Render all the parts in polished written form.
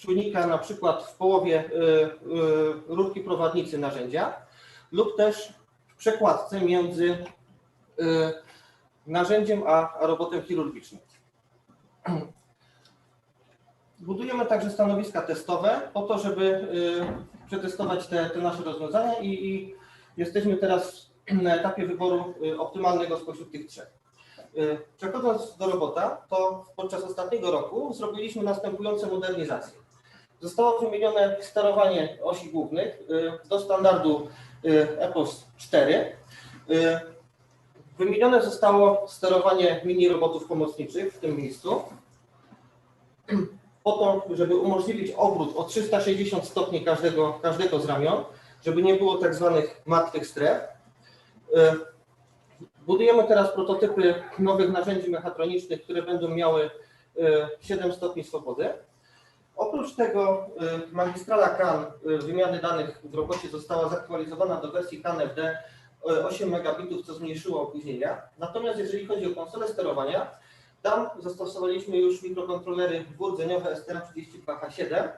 czujnika na przykład w połowie rurki prowadnicy narzędzia lub też w przekładce między narzędziem a robotem chirurgicznym. Budujemy także stanowiska testowe po to, żeby przetestować te nasze rozwiązania i jesteśmy teraz na etapie wyboru optymalnego spośród tych trzech. Przechodząc do robota, to podczas ostatniego roku zrobiliśmy następujące modernizacje. Zostało wymienione sterowanie osi głównych do standardu EPOS 4. Wymienione zostało sterowanie mini robotów pomocniczych w tym miejscu, po to, żeby umożliwić obrót o 360 stopni każdego z ramion, żeby nie było tak zwanych martwych stref. Budujemy teraz prototypy nowych narzędzi mechatronicznych, które będą miały 7 stopni swobody. Oprócz tego magistrala CAN wymiany danych w robocie została zaktualizowana do wersji CAN FD 8 megabitów, co zmniejszyło opóźnienia. Natomiast jeżeli chodzi o konsolę sterowania, tam zastosowaliśmy już mikrokontrolery dwurdzeniowe STM32H7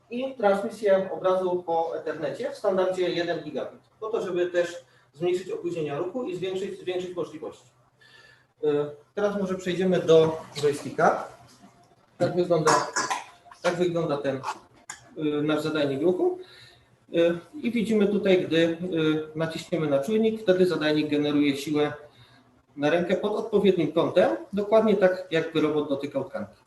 i transmisję obrazu po Ethernecie w standardzie 1 gigabit, po to, żeby też zmniejszyć opóźnienia ruchu i zwiększyć możliwości. Teraz może przejdziemy do joysticka. Tak wygląda ten nasz zadajnik ruchu. I widzimy tutaj, gdy naciśniemy na czujnik, wtedy zadajnik generuje siłę na rękę pod odpowiednim kątem, dokładnie tak, jakby robot dotykał tkanki.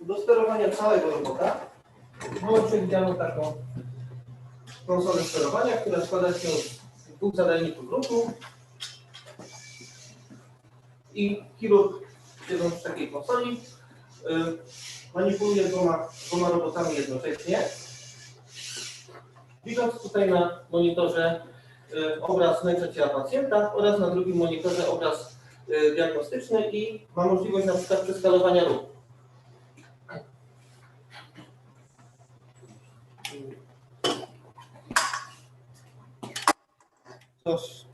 Do sterowania całego robota mamy przewidzianą taką konsolę sterowania, która składa się z dwóch zadajników ruchu i chirurg, siedząc w takiej konsoli, manipuluje dwoma robotami jednocześnie. Widząc tutaj na monitorze obraz wnętrza ciała pacjenta oraz na drugim monitorze obraz diagnostyczny i ma możliwość na przykład przeskalowania ruchu.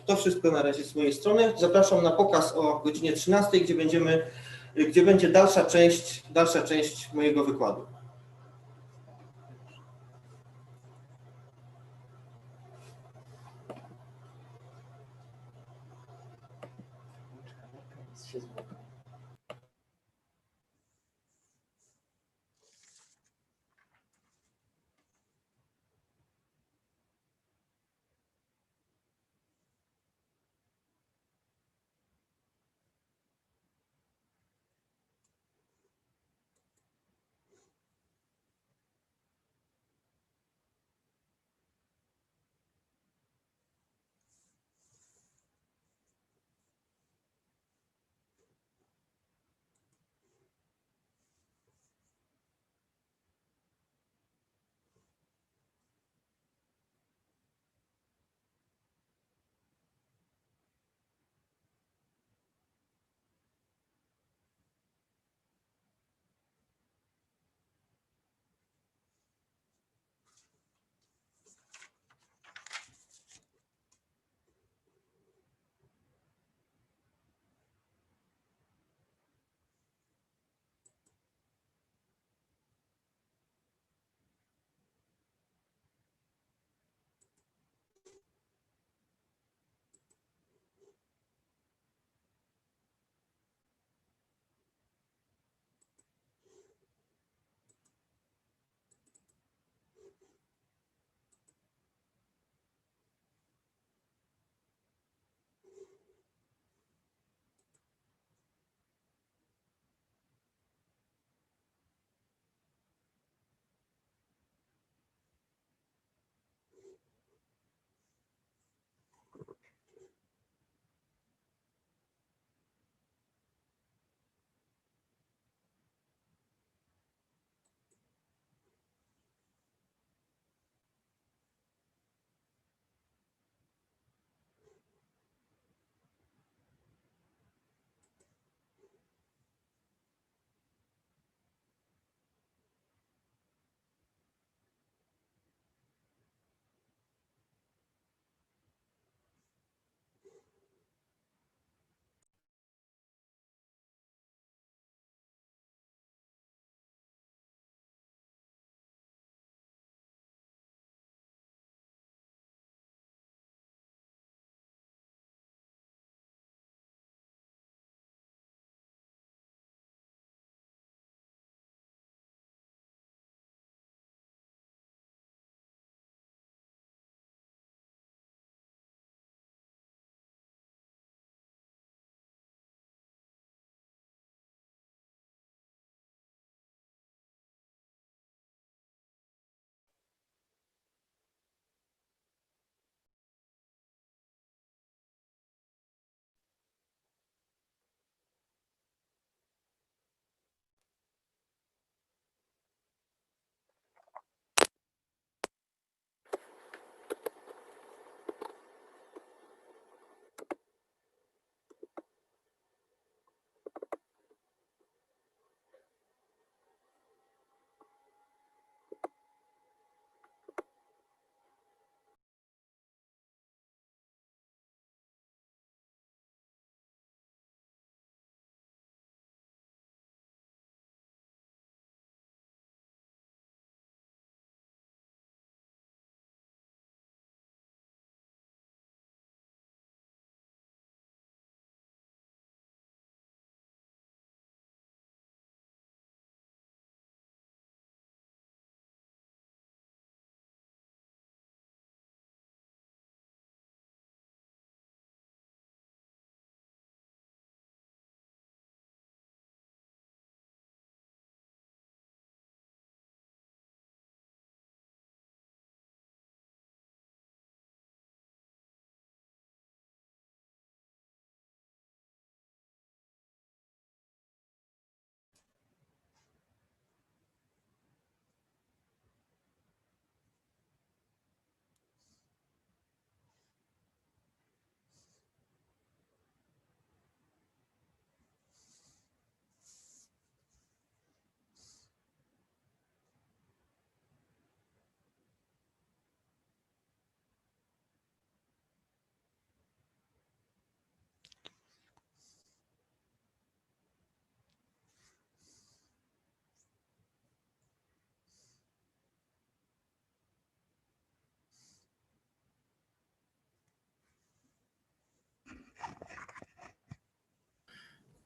To wszystko na razie z mojej strony. Zapraszam na pokaz o godzinie 13, gdzie będzie dalsza część mojego wykładu.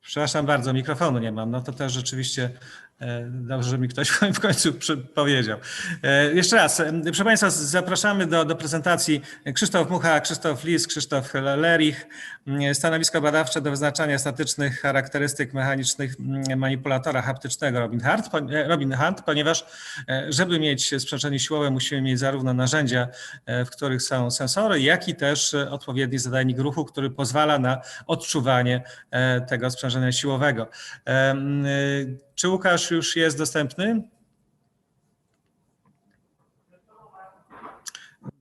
Przepraszam bardzo, mikrofonu nie mam. No to też rzeczywiście dobrze, że mi ktoś w końcu powiedział. Jeszcze raz, proszę Państwa, zapraszamy do prezentacji Krzysztof Mucha, Krzysztof Lis, Krzysztof Lerich. Stanowisko badawcze do wyznaczania statycznych charakterystyk mechanicznych manipulatora haptycznego Robin Hunt, ponieważ żeby mieć sprzężenie siłowe, musimy mieć zarówno narzędzia, w których są sensory, jak i też odpowiedni zadajnik ruchu, który pozwala na odczuwanie tego sprzężenia siłowego. Czy Łukasz już jest dostępny?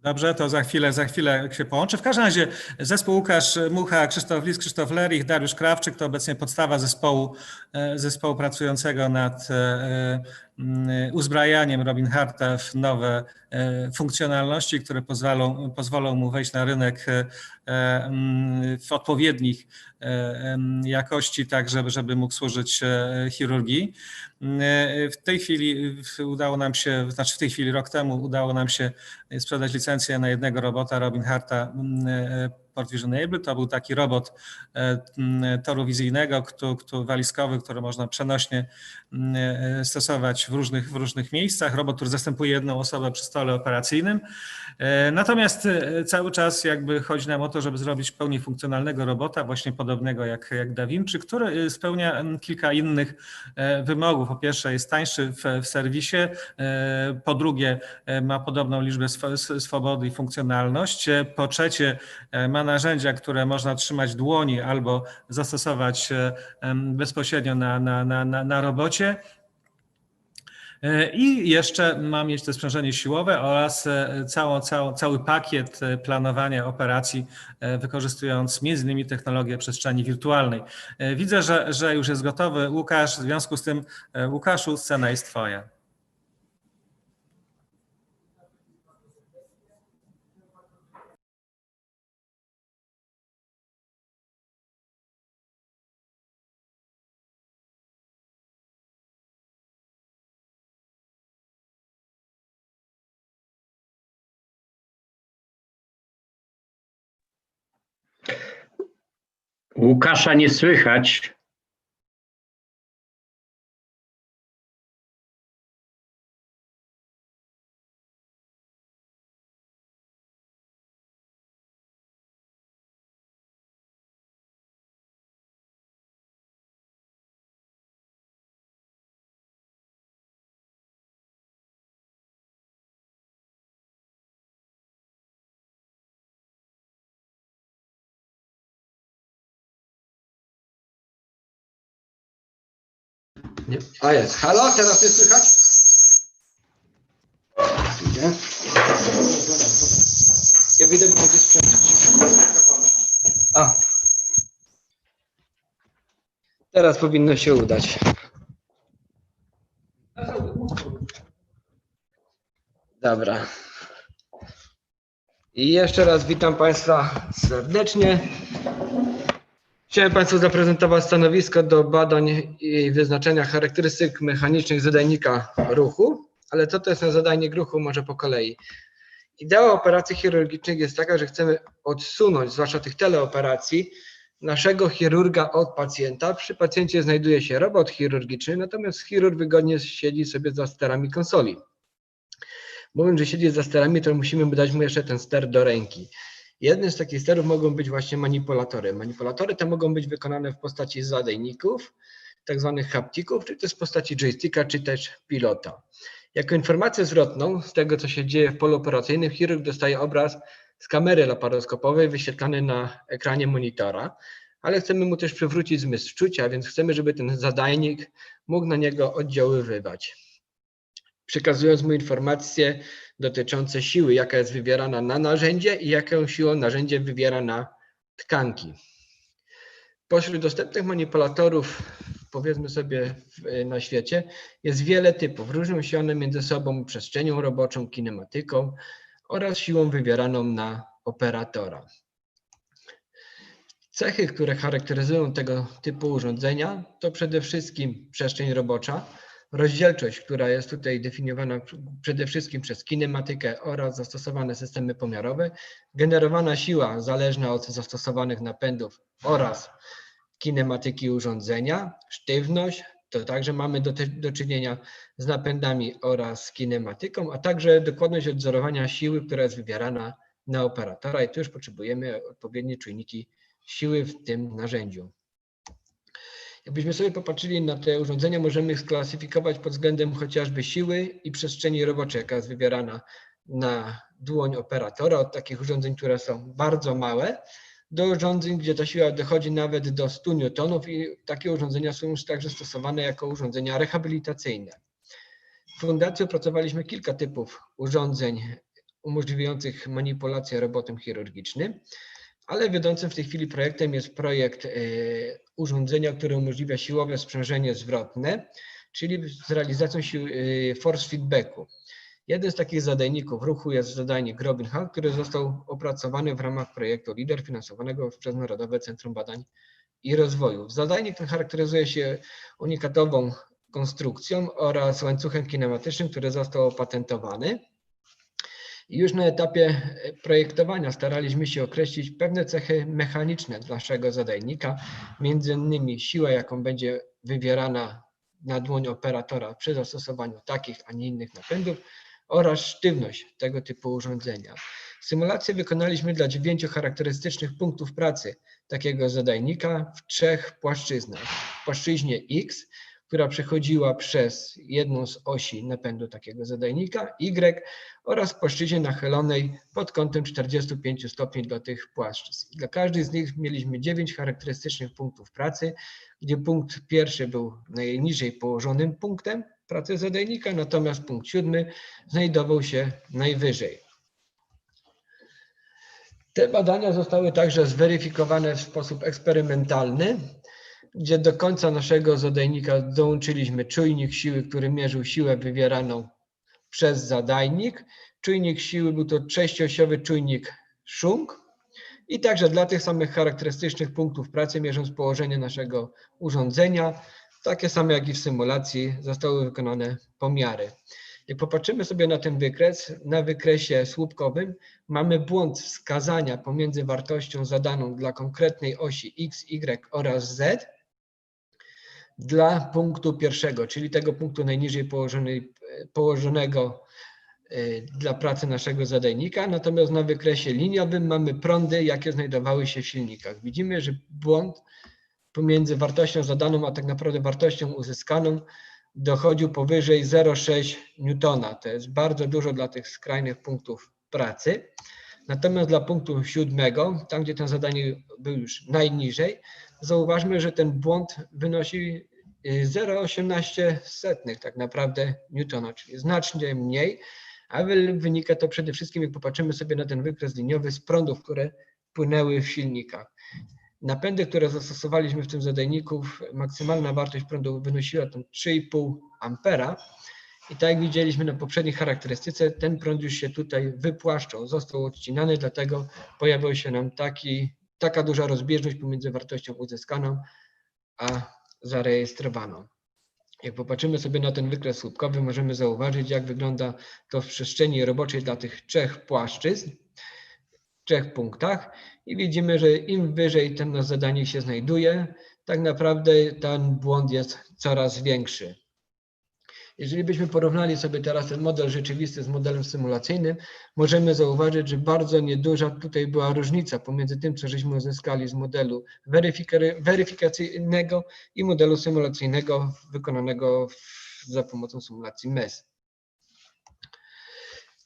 Dobrze, to za chwilę się połączy. W każdym razie zespół Łukasz Mucha, Krzysztof Lis, Krzysztof Lerich, Dariusz Krawczyk to obecnie podstawa zespołu pracującego nad uzbrajaniem Robin Hunta w nowe funkcjonalności, które pozwolą mu wejść na rynek w odpowiednich jakości, tak żeby mógł służyć chirurgii. W tej chwili rok temu udało nam się sprzedać licencję na jednego robota Robin Hunta Port Visionable. To był taki robot toru wizyjnego, walizkowy, który można przenośnie stosować w różnych miejscach. Robot, który zastępuje jedną osobę przy stole operacyjnym. Natomiast cały czas jakby chodzi nam o to, żeby zrobić w pełni funkcjonalnego robota, właśnie podobnego jak Da Vinci, który spełnia kilka innych wymogów. Po pierwsze jest tańszy w serwisie, po drugie ma podobną liczbę swobody i funkcjonalność, po trzecie ma narzędzia, które można trzymać w dłoni albo zastosować bezpośrednio na robocie. I jeszcze ma mieć to sprzężenie siłowe oraz cały pakiet planowania operacji, wykorzystując m.in. technologię przestrzeni wirtualnej. Widzę, że już jest gotowy Łukasz, w związku z tym Łukaszu, scena jest twoja. Łukasza nie słychać. Nie. A jest. Halo, teraz jest słychać? Ja wyjdę, bo będzie sprzętać. A. Teraz powinno się udać. Dobra. I jeszcze raz witam Państwa serdecznie. Chciałem Państwu zaprezentować stanowisko do badań i wyznaczenia charakterystyk mechanicznych zadajnika ruchu, ale co to jest ten zadajnik ruchu, może po kolei. Idea operacji chirurgicznych jest taka, że chcemy odsunąć, zwłaszcza tych teleoperacji, naszego chirurga od pacjenta. Przy pacjencie znajduje się robot chirurgiczny, natomiast chirurg wygodnie siedzi sobie za sterami konsoli. Mówiąc, że siedzi za sterami, to musimy dać mu jeszcze ten ster do ręki. Jednym z takich sterów mogą być właśnie manipulatory. Manipulatory te mogą być wykonane w postaci zadajników, tak zwanych haptików, czy też w postaci joysticka, czy też pilota. Jako informację zwrotną z tego, co się dzieje w polu operacyjnym, chirurg dostaje obraz z kamery laparoskopowej wyświetlany na ekranie monitora, ale chcemy mu też przywrócić zmysł czucia, więc chcemy, żeby ten zadajnik mógł na niego oddziaływać, przekazując mu informacje dotyczące siły, jaka jest wywierana na narzędzie i jaką siłą narzędzie wywiera na tkanki. Pośród dostępnych manipulatorów, powiedzmy sobie, na świecie jest wiele typów. Różnią się one między sobą przestrzenią roboczą, kinematyką oraz siłą wywieraną na operatora. Cechy, które charakteryzują tego typu urządzenia, to przede wszystkim przestrzeń robocza, rozdzielczość, która jest tutaj definiowana przede wszystkim przez kinematykę oraz zastosowane systemy pomiarowe, generowana siła zależna od zastosowanych napędów oraz kinematyki urządzenia, sztywność, to także mamy do czynienia z napędami oraz kinematyką, a także dokładność odwzorowania siły, która jest wywierana na operatora i tu już potrzebujemy odpowiednie czujniki siły w tym narzędziu. Jakbyśmy sobie popatrzyli na te urządzenia, możemy ich sklasyfikować pod względem chociażby siły i przestrzeni roboczej, jaka jest wywierana na dłoń operatora, od takich urządzeń, które są bardzo małe, do urządzeń, gdzie ta siła dochodzi nawet do 100 newtonów i takie urządzenia są już także stosowane jako urządzenia rehabilitacyjne. W fundacji opracowaliśmy kilka typów urządzeń umożliwiających manipulację robotem chirurgicznym, ale wiodącym w tej chwili projektem jest projekt urządzenia, które umożliwia siłowe sprzężenie zwrotne, czyli z realizacją force feedbacku. Jeden z takich zadajników ruchu jest zadajnik Robin Hood, który został opracowany w ramach projektu LEADER finansowanego przez Narodowe Centrum Badań i Rozwoju. Zadajnik ten charakteryzuje się unikatową konstrukcją oraz łańcuchem kinematycznym, który został opatentowany. I już na etapie projektowania staraliśmy się określić pewne cechy mechaniczne naszego zadajnika, między innymi siła, jaką będzie wywierana na dłoń operatora przy zastosowaniu takich, a nie innych napędów oraz sztywność tego typu urządzenia. Symulację wykonaliśmy dla 9 charakterystycznych punktów pracy takiego zadajnika w 3 płaszczyznach. W płaszczyźnie X, która przechodziła przez jedną z osi napędu takiego zadajnika, Y oraz płaszczyźnie nachylonej pod kątem 45 stopni do tych płaszczyzn. Dla każdej z nich mieliśmy 9 charakterystycznych punktów pracy, gdzie punkt pierwszy był najniżej położonym punktem pracy zadajnika, natomiast punkt 7 znajdował się najwyżej. Te badania zostały także zweryfikowane w sposób eksperymentalny, gdzie do końca naszego zadajnika dołączyliśmy czujnik siły, który mierzył siłę wywieraną przez zadajnik. Czujnik siły był to 6-osiowy czujnik Schunk i także dla tych samych charakterystycznych punktów pracy, mierząc położenie naszego urządzenia, takie same jak i w symulacji, zostały wykonane pomiary. Jak popatrzymy sobie na ten wykres, na wykresie słupkowym mamy błąd wskazania pomiędzy wartością zadaną dla konkretnej osi X, Y oraz Z dla punktu pierwszego, czyli tego punktu najniżej położonego dla pracy naszego zadajnika, natomiast na wykresie liniowym mamy prądy, jakie znajdowały się w silnikach. Widzimy, że błąd pomiędzy wartością zadaną, a tak naprawdę wartością uzyskaną dochodził powyżej 0,6 newtona. To jest bardzo dużo dla tych skrajnych punktów pracy. Natomiast dla punktu 7, tam gdzie ten zadanie był już najniżej, zauważmy, że ten błąd wynosi 0,18 tak naprawdę newtona, czyli znacznie mniej, ale wynika to przede wszystkim, jak popatrzymy sobie na ten wykres liniowy, z prądów, które płynęły w silnikach. Napędy, które zastosowaliśmy w tym zadajniku, maksymalna wartość prądu wynosiła 3,5 ampera i tak jak widzieliśmy na poprzedniej charakterystyce, ten prąd już się tutaj wypłaszczał, został odcinany, dlatego pojawiła się nam taka duża rozbieżność pomiędzy wartością uzyskaną a zarejestrowaną. Jak popatrzymy sobie na ten wykres słupkowy, możemy zauważyć, jak wygląda to w przestrzeni roboczej dla tych 3 płaszczyzn, w 3 punktach i widzimy, że im wyżej ten nasz zadajnik się znajduje, tak naprawdę ten błąd jest coraz większy. Jeżeli byśmy porównali sobie teraz ten model rzeczywisty z modelem symulacyjnym, możemy zauważyć, że bardzo nieduża tutaj była różnica pomiędzy tym, co żeśmy uzyskali z modelu weryfikacyjnego i modelu symulacyjnego wykonanego za pomocą symulacji MES.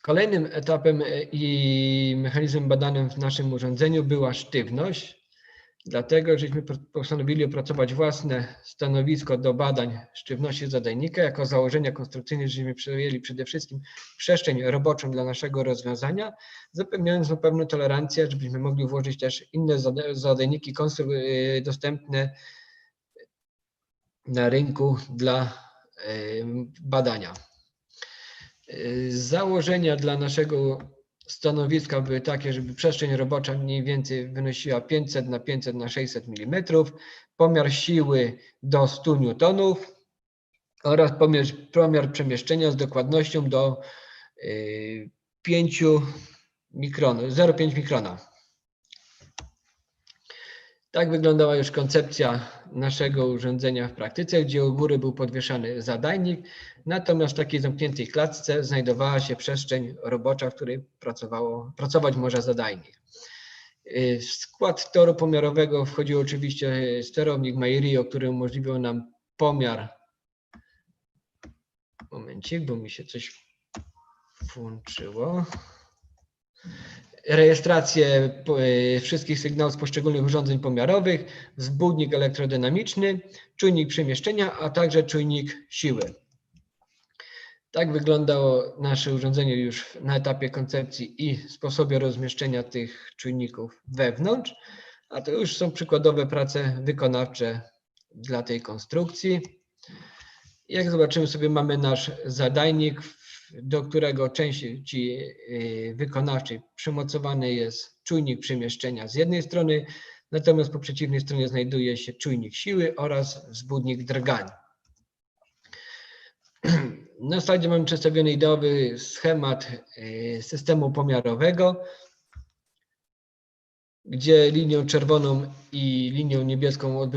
Kolejnym etapem i mechanizmem badanym w naszym urządzeniu była sztywność. Dlatego żeśmy postanowili opracować własne stanowisko do badań sztywności zadajnika. Jako założenia konstrukcyjne żeśmy przyjęli przede wszystkim przestrzeń roboczą dla naszego rozwiązania, zapewniając mu pewną tolerancję, żebyśmy mogli włożyć też inne zadajniki dostępne na rynku dla badania. Założenia dla naszego stanowiska były takie, żeby przestrzeń robocza mniej więcej wynosiła 500 na 500 na 600 mm, pomiar siły do 100 newtonów oraz pomiar przemieszczenia z dokładnością do 5 mikronów, 0,5 mikrona. Tak wyglądała już koncepcja naszego urządzenia w praktyce, gdzie u góry był podwieszany zadajnik, natomiast w takiej zamkniętej klatce znajdowała się przestrzeń robocza, w której pracować może zadajnik. W skład toru pomiarowego wchodził oczywiście sterownik Mairio, który umożliwiał nam pomiar. Momencik, bo mi się coś włączyło. Rejestrację wszystkich sygnałów z poszczególnych urządzeń pomiarowych, wzbudnik elektrodynamiczny, czujnik przemieszczenia, a także czujnik siły. Tak wyglądało nasze urządzenie już na etapie koncepcji i sposobie rozmieszczenia tych czujników wewnątrz, a to już są przykładowe prace wykonawcze dla tej konstrukcji. Jak zobaczymy sobie, mamy nasz zadajnik, do którego części wykonawczej przymocowany jest czujnik przemieszczenia z jednej strony, natomiast po przeciwnej stronie znajduje się czujnik siły oraz wzbudnik drgań. Na slajdzie mamy przedstawiony ideowy schemat systemu pomiarowego, gdzie linią czerwoną i linią niebieską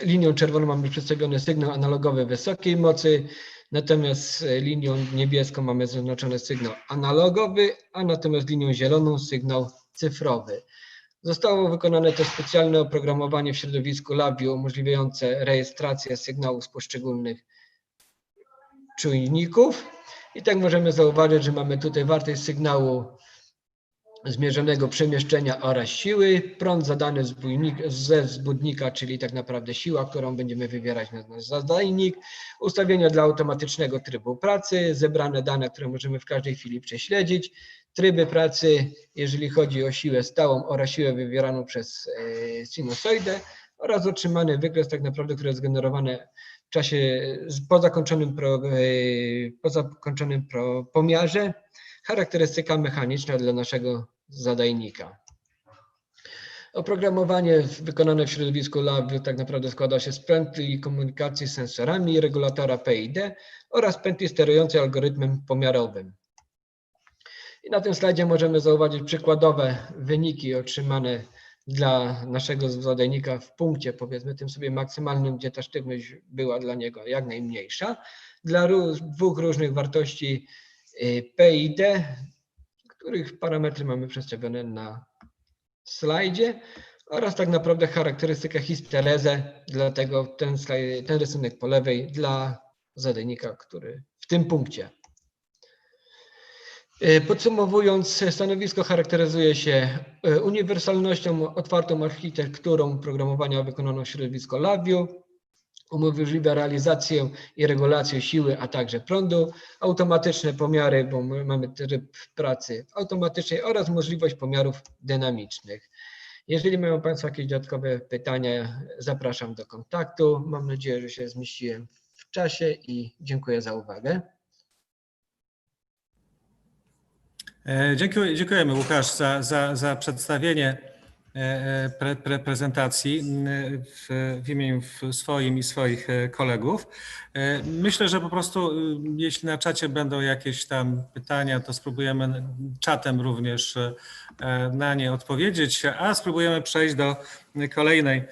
linią czerwoną mamy przedstawiony sygnał analogowy wysokiej mocy, natomiast linią niebieską mamy zaznaczony sygnał analogowy, a natomiast linią zieloną sygnał cyfrowy. Zostało wykonane też specjalne oprogramowanie w środowisku LabVIEW umożliwiające rejestrację sygnałów z poszczególnych czujników. I tak możemy zauważyć, że mamy tutaj wartość sygnału zmierzonego przemieszczenia oraz siły, prąd zadany ze wzbudnika, czyli tak naprawdę siła, którą będziemy wywierać na nasz zadajnik, ustawienia dla automatycznego trybu pracy, zebrane dane, które możemy w każdej chwili prześledzić, tryby pracy, jeżeli chodzi o siłę stałą oraz siłę wywieraną przez sinusoidę oraz otrzymany wykres tak naprawdę, który jest generowany w czasie po zakończonym pomiarze, charakterystyka mechaniczna dla naszego zadajnika. Oprogramowanie wykonane w środowisku LabVIEW tak naprawdę składa się z pętli komunikacji z sensorami, regulatora PID oraz pętli sterującej algorytmem pomiarowym. I na tym slajdzie możemy zauważyć przykładowe wyniki otrzymane dla naszego zadajnika w punkcie, powiedzmy tym sobie maksymalnym, gdzie ta sztywność była dla niego jak najmniejsza. Dla dwóch różnych wartości PID, których parametry mamy przedstawione na slajdzie, oraz tak naprawdę charakterystykę histerezę, dlatego ten rysunek po lewej dla zadajnika, który w tym punkcie. Podsumowując, stanowisko charakteryzuje się uniwersalnością, otwartą architekturą programowania wykonaną w środowisku LabVIEW, umożliwia realizację i regulację siły, a także prądu, automatyczne pomiary, bo mamy tryb pracy automatycznej oraz możliwość pomiarów dynamicznych. Jeżeli mają Państwo jakieś dodatkowe pytania, zapraszam do kontaktu. Mam nadzieję, że się zmieściłem w czasie i dziękuję za uwagę. Dziękujemy, Łukasz, za przedstawienie prezentacji w imieniu swoim i swoich kolegów. Myślę, że po prostu jeśli na czacie będą jakieś tam pytania, to spróbujemy czatem również na nie odpowiedzieć, a spróbujemy przejść do kolejnej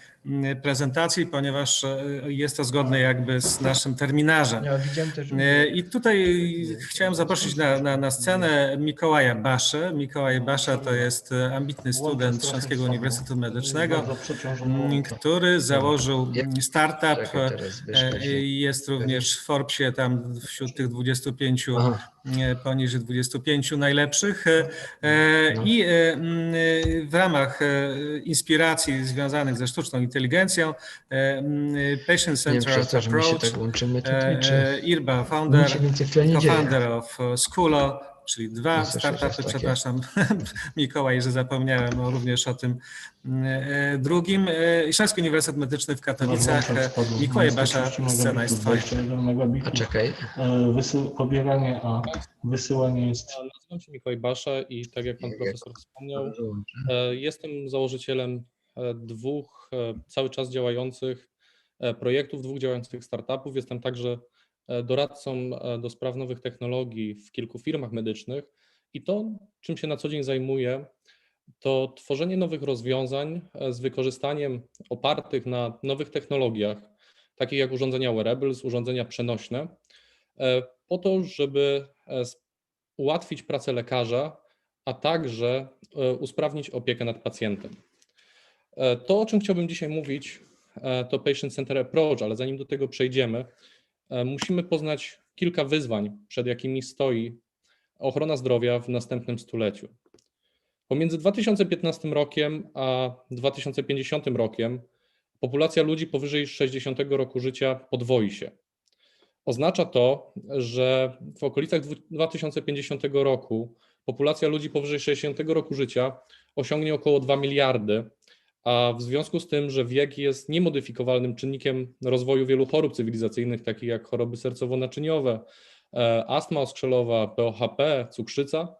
prezentacji, ponieważ jest to zgodne jakby z naszym terminarzem. Ja widziałem też, I tutaj chciałem zaprosić na scenę Mikołaja Baszę. Mikołaj Basza to jest ambitny student Śląskiego Uniwersytetu Medycznego, który założył startup. Jest również w Forbesie tam wśród tych 25, poniżej 25 najlepszych. I w ramach inspiracji związanych ze sztuczną inteligencją, Patient Centered Approach, Irba, co-founder of Schoolo, czyli dwa startupy, przepraszam, Mikołaj, że zapomniałem również o tym drugim. Śląski Uniwersytet Medyczny w Katowicach. Mikołaj Basza, scena jest twoja. A czekaj. Pobieranie, a wysyłanie jest... Nazywam się Mikołaj Basza i tak jak pan profesor wspomniał, jestem założycielem dwóch cały czas działających projektów, dwóch działających startupów. Jestem także doradcą do spraw nowych technologii w kilku firmach medycznych i to, czym się na co dzień zajmuję, to tworzenie nowych rozwiązań z wykorzystaniem opartych na nowych technologiach, takich jak urządzenia wearables, urządzenia przenośne, po to, żeby ułatwić pracę lekarza, a także usprawnić opiekę nad pacjentem. To, o czym chciałbym dzisiaj mówić, to patient-centered approach, ale zanim do tego przejdziemy, musimy poznać kilka wyzwań, przed jakimi stoi ochrona zdrowia w następnym stuleciu. Pomiędzy 2015 rokiem a 2050 rokiem populacja ludzi powyżej 60 roku życia podwoi się. Oznacza to, że w okolicach 2050 roku populacja ludzi powyżej 60 roku życia osiągnie około 2 miliardy, a w związku z tym, że wiek jest niemodyfikowalnym czynnikiem rozwoju wielu chorób cywilizacyjnych, takich jak choroby sercowo-naczyniowe, astma oskrzelowa, POHP, cukrzyca,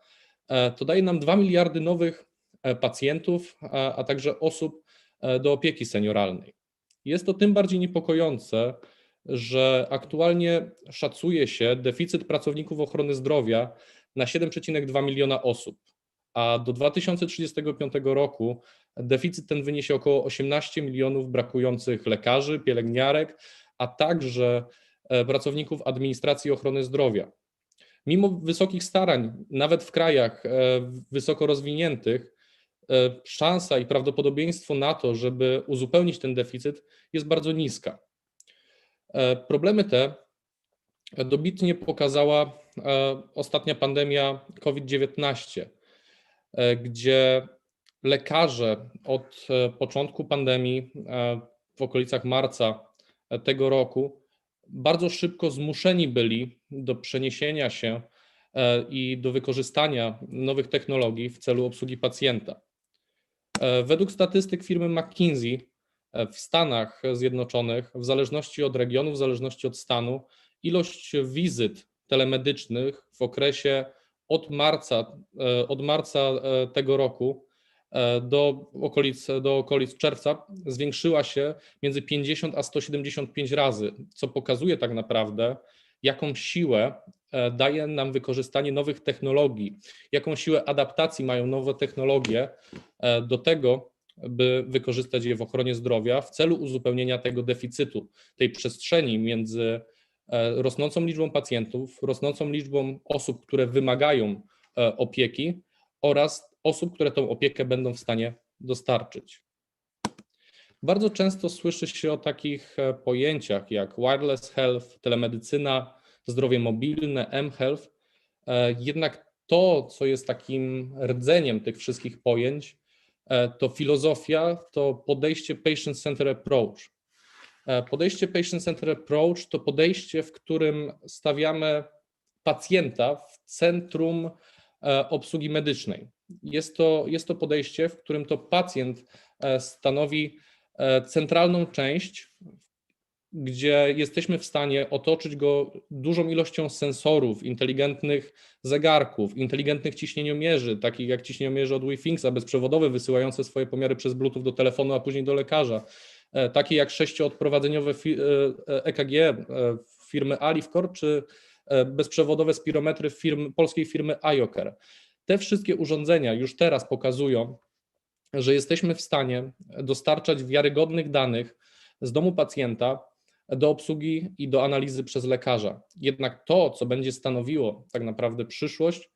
to daje nam 2 miliardy nowych pacjentów, a także osób do opieki senioralnej. Jest to tym bardziej niepokojące, że aktualnie szacuje się deficyt pracowników ochrony zdrowia na 7,2 miliona osób, a do 2035 roku deficyt ten wyniesie około 18 milionów brakujących lekarzy, pielęgniarek, a także pracowników administracji ochrony zdrowia. Mimo wysokich starań, nawet w krajach wysoko rozwiniętych, szansa i prawdopodobieństwo na to, żeby uzupełnić ten deficyt, jest bardzo niska. Problemy te dobitnie pokazała ostatnia pandemia COVID-19, gdzie lekarze od początku pandemii w okolicach marca tego roku bardzo szybko zmuszeni byli do przeniesienia się i do wykorzystania nowych technologii w celu obsługi pacjenta. Według statystyk firmy McKinsey w Stanach Zjednoczonych, w zależności od regionu, w zależności od stanu, ilość wizyt telemedycznych w okresie od marca tego roku do okolic czerwca zwiększyła się między 50 a 175 razy, co pokazuje tak naprawdę, jaką siłę daje nam wykorzystanie nowych technologii, jaką siłę adaptacji mają nowe technologie do tego, by wykorzystać je w ochronie zdrowia w celu uzupełnienia tego deficytu, tej przestrzeni między rosnącą liczbą pacjentów, rosnącą liczbą osób, które wymagają opieki oraz osób, które tą opiekę będą w stanie dostarczyć. Bardzo często słyszy się o takich pojęciach jak wireless health, telemedycyna, zdrowie mobilne, mHealth. Jednak to, co jest takim rdzeniem tych wszystkich pojęć, to filozofia, to podejście patient-centered approach. Podejście patient-centered approach to podejście, w którym stawiamy pacjenta w centrum obsługi medycznej. Jest to podejście, w którym to pacjent stanowi centralną część, gdzie jesteśmy w stanie otoczyć go dużą ilością sensorów, inteligentnych zegarków, inteligentnych ciśnieniomierzy, takich jak ciśnieniomierze od Withingsa, bezprzewodowe, wysyłające swoje pomiary przez Bluetooth do telefonu, a później do lekarza, takie jak 6-odprowadzeniowe EKG firmy Alivcore, czy bezprzewodowe spirometry polskiej firmy iOcare. Te wszystkie urządzenia już teraz pokazują, że jesteśmy w stanie dostarczać wiarygodnych danych z domu pacjenta do obsługi i do analizy przez lekarza. Jednak to, co będzie stanowiło tak naprawdę przyszłość,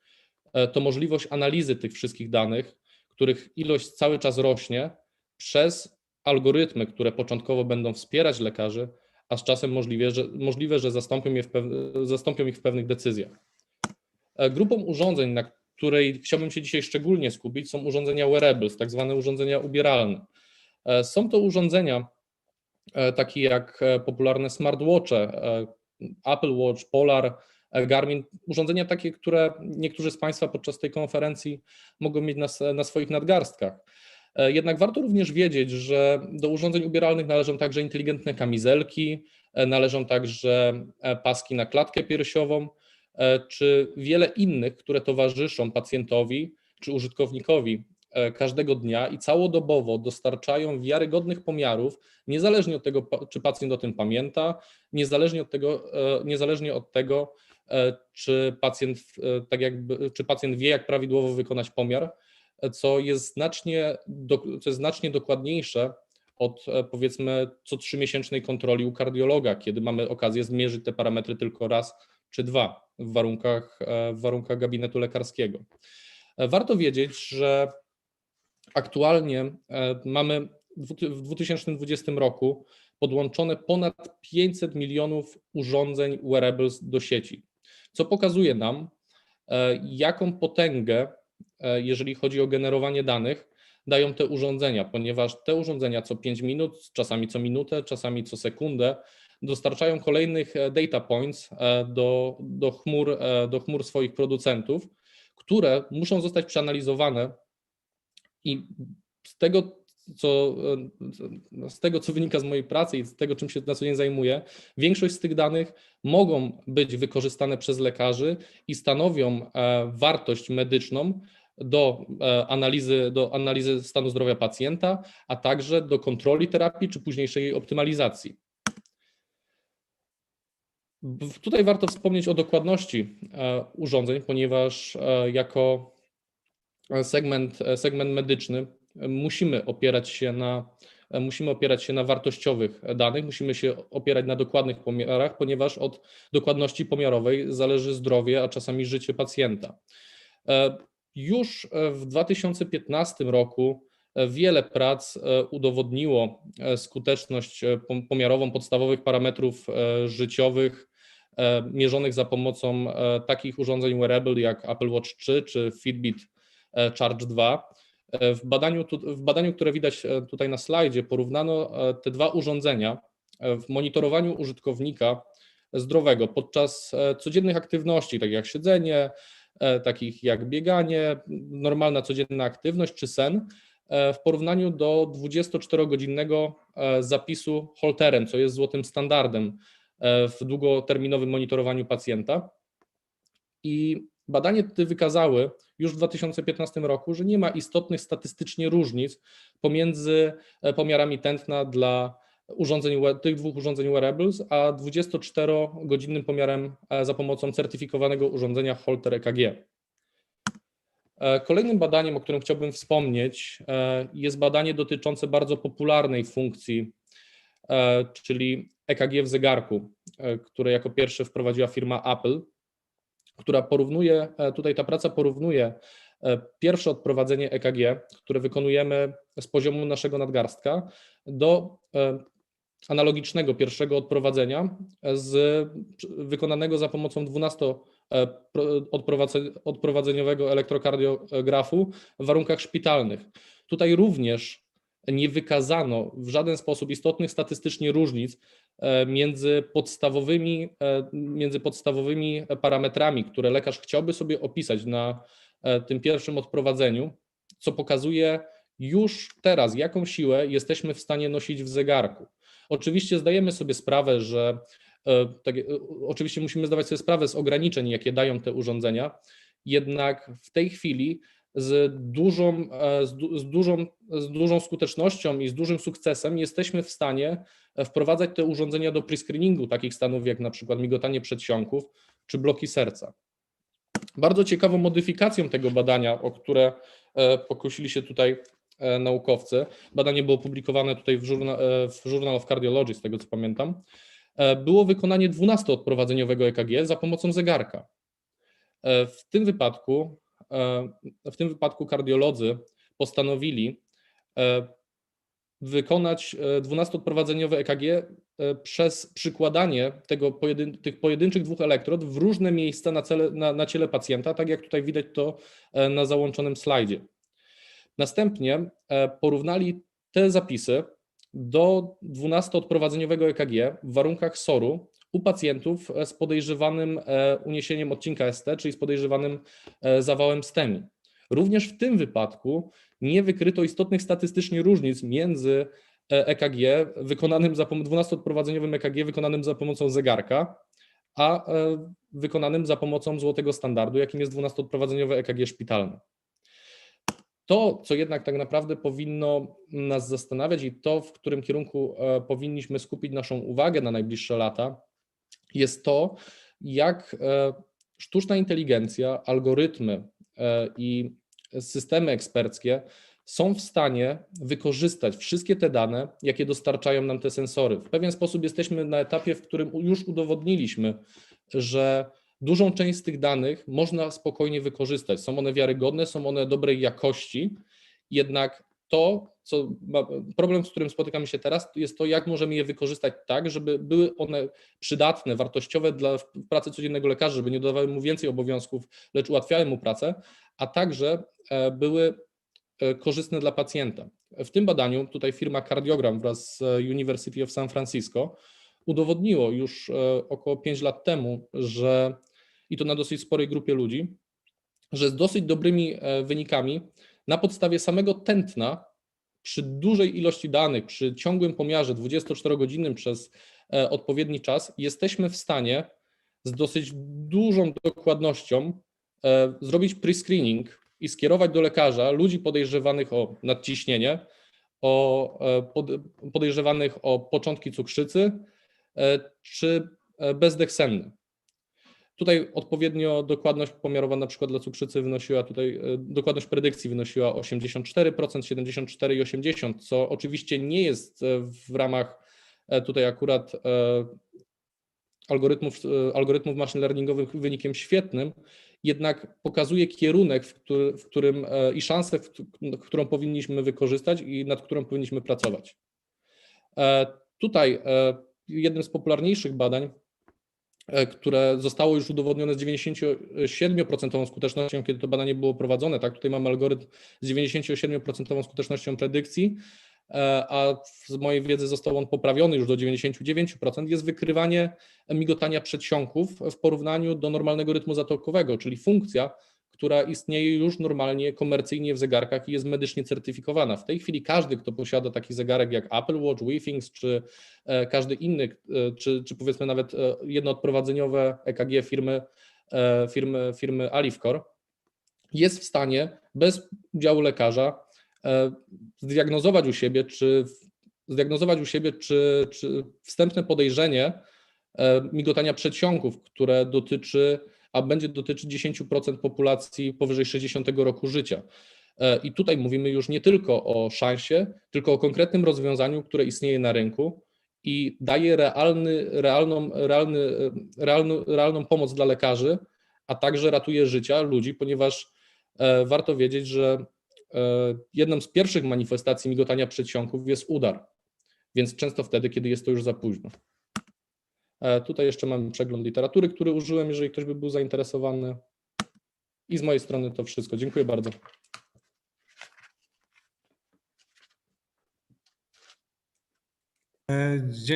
to możliwość analizy tych wszystkich danych, których ilość cały czas rośnie, przez algorytmy, które początkowo będą wspierać lekarzy, a z czasem możliwe, że zastąpią ich w pewnych decyzjach. Grupą urządzeń, na której chciałbym się dzisiaj szczególnie skupić, są urządzenia wearables, tak zwane urządzenia ubieralne. Są to urządzenia takie jak popularne smartwatche, Apple Watch, Polar, Garmin, urządzenia takie, które niektórzy z Państwa podczas tej konferencji mogą mieć na swoich nadgarstkach. Jednak warto również wiedzieć, że do urządzeń ubieralnych należą także inteligentne kamizelki, należą także paski na klatkę piersiową, czy wiele innych, które towarzyszą pacjentowi czy użytkownikowi każdego dnia i całodobowo dostarczają wiarygodnych pomiarów, niezależnie od tego, czy pacjent o tym pamięta, niezależnie od tego, czy pacjent wie, jak prawidłowo wykonać pomiar. co jest znacznie dokładniejsze od powiedzmy co 3-miesięcznej kontroli u kardiologa, kiedy mamy okazję zmierzyć te parametry tylko raz czy dwa w warunkach gabinetu lekarskiego. Warto wiedzieć, że aktualnie mamy w 2020 roku podłączone ponad 500 milionów urządzeń wearables do sieci, co pokazuje nam, jaką potęgę, jeżeli chodzi o generowanie danych, dają te urządzenia, ponieważ te urządzenia co 5 minut, czasami co minutę, czasami co sekundę dostarczają kolejnych data points do chmur swoich producentów, które muszą zostać przeanalizowane i z tego, co wynika z mojej pracy i z tego, czym się na co dzień zajmuję, większość z tych danych mogą być wykorzystane przez lekarzy i stanowią wartość medyczną do analizy stanu zdrowia pacjenta, a także do kontroli terapii czy późniejszej jej optymalizacji. Tutaj warto wspomnieć o dokładności urządzeń, ponieważ jako segment medyczny musimy opierać się na wartościowych danych, musimy się opierać na dokładnych pomiarach, ponieważ od dokładności pomiarowej zależy zdrowie, a czasami życie pacjenta. Już w 2015 roku wiele prac udowodniło skuteczność pomiarową podstawowych parametrów życiowych mierzonych za pomocą takich urządzeń wearable jak Apple Watch 3 czy Fitbit Charge 2. W badaniu, które widać tutaj na slajdzie, porównano te dwa urządzenia w monitorowaniu użytkownika zdrowego podczas codziennych aktywności, takich jak siedzenie, takich jak bieganie, normalna codzienna aktywność czy sen, w porównaniu do 24-godzinnego zapisu holterem, co jest złotym standardem w długoterminowym monitorowaniu pacjenta. I badania te wykazały już w 2015 roku, że nie ma istotnych statystycznie różnic pomiędzy pomiarami tętna dla tych dwóch urządzeń wearables, a 24-godzinnym pomiarem za pomocą certyfikowanego urządzenia Holter EKG. Kolejnym badaniem, o którym chciałbym wspomnieć, jest badanie dotyczące bardzo popularnej funkcji, czyli EKG w zegarku, które jako pierwsze wprowadziła firma Apple, która porównuje, tutaj ta praca porównuje pierwsze odprowadzenie EKG, które wykonujemy z poziomu naszego nadgarstka, do analogicznego pierwszego odprowadzenia wykonanego za pomocą 12-odprowadzeniowego elektrokardiografu w warunkach szpitalnych. Tutaj również nie wykazano w żaden sposób istotnych statystycznie różnic między podstawowymi parametrami, które lekarz chciałby sobie opisać na tym pierwszym odprowadzeniu, co pokazuje już teraz, jaką siłę jesteśmy w stanie nosić w zegarku. Oczywiście zdajemy sobie sprawę, że oczywiście musimy zdawać sobie sprawę z ograniczeń, jakie dają te urządzenia, jednak w tej chwili z dużą skutecznością i z dużym sukcesem jesteśmy w stanie wprowadzać te urządzenia do prescreeningu takich stanów jak na przykład migotanie przedsionków czy bloki serca. Bardzo ciekawą modyfikacją tego badania, o które pokusili się tutaj naukowcy, badanie było opublikowane tutaj w Journal of Cardiology, z tego co pamiętam, było wykonanie 12-odprowadzeniowego EKG za pomocą zegarka. W tym wypadku kardiolodzy postanowili wykonać 12-odprowadzeniowe EKG przez przykładanie tych pojedynczych dwóch elektrod w różne miejsca na ciele pacjenta, tak jak tutaj widać to na załączonym slajdzie. Następnie porównali te zapisy do 12-odprowadzeniowego EKG w warunkach SOR-u u pacjentów z podejrzewanym uniesieniem odcinka ST, czyli z podejrzewanym zawałem STEMI. Również w tym wypadku nie wykryto istotnych statystycznie różnic między EKG wykonanym 12-odprowadzeniowym EKG wykonanym za pomocą zegarka, a wykonanym za pomocą złotego standardu, jakim jest 12-odprowadzeniowe EKG szpitalne. To, co jednak tak naprawdę powinno nas zastanawiać i to, w którym kierunku powinniśmy skupić naszą uwagę na najbliższe lata, jest to, jak sztuczna inteligencja, algorytmy i systemy eksperckie są w stanie wykorzystać wszystkie te dane, jakie dostarczają nam te sensory. W pewien sposób jesteśmy na etapie, w którym już udowodniliśmy, że dużą część z tych danych można spokojnie wykorzystać. Są one wiarygodne, są one dobrej jakości, jednak problem, z którym spotykamy się teraz, jest to, jak możemy je wykorzystać tak, żeby były one przydatne, wartościowe dla pracy codziennego lekarza, żeby nie dodawały mu więcej obowiązków, lecz ułatwiały mu pracę, a także były korzystne dla pacjenta. W tym badaniu tutaj firma Cardiogram wraz z University of San Francisco udowodniło już około 5 lat temu, że, i to na dosyć sporej grupie ludzi, że z dosyć dobrymi wynikami na podstawie samego tętna przy dużej ilości danych, przy ciągłym pomiarze 24-godzinnym przez odpowiedni czas jesteśmy w stanie z dosyć dużą dokładnością zrobić pre-screening i skierować do lekarza ludzi podejrzewanych o nadciśnienie, podejrzewanych o początki cukrzycy czy bezdech senny. Tutaj odpowiednio dokładność pomiarowa na przykład dla cukrzycy wynosiła, dokładność predykcji wynosiła 84%, 74% i 80%, co oczywiście nie jest w ramach tutaj akurat algorytmów machine learningowych wynikiem świetnym, jednak pokazuje kierunek, w którym i szansę, którą powinniśmy wykorzystać i nad którą powinniśmy pracować. Tutaj jednym z popularniejszych badań, które zostało już udowodnione z 97% skutecznością, kiedy to badanie było prowadzone. Tak, tutaj mamy algorytm z 97% skutecznością predykcji, a z mojej wiedzy został on poprawiony już do 99%, jest wykrywanie migotania przedsionków w porównaniu do normalnego rytmu zatokowego, czyli funkcja, która istnieje już normalnie, komercyjnie w zegarkach i jest medycznie certyfikowana. W tej chwili każdy, kto posiada taki zegarek jak Apple Watch, Withings, czy każdy inny, czy powiedzmy nawet jednoodprowadzeniowe EKG firmy Alifcore, jest w stanie bez udziału lekarza zdiagnozować u siebie, czy wstępne podejrzenie migotania przedsionków, które będzie dotyczyć 10% populacji powyżej 60 roku życia. I tutaj mówimy już nie tylko o szansie, tylko o konkretnym rozwiązaniu, które istnieje na rynku i daje realną pomoc dla lekarzy, a także ratuje życia ludzi, ponieważ warto wiedzieć, że jedną z pierwszych manifestacji migotania przedsionków jest udar, więc często wtedy, kiedy jest to już za późno. Tutaj jeszcze mamy przegląd literatury, który użyłem, jeżeli ktoś by był zainteresowany. I z mojej strony to wszystko. Dziękuję bardzo.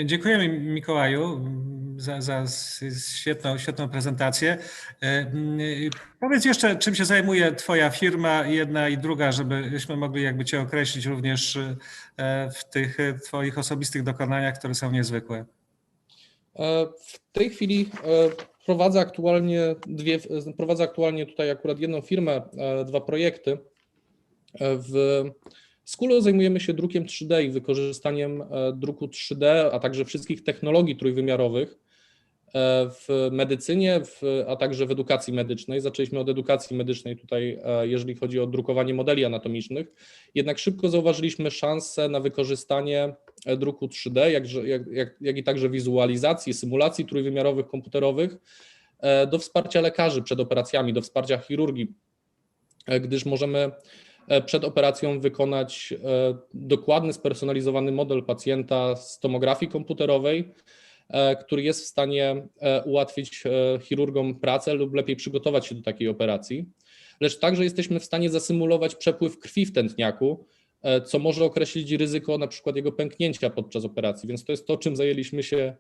Dziękujemy Mikołaju za świetną prezentację. Powiedz jeszcze, czym się zajmuje Twoja firma, jedna i druga, żebyśmy mogli jakby Cię określić również w tych Twoich osobistych dokonaniach, które są niezwykłe. W tej chwili prowadzę aktualnie tutaj akurat jedną firmę, 2 projekty. W Skulo zajmujemy się drukiem 3D i wykorzystaniem druku 3D, a także wszystkich technologii trójwymiarowych w medycynie, a także w edukacji medycznej. Zaczęliśmy od edukacji medycznej tutaj, jeżeli chodzi o drukowanie modeli anatomicznych, jednak szybko zauważyliśmy szansę na wykorzystanie druku 3D, jak i także wizualizacji, symulacji trójwymiarowych, komputerowych do wsparcia lekarzy przed operacjami, do wsparcia chirurgii, gdyż możemy przed operacją wykonać dokładny, spersonalizowany model pacjenta z tomografii komputerowej, który jest w stanie ułatwić chirurgom pracę lub lepiej przygotować się do takiej operacji. Lecz także jesteśmy w stanie zasymulować przepływ krwi w tętniaku, co może określić ryzyko na przykład jego pęknięcia podczas operacji, więc to jest to, czym zajęliśmy się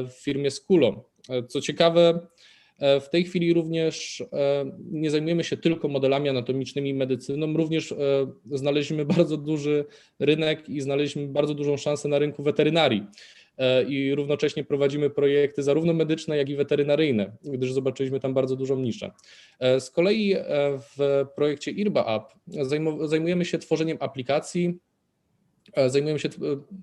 w firmie Skulo. Co ciekawe, w tej chwili również nie zajmujemy się tylko modelami anatomicznymi i medycyną, również znaleźliśmy bardzo duży rynek i znaleźliśmy bardzo dużą szansę na rynku weterynarii i równocześnie prowadzimy projekty zarówno medyczne, jak i weterynaryjne, gdyż zobaczyliśmy tam bardzo dużą niszę. Z kolei w projekcie IRBA App zajmujemy się tworzeniem aplikacji, zajmujemy się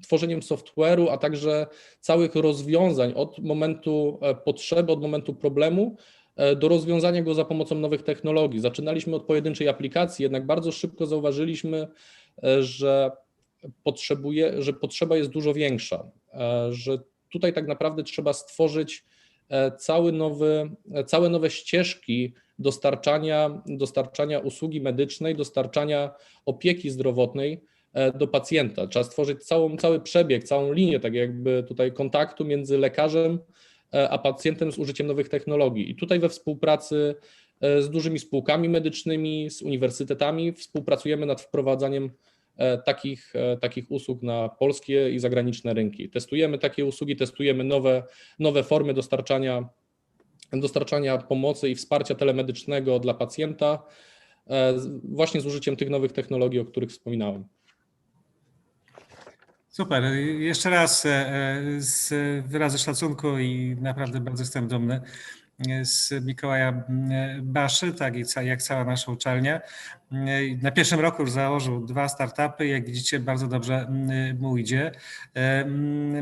tworzeniem software'u, a także całych rozwiązań od momentu potrzeby, od momentu problemu do rozwiązania go za pomocą nowych technologii. Zaczynaliśmy od pojedynczej aplikacji, jednak bardzo szybko zauważyliśmy, że potrzeba jest dużo większa, że tutaj tak naprawdę trzeba stworzyć całe nowe ścieżki dostarczania usługi medycznej, dostarczania opieki zdrowotnej do pacjenta. Trzeba stworzyć cały przebieg, całą linię tak jakby tutaj kontaktu między lekarzem a pacjentem z użyciem nowych technologii. I tutaj we współpracy z dużymi spółkami medycznymi, z uniwersytetami współpracujemy nad wprowadzaniem takich usług na polskie i zagraniczne rynki. Testujemy takie usługi, testujemy nowe formy dostarczania pomocy i wsparcia telemedycznego dla pacjenta właśnie z użyciem tych nowych technologii, o których wspominałem. Super. Jeszcze raz z wyrazy szacunku i naprawdę bardzo jestem dumny z Mikołaja Baszy, tak jak cała nasza uczelnia. Na pierwszym roku już założył 2 startupy, jak widzicie bardzo dobrze mu idzie.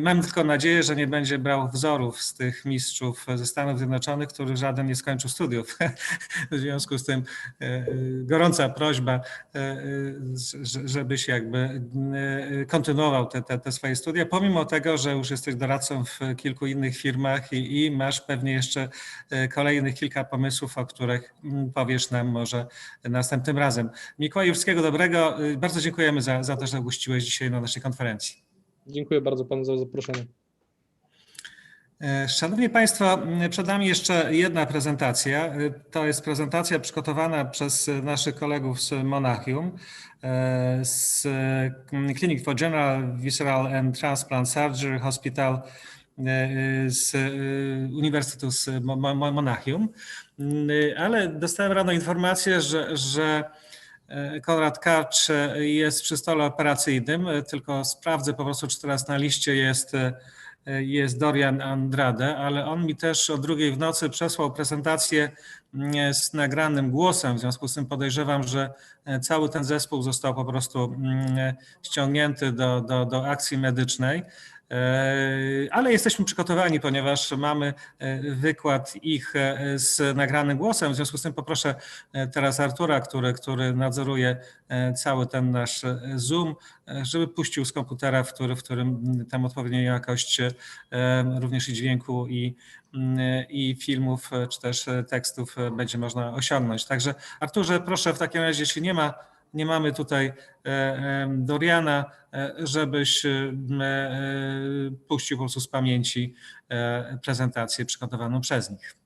Mam tylko nadzieję, że nie będzie brał wzorów z tych mistrzów ze Stanów Zjednoczonych, który żaden nie skończył studiów. W związku z tym gorąca prośba, żebyś jakby kontynuował te swoje studia, pomimo tego, że już jesteś doradcą w kilku innych firmach i masz pewnie jeszcze kolejnych kilka pomysłów, o których powiesz nam może następnym razem. Mikołaj, wszystkiego dobrego. Bardzo dziękujemy za to, że gościłeś dzisiaj na naszej konferencji. Dziękuję bardzo panu za zaproszenie. Szanowni Państwo, przed nami jeszcze jedna prezentacja. To jest prezentacja przygotowana przez naszych kolegów z Monachium, z Clinic for General Visceral and Transplant Surgery Hospital z Uniwersytetu z Monachium, ale dostałem rano informację, że Konrad Karcz jest przy stole operacyjnym, tylko sprawdzę po prostu, czy teraz na liście jest Dorian Andrade, ale on mi też o 2:00 w nocy przesłał prezentację z nagranym głosem, w związku z tym podejrzewam, że cały ten zespół został po prostu ściągnięty do akcji medycznej. Ale jesteśmy przygotowani, ponieważ mamy wykład ich z nagranym głosem. W związku z tym poproszę teraz Artura, który nadzoruje cały ten nasz Zoom, żeby puścił z komputera, w którym tam odpowiednią jakość również i dźwięku, i filmów, czy też tekstów będzie można osiągnąć. Także Arturze, proszę w takim razie, jeśli nie mamy tutaj Doriana, żebyś puścił po prostu z pamięci prezentację przygotowaną przez nich.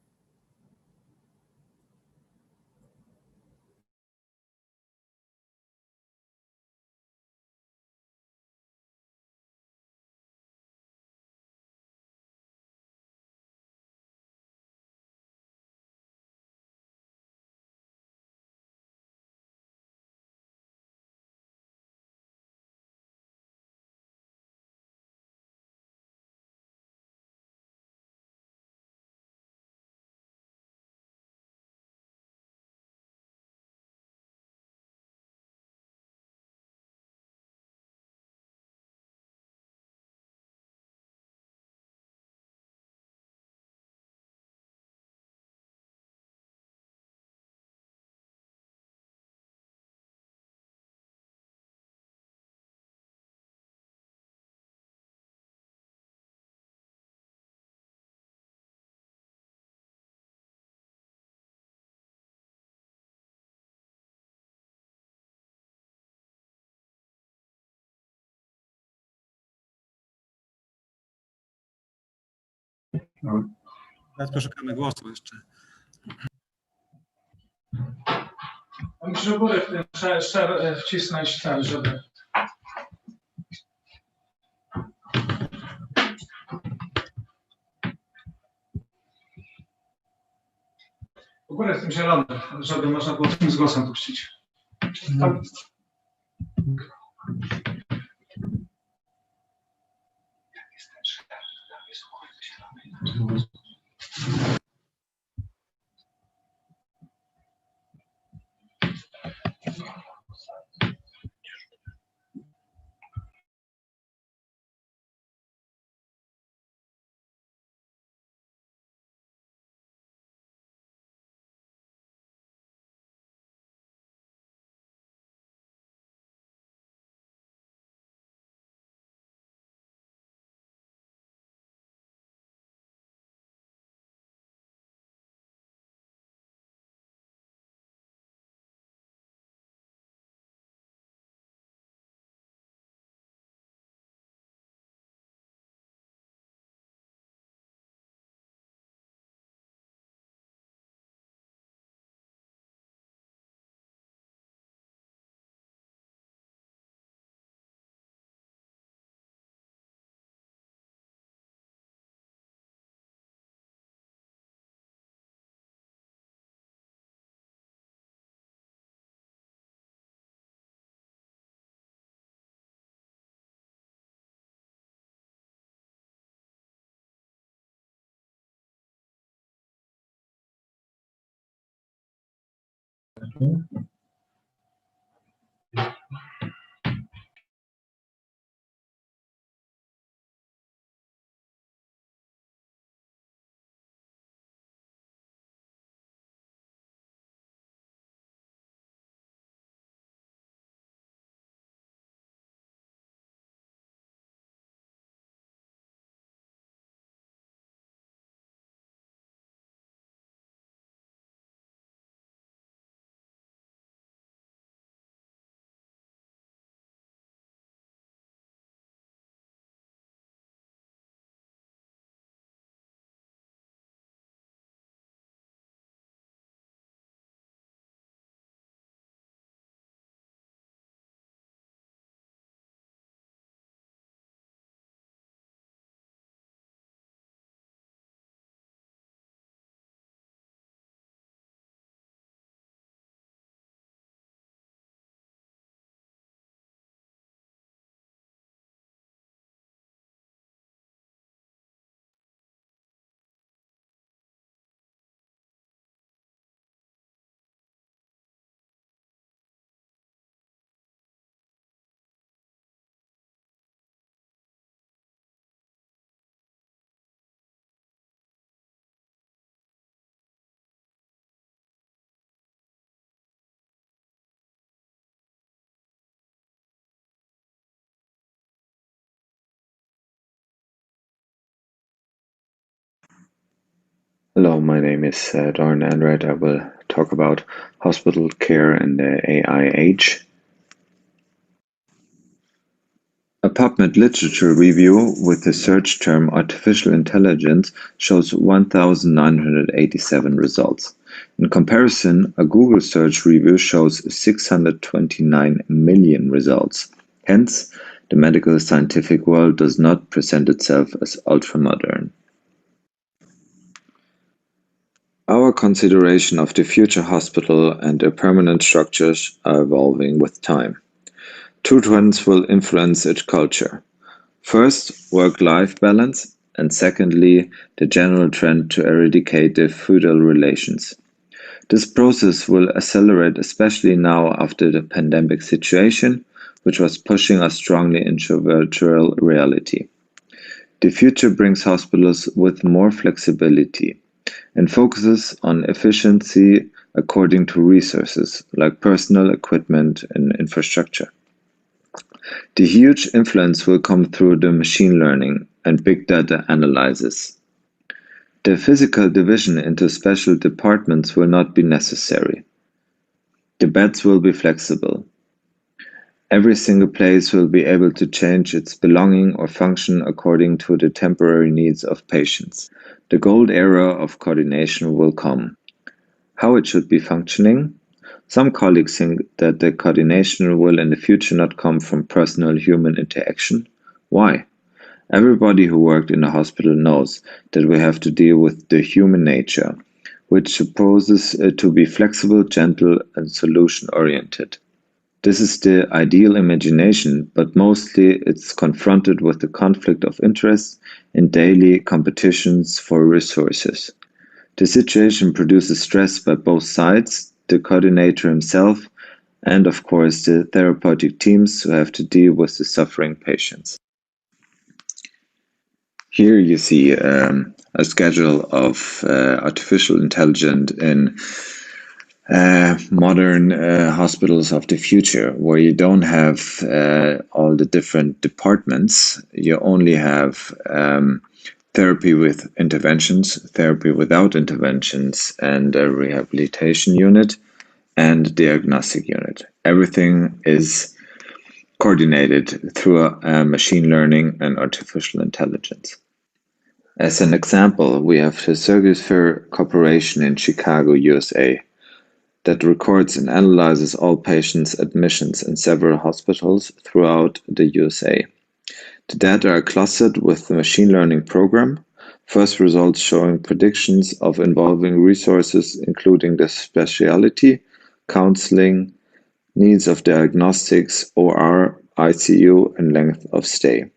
Teraz poszukamy głosu jeszcze. Muszę górę w tym wcisnąć ten, żeby... W górę w tym zielonym, żeby można było tym z głosem puścić. Hello, my name is Doran Enright. I will talk about hospital care in the AI age. A PubMed literature review with the search term artificial intelligence shows 1,987 results. In comparison, a Google search review shows 629 million results. Hence, the medical scientific world does not present itself as ultra-modern. Our consideration of the future hospital and their permanent structures are evolving with time. Two trends will influence its culture. First, work-life balance, and secondly, the general trend to eradicate the feudal relations. This process will accelerate especially now after the pandemic situation, which was pushing us strongly into virtual reality. The future brings hospitals with more flexibility and focuses on efficiency according to resources like personal equipment and infrastructure. The huge influence will come through the machine learning and big data analysis. The physical division into special departments will not be necessary. The beds will be flexible. Every single place will be able to change its belonging or function according to the temporary needs of patients. The gold era of coordination will come. How it should be functioning? Some colleagues think that the coordination will in the future not come from personal human interaction. Why? Everybody who worked in a hospital knows that we have to deal with the human nature, which supposes to be flexible, gentle, and solution-oriented. This is the ideal imagination, but mostly it's confronted with the conflict of interest in daily competitions for resources. The situation produces stress by both sides, the coordinator himself, and of course the therapeutic teams who have to deal with the suffering patients. Here you see a schedule of artificial intelligence in modern hospitals of the future, where you don't have all the different departments. You only have therapy with interventions, therapy without interventions, and a rehabilitation unit and diagnostic unit. Everything is coordinated through machine learning and artificial intelligence. As an example, we have the Surgisphere Corporation in Chicago, USA, that records and analyzes all patients' admissions in several hospitals throughout the USA. The data are clustered with the machine learning program, first results showing predictions of involving resources including the specialty, counseling, needs of diagnostics, OR, ICU, and length of stay.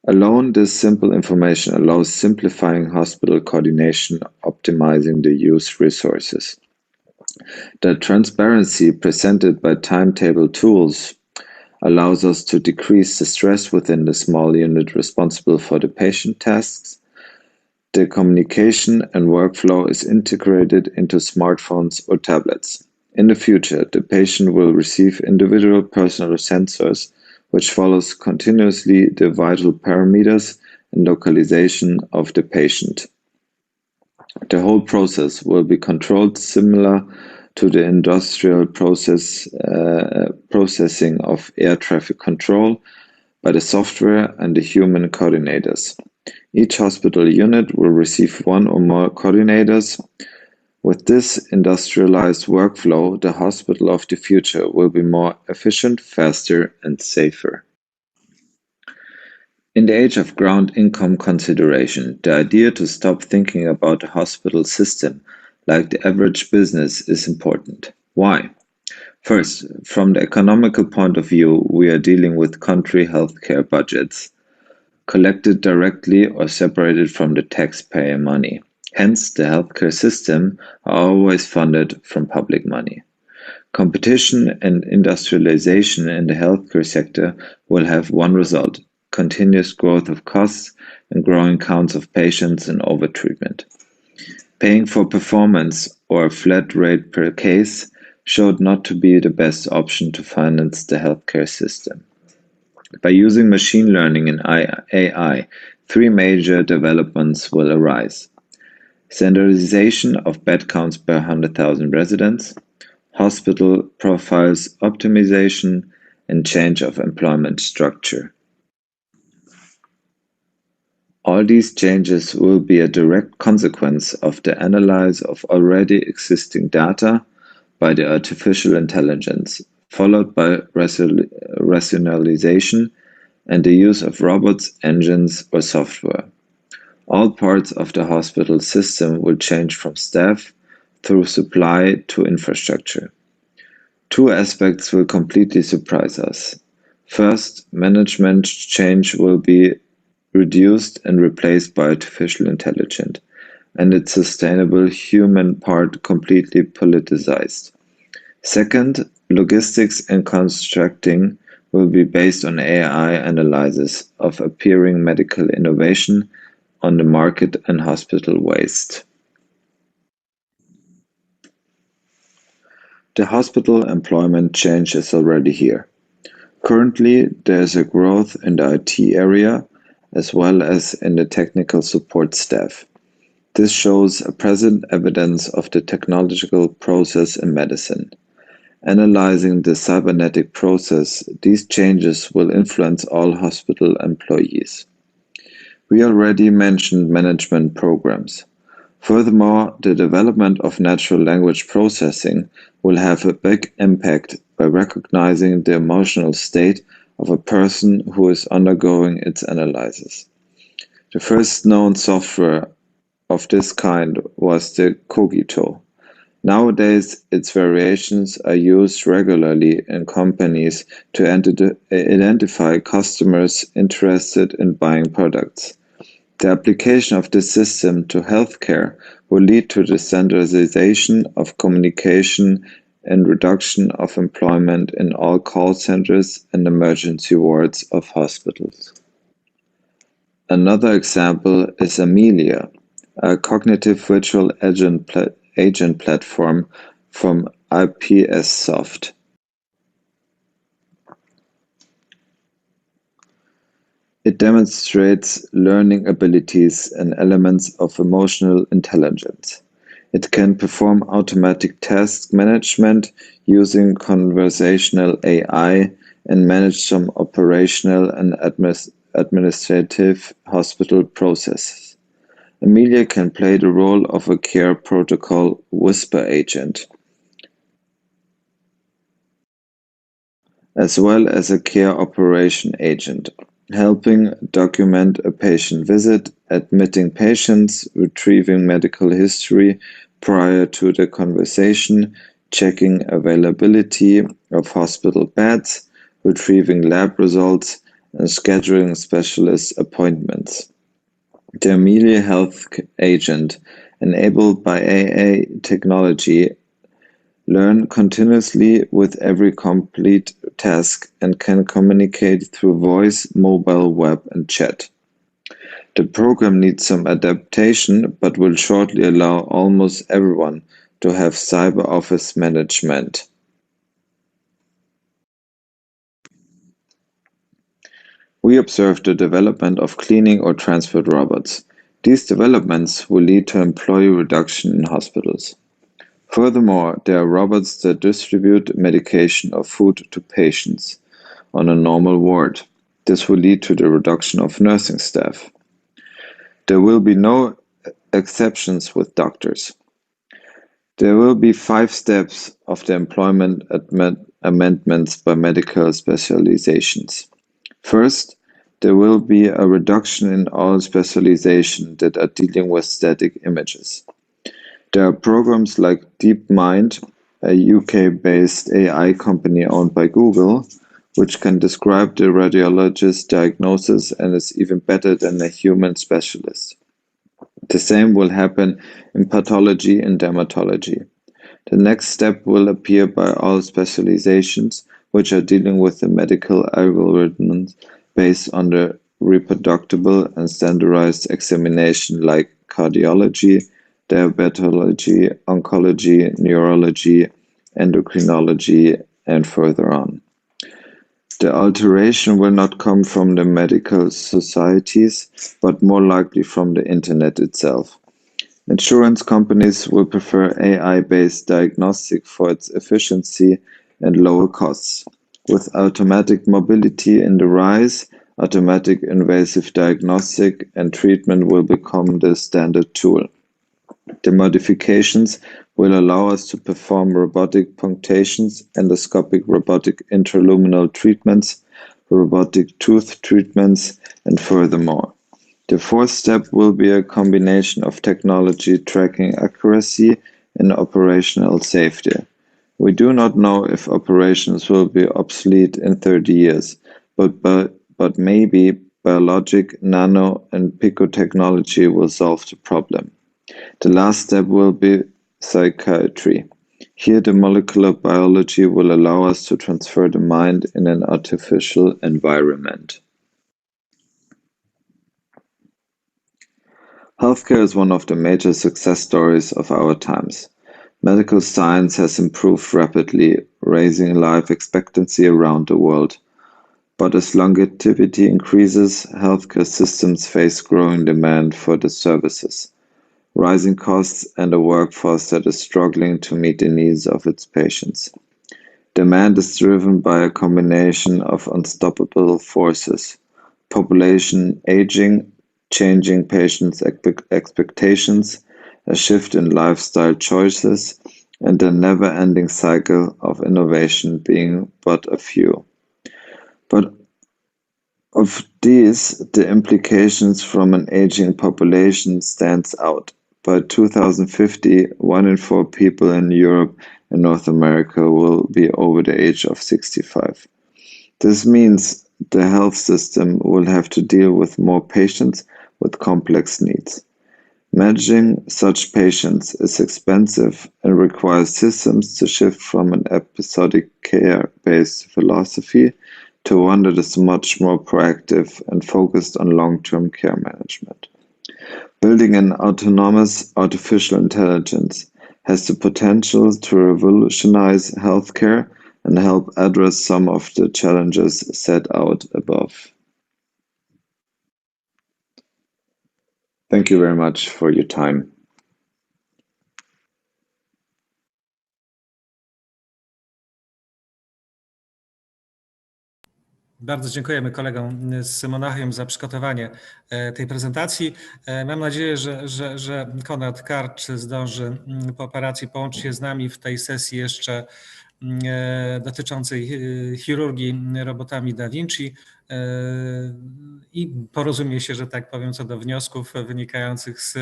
Alone, this simple information allows simplifying hospital coordination, optimizing the used resources. The transparency presented by timetable tools allows us to decrease the stress within the small unit responsible for the patient tasks. The communication and workflow is integrated into smartphones or tablets. In the future, the patient will receive individual personal sensors, which follows continuously the vital parameters and localization of the patient. The whole process will be controlled similar to the industrial processing of air traffic control by the software and the human coordinators. Each hospital unit will receive one or more coordinators. With this industrialized workflow, the hospital of the future will be more efficient, faster, and safer. In the age of ground income consideration, the idea to stop thinking about the hospital system like the average business is important. Why? First, from the economical point of view, we are dealing with country healthcare budgets, collected directly or separated from the taxpayer money. Hence, the healthcare system are always funded from public money. Competition and industrialization in the healthcare sector will have one result: continuous growth of costs and growing counts of patients and overtreatment. Paying for performance or a flat rate per case showed not to be the best option to finance the healthcare system. By using machine learning and AI, three major developments will arise: standardization of bed counts per 100,000 residents, hospital profiles optimization, and change of employment structure. All these changes will be a direct consequence of the analysis of already existing data by the artificial intelligence, followed by rationalization and the use of robots, engines, or software. All parts of the hospital system will change from staff through supply to infrastructure. Two aspects will completely surprise us. First, management change will be reduced and replaced by artificial intelligence, and its sustainable human part completely politicized. Second, logistics and constructing will be based on AI analysis of appearing medical innovation on the market and hospital waste. The hospital employment change is already here. Currently, there is a growth in the IT area as well as in the technical support staff. This shows a present evidence of the technological process in medicine. Analyzing the cybernetic process, these changes will influence all hospital employees. We already mentioned management programs. Furthermore, the development of natural language processing will have a big impact by recognizing the emotional state of a person who is undergoing its analysis. The first known software of this kind was the Cogito. Nowadays, its variations are used regularly in companies to identify customers interested in buying products. The application of this system to healthcare will lead to the standardization of communication and reduction of employment in all call centers and emergency wards of hospitals. Another example is Amelia, a cognitive virtual agent platform from IPSsoft. It demonstrates learning abilities and elements of emotional intelligence. It can perform automatic task management using conversational AI and manage some operational and administrative hospital processes. Amelia can play the role of a care protocol whisper agent, as well as a care operation agent, helping document a patient visit, admitting patients, retrieving medical history prior to the conversation, checking availability of hospital beds, retrieving lab results, and scheduling specialist appointments. The Amelia Health Agent, enabled by AI technology, learn continuously with every complete task, and can communicate through voice, mobile, web, and chat. The program needs some adaptation, but will shortly allow almost everyone to have cyber office management. We observed the development of cleaning or transport robots. These developments will lead to employee reduction in hospitals. Furthermore, there are robots that distribute medication or food to patients on a normal ward. This will lead to the reduction of nursing staff. There will be no exceptions with doctors. There will be 5 steps of the employment amendments by medical specializations. First, there will be a reduction in all specializations that are dealing with static images. There are programs like DeepMind, a UK-based AI company owned by Google, which can describe the radiologist's diagnosis and is even better than a human specialist. The same will happen in pathology and dermatology. The next step will appear by all specializations which are dealing with the medical algorithms based on the reproducible and standardized examination like cardiology, diabetology, oncology, neurology, endocrinology, and further on. The alteration will not come from the medical societies, but more likely from the internet itself. Insurance companies will prefer AI-based diagnostic for its efficiency and lower costs. With automatic mobility in the rise, automatic invasive diagnostic and treatment will become the standard tool. The modifications will allow us to perform robotic punctations, endoscopic robotic intraluminal treatments, robotic tooth treatments, and furthermore. The 4th step will be a combination of technology tracking accuracy and operational safety. We do not know if operations will be obsolete in 30 years, but maybe biologic, nano, and picotechnology will solve the problem. The last step will be psychiatry. Here, the molecular biology will allow us to transfer the mind in an artificial environment. Healthcare is one of the major success stories of our times. Medical science has improved rapidly, raising life expectancy around the world. But as longevity increases, healthcare systems face growing demand for the services, rising costs, and a workforce that is struggling to meet the needs of its patients. Demand is driven by a combination of unstoppable forces: population aging, changing patients' expectations, a shift in lifestyle choices, and a never-ending cycle of innovation being but a few. But of these, the implications from an aging population stands out. By 2050, 1 in 4 people in Europe and North America will be over the age of 65. This means the health system will have to deal with more patients with complex needs. Managing such patients is expensive and requires systems to shift from an episodic care-based philosophy to one that is much more proactive and focused on long-term care management. Building an autonomous artificial intelligence has the potential to revolutionize healthcare and help address some of the challenges set out above. Thank you very much for your time. Bardzo dziękujemy kolegom z Monachium za przygotowanie tej prezentacji. Mam nadzieję, że Konrad Karcz zdąży po operacji połączyć się z nami w tej sesji jeszcze dotyczącej chirurgii robotami Da Vinci i porozumie się, że tak powiem, co do wniosków wynikających z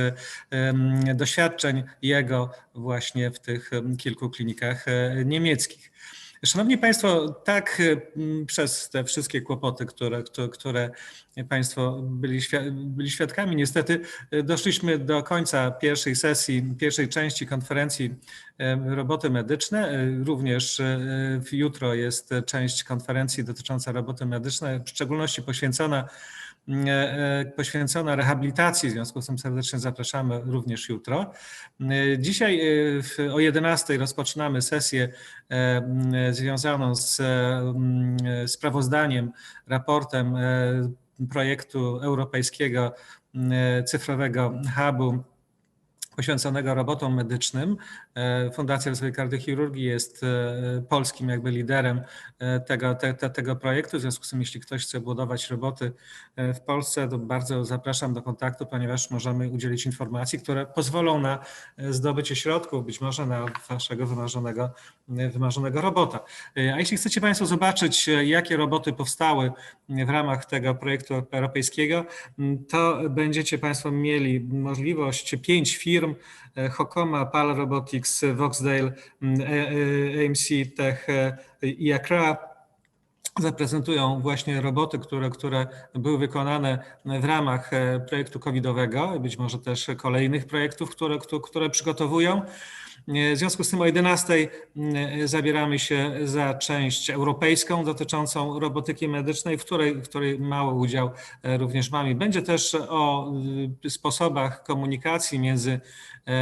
doświadczeń jego właśnie w tych kilku klinikach niemieckich. Szanowni Państwo, tak przez te wszystkie kłopoty, które Państwo byli świadkami, niestety doszliśmy do końca pierwszej sesji, pierwszej części konferencji Roboty medyczne. Również jutro jest część konferencji dotycząca roboty medycznej, w szczególności poświęcona rehabilitacji, w związku z tym serdecznie zapraszamy również jutro. Dzisiaj o 11 rozpoczynamy sesję związaną z sprawozdaniem, raportem projektu europejskiego cyfrowego hubu poświęconego robotom medycznym. Fundacja Rozwoju Kardiochirurgii jest polskim jakby liderem tego projektu. W związku z tym, jeśli ktoś chce budować roboty w Polsce, to bardzo zapraszam do kontaktu, ponieważ możemy udzielić informacji, które pozwolą na zdobycie środków, być może na waszego wymarzonego robota. A jeśli chcecie Państwo zobaczyć, jakie roboty powstały w ramach tego projektu europejskiego, to będziecie Państwo mieli możliwość 5 firm: Hokoma, PAL Robotics, Voxdale, AMC Tech i Accra zaprezentują właśnie roboty, które były wykonane w ramach projektu covidowego, być może też kolejnych projektów, które przygotowują. W związku z tym o 11 zabieramy się za część europejską dotyczącą robotyki medycznej, w której mały udział również mamy. Będzie też o sposobach komunikacji między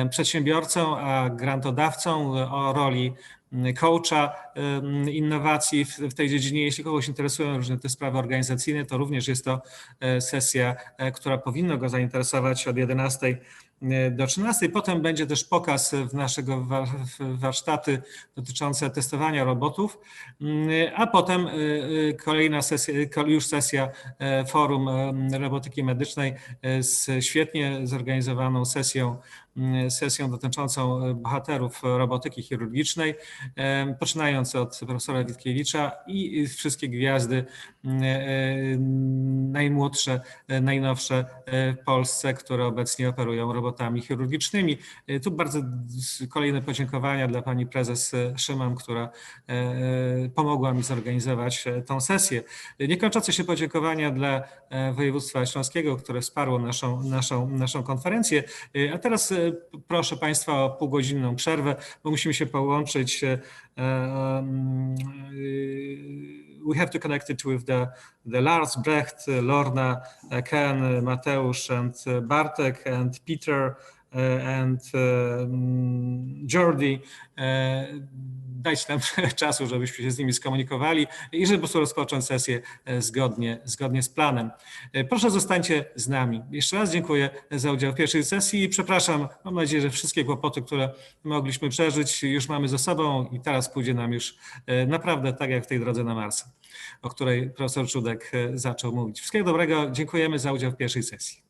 przedsiębiorcą a grantodawcą, o roli coacha innowacji w tej dziedzinie. Jeśli kogoś interesują różne te sprawy organizacyjne, to również jest to sesja, która powinna go zainteresować od 11 do 13. Potem będzie też pokaz naszego warsztaty dotyczące testowania robotów, a potem kolejna sesja, już sesja Forum Robotyki Medycznej z świetnie zorganizowaną sesją dotyczącą bohaterów robotyki chirurgicznej, poczynając od profesora Witkiewicza i wszystkie gwiazdy najmłodsze, najnowsze w Polsce, które obecnie operują robotami chirurgicznymi. Tu bardzo kolejne podziękowania dla pani prezes Szyman, która pomogła mi zorganizować tą sesję. Niekończące się podziękowania dla województwa śląskiego, które wsparło naszą konferencję. A teraz proszę Państwa o półgodzinną przerwę, bo musimy się połączyć. We have to connect it with the Lars, Brecht, Lorna, Ken, Mateusz and Bartek and Peter and Jordi. Dajcie nam czasu, żebyśmy się z nimi skomunikowali i żeby po prostu rozpocząć sesję zgodnie z planem. Proszę, zostańcie z nami. Jeszcze raz dziękuję za udział w pierwszej sesji i przepraszam, mam nadzieję, że wszystkie kłopoty, które mogliśmy przeżyć, już mamy ze sobą i teraz pójdzie nam już naprawdę tak jak w tej drodze na Mars, o której profesor Czudek zaczął mówić. Wszystkiego dobrego, dziękujemy za udział w pierwszej sesji.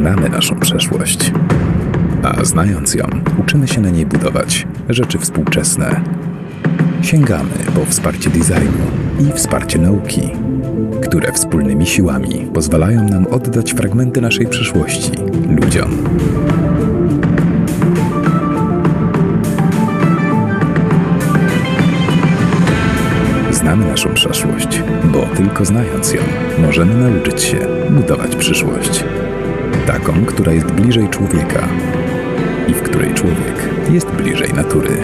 Znamy naszą przeszłość, a znając ją, uczymy się na niej budować rzeczy współczesne. Sięgamy po wsparcie designu i wsparcie nauki, które wspólnymi siłami pozwalają nam oddać fragmenty naszej przyszłości ludziom. Znamy naszą przeszłość, bo tylko znając ją, możemy nauczyć się budować przyszłość. Taką, która jest bliżej człowieka i w której człowiek jest bliżej natury.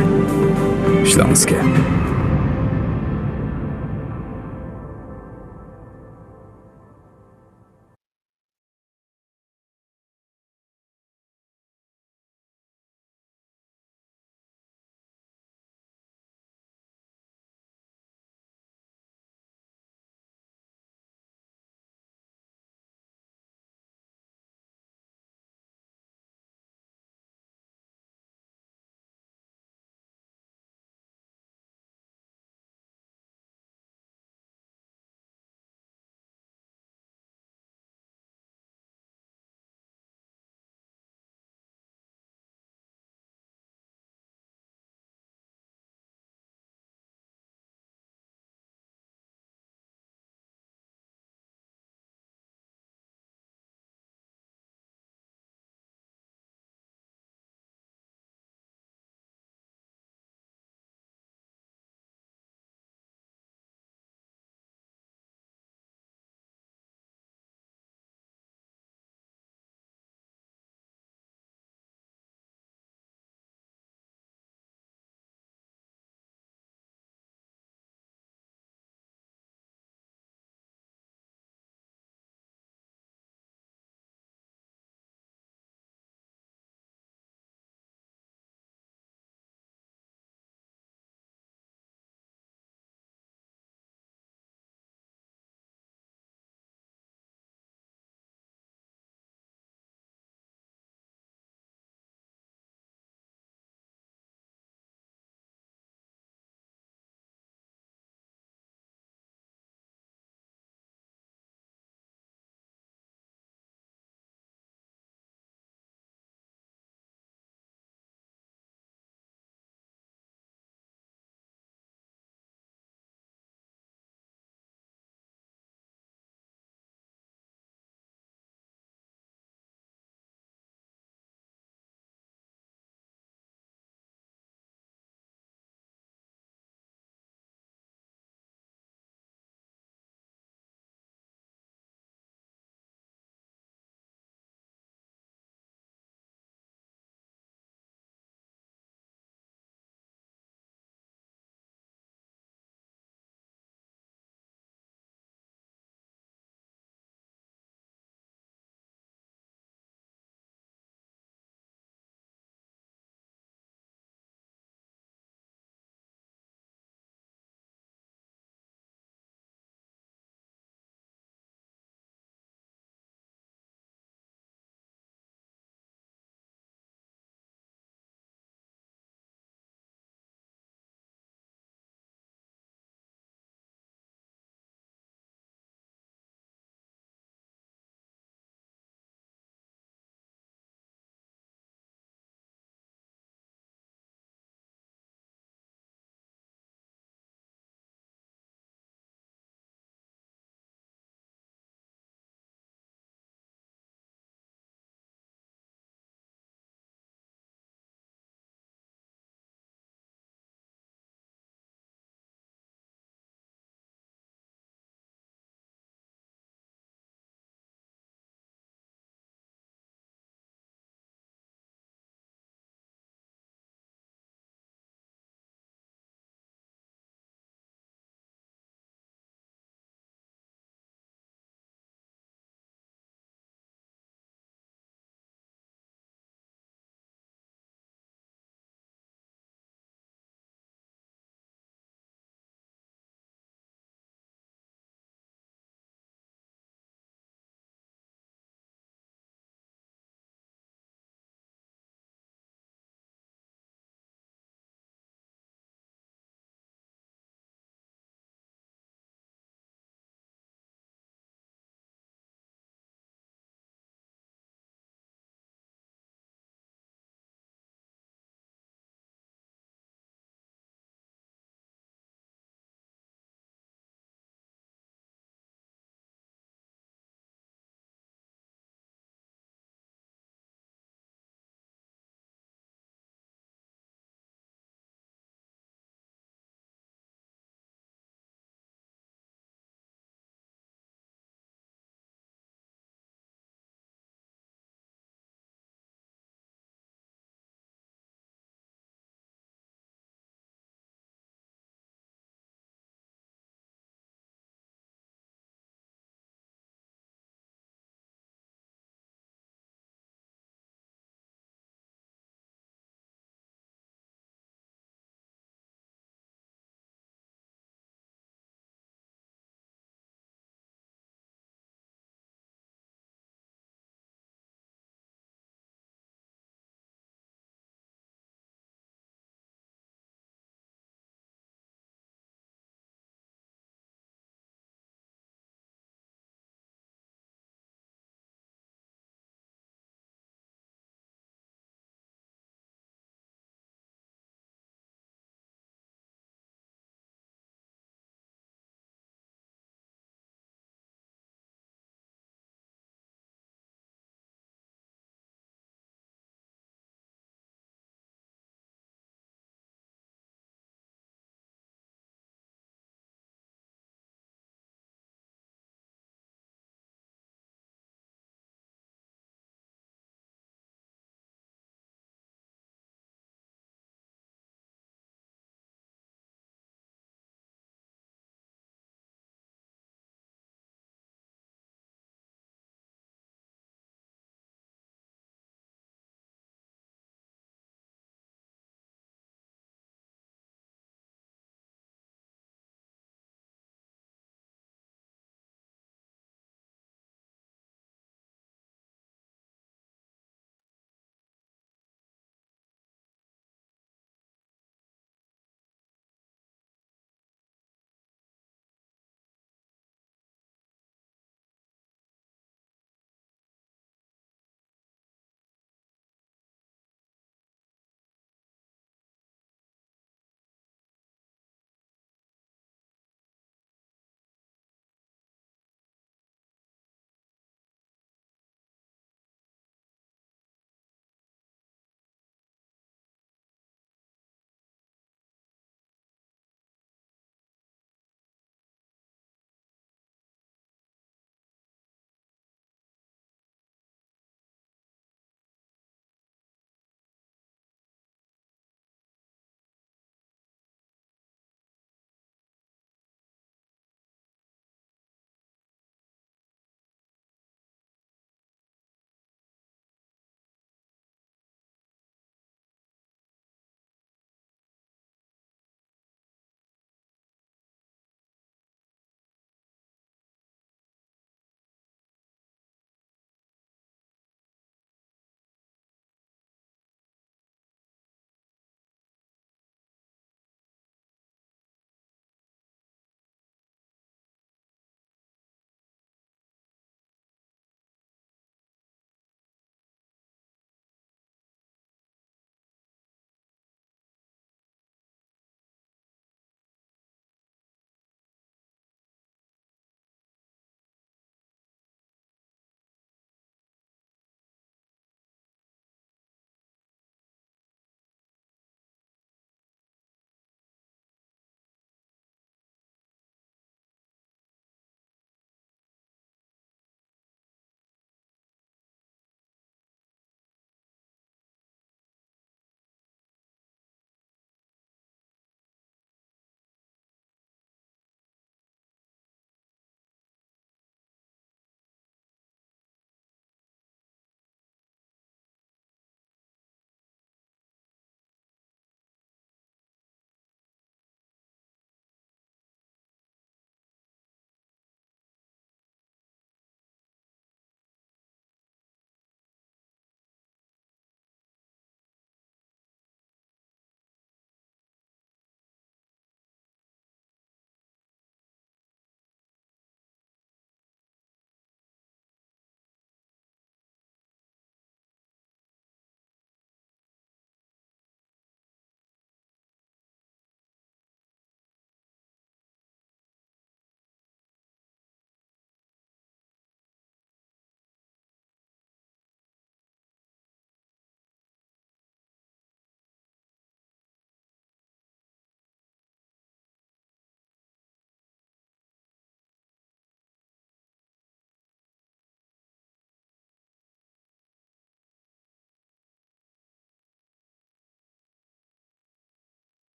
Śląskie.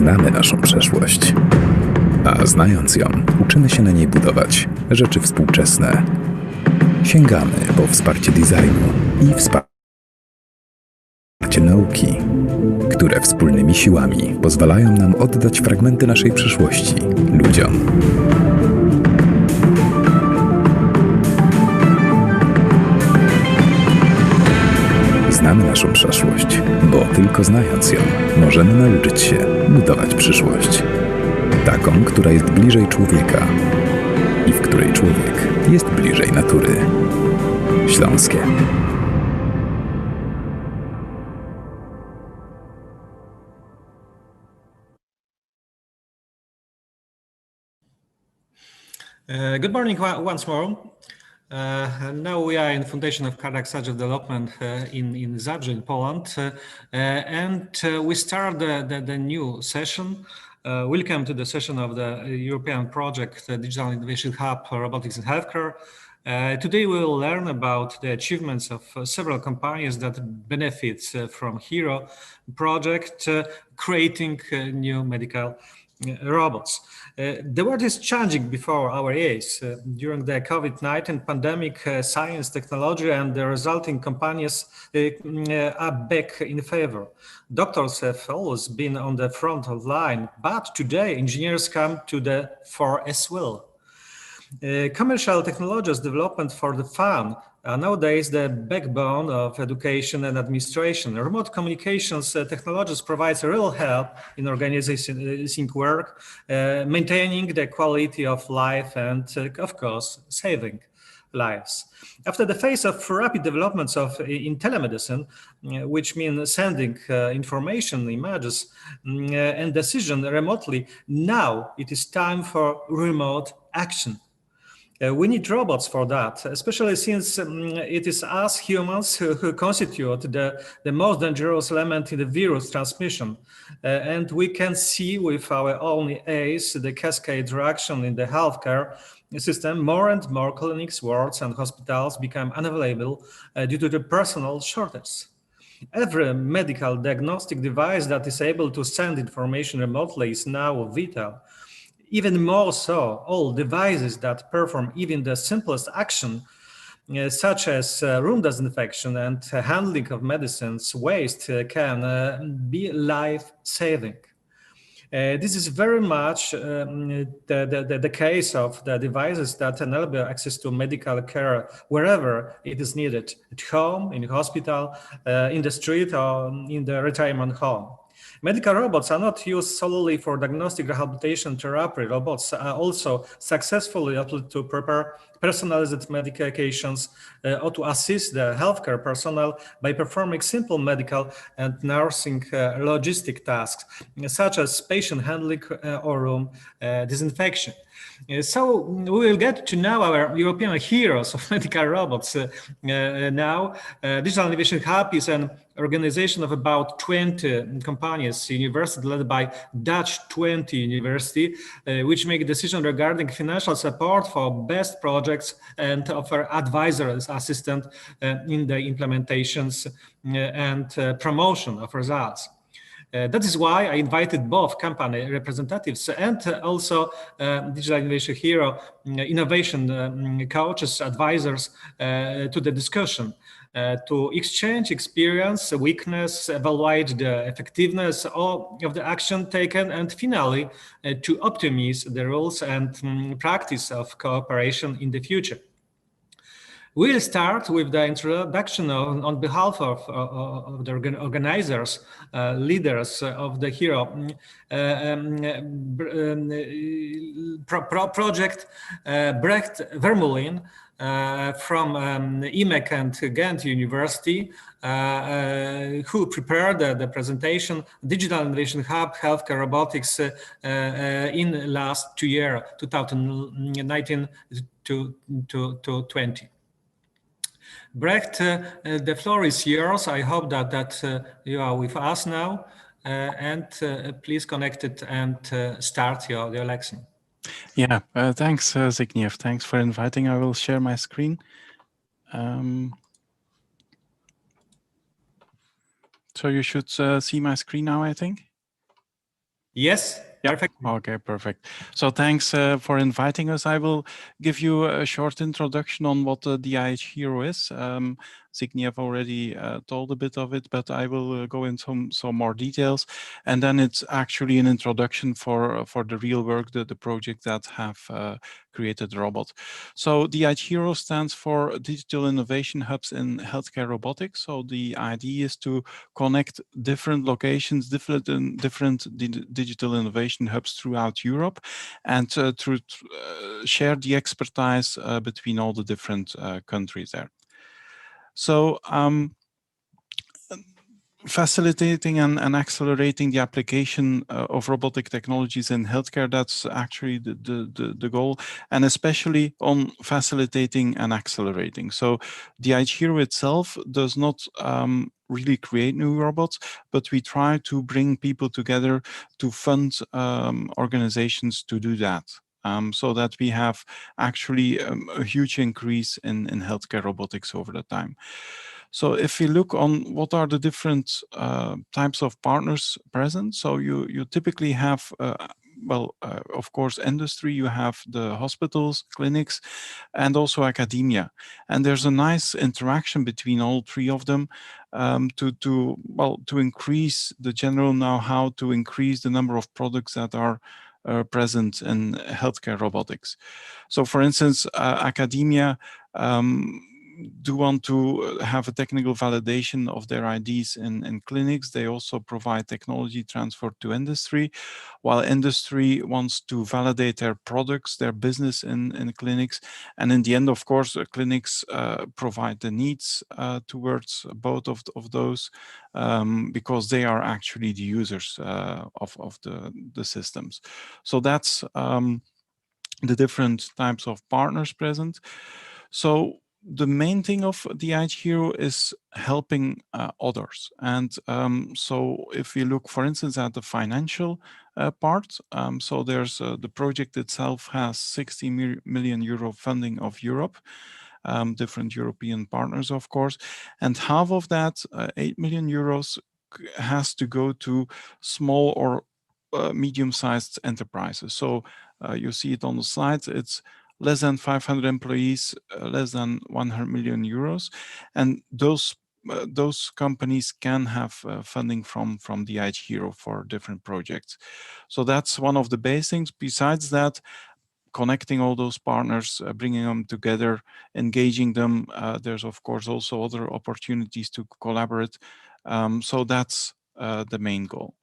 Znamy naszą przeszłość, a znając ją, uczymy się na niej budować rzeczy współczesne. Sięgamy po wsparcie designu i wsparcie nauki, które wspólnymi siłami pozwalają nam oddać fragmenty naszej przyszłości ludziom. Znamy naszą przeszłość, bo tylko znając ją, możemy nauczyć się budować przyszłość. Taką, która jest bliżej człowieka i w której człowiek jest bliżej natury. Śląskie. Good morning once more. Now we are in the Foundation of Cardiac Surgery Development in Zabrze, in Poland, and we start the new session. Welcome to the session of the European project, the Digital Innovation Hub for Robotics in Healthcare. Today we will learn about the achievements of several companies that benefit from HERO project, creating new medical robots. The world is changing before our eyes. During the COVID-19 pandemic, science, technology, and the resulting companies are back in favor. Doctors have always been on the front of line, but today engineers come to the fore as well. Commercial technologies development for the fun are nowadays the backbone of education and administration. Remote communications technologies provides real help in organizing work, maintaining the quality of life, and of course, saving lives. After the phase of rapid developments in telemedicine, which means sending information, images, and decision remotely, now it is time for remote action. We need robots for that, especially since it is us humans who constitute the most dangerous element in the virus transmission. And we can see with our own eyes the cascade reaction in the healthcare system. More and more clinics, wards, and hospitals become unavailable due to the personnel shortage. Every medical diagnostic device that is able to send information remotely is now vital. Even more so, all devices that perform even the simplest action, such as room disinfection and handling of medicines waste, can be life-saving. This is very much the case of the devices that enable access to medical care wherever it is needed, at home, in the hospital, in the street, or in the retirement home. Medical robots are not used solely for diagnostic rehabilitation therapy. Robots are also successfully applied to prepare personalized medications or to assist the healthcare personnel by performing simple medical and nursing logistic tasks, such as patient handling or room disinfection. So we will get to know our European heroes of medical robots now. Digital Innovation Hub is an organization of about 20 companies, university led by Dutch 20 University, which make decisions regarding financial support for best projects and offer advisors, assistance in the implementations and promotion of results. That is why I invited both company representatives and also Digital Innovation Hero innovation coaches, advisors to the discussion to exchange experience, weakness, evaluate the effectiveness of the action taken, and finally to optimize the rules and practice of cooperation in the future. We'll start with the introduction on behalf of the organizers, leaders of the HERO project, Brecht Vermeulen from IMEC and Ghent University, who prepared the presentation, Digital Innovation Hub, Healthcare Robotics in last 2 years, 2019 to 20. Brecht, the floor is yours. I hope that you are with us now, and please connect it and start your lesson. Yeah, thanks, Zygniew. Thanks for inviting. I will share my screen. So you should see my screen now, I think. Yes, perfect. Okay, perfect. So thanks for inviting us. I will give you a short introduction on what the DIH Hero is. Zygniew already told a bit of it, but I will go into some more details. And then it's actually an introduction for the real work, the project that have created the robot. So DIH Hero stands for Digital Innovation Hubs in Healthcare Robotics. So the idea is to connect different locations, different digital innovation hubs throughout Europe, and to share the expertise between all the different countries there. So facilitating and accelerating the application of robotic technologies in healthcare, that's actually the goal, and especially on facilitating and accelerating. So DIH Hero itself does not really create new robots, but we try to bring people together to fund organizations to do that. So that we have actually a huge increase in healthcare robotics over the time. So if we look on what are the different types of partners present, so you typically have, of course, industry, you have the hospitals, clinics, and also academia. And there's a nice interaction between all three of them to increase the general know-how, to increase the number of products that are present in healthcare robotics. So for instance, academia do want to have a technical validation of their ideas in clinics. They also provide technology transfer to industry, while industry wants to validate their products, their business in clinics. And in the end, of course, clinics provide the needs towards both of those because they are actually the users of the systems. So that's the different types of partners present. So the main thing of DIH Hero is helping others. And so if we look, for instance, at the financial part, so there's the project itself has 60 million euro funding of Europe, different European partners, of course. And half of that, 8 million euros, has to go to small or medium-sized enterprises. So you see it on the slides. It's less than 500 employees, less than 100 million euros, and those companies can have funding from DIH Hero for different projects. So that's one of the base things. Besides that, connecting all those partners, bringing them together, engaging them. There's of course also other opportunities to collaborate. So that's the main goal.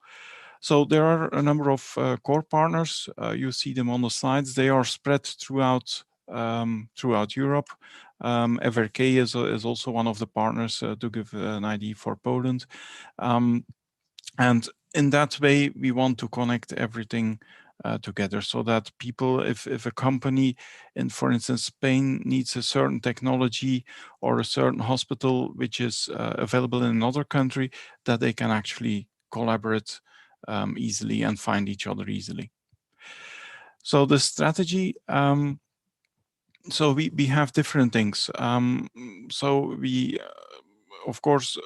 So there are a number of core partners. You see them on the slides. They are spread throughout Europe. EVRK is also one of the partners to give an idea for Poland. And in that way, we want to connect everything together so that people, if a company in, for instance, Spain needs a certain technology or a certain hospital which is available in another country, that they can actually collaborate easily and find each other easily. So the strategy, so we have different things. So we, of course,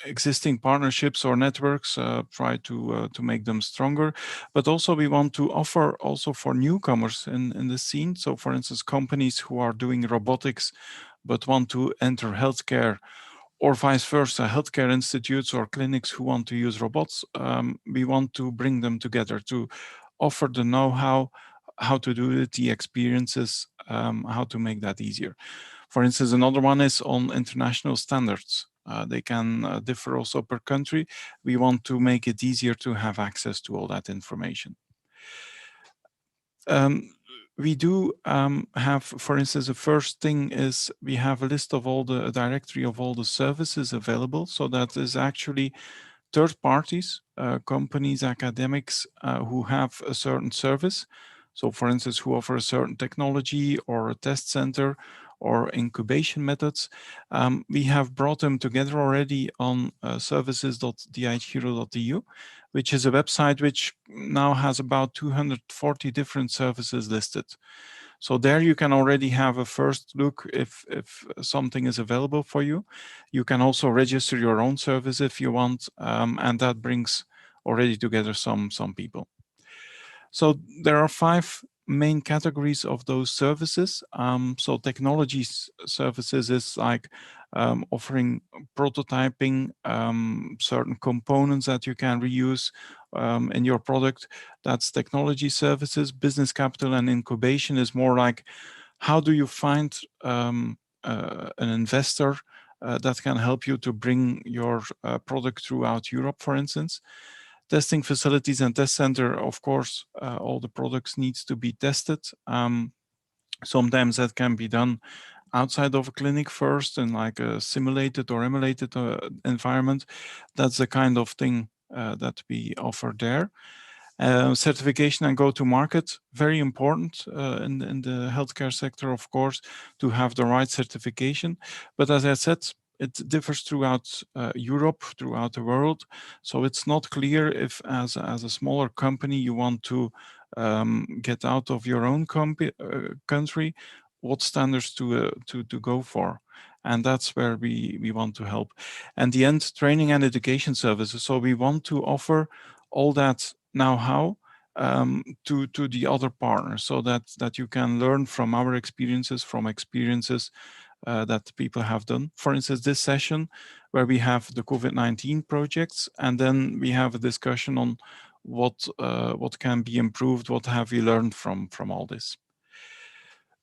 existing partnerships or networks, try to make them stronger, but also we want to offer also for newcomers in the scene. So for instance, companies who are doing robotics but want to enter healthcare, or vice versa, healthcare institutes or clinics who want to use robots, we want to bring them together to offer the know-how, how to do it, the experiences, how to make that easier. For instance, another one is on international standards. They can differ also per country. We want to make it easier to have access to all that information. We do have, for instance, the first thing is we have a list of all a directory of all the services available. So that is actually third parties, companies, academics who have a certain service. So for instance, who offer a certain technology or a test center or incubation methods. We have brought them together already on services.dihero.eu, which is a website which now has about 240 different services listed. So there you can already have a first look if something is available for you. You can also register your own service if you want, and that brings already together some people. So there are 5 main categories of those services. So technology services is like offering prototyping, certain components that you can reuse in your product. That's technology services. Business capital and incubation is more like, how do you find an investor that can help you to bring your product throughout Europe, for instance. Testing facilities and test center, of course, all the products needs to be tested. Sometimes that can be done outside of a clinic first in like a simulated or emulated environment. That's the kind of thing that we offer there. Certification and go-to-market, very important in the healthcare sector, of course, to have the right certification. But as I said, it differs throughout Europe, throughout the world. So it's not clear if, as a smaller company, you want to get out of your own country, what standards to go for. And that's where we want to help. And the end, training and education services. So we want to offer all that know-how to the other partners, so that you can learn from our experiences, from experiences that people have done. For instance, this session where we have the COVID-19 projects, and then we have a discussion on what can be improved, what have we learned from all this.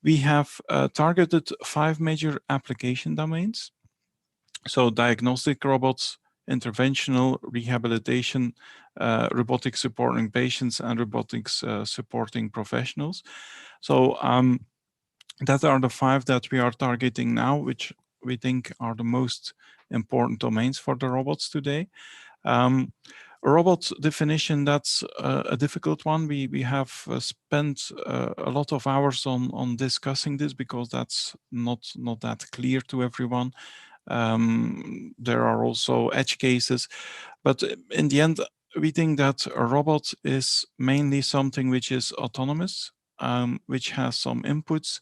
We have targeted 5 major application domains. So diagnostic robots, interventional, rehabilitation, robotics supporting patients, and robotics supporting professionals. So that are the 5 that we are targeting now, which we think are the most important domains for the robots today. Robot definition, that's a difficult one. We have spent a lot of hours on discussing this, because that's not that clear to everyone. There are also edge cases, but in the end, we think that a robot is mainly something which is autonomous, which has some inputs,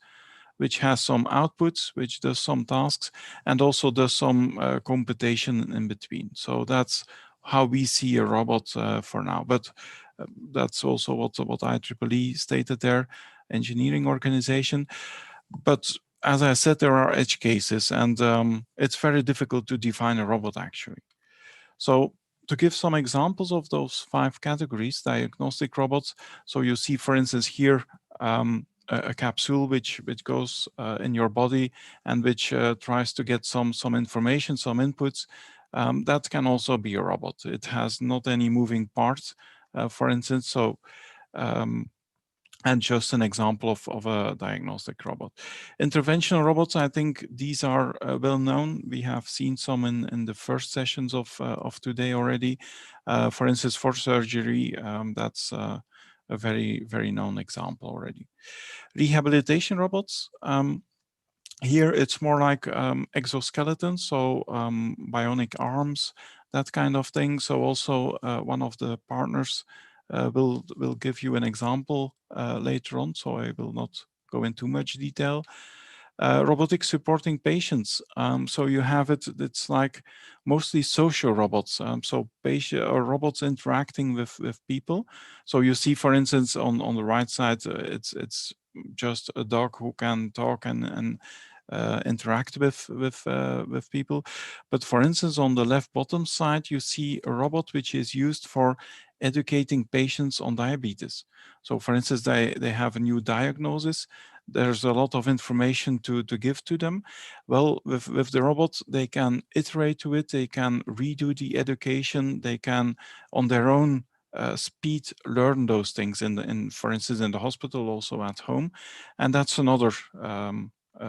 which has some outputs, which does some tasks, and also does some computation in between. So that's how we see a robot for now. But that's also what IEEE stated there, engineering organization. But as I said, there are edge cases, and it's very difficult to define a robot actually. So to give some examples of those 5 categories, diagnostic robots. So you see, for instance, here, a capsule which goes in your body and which tries to get some information, some inputs. That can also be a robot. It has not any moving parts, for instance. So, and just an example of a diagnostic robot. Interventional robots, I think these are well known. We have seen some in the first sessions of today already. For instance, for surgery, that's a very, very known example already. Rehabilitation robots. Here it's more like exoskeletons, so bionic arms, that kind of thing. So also one of the partners will give you an example later on, so I will not go into much detail. Robotics supporting patients. So you have it's like mostly social robots. So patient or robots interacting with people. So you see, for instance, on the right side, it's just a dog who can talk and interact with people. But for instance, on the left bottom side, you see a robot which is used for educating patients on diabetes. So for instance, they have a new diagnosis. There's a lot of information to give to them. Well, with the robot, they can iterate to it. They can redo the education. They can, on their own speed, learn those things for instance, in the hospital, also at home. And that's another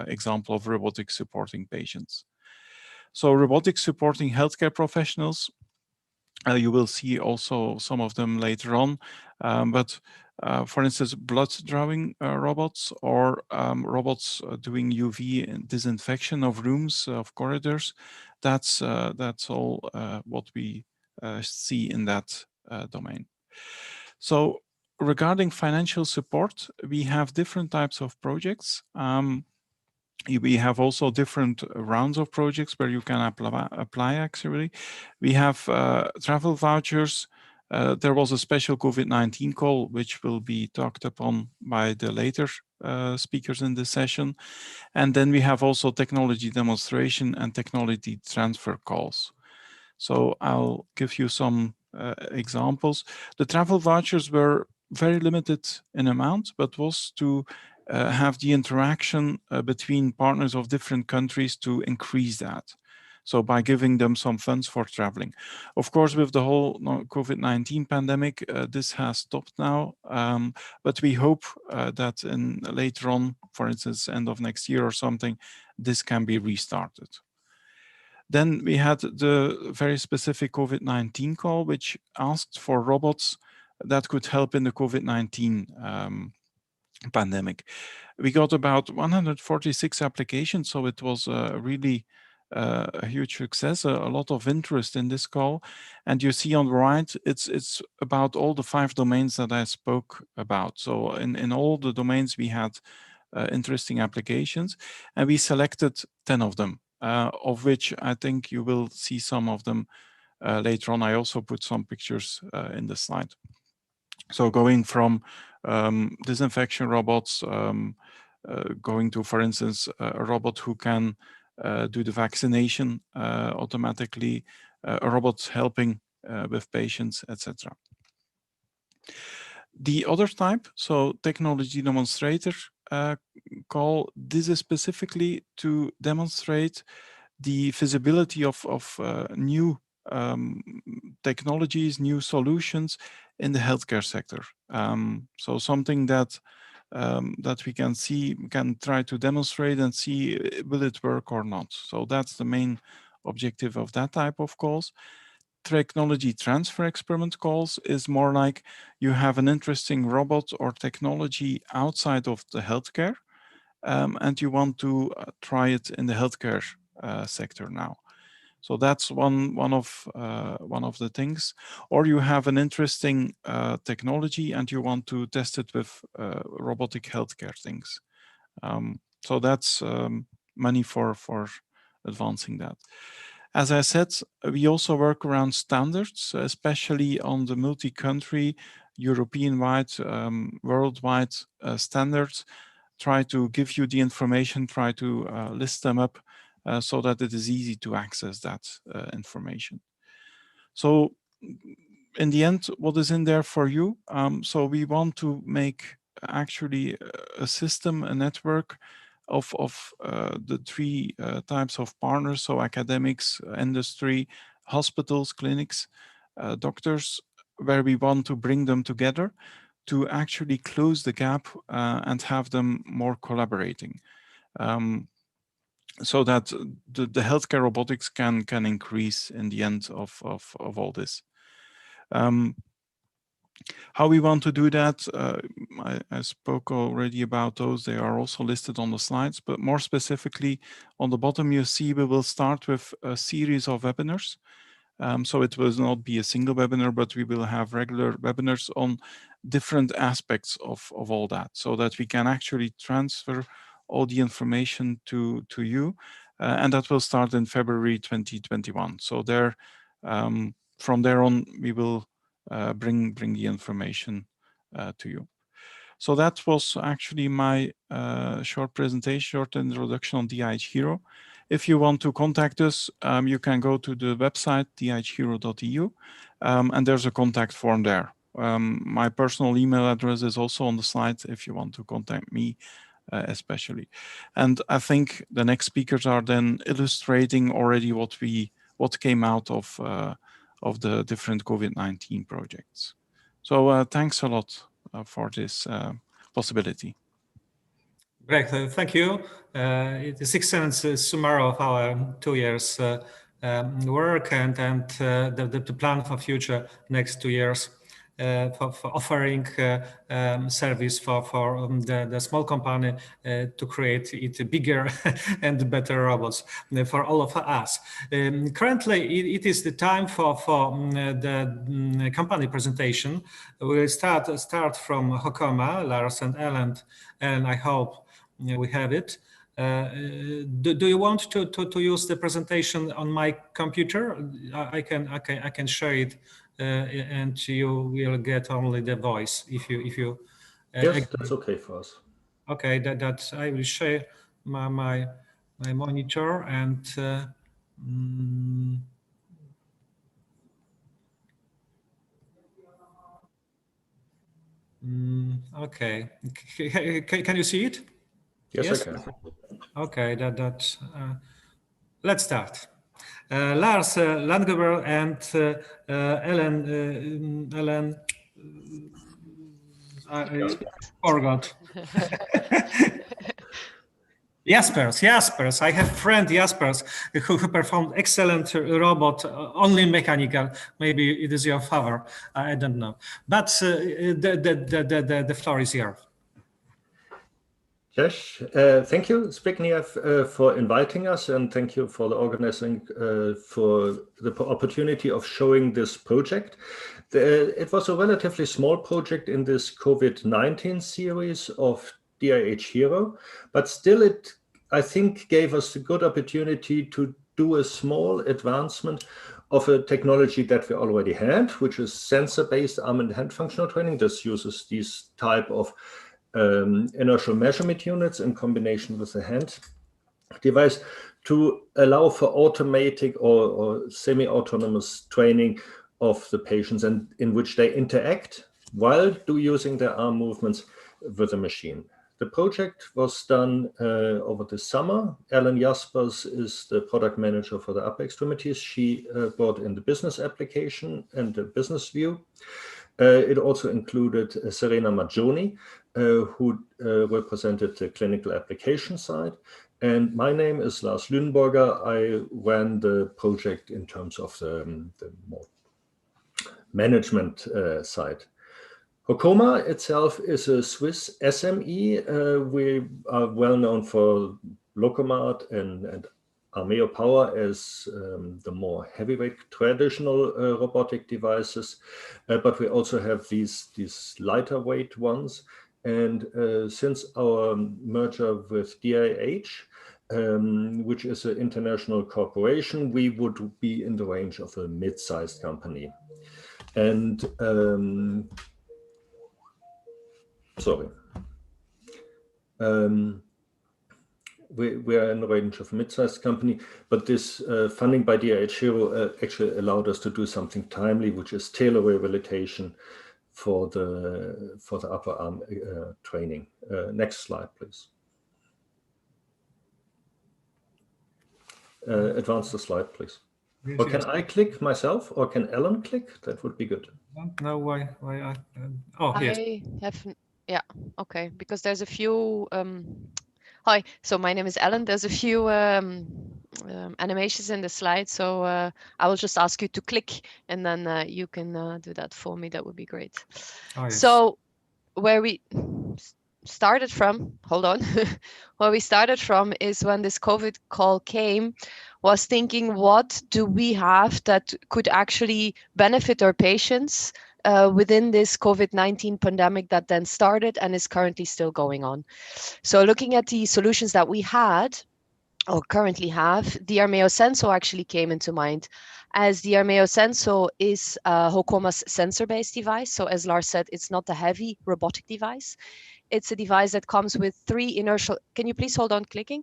example of robotics supporting patients. So robotics supporting healthcare professionals. You will see also some of them later on, but for instance, blood drawing robots, or robots doing UV disinfection of rooms, of corridors. That's all what we see in that domain. So regarding financial support, we have different types of projects. We have also different rounds of projects where you can apply actually. We have travel vouchers, There was a special COVID-19 call, which will be talked upon by the later speakers in this session. And then we have also technology demonstration and technology transfer calls. So I'll give you some examples. The travel vouchers were very limited in amount, but was to have the interaction between partners of different countries to increase that. So by giving them some funds for traveling. Of course, with the whole COVID-19 pandemic, this has stopped now, but we hope that later on, for instance, end of next year or something, this can be restarted. Then we had the very specific COVID-19 call, which asked for robots that could help in the COVID-19 pandemic. We got about 146 applications, so it was really a huge success, a lot of interest in this call. And you see on the right, it's about all the 5 domains that I spoke about. So in all the domains, we had interesting applications, and we selected 10 of them, of which I think you will see some of them later on. I also put some pictures in the slide. So going from disinfection robots, going to, for instance, a robot who can do the vaccination automatically, a robot helping with patients, etc. The other type, so technology demonstrator call, this is specifically to demonstrate the feasibility of new technologies, new solutions in the healthcare sector. So something that we can see, can try to demonstrate and see, will it work or not? So that's the main objective of that type of calls. Technology transfer experiment calls is more like you have an interesting robot or technology outside of the healthcare, and you want to try it in the healthcare sector now. So that's one of the things. Or you have an interesting technology and you want to test it with robotic healthcare things. So that's money for advancing that. As I said, we also work around standards, especially on the multi-country, European-wide, worldwide standards. Try to give you the information, try to list them up so that it is easy to access that information. So in the end, what is in there for you? So we want to make actually a system, a network of the 3 types of partners, so academics, industry, hospitals, clinics, doctors, where we want to bring them together to actually close the gap and have them more collaborating, so that the healthcare robotics can increase in the end of all this. How we want to do that, I spoke already about those. They are also listed on the slides, but more specifically on the bottom you see we will start with a series of webinars. So it will not be a single webinar, but we will have regular webinars on different aspects of all that, so that we can actually transfer all the information to you. And that will start in February 2021. So there, from there on, we will bring the information to you. So that was actually my short presentation, short introduction on DIH Hero. If you want to contact us, you can go to the website dihero.eu, and there's a contact form there. My personal email address is also on the slide if you want to contact me especially. And I think the next speakers are then illustrating already what came out of the different COVID-19 projects. So thanks a lot for this possibility. Great, thank you. It is excellent summary of our 2 years work and the plan for future next 2 years for offering service for the small company to create it bigger and better robots for all of us. Currently, it is the time for the company presentation. We'll start from Hokoma, Lars and Ellen, and I hope we have it. Do you want to use the presentation on my computer? I can share it and you will get only the voice if you. Yes, that's okay for us. Okay, that I will share my monitor and. Okay, can you see it? Yes, I can. Okay, let's start. Lars Landgeber and Ellen. I forgot. Jaspers. I have friend Jaspers who performed excellent robot, only mechanical. Maybe it is your favor. I don't know. But the floor is yours. Yes, thank you, Zbigniew, for inviting us, and thank you for the organizing for the opportunity of showing this project. It was a relatively small project in this COVID-19 series of DIH Hero, but still it, I think, gave us a good opportunity to do a small advancement of a technology that we already had, which is sensor-based arm and hand functional training. This uses these type of inertial measurement units in combination with a hand device to allow for automatic or semi-autonomous training of the patients, and in which they interact while using their arm movements with the machine. The project was done over the summer. Ellen Jaspers is the product manager for the upper extremities. She brought in the business application and the business view. It also included Serena Maggioni, who represented the clinical application side. And my name is Lars Lünenburger. I ran the project in terms of the more management side. Hokoma itself is a Swiss SME. We are well known for Locomat and Armeo Power as the more heavyweight traditional robotic devices, but we also have these lighter weight ones. And since our merger with DIH, which is an international corporation, we would be in the range of a mid-sized company. And we are in the range of a mid-sized company, but this funding by DIH Hero actually allowed us to do something timely, which is tailor rehabilitation for the upper arm training. Next slide, please. Advance the slide, please. Or can I click myself, or can Ellen click? That would be good. I don't know why I. Oh, yes. I have, yeah, okay, because there's a few. Hi, so my name is Ellen. There's a few animations in the slide, so I will just ask you to click, and then you can do that for me. That would be great. Oh, yes. So where we started from, hold on, where we started from is when this COVID call came, was thinking, what do we have that could actually benefit our patients within this COVID-19 pandemic that then started and is currently still going on. So looking at the solutions that we had or currently have, the Armeo Senso actually came into mind, as the Armeo Senso is Hokoma's sensor-based device. So as Lars said, it's not a heavy robotic device. It's a device that comes with 3 inertial, can you please hold on clicking?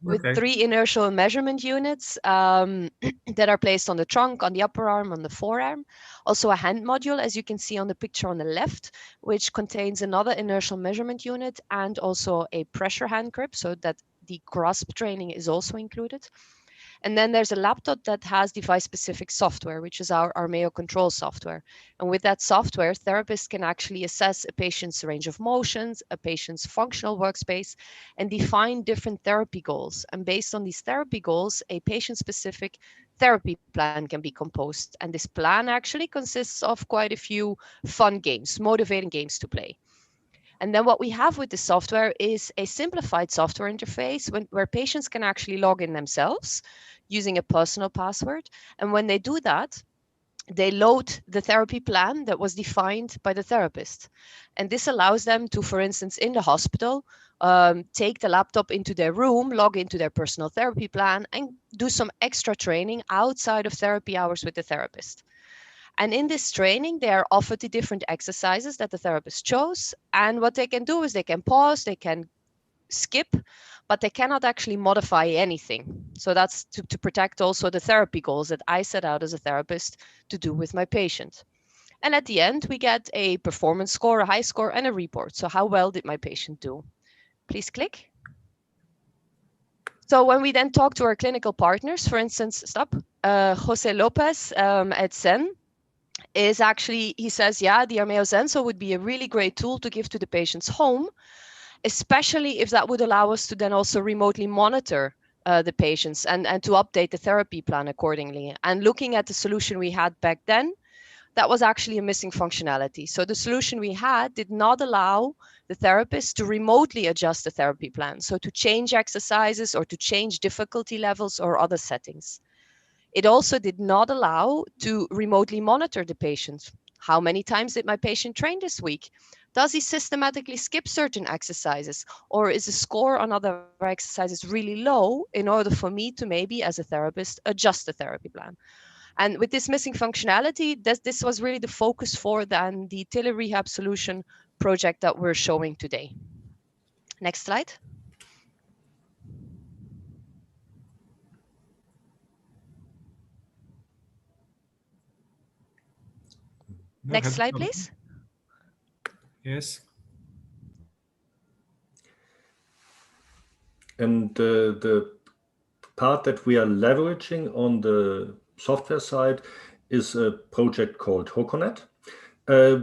With Okay. 3 inertial measurement units that are placed on the trunk, on the upper arm, on the forearm. Also a hand module, as you can see on the picture on the left, which contains another inertial measurement unit and also a pressure hand grip, so that the grasp training is also included. And then there's a laptop that has device-specific software, which is our Armeo control software. And with that software, therapists can actually assess a patient's range of motions, a patient's functional workspace, and define different therapy goals. And based on these therapy goals, a patient-specific therapy plan can be composed. And this plan actually consists of quite a few fun games, motivating games to play. And then what we have with the software is a simplified software interface where patients can actually log in themselves using a personal password. And when they do that, they load the therapy plan that was defined by the therapist. And this allows them to, for instance, in the hospital, take the laptop into their room, log into their personal therapy plan, and do some extra training outside of therapy hours with the therapist. And in this training, they are offered the different exercises that the therapist chose. And what they can do is they can pause, they can skip, but they cannot actually modify anything. So that's to protect also the therapy goals that I set out as a therapist to do with my patient. And at the end, we get a performance score, a high score, and a report. So how well did my patient do? Please click. So when we then talk to our clinical partners, for instance, Jose Lopez at Zen, is actually, he says, yeah, the Armeo Zenso would be a really great tool to give to the patient's home, especially if that would allow us to then also remotely monitor the patients and to update the therapy plan accordingly. And looking at the solution we had back then, that was actually a missing functionality. So the solution we had did not allow the therapist to remotely adjust the therapy plan. So to change exercises or to change difficulty levels or other settings. It also did not allow to remotely monitor the patient. How many times did my patient train this week? Does he systematically skip certain exercises, or is the score on other exercises really low in order for me to maybe, as a therapist, adjust the therapy plan? And with this missing functionality, this was really the focus for then the telerehab solution project that we're showing today. Next slide. Next slide, please. Yes. And the part that we are leveraging on the software side is a project called HOCONET,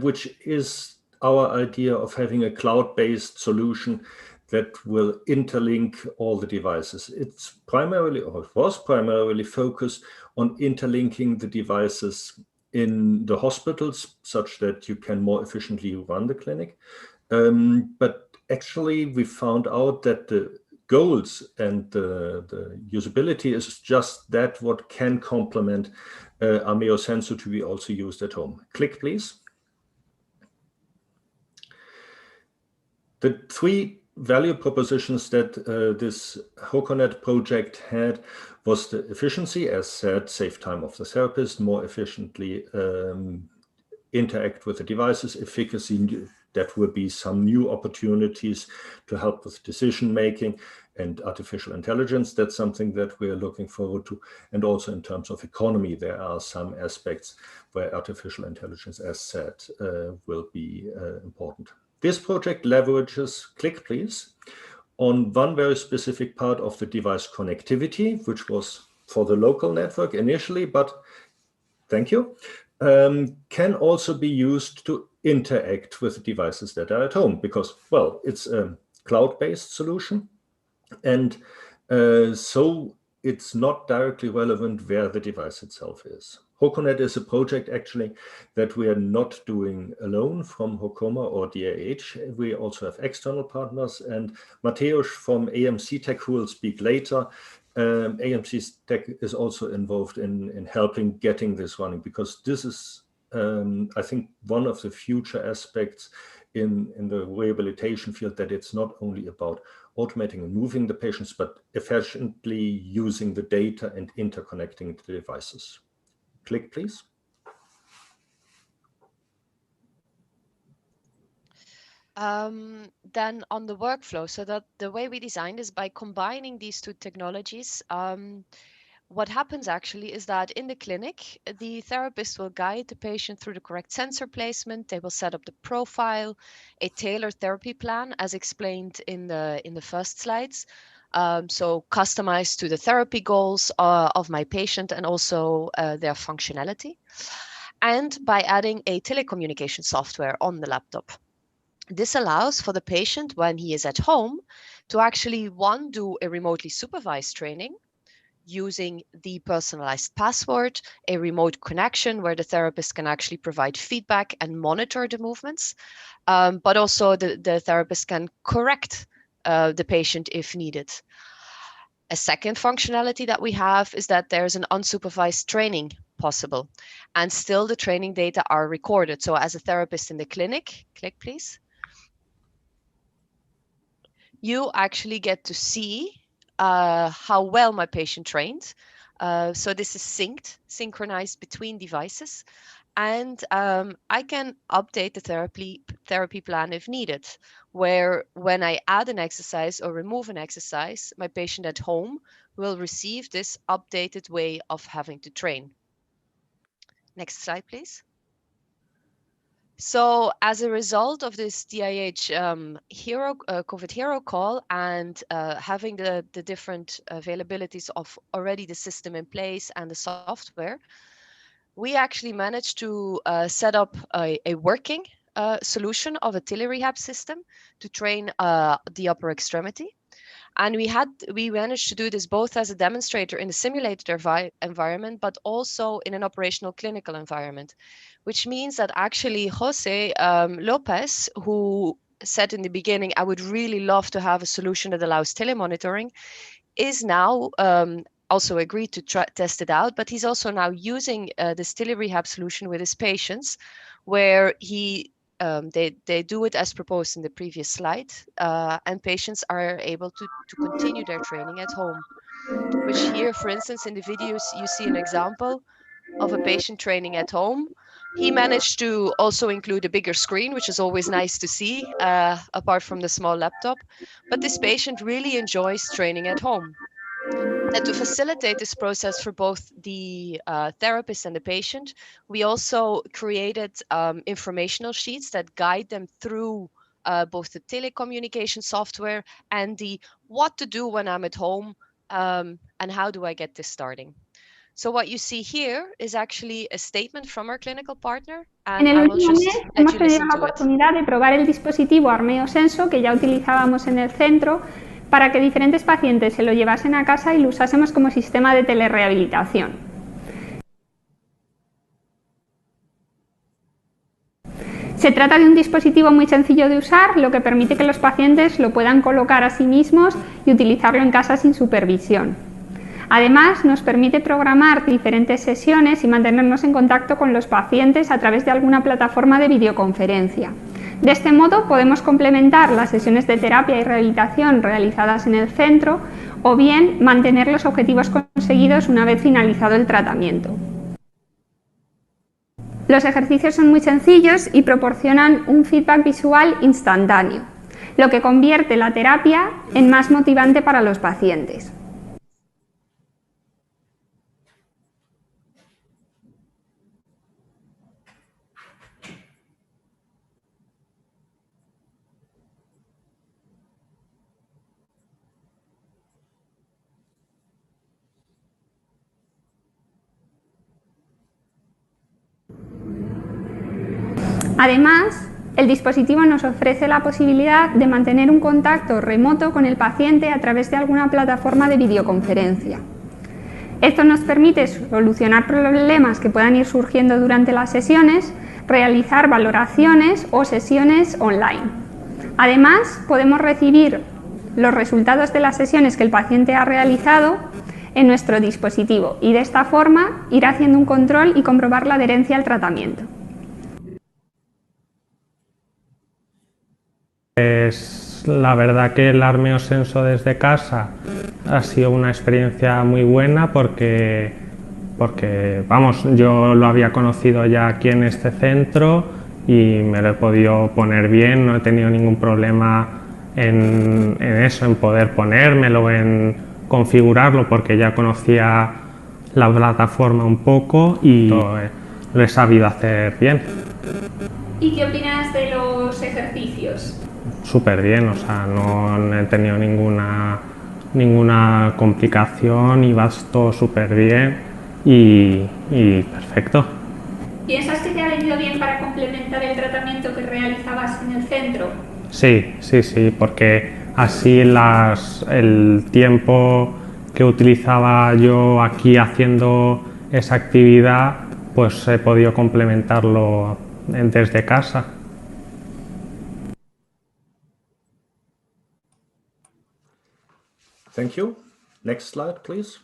which is our idea of having a cloud-based solution that will interlink all the devices. It's primarily, or it was primarily focused on interlinking the devices in the hospitals such that you can more efficiently run the clinic. But actually, we found out that the goals and the usability is just that what can complement Armeo Zenso to be also used at home. Click, please. The three value propositions that this HOCONET project had was the efficiency, as said, save time of the therapist, more efficiently interact with the devices, efficacy, that will be some new opportunities to help with decision making and artificial intelligence. That's something that we're looking forward to. And also in terms of economy, there are some aspects where artificial intelligence, as said, will be important. This project leverages, click please, on one very specific part of the device connectivity, which was for the local network initially, but thank you, can also be used to interact with devices that are at home because, well, it's a cloud-based solution. And so it's not directly relevant where the device itself is. HOCONET is a project actually that we are not doing alone from HOCOMA or DAH. We also have external partners, and Mateusz from AMC Tech, who will speak later, AMC Tech is also involved in helping getting this running, because this is, I think, one of the future aspects in the rehabilitation field, that it's not only about automating and moving the patients, but efficiently using the data and interconnecting the devices. Click, please. Then on the workflow, so that the way we designed is by combining these two technologies. What happens actually is that in the clinic, the therapist will guide the patient through the correct sensor placement. They will set up the profile, a tailored therapy plan, as explained in the first slides. So customized to the therapy goals of my patient and also their functionality. And by adding a telecommunication software on the laptop. This allows for the patient, when he is at home, to actually, one, do a remotely supervised training using the personalized password, a remote connection where the therapist can actually provide feedback and monitor the movements, but also the therapist can correct the patient if needed. A second functionality that we have is that there's an unsupervised training possible, and still the training data are recorded. So as a therapist in the clinic, click please, you actually get to see how well my patient trained. So this is synchronized between devices. and I can update the therapy plan if needed, where when I add an exercise or remove an exercise, my patient at home will receive this updated way of having to train. Next slide, please. So as a result of this DIH COVID Hero call and having the different availabilities of already the system in place and the software, we actually managed to set up a working solution of a telerehab system to train the upper extremity. And we managed to do this both as a demonstrator in a simulated environment, but also in an operational clinical environment, which means that actually Jose Lopez, who said in the beginning, I would really love to have a solution that allows telemonitoring, is now also agreed to test it out, but he's also now using this telerehab solution with his patients, where they do it as proposed in the previous slide, and patients are able to continue their training at home, which here, for instance, in the videos, you see an example of a patient training at home. He managed to also include a bigger screen, which is always nice to see, apart from the small laptop, but this patient really enjoys training at home. And to facilitate this process for both the therapist and the patient, we also created informational sheets that guide them through both the telecommunication software and the what to do when I'm at home and how do I get this starting. So what you see here is actually a statement from our clinical partner, and I will just let you listen to it. Hemos tenido la oportunidad de probar el dispositivo Armeo Senso que ya utilizábamos en el centro para que diferentes pacientes se lo llevasen a casa y lo usásemos como sistema de telerehabilitación. Se trata de un dispositivo muy sencillo de usar, lo que permite que los pacientes lo puedan colocar a sí mismos y utilizarlo en casa sin supervisión. Además, nos permite programar diferentes sesiones y mantenernos en contacto con los pacientes a través de alguna plataforma de videoconferencia. De este modo podemos complementar las sesiones de terapia y rehabilitación realizadas en el centro o bien mantener los objetivos conseguidos una vez finalizado el tratamiento. Los ejercicios son muy sencillos y proporcionan un feedback visual instantáneo, lo que convierte la terapia en más motivante para los pacientes. Además, el dispositivo nos ofrece la posibilidad de mantener un contacto remoto con el paciente a través de alguna plataforma de videoconferencia. Esto nos permite solucionar problemas que puedan ir surgiendo durante las sesiones, realizar valoraciones o sesiones online. Además, podemos recibir los resultados de las sesiones que el paciente ha realizado en nuestro dispositivo y de esta forma ir haciendo un control y comprobar la adherencia al tratamiento. La verdad que el Armeo Senso desde casa ha sido una experiencia muy buena porque vamos, yo lo había conocido ya aquí en este centro y me lo he podido poner bien, no he tenido ningún problema en eso, en poder ponérmelo, en configurarlo, porque ya conocía la plataforma un poco y lo he sabido hacer bien. ¿Y qué opinas de los ejercicios? Súper bien, o sea, no he tenido ninguna complicación y va todo súper bien y perfecto. ¿Piensas que te ha venido bien para complementar el tratamiento que realizabas en el centro? Sí, porque así el tiempo que utilizaba yo aquí haciendo esa actividad, pues he podido complementarlo desde casa. Thank you. Next slide, please.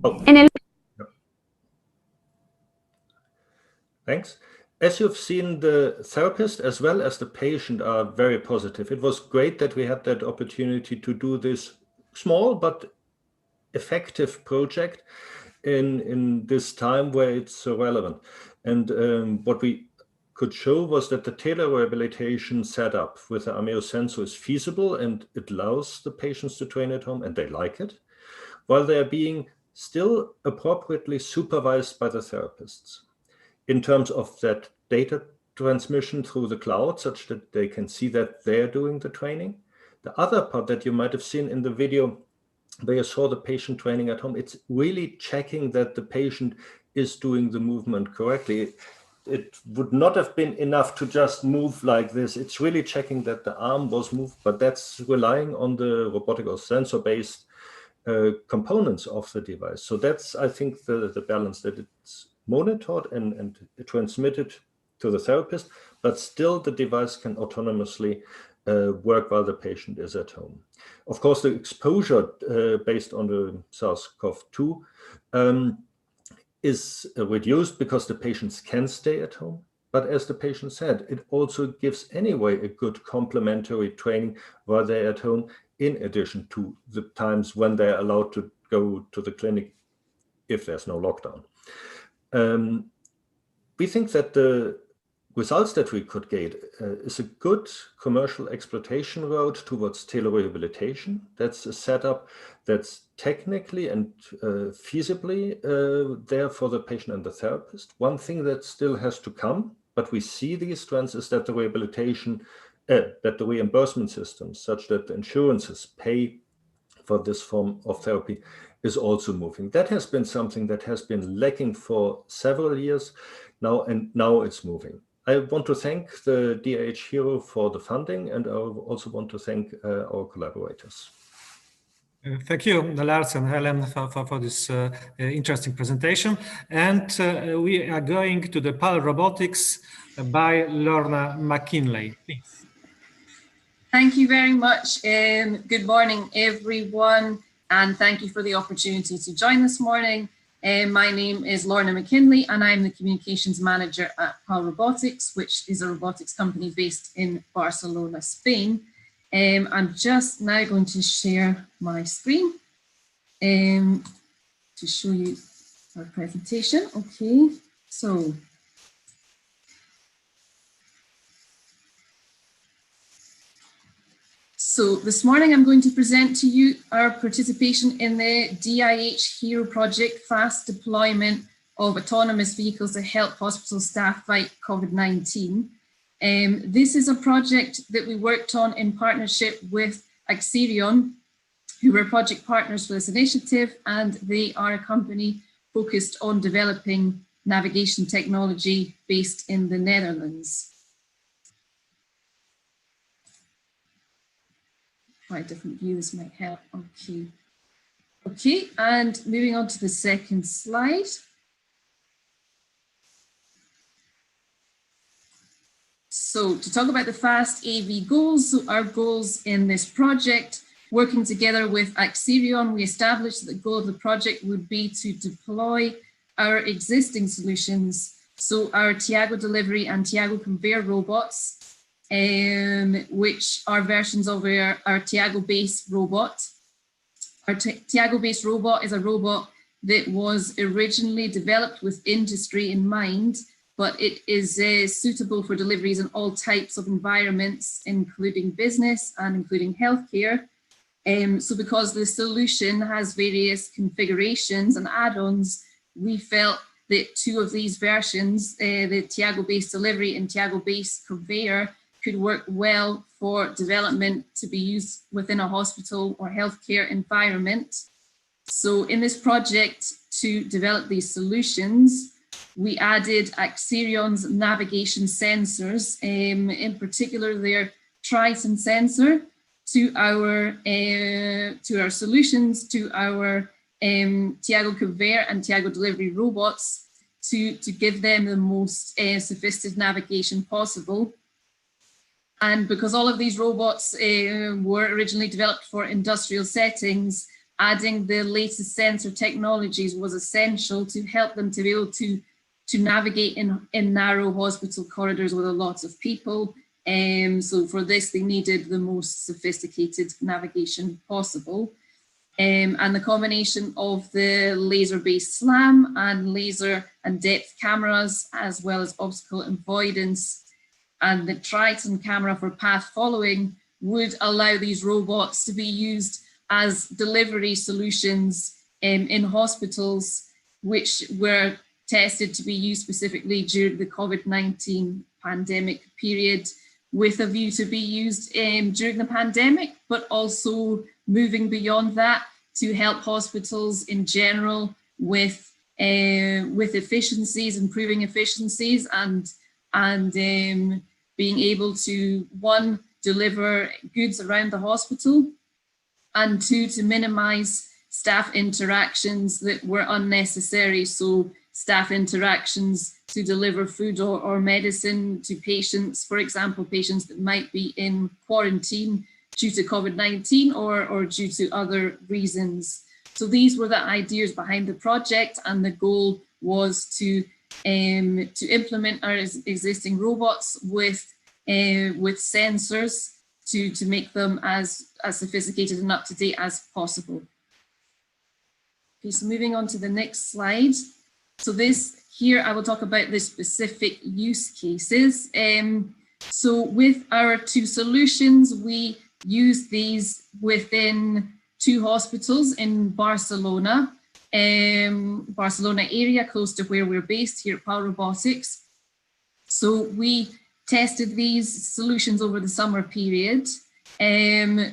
Oh. Thanks. As you've seen, the therapist as well as the patient are very positive. It was great that we had that opportunity to do this small but effective project in this time where it's so relevant. And what we could show was that the telerehabilitation setup with the Ameo sensor is feasible, and it allows the patients to train at home, and they like it, while they are being still appropriately supervised by the therapists in terms of that data transmission through the cloud, such that they can see that they're doing the training. The other part that you might have seen in the video where you saw the patient training at home, it's really checking that the patient is doing the movement correctly. It would not have been enough to just move like this. It's really checking that the arm was moved, but that's relying on the robotic or sensor-based components of the device. So that's, I think, the balance, that it's monitored and transmitted to the therapist, but still the device can autonomously work while the patient is at home. Of course, the exposure based on the SARS-CoV-2 is reduced because the patients can stay at home. But as the patient said, it also gives anyway a good complementary training while they're at home, in addition to the times when they're allowed to go to the clinic if there's no lockdown. We think that the results that we could get is a good commercial exploitation road towards telerehabilitation. That's a setup that's technically and feasibly there for the patient and the therapist. One thing that still has to come, but we see these trends, is that the rehabilitation, that the reimbursement systems, such that the insurances pay for this form of therapy, is also moving. That has been something that has been lacking for several years now, and now it's moving. I want to thank the DIH Hero for the funding, and I also want to thank our collaborators. Thank you, Lars and Helen, for this interesting presentation. And we are going to the PAL Robotics by Lorna McKinley. Please. Thank you very much. Good morning, everyone, and thank you for the opportunity to join this morning. My name is Lorna McKinley, and I'm the Communications Manager at PAL Robotics, which is a robotics company based in Barcelona, Spain. I'm just now going to share my screen to show you our presentation. Okay, so this morning I'm going to present to you our participation in the DIH Hero project, fast deployment of autonomous vehicles to help hospital staff fight COVID-19. This is a project that we worked on in partnership with Axerion, who were project partners for this initiative, and they are a company focused on developing navigation technology based in the Netherlands. Quite a different view, this might help. Okay. Okay, and moving on to the second slide. So to talk about the FAST AV goals, so our goals in this project, working together with Axerion, we established that the goal of the project would be to deploy our existing solutions. So our Tiago delivery and Tiago conveyor robots, which are versions of our Tiago-based robot. Our Tiago-based robot is a robot that was originally developed with industry in mind, but it is suitable for deliveries in all types of environments, including business and including healthcare. So because the solution has various configurations and add-ons, we felt that two of these versions, the Tiago-based delivery and Tiago-based conveyor, could work well for development to be used within a hospital or healthcare environment. So in this project to develop these solutions, we added Axerion's navigation sensors, in particular their Triton sensor, to our solutions, to our Tiago conveyor and Tiago delivery robots to give them the most sophisticated navigation possible. And because all of these robots were originally developed for industrial settings, adding the latest sensor technologies was essential to help them to be able to navigate in narrow hospital corridors with a lot of people. So for this, they needed the most sophisticated navigation possible. And the combination of the laser-based SLAM and laser and depth cameras, as well as obstacle avoidance, and the Triton camera for path following, would allow these robots to be used as delivery solutions in hospitals, which were tested to be used specifically during the COVID-19 pandemic period, with a view to be used during the pandemic, but also moving beyond that to help hospitals in general with efficiencies, improving efficiencies, and being able to, one, deliver goods around the hospital, and two, to minimize staff interactions that were unnecessary. So staff interactions to deliver food or medicine to patients, for example, patients that might be in quarantine due to COVID-19 or due to other reasons. So these were the ideas behind the project, and the goal was to implement our existing robots with sensors to make them as sophisticated and up to date as possible. Okay, so moving on to the next slide. So this here, I will talk about the specific use cases. So with our two solutions, we use these within two hospitals in Barcelona, Barcelona area, close to where we're based here at PAL Robotics. So we tested these solutions over the summer period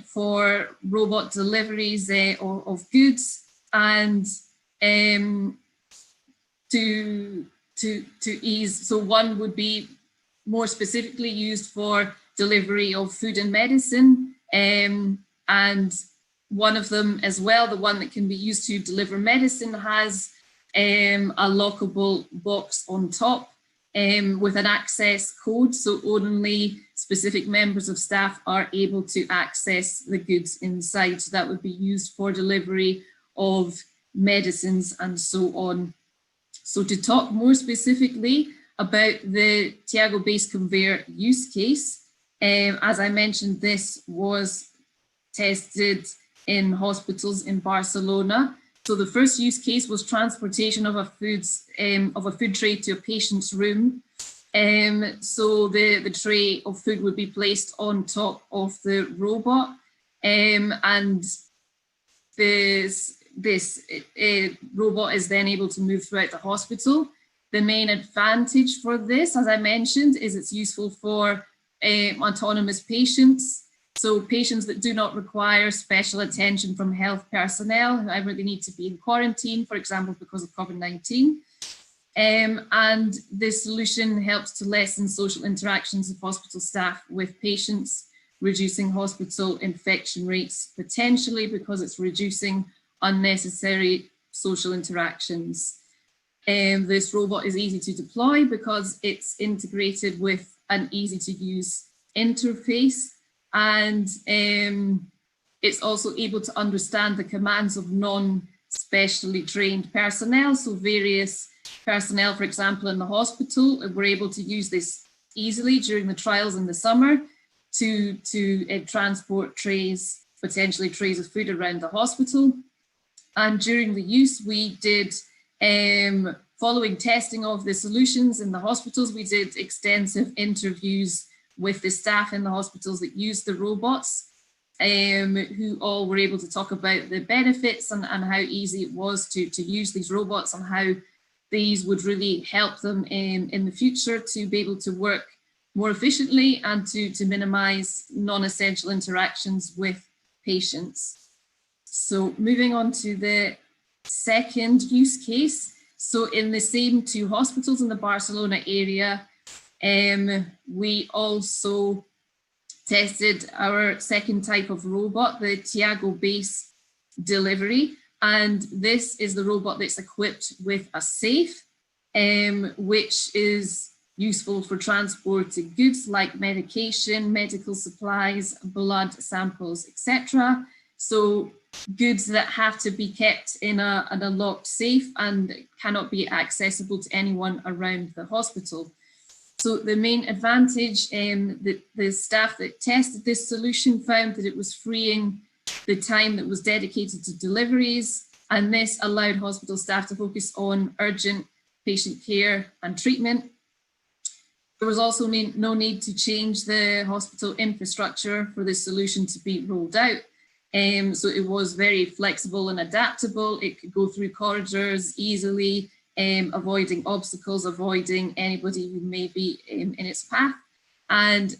for robot deliveries of goods, and to ease. So one would be more specifically used for delivery of food and medicine, and one of them as well, the one that can be used to deliver medicine, has a lockable box on top with an access code, so only specific members of staff are able to access the goods inside. So that would be used for delivery of medicines and so on. So to talk more specifically about the Tiago-based conveyor use case, as I mentioned, this was tested in hospitals in Barcelona. So the first use case was transportation of a food tray to a patient's room. So the tray of food would be placed on top of the robot, and this robot is then able to move throughout the hospital. The main advantage for this, as I mentioned, is it's useful for autonomous patients. So patients that do not require special attention from health personnel, however they need to be in quarantine, for example, because of COVID-19. And this solution helps to lessen social interactions of hospital staff with patients, reducing hospital infection rates potentially because it's reducing unnecessary social interactions. This robot is easy to deploy because it's integrated with an easy to use interface, and it's also able to understand the commands of non-specially trained personnel. So various personnel, for example, in the hospital, were able to use this easily during the trials in the summer to transport trays, potentially trays of food around the hospital. And during the use, we did, following testing of the solutions in the hospitals, we did extensive interviews with the staff in the hospitals that used the robots, who all were able to talk about the benefits and how easy it was to use these robots, and how these would really help them in the future to be able to work more efficiently and to minimize non-essential interactions with patients. So moving on to the second use case. So in the same two hospitals in the Barcelona area, we also tested our second type of robot, the Tiago-based delivery. And this is the robot that's equipped with a safe, which is useful for transporting goods like medication, medical supplies, blood samples, etc. So goods that have to be kept in a locked safe and cannot be accessible to anyone around the hospital. So the main advantage, the staff that tested this solution found that it was freeing the time that was dedicated to deliveries, and this allowed hospital staff to focus on urgent patient care and treatment. There was also no need to change the hospital infrastructure for this solution to be rolled out. So it was very flexible and adaptable. It could go through corridors easily, avoiding obstacles, avoiding anybody who may be in its path. And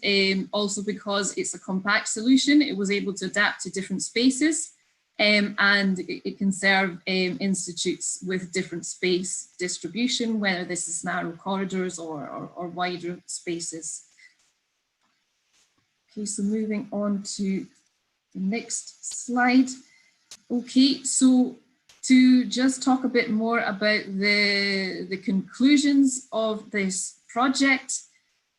also because it's a compact solution, it was able to adapt to different spaces, and it can serve institutes with different space distribution, whether this is narrow corridors or wider spaces. Okay, so moving on to the next slide. Okay, so to just talk a bit more about the conclusions of this project.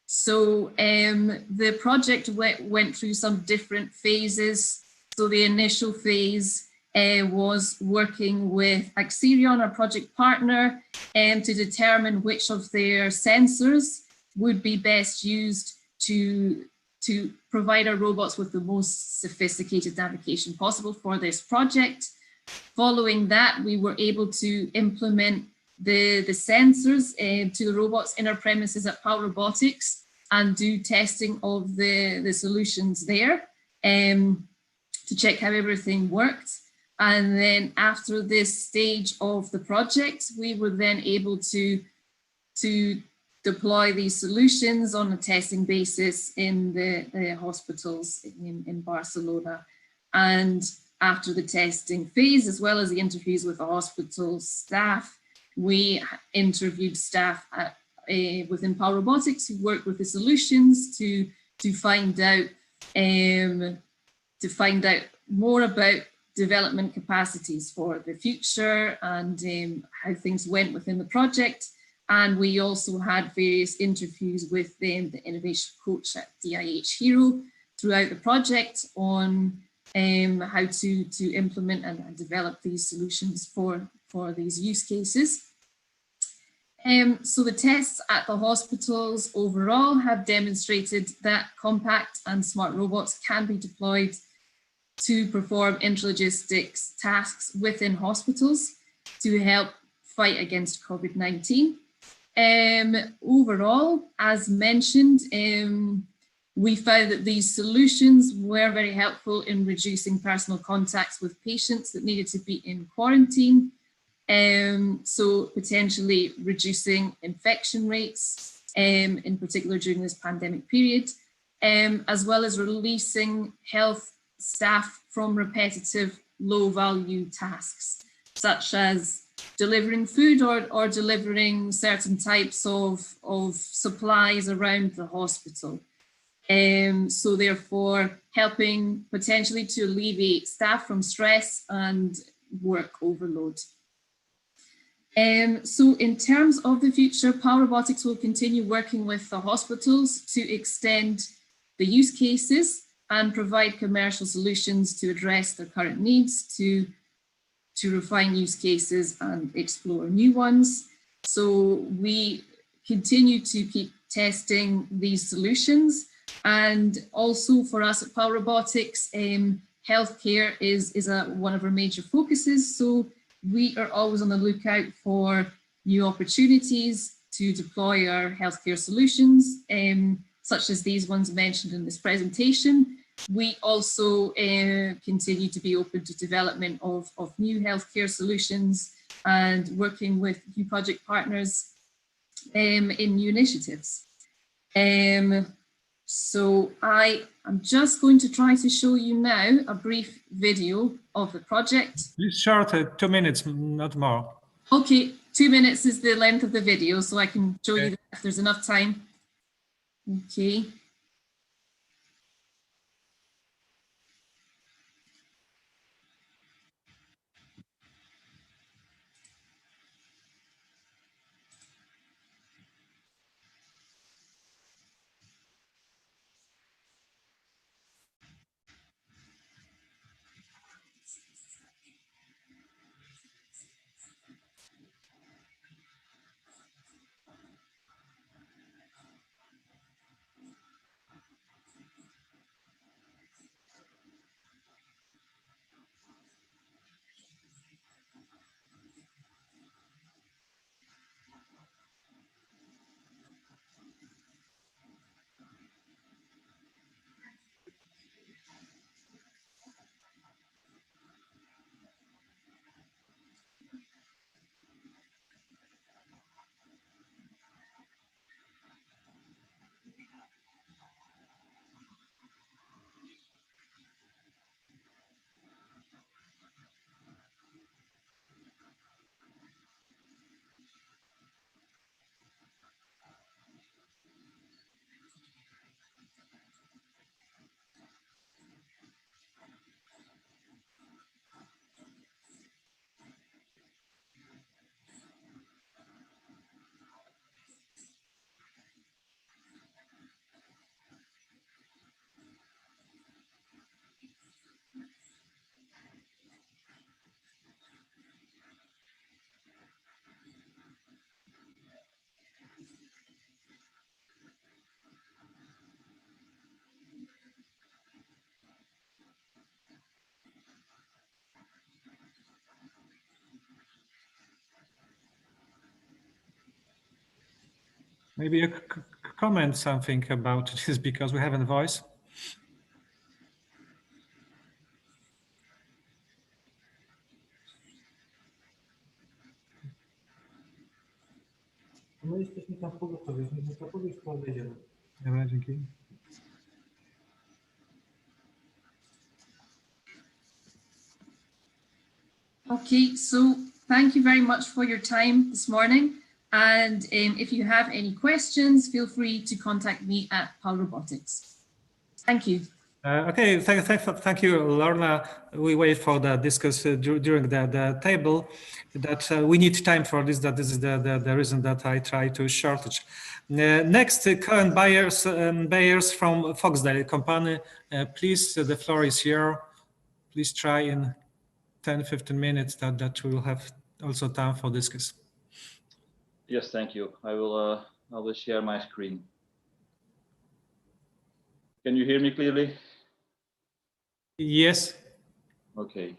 So the project went through some different phases. So the initial phase was working with Axerion, our project partner, to determine which of their sensors would be best used to provide our robots with the most sophisticated navigation possible for this project. Following that, we were able to implement the sensors to the robots in our premises at PAL Robotics and do testing of the solutions there to check how everything worked. And then after this stage of the project, we were then able to deploy these solutions on a testing basis in the hospitals in Barcelona. And after the testing phase, as well as the interviews with the hospital staff, we interviewed staff within PAL Robotics who worked with the solutions to find out more about development capacities for the future and how things went within the project. And we also had various interviews with the innovation coach at DIH Hero throughout the project on how to implement and develop these solutions for these use cases. So the tests at the hospitals overall have demonstrated that compact and smart robots can be deployed to perform intralogistics tasks within hospitals to help fight against COVID-19. Overall, as mentioned, we found that these solutions were very helpful in reducing personal contacts with patients that needed to be in quarantine. So potentially reducing infection rates, in particular during this pandemic period, as well as releasing health staff from repetitive low-value tasks, such as delivering food or delivering certain types of supplies around the hospital. So therefore helping potentially to alleviate staff from stress and work overload. So in terms of the future, PAL Robotics will continue working with the hospitals to extend the use cases and provide commercial solutions to address their current needs, to refine use cases and explore new ones. So we continue to keep testing these solutions. And also for us at PAL Robotics, healthcare is one of our major focuses. So we are always on the lookout for new opportunities to deploy our healthcare solutions, such as these ones mentioned in this presentation. We also continue to be open to development of new healthcare solutions and working with new project partners in new initiatives. So I am just going to try to show you now a brief video of the project. It's short, 2 minutes, not more. Okay, 2 minutes is the length of the video, so I can show you if there's enough time. Okay. Maybe you comment something about this because we haven't voice. My jesteśmy tam w pogotowiu, my to powiesz, to odejdziemy. Dobra, dzięki. Okay, so thank you very much for your time this morning. And if you have any questions, feel free to contact me at PAL Robotics. Thank you. Okay, thank you, Lorna. We wait for the discuss during the table that we need time for this. That this is the reason that I try to shortage. Next, current buyers from Foxdale company. Please, the floor is here. Please try in 10-15 minutes that we will have also time for discuss. Yes, thank you. I will share my screen. Can you hear me clearly? Yes. Okay.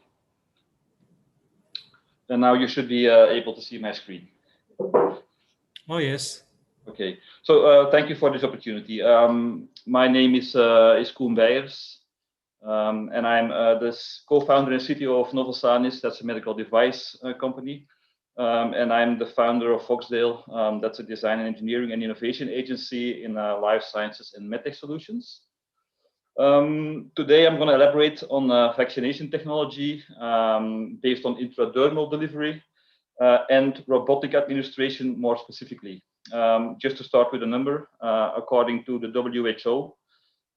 And now you should be able to see my screen. Oh, yes. Okay. So thank you for this opportunity. My name is Koen Beijers, and I'm the co-founder and CTO of Novosanis. That's a medical device company. And I'm the founder of Foxdale. That's a design and engineering and innovation agency in life sciences and medtech solutions. Today, I'm going to elaborate on vaccination technology based on intradermal delivery and robotic administration more specifically. Just to start with a number, according to the WHO,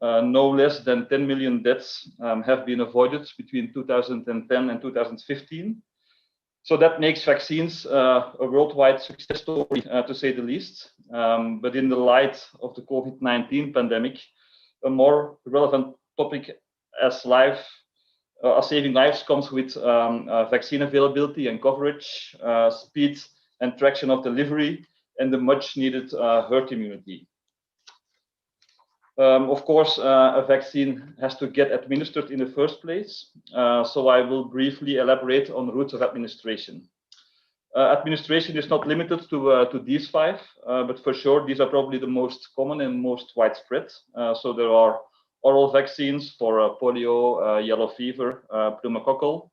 no less than 10 million deaths have been avoided between 2010 and 2015. So that makes vaccines a worldwide success story, to say the least. But in the light of the COVID-19 pandemic, a more relevant topic as saving lives comes with vaccine availability and coverage, speed and traction of delivery, and the much needed herd immunity. Of course, a vaccine has to get administered in the first place, so I will briefly elaborate on routes of administration. Administration is not limited to these five, but for sure, these are probably the most common and most widespread. So there are oral vaccines for polio, yellow fever, pneumococcal.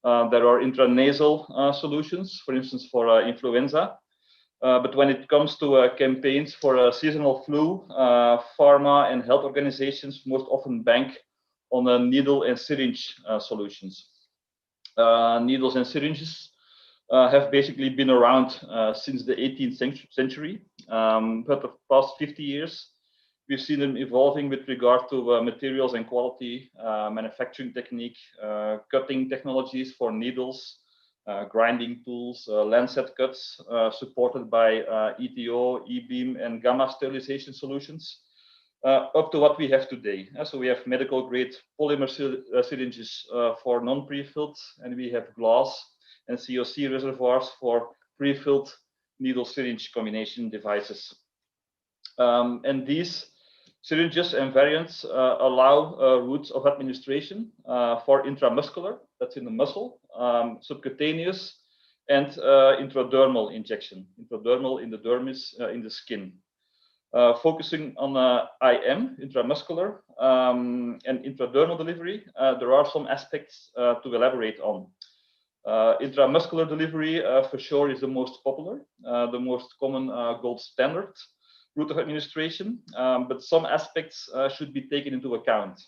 There are intranasal solutions, for instance, for influenza. But when it comes to campaigns for seasonal flu, pharma and health organizations most often bank on needle and syringe solutions. Needles and syringes have basically been around since the 18th century, but the past 50 years, we've seen them evolving with regard to materials and quality, manufacturing technique, cutting technologies for needles, grinding tools, lancet cuts, supported by ETO, E-beam, and gamma sterilization solutions, up to what we have today. So we have medical grade polymer syringes for non-prefilled, and we have glass and COC reservoirs for pre-filled needle syringe combination devices. And these syringes and variants allow routes of administration for intramuscular, that's in the muscle, subcutaneous, and intradermal injection. Intradermal in the dermis, in the skin. Focusing on IM, intramuscular, and intradermal delivery, there are some aspects to elaborate on. Intramuscular delivery for sure is the most popular, the most common gold standard route of administration, but some aspects should be taken into account.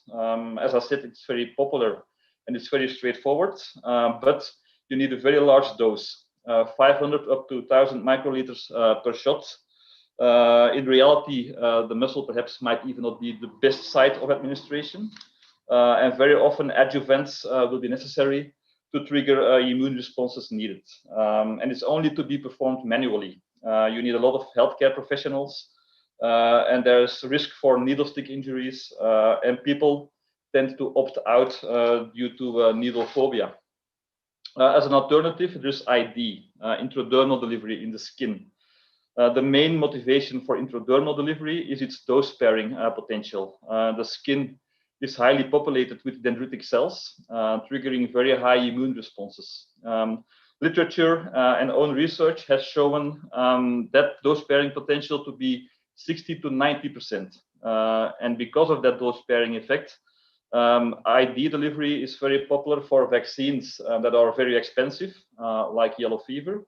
As I said, it's very popular and it's very straightforward, but you need a very large dose, 500 up to 1,000 microliters per shot. In reality, the muscle perhaps might even not be the best site of administration, and very often adjuvants will be necessary to trigger immune responses needed. And it's only to be performed manually. You need a lot of healthcare professionals, and there's risk for needle stick injuries, and people tend to opt out due to needle phobia. As an alternative, there's ID, intradermal delivery in the skin. The main motivation for intradermal delivery is its dose sparing potential. The skin is highly populated with dendritic cells, triggering very high immune responses. Literature and own research has shown that dose sparing potential to be 60 to 90%. And because of that dose sparing effect, ID delivery is very popular for vaccines that are very expensive, like yellow fever,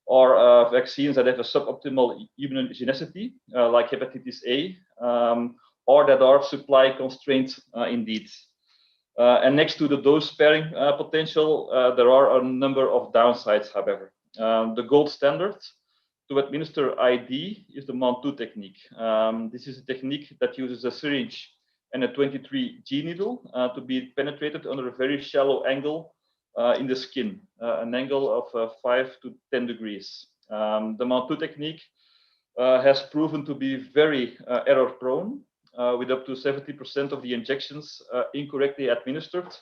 or vaccines that have a suboptimal immunogenicity, like hepatitis A, or that are supply constrained indeed. And next to the dose sparing potential, there are a number of downsides, however. The gold standard to administer ID is the MAN2 technique. This is a technique that uses a syringe and a 23G needle to be penetrated under a very shallow angle in the skin, an angle of 5 to 10 degrees. The MAN2 technique has proven to be very error prone, with up to 70% of the injections incorrectly administered,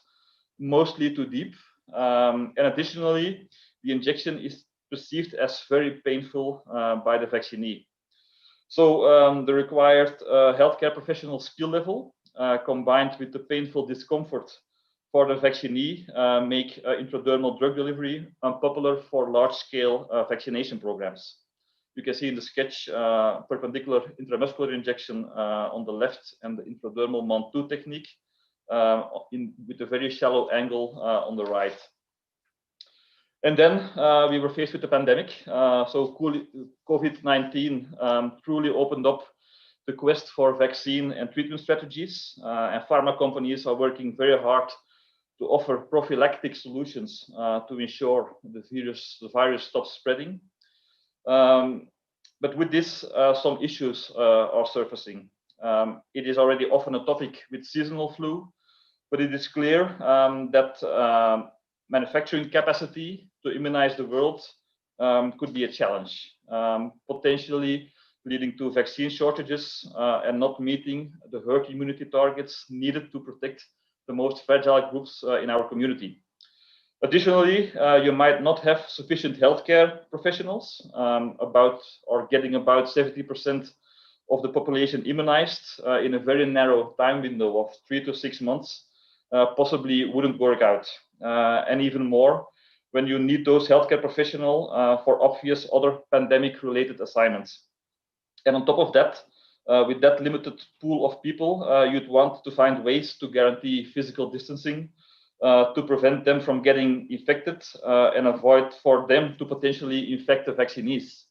mostly too deep. And additionally, the injection is perceived as very painful by the vaccinee. So the required healthcare professional skill level, combined with the painful discomfort for the vaccinee, make intradermal drug delivery unpopular for large-scale vaccination programs. You can see in the sketch perpendicular intramuscular injection on the left and the intradermal MAN2 technique with a very shallow angle on the right. And then we were faced with the pandemic. So COVID-19 truly opened up the quest for vaccine and treatment strategies. And pharma companies are working very hard to offer prophylactic solutions to ensure the virus stops spreading. But with this, some issues are surfacing. It is already often a topic with seasonal flu, but it is clear that manufacturing capacity to immunize the world could be a challenge, potentially leading to vaccine shortages and not meeting the herd immunity targets needed to protect the most fragile groups in our community. Additionally, you might not have sufficient healthcare professionals, getting about 70% of the population immunized in a very narrow time window of 3 to 6 months, possibly wouldn't work out. And even more, when you need those healthcare professionals for obvious other pandemic-related assignments. And on top of that, with that limited pool of people, you'd want to find ways to guarantee physical distancing to prevent them from getting infected and avoid for them to potentially infect the vaccinees.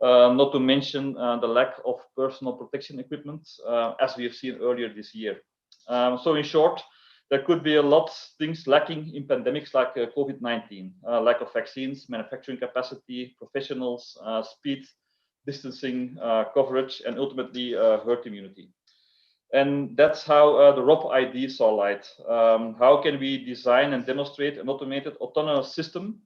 Not to mention the lack of personal protection equipment, as we have seen earlier this year. So in short, there could be a lot of things lacking in pandemics like COVID-19, lack of vaccines, manufacturing capacity, professionals, speed, distancing, coverage, and ultimately herd immunity. And that's how the ROB-ID saw light. How can we design and demonstrate an automated autonomous system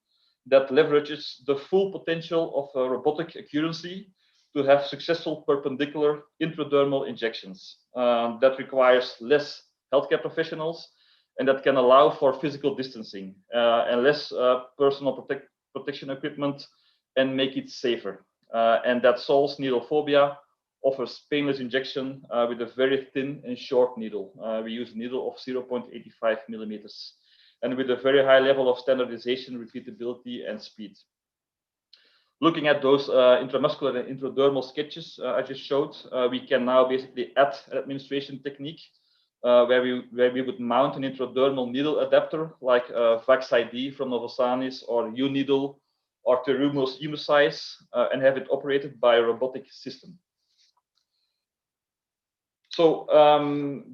that leverages the full potential of robotic accuracy to have successful perpendicular intradermal injections that requires less healthcare professionals and that can allow for physical distancing and less personal protection equipment and make it safer. And that solves needle phobia, offers painless injection with a very thin and short needle. We use a needle of 0.85 millimeters and with a very high level of standardization, repeatability, and speed. Looking at those intramuscular and intradermal sketches I just showed, we can now basically add an administration technique where we would mount an intradermal needle adapter like VaxID from Novosanis or U-Needle or Terumo's Immusize and have it operated by a robotic system. So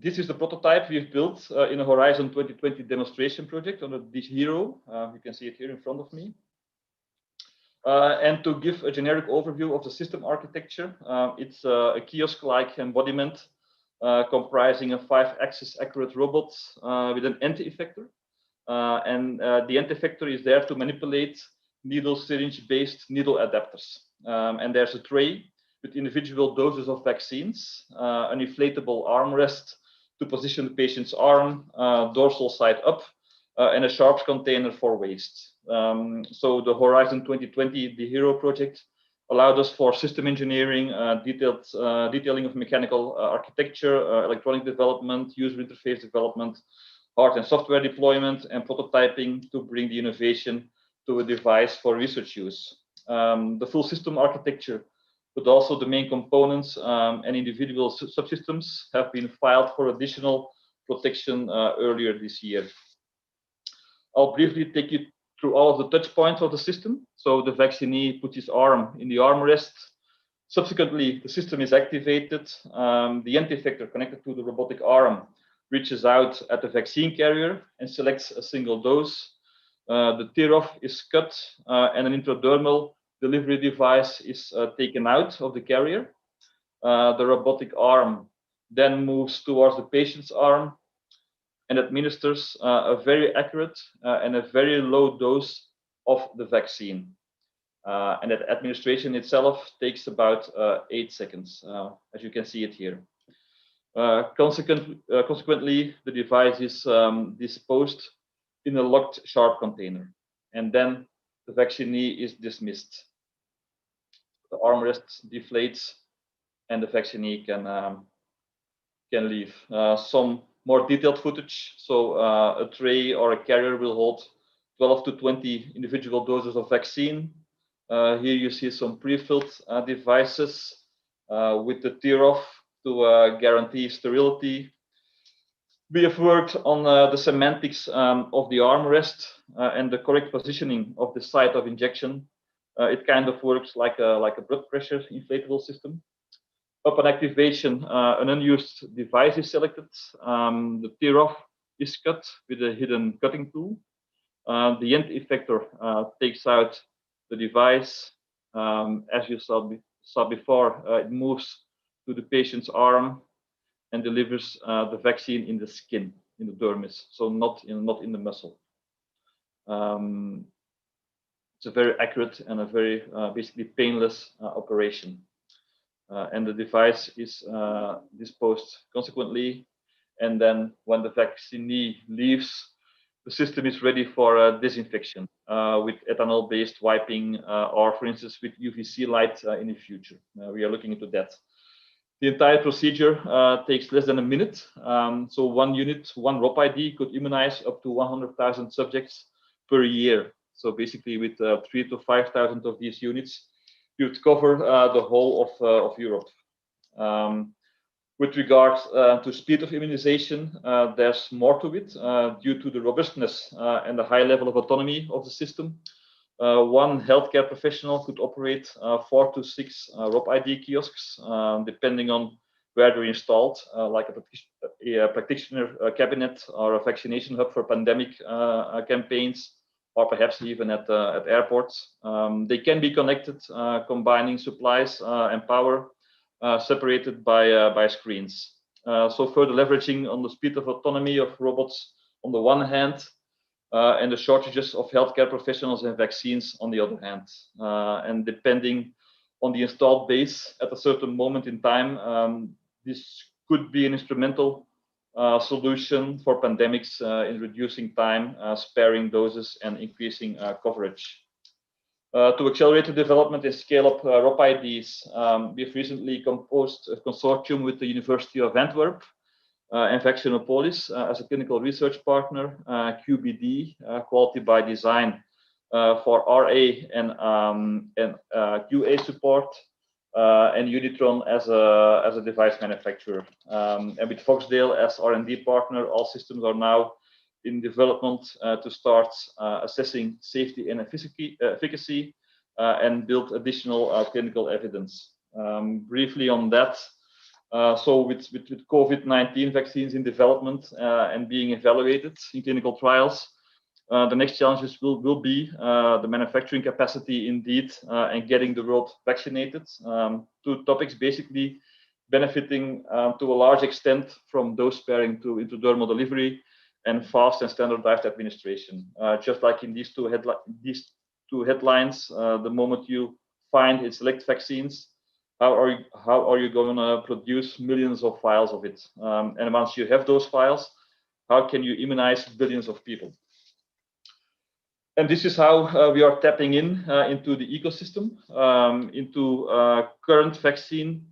this is the prototype we've built in a Horizon 2020 demonstration project under this hero. You can see it here in front of me. And to give a generic overview of the system architecture, it's a kiosk-like embodiment comprising a 5-axis accurate robot with an anti-effector. And the anti-effector is there to manipulate needle syringe-based needle adapters. And there's a tray with individual doses of vaccines, an inflatable armrest to position the patient's arm, dorsal side up, and a sharps container for waste. So the Horizon 2020, the HERO project, allowed us for system engineering, detailing of mechanical architecture, electronic development, user interface development, hard and software deployment, and prototyping to bring the innovation to a device for research use. The full system architecture, but also the main components and individual subsystems have been filed for additional protection earlier this year. I'll briefly take you through all of the touch points of the system. So the vaccinee puts his arm in the armrest. Subsequently, the system is activated. The end effector connected to the robotic arm reaches out at the vaccine carrier and selects a single dose. The tear-off is cut and an intradermal delivery device is taken out of the carrier. The robotic arm then moves towards the patient's arm and administers a very accurate and a very low dose of the vaccine. And that administration itself takes about 8 seconds, as you can see it here. Consequently, the device is disposed in a locked sharp container, and then the vaccinee is dismissed. The armrest deflates, and the vaccinee can leave. Some more detailed footage. So a tray or a carrier will hold 12 to 20 individual doses of vaccine. Here you see some pre-filled devices with the tear-off to guarantee sterility. We have worked on the semantics of the armrest and the correct positioning of the site of injection. It kind of works like a blood pressure inflatable system. Upon activation, an unused device is selected. The tear-off is cut with a hidden cutting tool. The end effector takes out the device. As you saw before, it moves to the patient's arm and delivers the vaccine in the skin, in the dermis, so not in the muscle. It's a very accurate and a very basically painless operation. And the device is disposed consequently. And then when the vaccinee leaves, the system is ready for disinfection with ethanol-based wiping or, for instance, with UVC light in the future. We are looking into that. The entire procedure takes less than a minute. So one unit, one ROBOTY could immunize up to 100,000 subjects per year. So basically with 3,000 to 5,000 of these units, you'd cover the whole of Europe. With regards to speed of immunization, there's more to it due to the robustness and the high level of autonomy of the system. One healthcare professional could operate 4 to 6 ROBOTY kiosks, depending on where they're installed, like a practitioner cabinet or a vaccination hub for pandemic campaigns, or perhaps even at airports. They can be connected, combining supplies and power, separated by screens. So further leveraging on the speed of autonomy of robots on the one hand, and the shortages of healthcare professionals and vaccines on the other hand. And depending on the installed base at a certain moment in time, this could be an instrumental solution for pandemics in reducing time, sparing doses, and increasing coverage. To accelerate the development and scale up ROBOTYs, we've recently composed a consortium with the University of Antwerp and Vaccinopolis as a clinical research partner, QBD, Quality by Design, for RA and QA support, and Unitron as a device manufacturer. And with Foxdale as R&D partner, all systems are now in development to start assessing safety and efficacy and build additional clinical evidence. Briefly on that, so with COVID-19 vaccines in development and being evaluated in clinical trials, the next challenges will be the manufacturing capacity indeed, and getting the world vaccinated. Two topics basically benefiting to a large extent from dose sparing to intradermal delivery and fast and standardized administration. Just like in these two headlines, the moment you find and select vaccines, how are you going to produce millions of files of it? And once you have those files, how can you immunize billions of people? And this is how we are tapping into the ecosystem, into current vaccine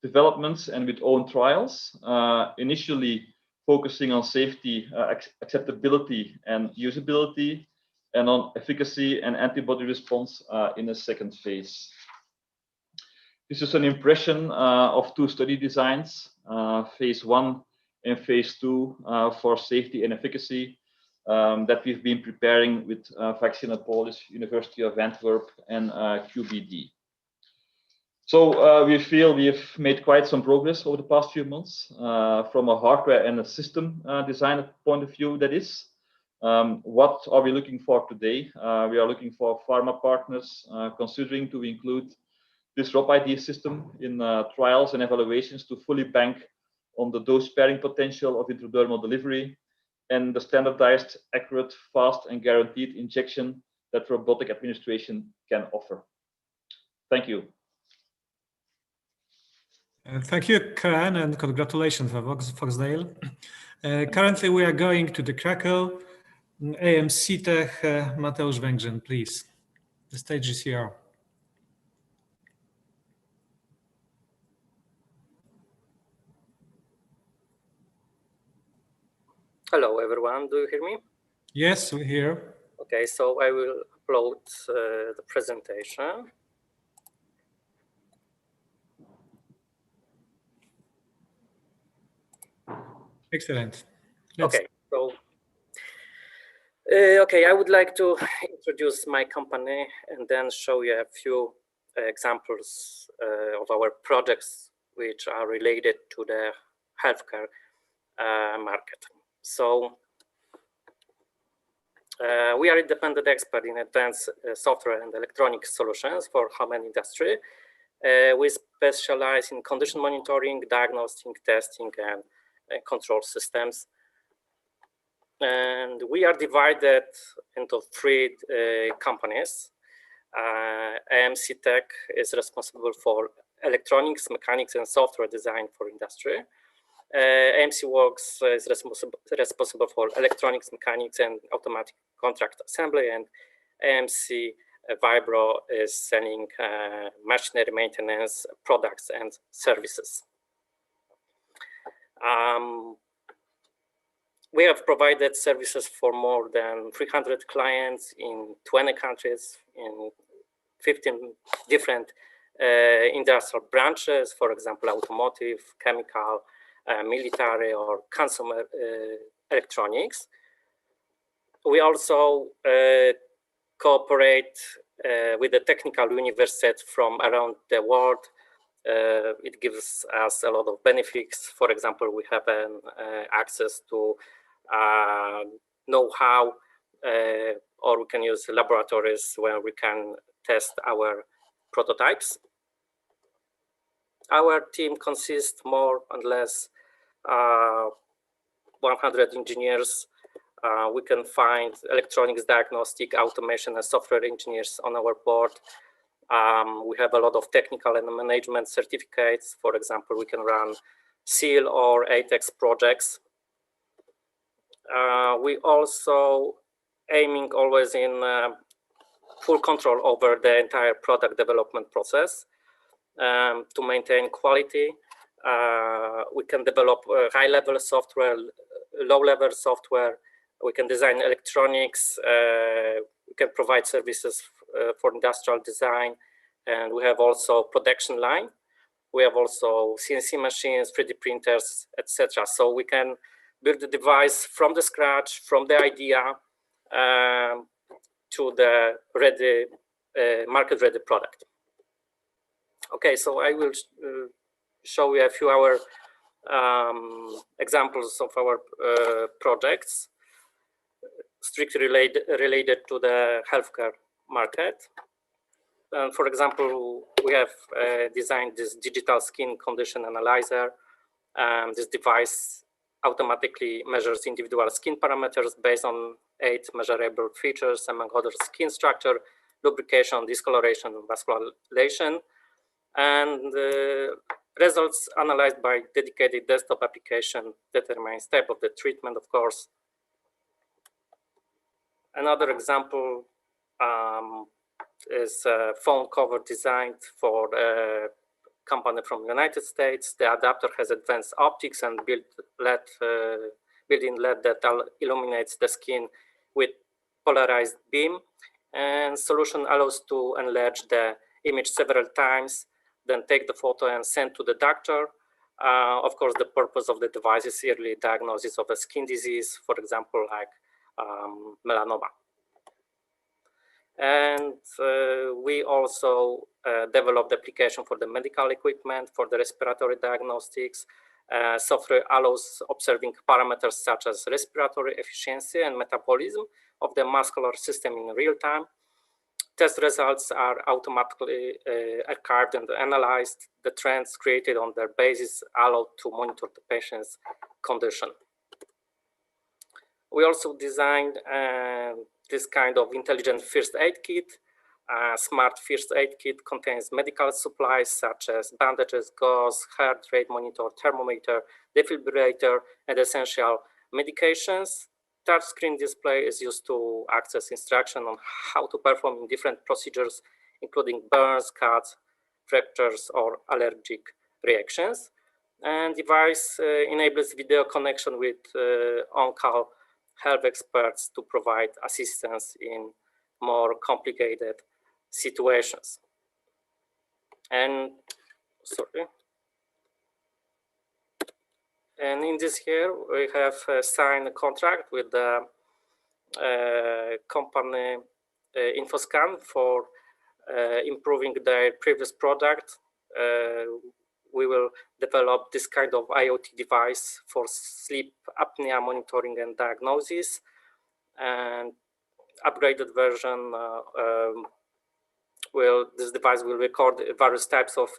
developments and with own trials, initially focusing on safety, acceptability, and usability, and on efficacy and antibody response in a second phase. This is an impression of two study designs, phase 1 and phase 2 for safety and efficacy that we've been preparing with Vaccinapolis, University of Antwerp, and QBD. So we feel we've made quite some progress over the past few months from a hardware and a system design point of view, that is. What are we looking for today? We are looking for pharma partners considering to include this ROBID system in trials and evaluations to fully bank on the dose-sparing potential of intradermal delivery and the standardized, accurate, fast, and guaranteed injection that robotic administration can offer. Thank you. Thank you, Karen, and congratulations for Foxdale. Currently, we are going to the Krakow. AMC Tech, Mateusz Węgrzyn, please. The stage is here. Hello, everyone. Do you hear me? Yes, we hear. Okay, so I will upload the presentation. Excellent. Okay, so I would like to introduce my company and then show you a few examples of our projects which are related to the healthcare market. So we are independent expert in advanced software and electronic solutions for home and industry. We specialize in condition monitoring, diagnostic, testing, and control systems. And we are divided into three companies. AMC Tech is responsible for electronics, mechanics, and software design for industry. AMC Works is responsible for electronics, mechanics, and automatic contract assembly, and AMC Vibro is selling machinery maintenance products and services. We have provided services for more than 300 clients in 20 countries in 15 different industrial branches, for example, automotive, chemical, military, or consumer electronics. We also cooperate with the technical universities from around the world. It gives us a lot of benefits. For example, we have access to know-how, or we can use laboratories where we can test our prototypes. Our team consists more or less 100 engineers. We can find electronics, diagnostic, automation, and software engineers on our board. We have a lot of technical and management certificates. For example, we can run SEAL or ATEX projects. We also aiming always in full control over the entire product development process to maintain quality. We can develop high-level software, low-level software. We can design electronics. We can provide services for industrial design, and we have also production line. We have also CNC machines, 3D printers, etc. So we can build the device from the scratch, from the idea to the ready, market-ready product. Okay, so I will show you a few examples of our projects strictly related to the healthcare market. For example, we have designed this digital skin condition analyzer. This device automatically measures individual skin parameters based on 8 measurable features, among others, skin structure, lubrication, discoloration, and vascularization. And results analyzed by dedicated desktop application determines type of the treatment, of course. Another example is a phone cover designed for a company from the United States. The adapter has advanced optics and built-in LED that illuminates the skin with polarized beam, and solution allows to enlarge the image several times, then take the photo and send to the doctor. Of course, the purpose of the device is early diagnosis of a skin disease, for example, like melanoma. And we also developed application for the medical equipment, for the respiratory diagnostics. Software allows observing parameters such as respiratory efficiency and metabolism of the muscular system in real time. Test results are automatically archived and analyzed. The trends created on their basis allow to monitor the patient's condition. We also designed this kind of intelligent first aid kit. Smart first aid kit contains medical supplies such as bandages, gauze, heart rate monitor, thermometer, defibrillator, and essential medications. Touchscreen display is used to access instruction on how to perform in different procedures, including burns, cuts, fractures, or allergic reactions. And device enables video connection with on-call health experts to provide assistance in more complicated situations. And in this year, we have signed a contract with the company InfoScan for improving their previous product. We will develop this kind of IoT device for sleep apnea monitoring and diagnosis. And upgraded version this device will record various types of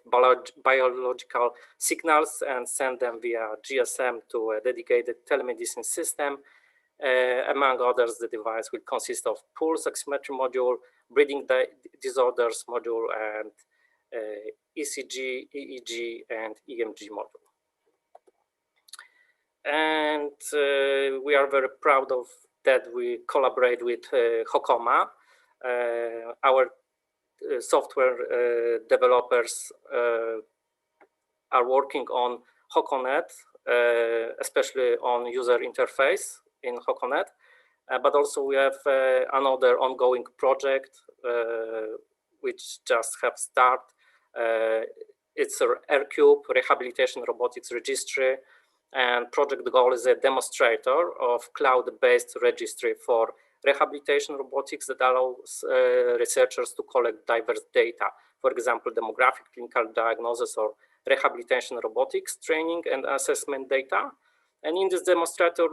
biological signals and send them via GSM to a dedicated telemedicine system. Among others, the device will consist of pulse oximetry module, breathing disorders module, and ECG, EEG, and EMG module. And we are very proud of that we collaborate with Hokoma. Our software developers are working on HokoNet, especially on user interface in HokoNet. But also we have another ongoing project which just have started. It's a R-Cube Rehabilitation Robotics Registry, and project goal is a demonstrator of cloud-based registry for rehabilitation robotics that allows researchers to collect diverse data, for example, demographic, clinical diagnosis, or rehabilitation robotics training and assessment data. And in this demonstrator,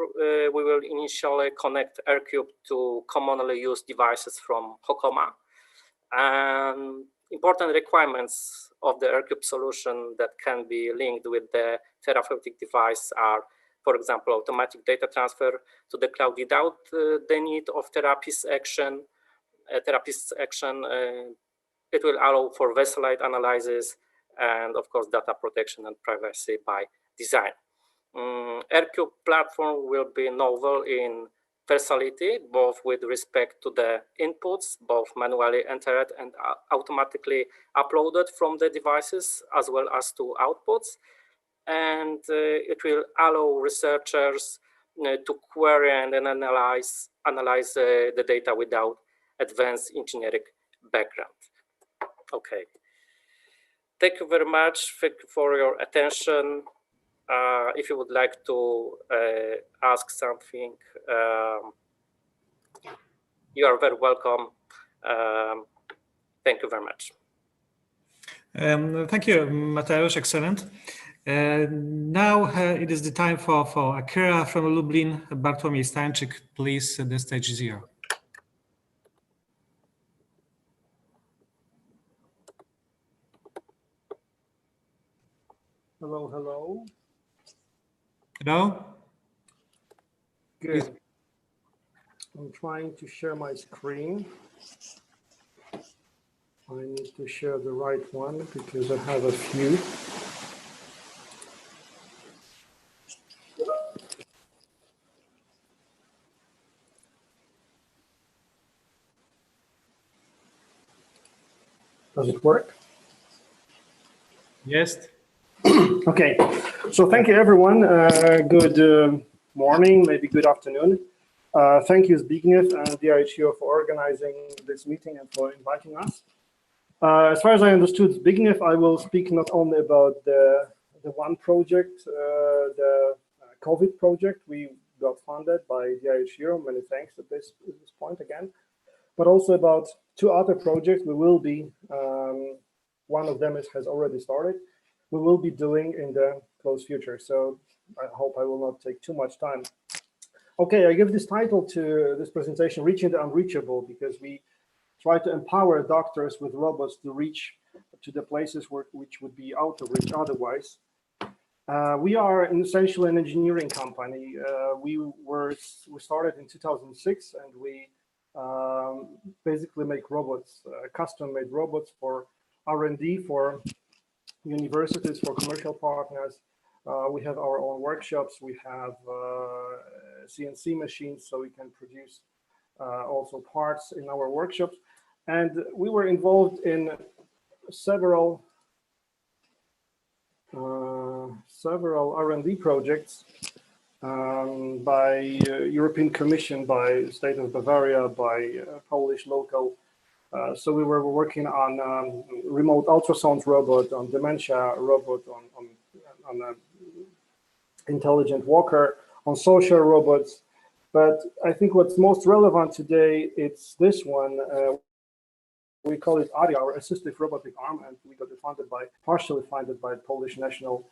we will initially connect R-Cube to commonly used devices from Hokoma. And important requirements of the R-Cube solution that can be linked with the therapeutic device are, for example, automatic data transfer to the cloud without the need of therapist's action. It will allow for vessel-like analysis and, of course, data protection and privacy by design. R-Cube platform will be novel in versatility, both with respect to the inputs, both manually entered and automatically uploaded from the devices, as well as to outputs. And it will allow researchers to query and analyze the data without advanced engineering background. Okay. Thank you very much for your attention. If you would like to ask something, you are very welcome. Thank you very much. Thank you, Mateusz. Excellent. Now it is the time for Akira from Lublin. Bartłomiej Stańczyk, please, the stage is yours. Hello, hello. Hello? Good. I'm trying to share my screen. I need to share the right one because I have a few. Does it work? Yes. Okay, so thank you everyone. Good morning, maybe good afternoon. Thank you, Zbigniew and DIHU for organizing this meeting and for inviting us. As far as I understood, Zbigniew, I will speak not only about the one project, the COVID project we got funded by DIHU, many thanks at this point again, but also about two other projects we will be, one of them has already started, we will be doing in the close future. So I hope I will not take too much time. Okay, I give this title to this presentation, Reaching the Unreachable, because we try to empower doctors with robots to reach to the places which would be out of reach otherwise. We are essentially an engineering company. We started in 2006, and we basically make robots, custom-made robots for R&D, for universities, for commercial partners. We have our own workshops. We have CNC machines, so we can produce also parts in our workshops. And we were involved in several R&D projects by European Commission, by State of Bavaria, by Polish local. So we were working on remote ultrasound robot, on dementia robot, on a intelligent walker, on social robots. But I think what's most relevant today, it's this one. We call it ARIA, our assistive robotic arm, and we got it partially funded by Polish National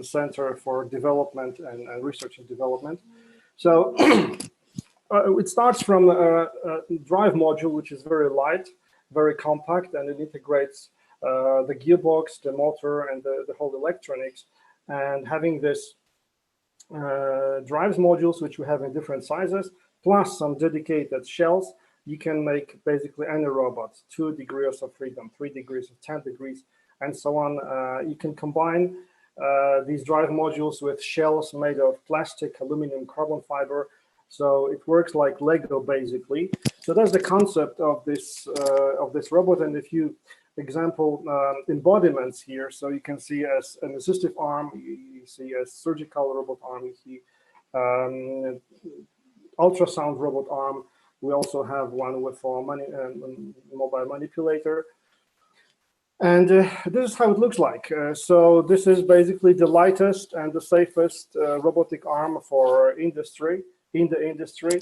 Center for Development and Research and Development. So it starts from a drive module, which is very light, very compact, and it integrates the gearbox, the motor, and the whole electronics. And having this drives modules, which we have in different sizes, plus some dedicated shells, you can make basically any robot, 2 degrees of freedom, 3 degrees, 10 degrees, and so on. You can combine these drive modules with shells made of plastic, aluminum, carbon fiber. So it works like Lego, basically. So that's the concept of this robot. And a few example embodiments here. So you can see as an assistive arm, you see a surgical robot arm, you see ultrasound robot arm. We also have one with for mobile manipulator. And this is how it looks like. So this is basically the lightest and the safest robotic arm for industry, in the industry.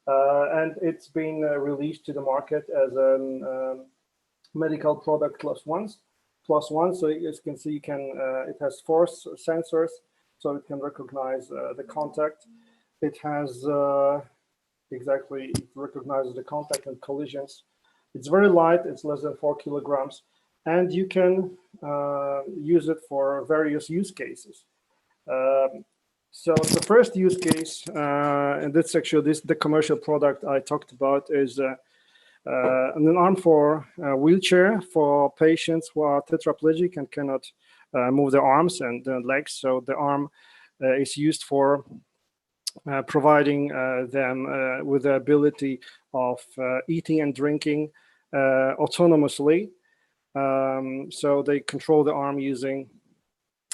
And it's been released to the market as a medical product class 1. So as you can see, it has force sensors, so it can recognize the contact. It has it recognizes the contact and collisions. It's very light, it's less than 4 kilograms, and you can use it for various use cases. So the first use case, and that's actually the commercial product I talked about, is an arm for a wheelchair for patients who are tetraplegic and cannot move their arms and their legs. So the arm is used for providing them with the ability of eating and drinking autonomously. So they control the arm using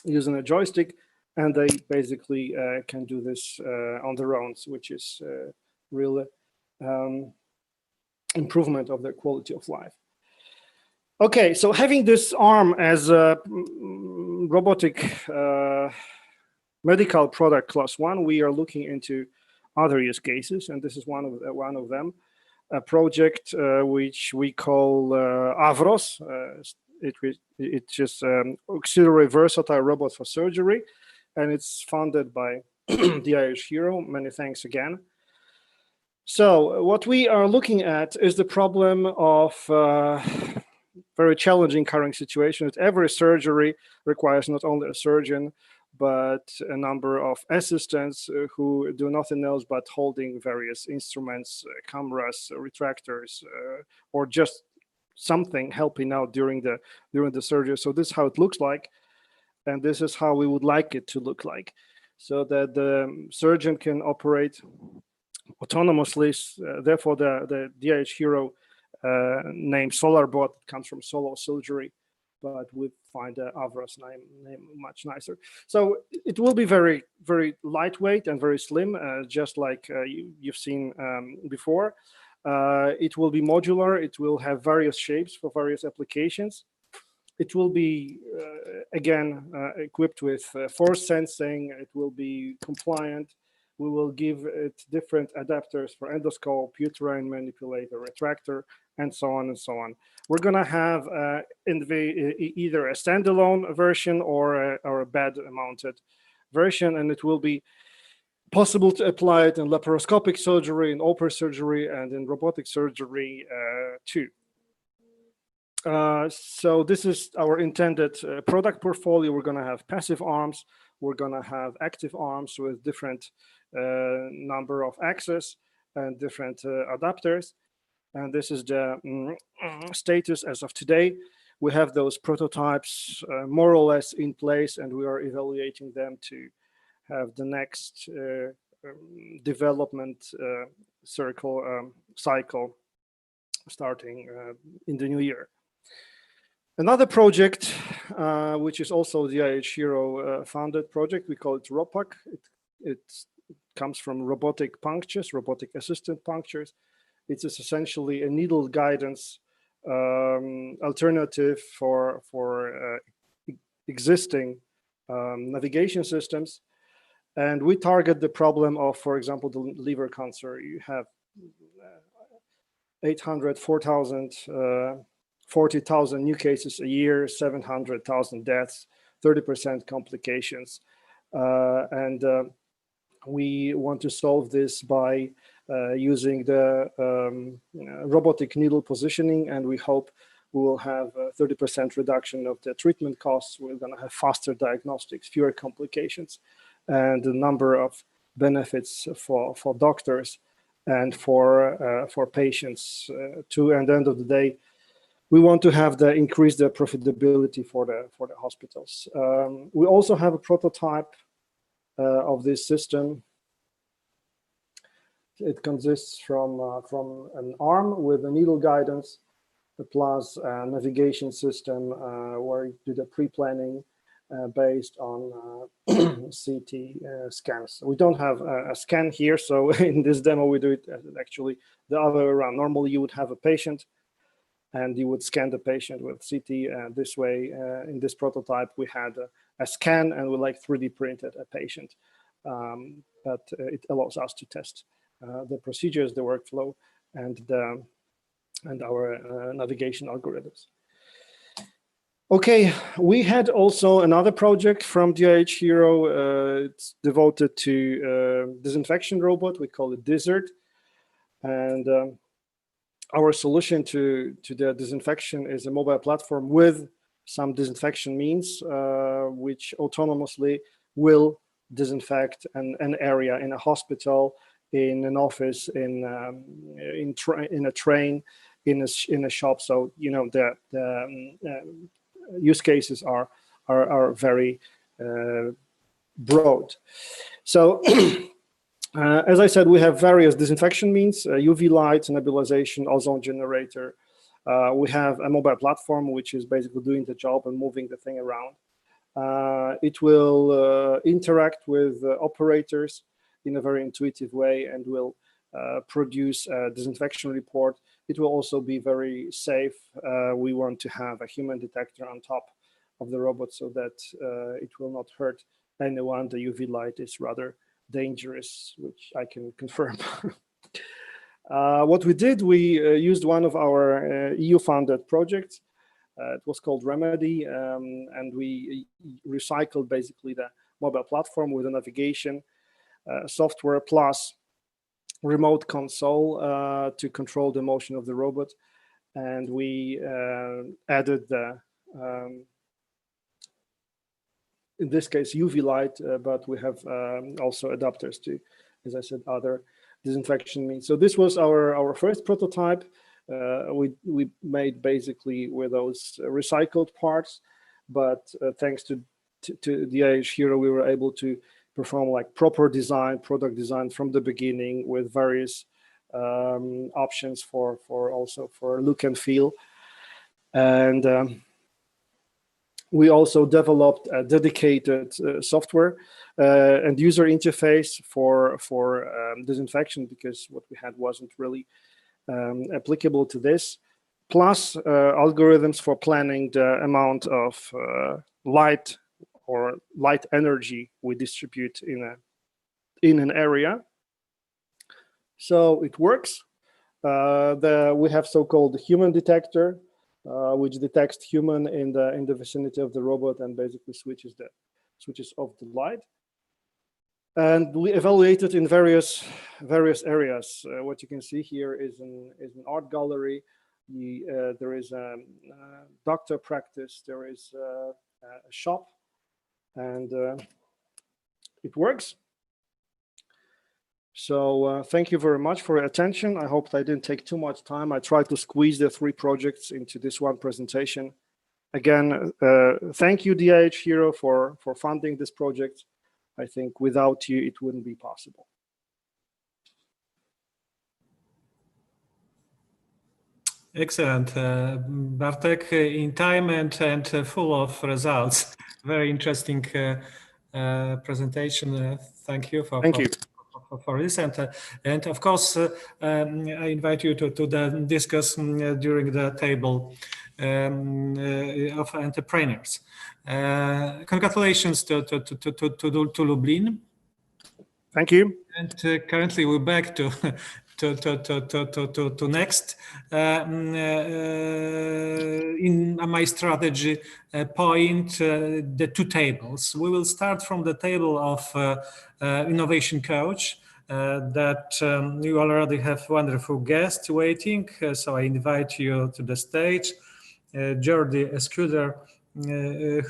a joystick, and they basically can do this on their own, which is really improvement of their quality of life. Okay, so having this arm as a robotic medical product class 1, we are looking into other use cases, and this is one of them. A project which we call AVROS. It's just auxiliary versatile robot for surgery, and it's funded by DIHU. Many thanks again. So what we are looking at is the problem of very challenging current situation. That every surgery requires not only a surgeon, but a number of assistants who do nothing else but holding various instruments, cameras, retractors, or just something helping out during the surgery. So this is how it looks like, and this is how we would like it to look like, so that the surgeon can operate autonomously. Therefore, the DIHU name SolarBot comes from Solo Surgery, but we find Avros name much nicer. So it will be very, very lightweight and very slim, just like you've seen before. It will be modular. It will have various shapes for various applications. It will be, again, equipped with force sensing. It will be compliant. We will give it different adapters for endoscope, uterine manipulator, retractor, and so on and so on. We're going to have either a standalone version or a bed-mounted version, and it will be possible to apply it in laparoscopic surgery, in open surgery, and in robotic surgery too. So this is our intended product portfolio. We're going to have passive arms. We're going to have active arms with different number of axes and different adapters. And this is the status as of today. We have those prototypes more or less in place, and we are evaluating them to have the next development cycle starting in the new year. Another project, which is also the IH Hero founded project, we call it ROPAC. It comes from robotic punctures, robotic assisted punctures. It is essentially a needle guidance alternative for existing navigation systems. And we target the problem of, for example, the liver cancer. You have 800, 40,000 new cases a year, 700,000 deaths, 30% complications. We want to solve this by using the robotic needle positioning, and we hope we will have a 30% reduction of the treatment costs. We're going to have faster diagnostics, fewer complications, and a number of benefits for doctors and for patients too. And at the end of the day, we want to have increase the profitability for the hospitals. We also have a prototype of this system. It consists from an arm with a needle guidance plus a navigation system where you do the pre-planning based on CT scans. We don't have a scan here, so in this demo we do it actually the other way around. Normally you would have a patient and you would scan the patient with CT. This way, in this prototype, we had a scan and we 3D printed a patient. But it allows us to test the procedures, the workflow, and our navigation algorithms. Okay, we had also another project from DIH Hero. It's devoted to disinfection robot. We call it Desert. And our solution to the disinfection is a mobile platform with some disinfection means, which autonomously will disinfect an area in a hospital, in an office, in a train, in a shop. So the use cases are very broad. So as I said, we have various disinfection means: UV light, nebulization, ozone generator. We have a mobile platform which is basically doing the job and moving the thing around. It will interact with operators in a very intuitive way and will produce a disinfection report. It will also be very safe. We want to have a human detector on top of the robot so that it will not hurt anyone. The UV light is rather dangerous, which I can confirm. What we did, we used one of our EU-funded projects. It was called Remedy, and we recycled basically the mobile platform with a navigation software plus remote console to control the motion of the robot. And we added the, in this case, UV light, but we have also adapters to, as I said, other disinfection means. So this was our first prototype. We made basically with those recycled parts, but thanks to the IH Hero, we were able to perform proper design, product design from the beginning with various options for look and feel. And We also developed a dedicated software and user interface for disinfection, because what we had wasn't really applicable to this. Plus algorithms for planning the amount of light or light energy we distribute in an area. So it works. We have so-called human detector, which detects human in the vicinity of the robot and basically switches off the light. And we evaluated in various areas. What you can see here is an art gallery. There is a doctor practice. There is a shop, and it works. So thank you very much for your attention. I hope I didn't take too much time. I tried to squeeze the 3 projects into this one presentation. Again, thank you, DH Hero, for funding this project. I think without you, it wouldn't be possible. Excellent. Bartek, in time and full of results. Very interesting presentation. Thank you for this. And of course, I invite you to discuss during the table of entrepreneurs. Congratulations to Lublin. Thank you. And currently we're back to next in my strategy point, the 2 tables. We will start from the table of innovation coach. That you already have wonderful guests waiting, so I invite you to the stage. Jordi Escuder,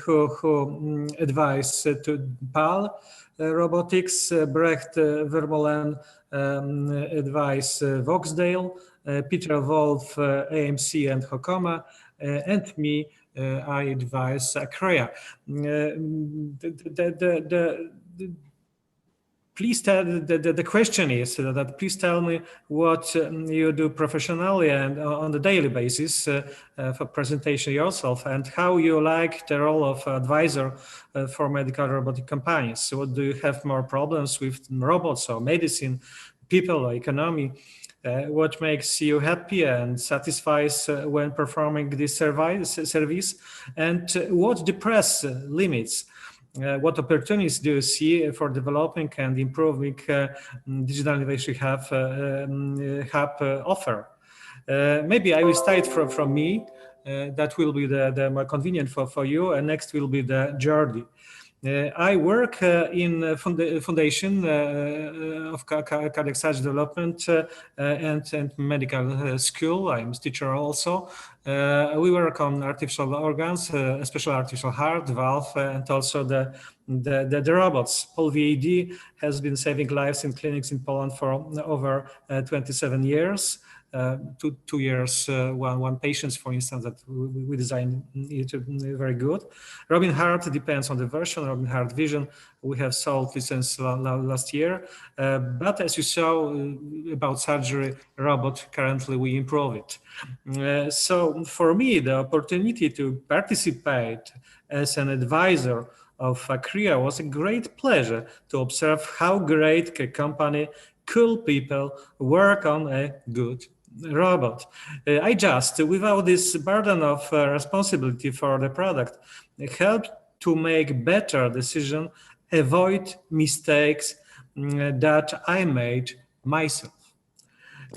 who advised to PAL Robotics, Brecht Vermeulen advice Voxdale, Peter Wolf AMC and Hokoma, and me, I advise Acrea. Please tell the question is that please tell me what you do professionally and on the daily basis for presentation yourself, and how you like the role of advisor for medical robotic companies. So what do you have more problems with robots or medicine, people or economy? What makes you happy and satisfies when performing this service? And what depress limits? What opportunities do you see for developing and improving digital innovation hub offer? Maybe I will start from me. That will be the more convenient for you. And next will be the Jordi. I work in foundation of cardiac surgery development and medical school. I'm a teacher also. We work on artificial organs, especially artificial heart, valve, and also the robots. PolVAD has been saving lives in clinics in Poland for over 27 years. 2 years, one patient, for instance, that we designed it very good. Robin Heart depends on the version. Robin Heart Vision we have sold since last year. But as you saw about surgery robot, currently we improve it. So for me, the opportunity to participate as an advisor of Acrea was a great pleasure to observe how great a company, cool people work on a good robot. I just, without this burden of responsibility for the product, helped to make better decisions, avoid mistakes that I made myself.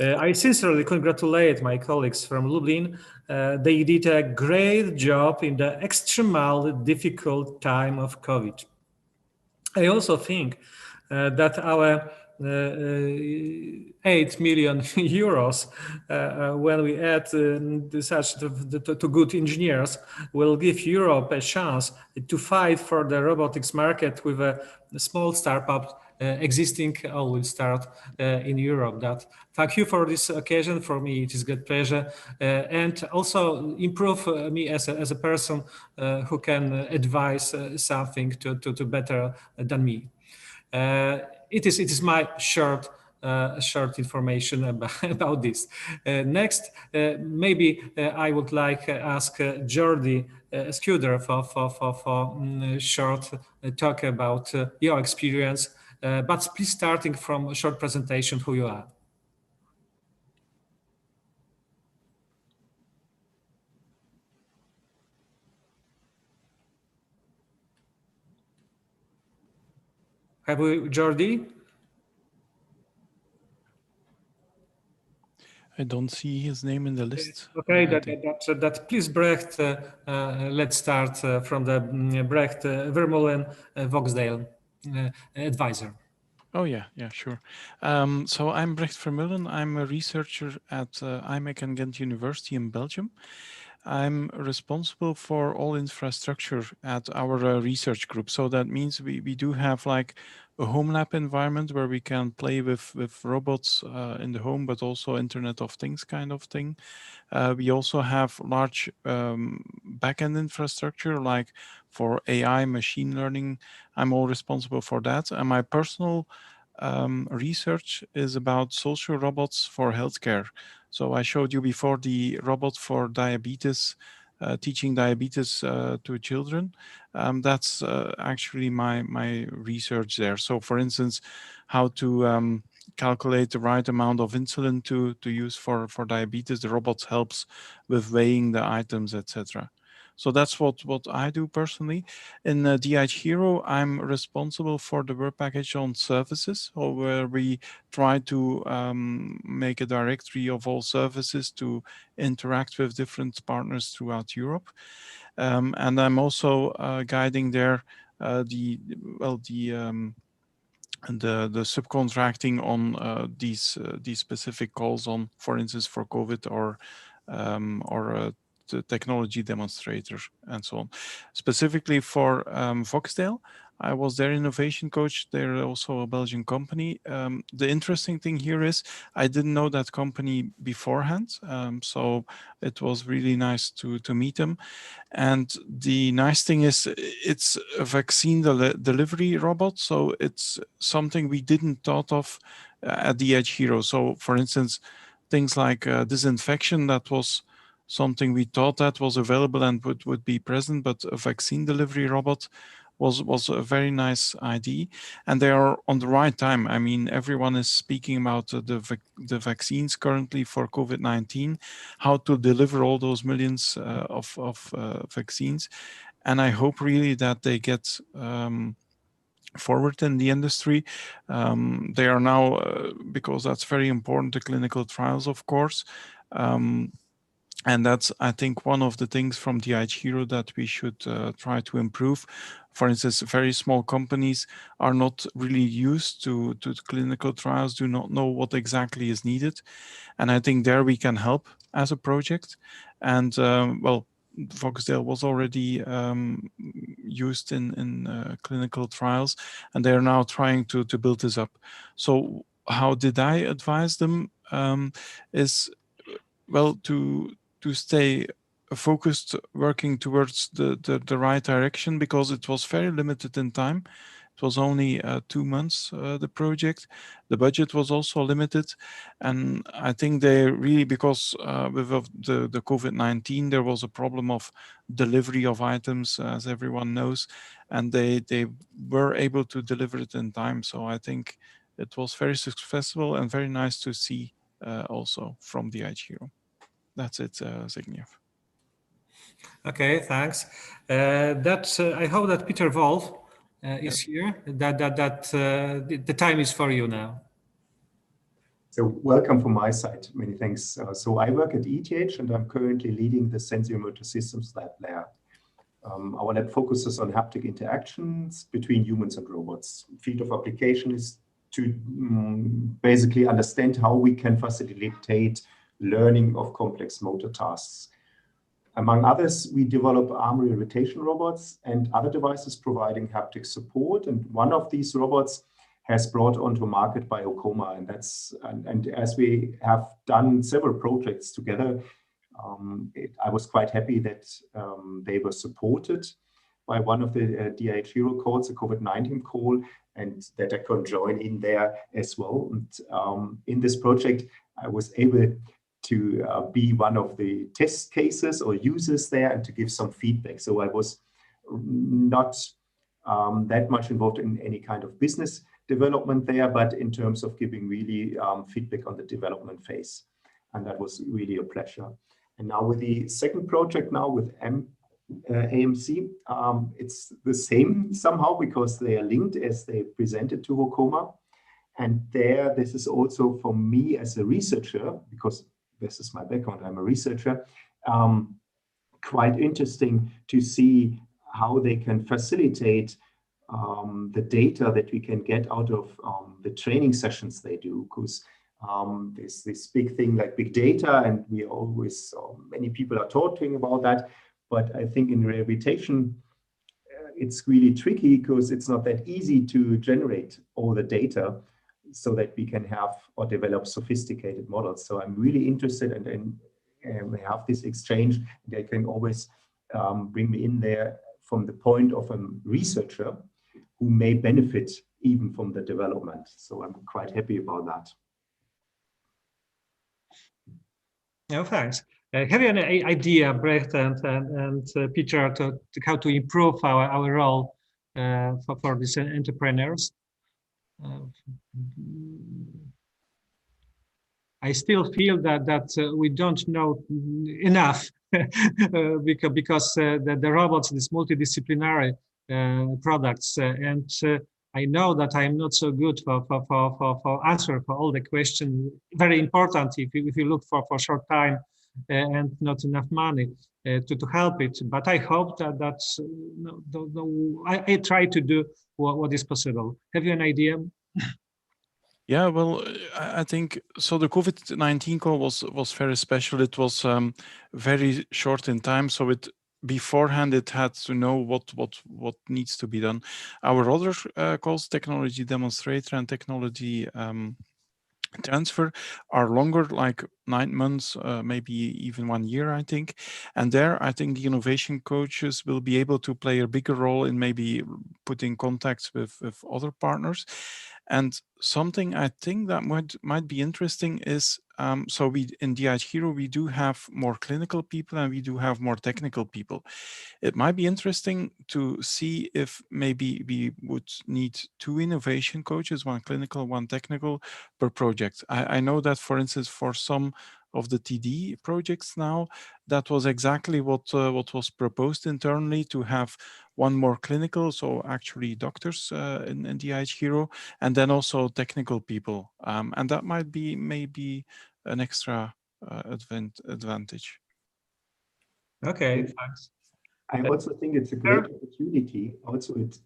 I sincerely congratulate my colleagues from Lublin. They did a great job in the extremely difficult time of COVID. I also think that our 8 million euros, when we add such to good engineers, will give Europe a chance to fight for the robotics market with a small startup existing or will start in Europe. That thank you for this occasion. For me, it is a great pleasure, and also improve me as a person who can advise something to better than me. It is my short short information about this. Next, maybe I would like to ask Jordi Scudder for short talk about your experience, but please starting from a short presentation who you are. Have we, Jordi? I don't see his name in the list. Okay, that please Brecht, let's start from the Brecht Vermeulen Voxdale advisor. Oh yeah, sure. So I'm Brecht Vermeulen. I'm a researcher at IMEC and Ghent University in Belgium. I'm responsible for all infrastructure at our research group. So that means we do have like a home lab environment where we can play with robots in the home, but also Internet of Things kind of thing. We also have large backend infrastructure, like for AI, machine learning. I'm all responsible for that. And my personal research is about social robots for healthcare. So I showed you before the robot for diabetes, teaching diabetes to children. That's actually my research there. So for instance, how to calculate the right amount of insulin to use for diabetes. The robot helps with weighing the items, etc. So that's what I do personally. In DH Hero, I'm responsible for the work package on services, where we try to make a directory of all services to interact with different partners throughout Europe. And I'm also guiding there the subcontracting on these specific calls on, for instance, for COVID or the technology demonstrator and so on. Specifically for Voxdale, I was their innovation coach. They're also a Belgian company. The interesting thing here is I didn't know that company beforehand, so it was really nice to meet them. And the nice thing is it's a vaccine delivery robot, so it's something we didn't thought of at DH Hero. So for instance, things like disinfection, that was something we thought that was available and would be present, but a vaccine delivery robot was a very nice idea, and they are on the right time. I mean, everyone is speaking about the vaccines currently for COVID-19, how to deliver all those millions of vaccines, and I hope really that they get forward in the industry. They are now, because that's very important, the clinical trials, of course. And that's, I think, one of the things from DH Hero that we should try to improve. For instance, very small companies are not really used to clinical trials, do not know what exactly is needed. And I think there we can help as a project. And well, Voxdale was already used in clinical trials, and they're now trying to build this up. So how did I advise them? Is, well, to stay focused, working towards the right direction, because it was very limited in time. It was only 2 months, the project. The budget was also limited. And I think they really, because with the COVID-19, there was a problem of delivery of items, as everyone knows, and they were able to deliver it in time. So I think it was very successful and very nice to see also from the DH Hero. That's it, Zbigniew. Okay, thanks. I hope that Peter Wolf is here. The time is for you now. So welcome from my side. Many thanks. So I work at ETH, and I'm currently leading the Sensor-Motor Systems lab there. Our lab focuses on haptic interactions between humans and robots. Field of application is to basically understand how we can facilitate learning of complex motor tasks. Among others, we develop arm rotation robots and other devices providing haptic support. And one of these robots has brought onto market by Okoma. And as we have done several projects together, I was quite happy that they were supported by one of the DH Hero calls, the COVID-19 call. and that I can join in there as well. And in this project, I was able to be one of the test cases or users there and to give some feedback. So I was not that much involved in any kind of business development there, but in terms of giving really feedback on the development phase. And that was really a pleasure. And now with the second project now with AMC, it's the same somehow because they are linked as they presented to Hokoma. And there, this is also for me as a researcher, because this is my background, I'm a researcher, quite interesting to see how they can facilitate the data that we can get out of the training sessions they do, because there's this big thing like big data, and we always, many people are talking about that, but I think in rehabilitation, it's really tricky because it's not that easy to generate all the data so that we can have or develop sophisticated models. So I'm really interested and have this exchange. They can always bring me in there from the point of a researcher who may benefit even from the development. So I'm quite happy about that. Oh, thanks. Have you an idea, Brecht and Peter, to how to improve our role for these entrepreneurs? I still feel that we don't know enough because the robots, these multidisciplinary products, and I know that I am not so good for answer for all the questions. Very important if you look for short time and not enough money to help it. But I hope that I try to do what is possible. Have you an idea? Yeah, well, I think so. The COVID-19 call was very special. It was very short in time, so beforehand it had to know what needs to be done. Our other calls, technology demonstrator and technology transfer, are longer, like 9 months, maybe even 1 year, I think. And there, I think the innovation coaches will be able to play a bigger role in maybe putting contacts with other partners. And something I think that might be interesting is, so we in DH Hero, we do have more clinical people and we do have more technical people. It might be interesting to see if maybe we would need 2 innovation coaches, 1 clinical, 1 technical per project. I know that, for instance, for some of the TD projects now, that was exactly what was proposed internally, to have 1 more clinical, so actually doctors in DH Hero, and then also technical people. And that might be maybe an extra advantage. Okay, thanks. I also think it's a great opportunity. Also, it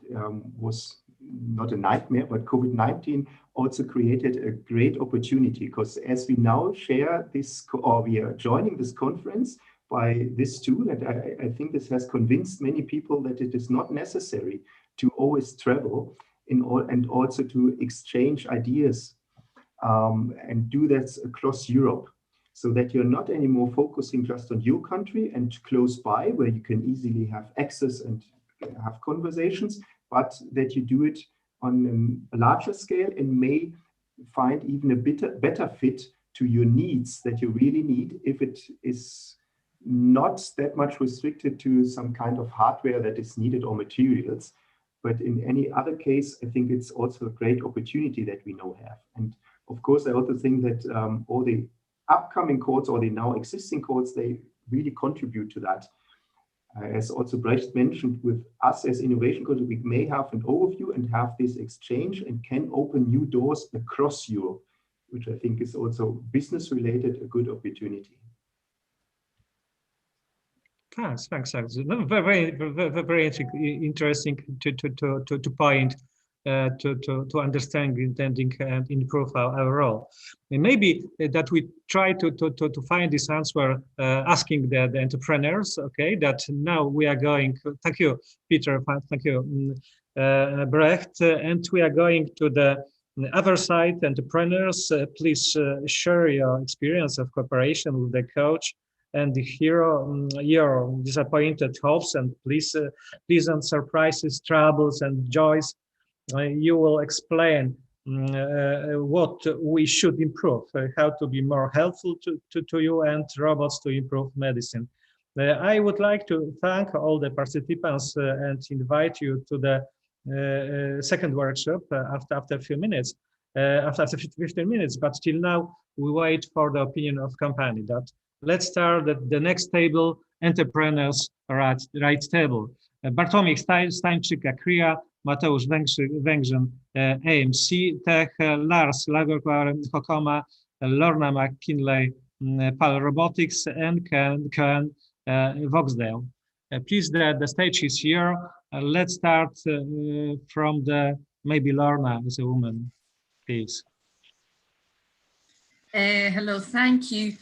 was not a nightmare, but COVID-19 also created a great opportunity, because as we now share this, or we are joining this conference by this tool, and I think this has convinced many people that it is not necessary to always travel and also to exchange ideas and do that across Europe, so that you're not anymore focusing just on your country and close by, where you can easily have access and have conversations, but that you do it on a larger scale and may find even a better fit to your needs that you really need, if it is not that much restricted to some kind of hardware that is needed or materials. But in any other case, I think it's also a great opportunity that we now have. And of course, I also think that all the upcoming codes or the now existing codes, they really contribute to that. As also Brecht mentioned, with us as innovation coaches, we may have an overview and have this exchange and can open new doors across Europe, which I think is also business related, a good opportunity. Thanks. Very interesting to point to understanding and improve our role. And maybe that we try to find this answer asking the entrepreneurs. Okay, that now we are going. Thank you, Peter. Thank you, Brecht. And we are going to the other side. Entrepreneurs, please share your experience of cooperation with the coach and the hero, your disappointed hopes and pleasant surprises, troubles and joys. you will explain what we should improve, how to be more helpful to you and robots to improve medicine. I would like to thank all the participants and invite you to the second workshop after a few minutes, after 15 minutes, but till now we wait for the opinion of company. That let's start at the next table, entrepreneurs right table. Bartłomiej Stańczyk, Akria, Mateusz Węgrzyn, AMC Tech, Lars Lagerkvar, Lorna McKinley, PAL Robotics, and Ken Voxdale. Please, the stage is here. Let's start from maybe Lorna as a woman, please. Hello, thank you.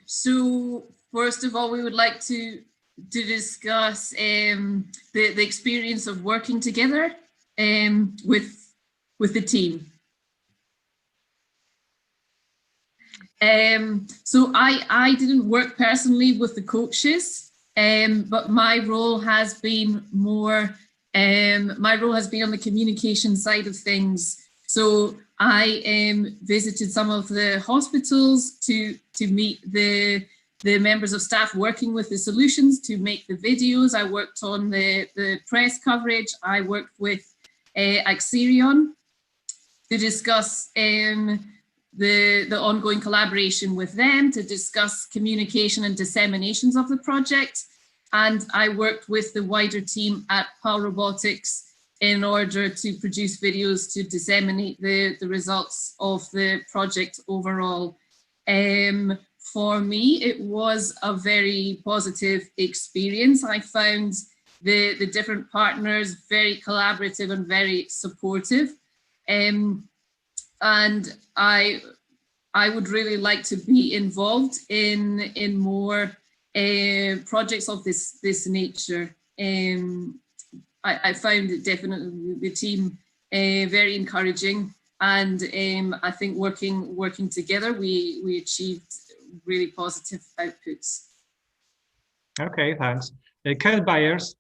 So first of all, we would like to discuss the experience of working together with the team. So I didn't work personally with the coaches, but my role has been more, on the communication side of things. So I visited some of the hospitals to meet the members of staff working with the solutions, to make the videos. I worked on the press coverage. I worked with Axerion to discuss the ongoing collaboration with them, to discuss communication and disseminations of the project. And I worked with the wider team at PAL Robotics in order to produce videos to disseminate the results of the project overall. For me, it was a very positive experience. I found the different partners very collaborative and very supportive. And I would really like to be involved in more projects of this nature. I found it definitely the team very encouraging, and I think working together we achieved really positive outputs. Okay, thanks. Ken Byers.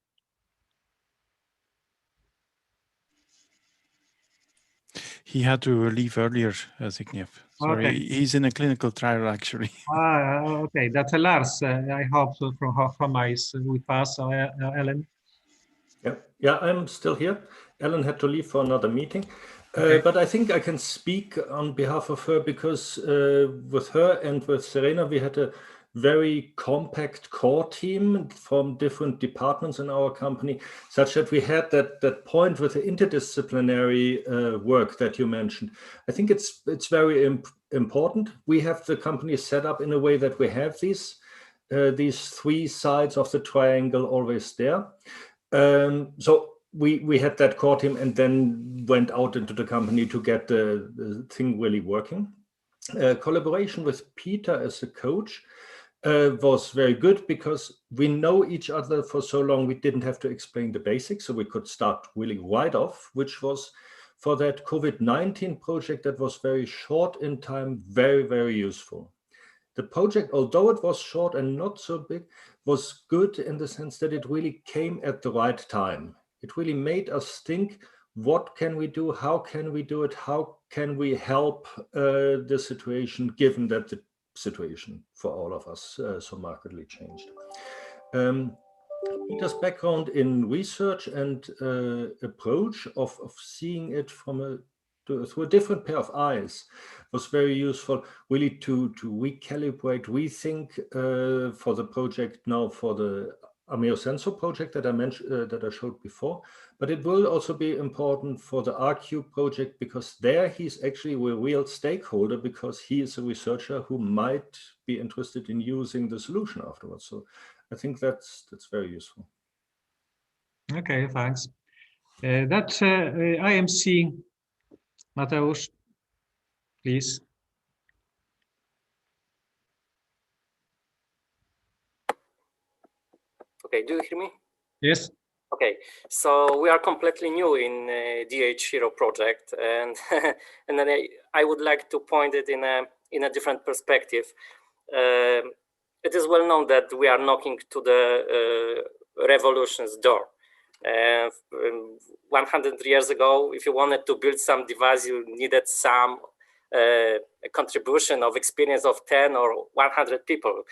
He had to leave earlier, Zygniew. Sorry, Okay. He's in a clinical trial actually. Okay, that's Lars. I hope from Hofma is with us. Ellen. Yeah, I'm still here. Ellen had to leave for another meeting. But I think I can speak on behalf of her because with her and with Serena, we had a very compact core team from different departments in our company, such that we had that point with the interdisciplinary work that you mentioned. I think it's very important. We have the company set up in a way that we have these three sides of the triangle always there. So we had that core team and then went out into the company to get the thing really working. Collaboration with Peter as a coach was very good because we know each other for so long. We didn't have to explain the basics, so we could start really right off, which was for that COVID-19 project that was very short in time, very, very useful. The project, although it was short and not so big, was good in the sense that it really came at the right time. It really made us think, what can we do? How can we do it? How can we help the situation, given that the situation for all of us so markedly changed? Peter's background in research and approach of seeing it from through a different pair of eyes was very useful, really to recalibrate, rethink for the project now, for the Ameo-Sensor project that I mentioned, that I showed before. But it will also be important for the RQ project, because there he's actually a real stakeholder, because he is a researcher who might be interested in using the solution afterwards. So I think that's very useful. Okay, thanks. That's IMC. Mateusz, please. Okay, do you hear me? Yes. Okay, so we are completely new in DH Hero project, and and then I would like to point it in a different perspective. It is well known that we are knocking to the revolution's door. 100 years ago, if you wanted to build some device, you needed some contribution of experience of 10 or 100 people.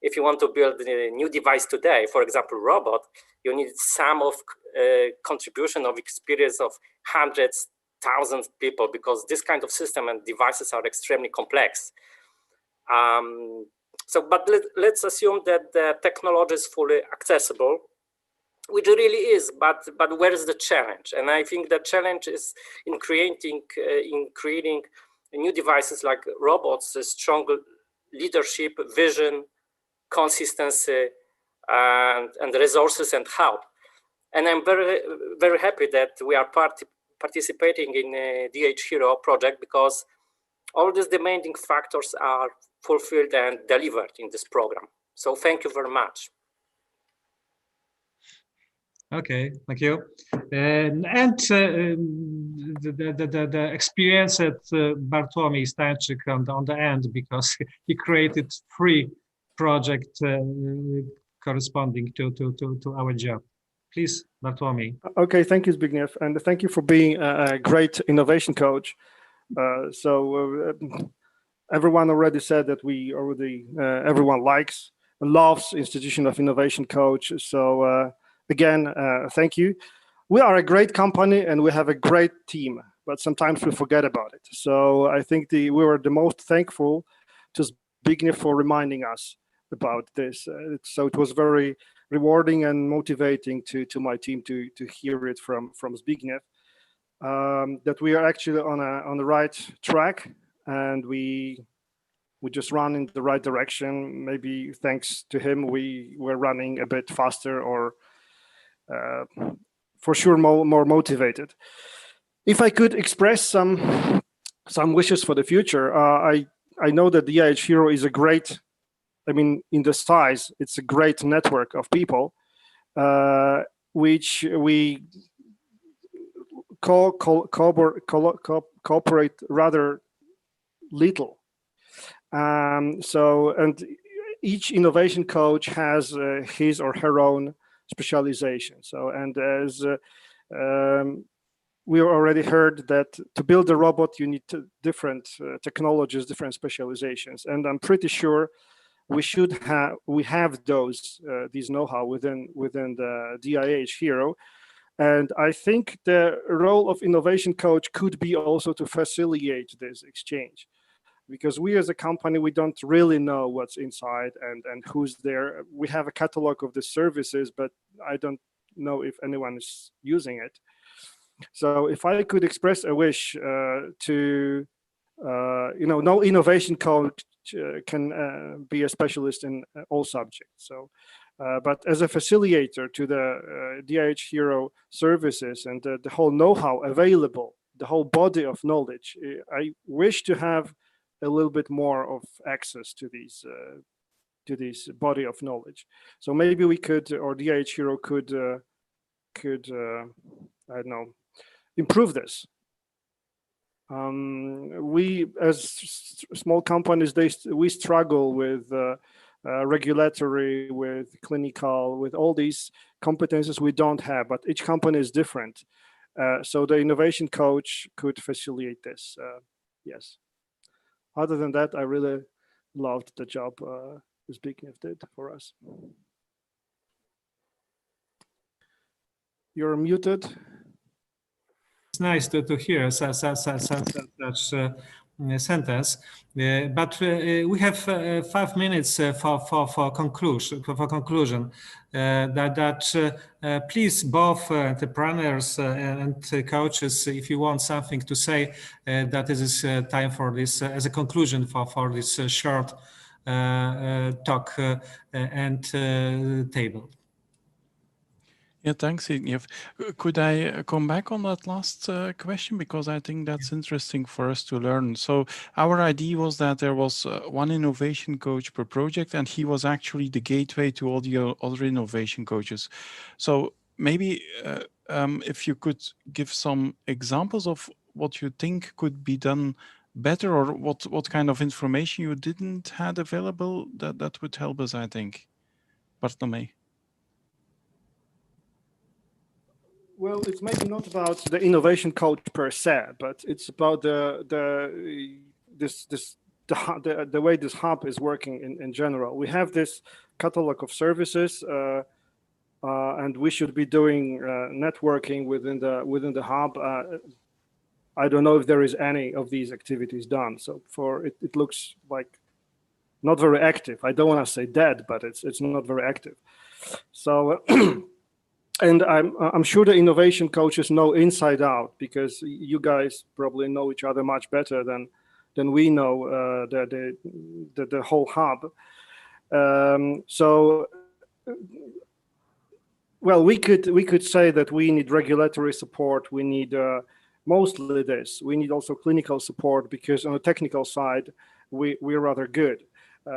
If you want to build a new device today, for example, robot, you need some of contribution of experience of hundreds, thousands of people, because this kind of system and devices are extremely complex. But let's assume that the technology is fully accessible, which really is, but where is the challenge? And I think the challenge is in creating new devices like robots, a strong leadership, vision, consistency, and resources and help. And I'm very, very happy that we are participating in a DH Hero project, because all these demanding factors are fulfilled and delivered in this program. So thank you very much. Okay, thank you. The experience at Bartłomiej Stańczyk on the end, because he created 3 projects corresponding to our job. Please, Bartłomiej. Okay, thank you, Zbigniew, and thank you for being a great innovation coach. Everyone already said that everyone likes and loves Institution of Innovation Coach. So again, thank you. We are a great company and we have a great team, but sometimes we forget about it. So I think we were the most thankful to Zbigniew for reminding us about this. So it was very rewarding and motivating to my team to hear it from Zbigniew, that we are actually on the right track, and we just run in the right direction. Maybe thanks to him, we were running a bit faster, or for sure more motivated. If I could express some wishes for the future, I know that the DH Hero is a great, in the size, it's a great network of people, which we cooperate rather little. And each innovation coach has his or her own specialization. So, and as we already heard, that to build a robot, you need different technologies, different specializations. And I'm pretty sure we have these know-how within the DIH Hero. And I think the role of innovation coach could be also to facilitate this exchange, because we as a company, we don't really know what's inside and who's there. We have a catalog of the services, but I don't know if anyone is using it. So if I could express a wish no innovation coach can be a specialist in all subjects. So, but as a facilitator to the DIH Hero services and the whole know-how available, the whole body of knowledge, I wish to have a little bit more of access to this body of knowledge. So maybe we could, or DIH Hero could I don't know, improve this. We as small companies, we struggle with regulatory, with clinical, with all these competences we don't have, but each company is different. So the innovation coach could facilitate this. Yes. Other than that, I really loved the job Zbigniew did for us. You're muted. It's nice to hear such sentence, but we have 5 minutes for conclusion. Please, both entrepreneurs and coaches, if you want something to say, that it is time for this as a conclusion for this short talk and table. Yeah, thanks, Zbigniew. Could I come back on that last question? Because I think that's interesting for us to learn. So our idea was that there was one innovation coach per project, and he was actually the gateway to all the other innovation coaches. So maybe if you could give some examples of what you think could be done better, or what kind of information you didn't have available, that would help us, I think. Bartłomiej. Well, it's maybe not about the innovation coach per se, but it's about the way this hub is working in general. We have this catalog of services, and we should be doing networking within the hub. I don't know if there is any of these activities done. So it looks like not very active. I don't want to say dead, but it's not very active. So. And I'm sure the innovation coaches know inside out, because you guys probably know each other much better than we know the whole hub. So, well, we could say that we need regulatory support. We need mostly this. We need also clinical support, because on the technical side, we're rather good.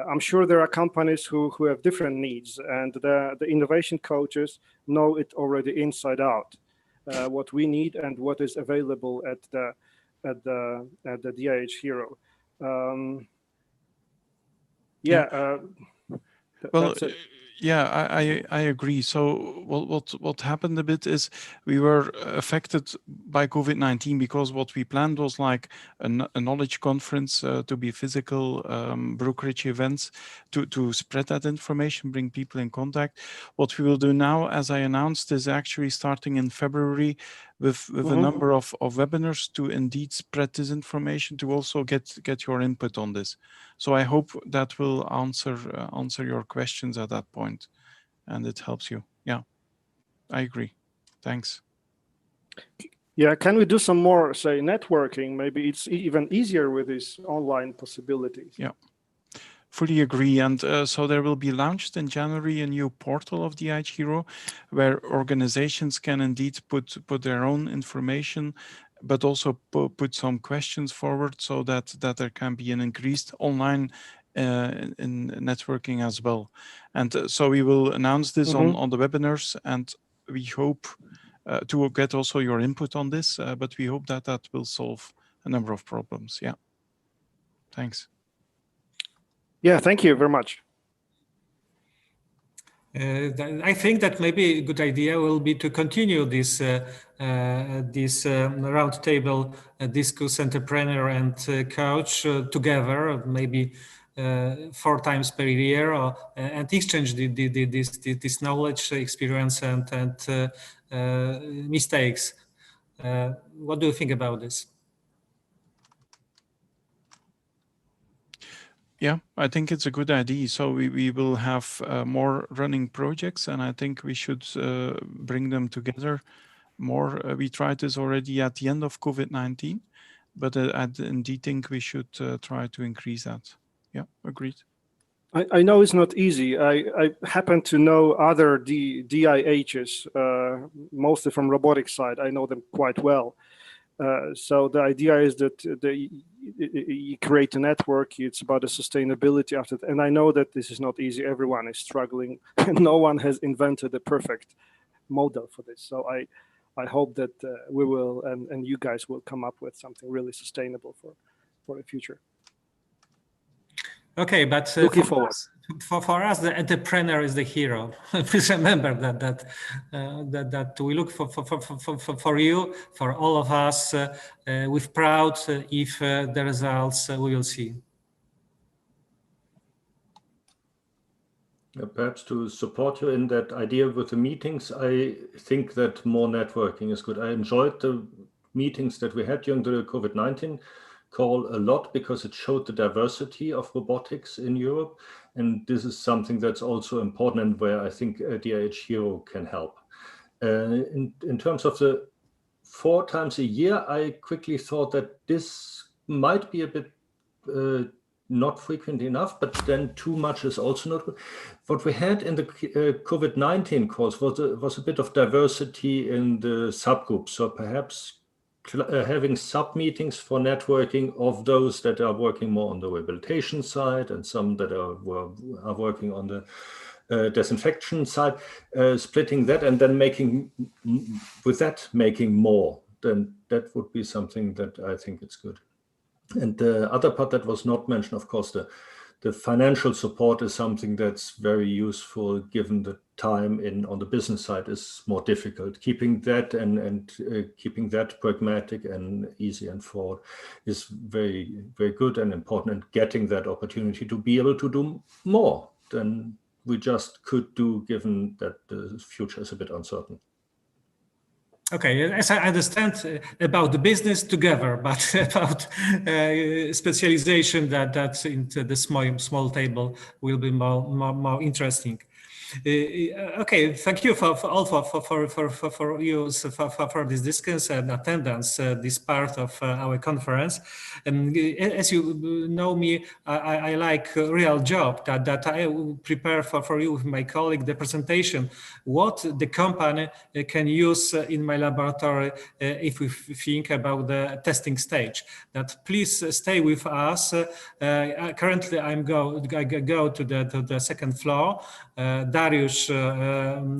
I'm sure there are companies who have different needs, and the innovation coaches know it already inside out, what we need and what is available at the DIH Hero. That's it. Yeah, I agree. So what happened a bit is we were affected by COVID-19, because what we planned was like a knowledge conference to be physical brokerage events to spread that information, bring people in contact. What we will do now, as I announced, is actually starting in February with a number of webinars to indeed spread this information, to also get your input on this. So I hope that will answer your questions at that point, and it helps you. Yeah, I agree. Thanks. Yeah, can we do some more, say, networking? Maybe it's even easier with these online possibilities. Yeah, fully agree. And so there will be launched in January a new portal of DIH Hero, where organizations can indeed put their own information, but also put some questions forward, so that there can be an increased online in networking as well. And so we will announce this on the webinars, and we hope to get also your input on this, but we hope that will solve a number of problems. Yeah. Thanks. Yeah, thank you very much. I think that maybe a good idea will be to continue this roundtable discuss entrepreneur and coach together, maybe 4 times per year, and exchange this knowledge, experience, and mistakes. What do you think about this? Yeah, I think it's a good idea. So we will have more running projects, and I think we should bring them together more. We tried this already at the end of COVID-19, but I indeed think we should try to increase that. Yeah, agreed. I know it's not easy. I happen to know other DIHs, mostly from robotics side. I know them quite well. So the idea is that you create a network. It's about the sustainability after that. And I know that this is not easy. Everyone is struggling. No one has invented a perfect model for this. So I hope that we will, and you guys will come up with something really sustainable for the future. Okay, but looking forward. For us, the entrepreneur is the hero. Please remember that we look for you, for all of us, with proud if the results we will see. Perhaps to support you in that idea with the meetings, I think that more networking is good. I enjoyed the meetings that we had during the COVID-19 call a lot, because it showed the diversity of robotics in Europe. And this is something that's also important, and where I think DIH Hero can help. In terms of the 4 times a year, I quickly thought that this might be a bit not frequent enough, but then too much is also not good. What we had in the COVID-19 calls was a bit of diversity in the subgroups. So perhaps having sub-meetings for networking of those that are working more on the rehabilitation side, and some that are working on the disinfection side, splitting that, and then making more, then that would be something that I think it's good. And the other part that was not mentioned, of course, the financial support is something that's very useful, given the time on the business side is more difficult. Keeping that and keeping that pragmatic and easy and forward is very, very good and important, and getting that opportunity to be able to do more than we just could do, given that the future is a bit uncertain. Okay, as I understand about the business together, but about specialization, that's into the small table will be more interesting. Okay, thank you for this discussion and attendance this part of our conference. As you know me, I like a real job that I will prepare for you with my colleague the presentation what the company can use in my laboratory if we think about the testing stage. That please stay with us. Currently, I go to the second floor. Dariusz,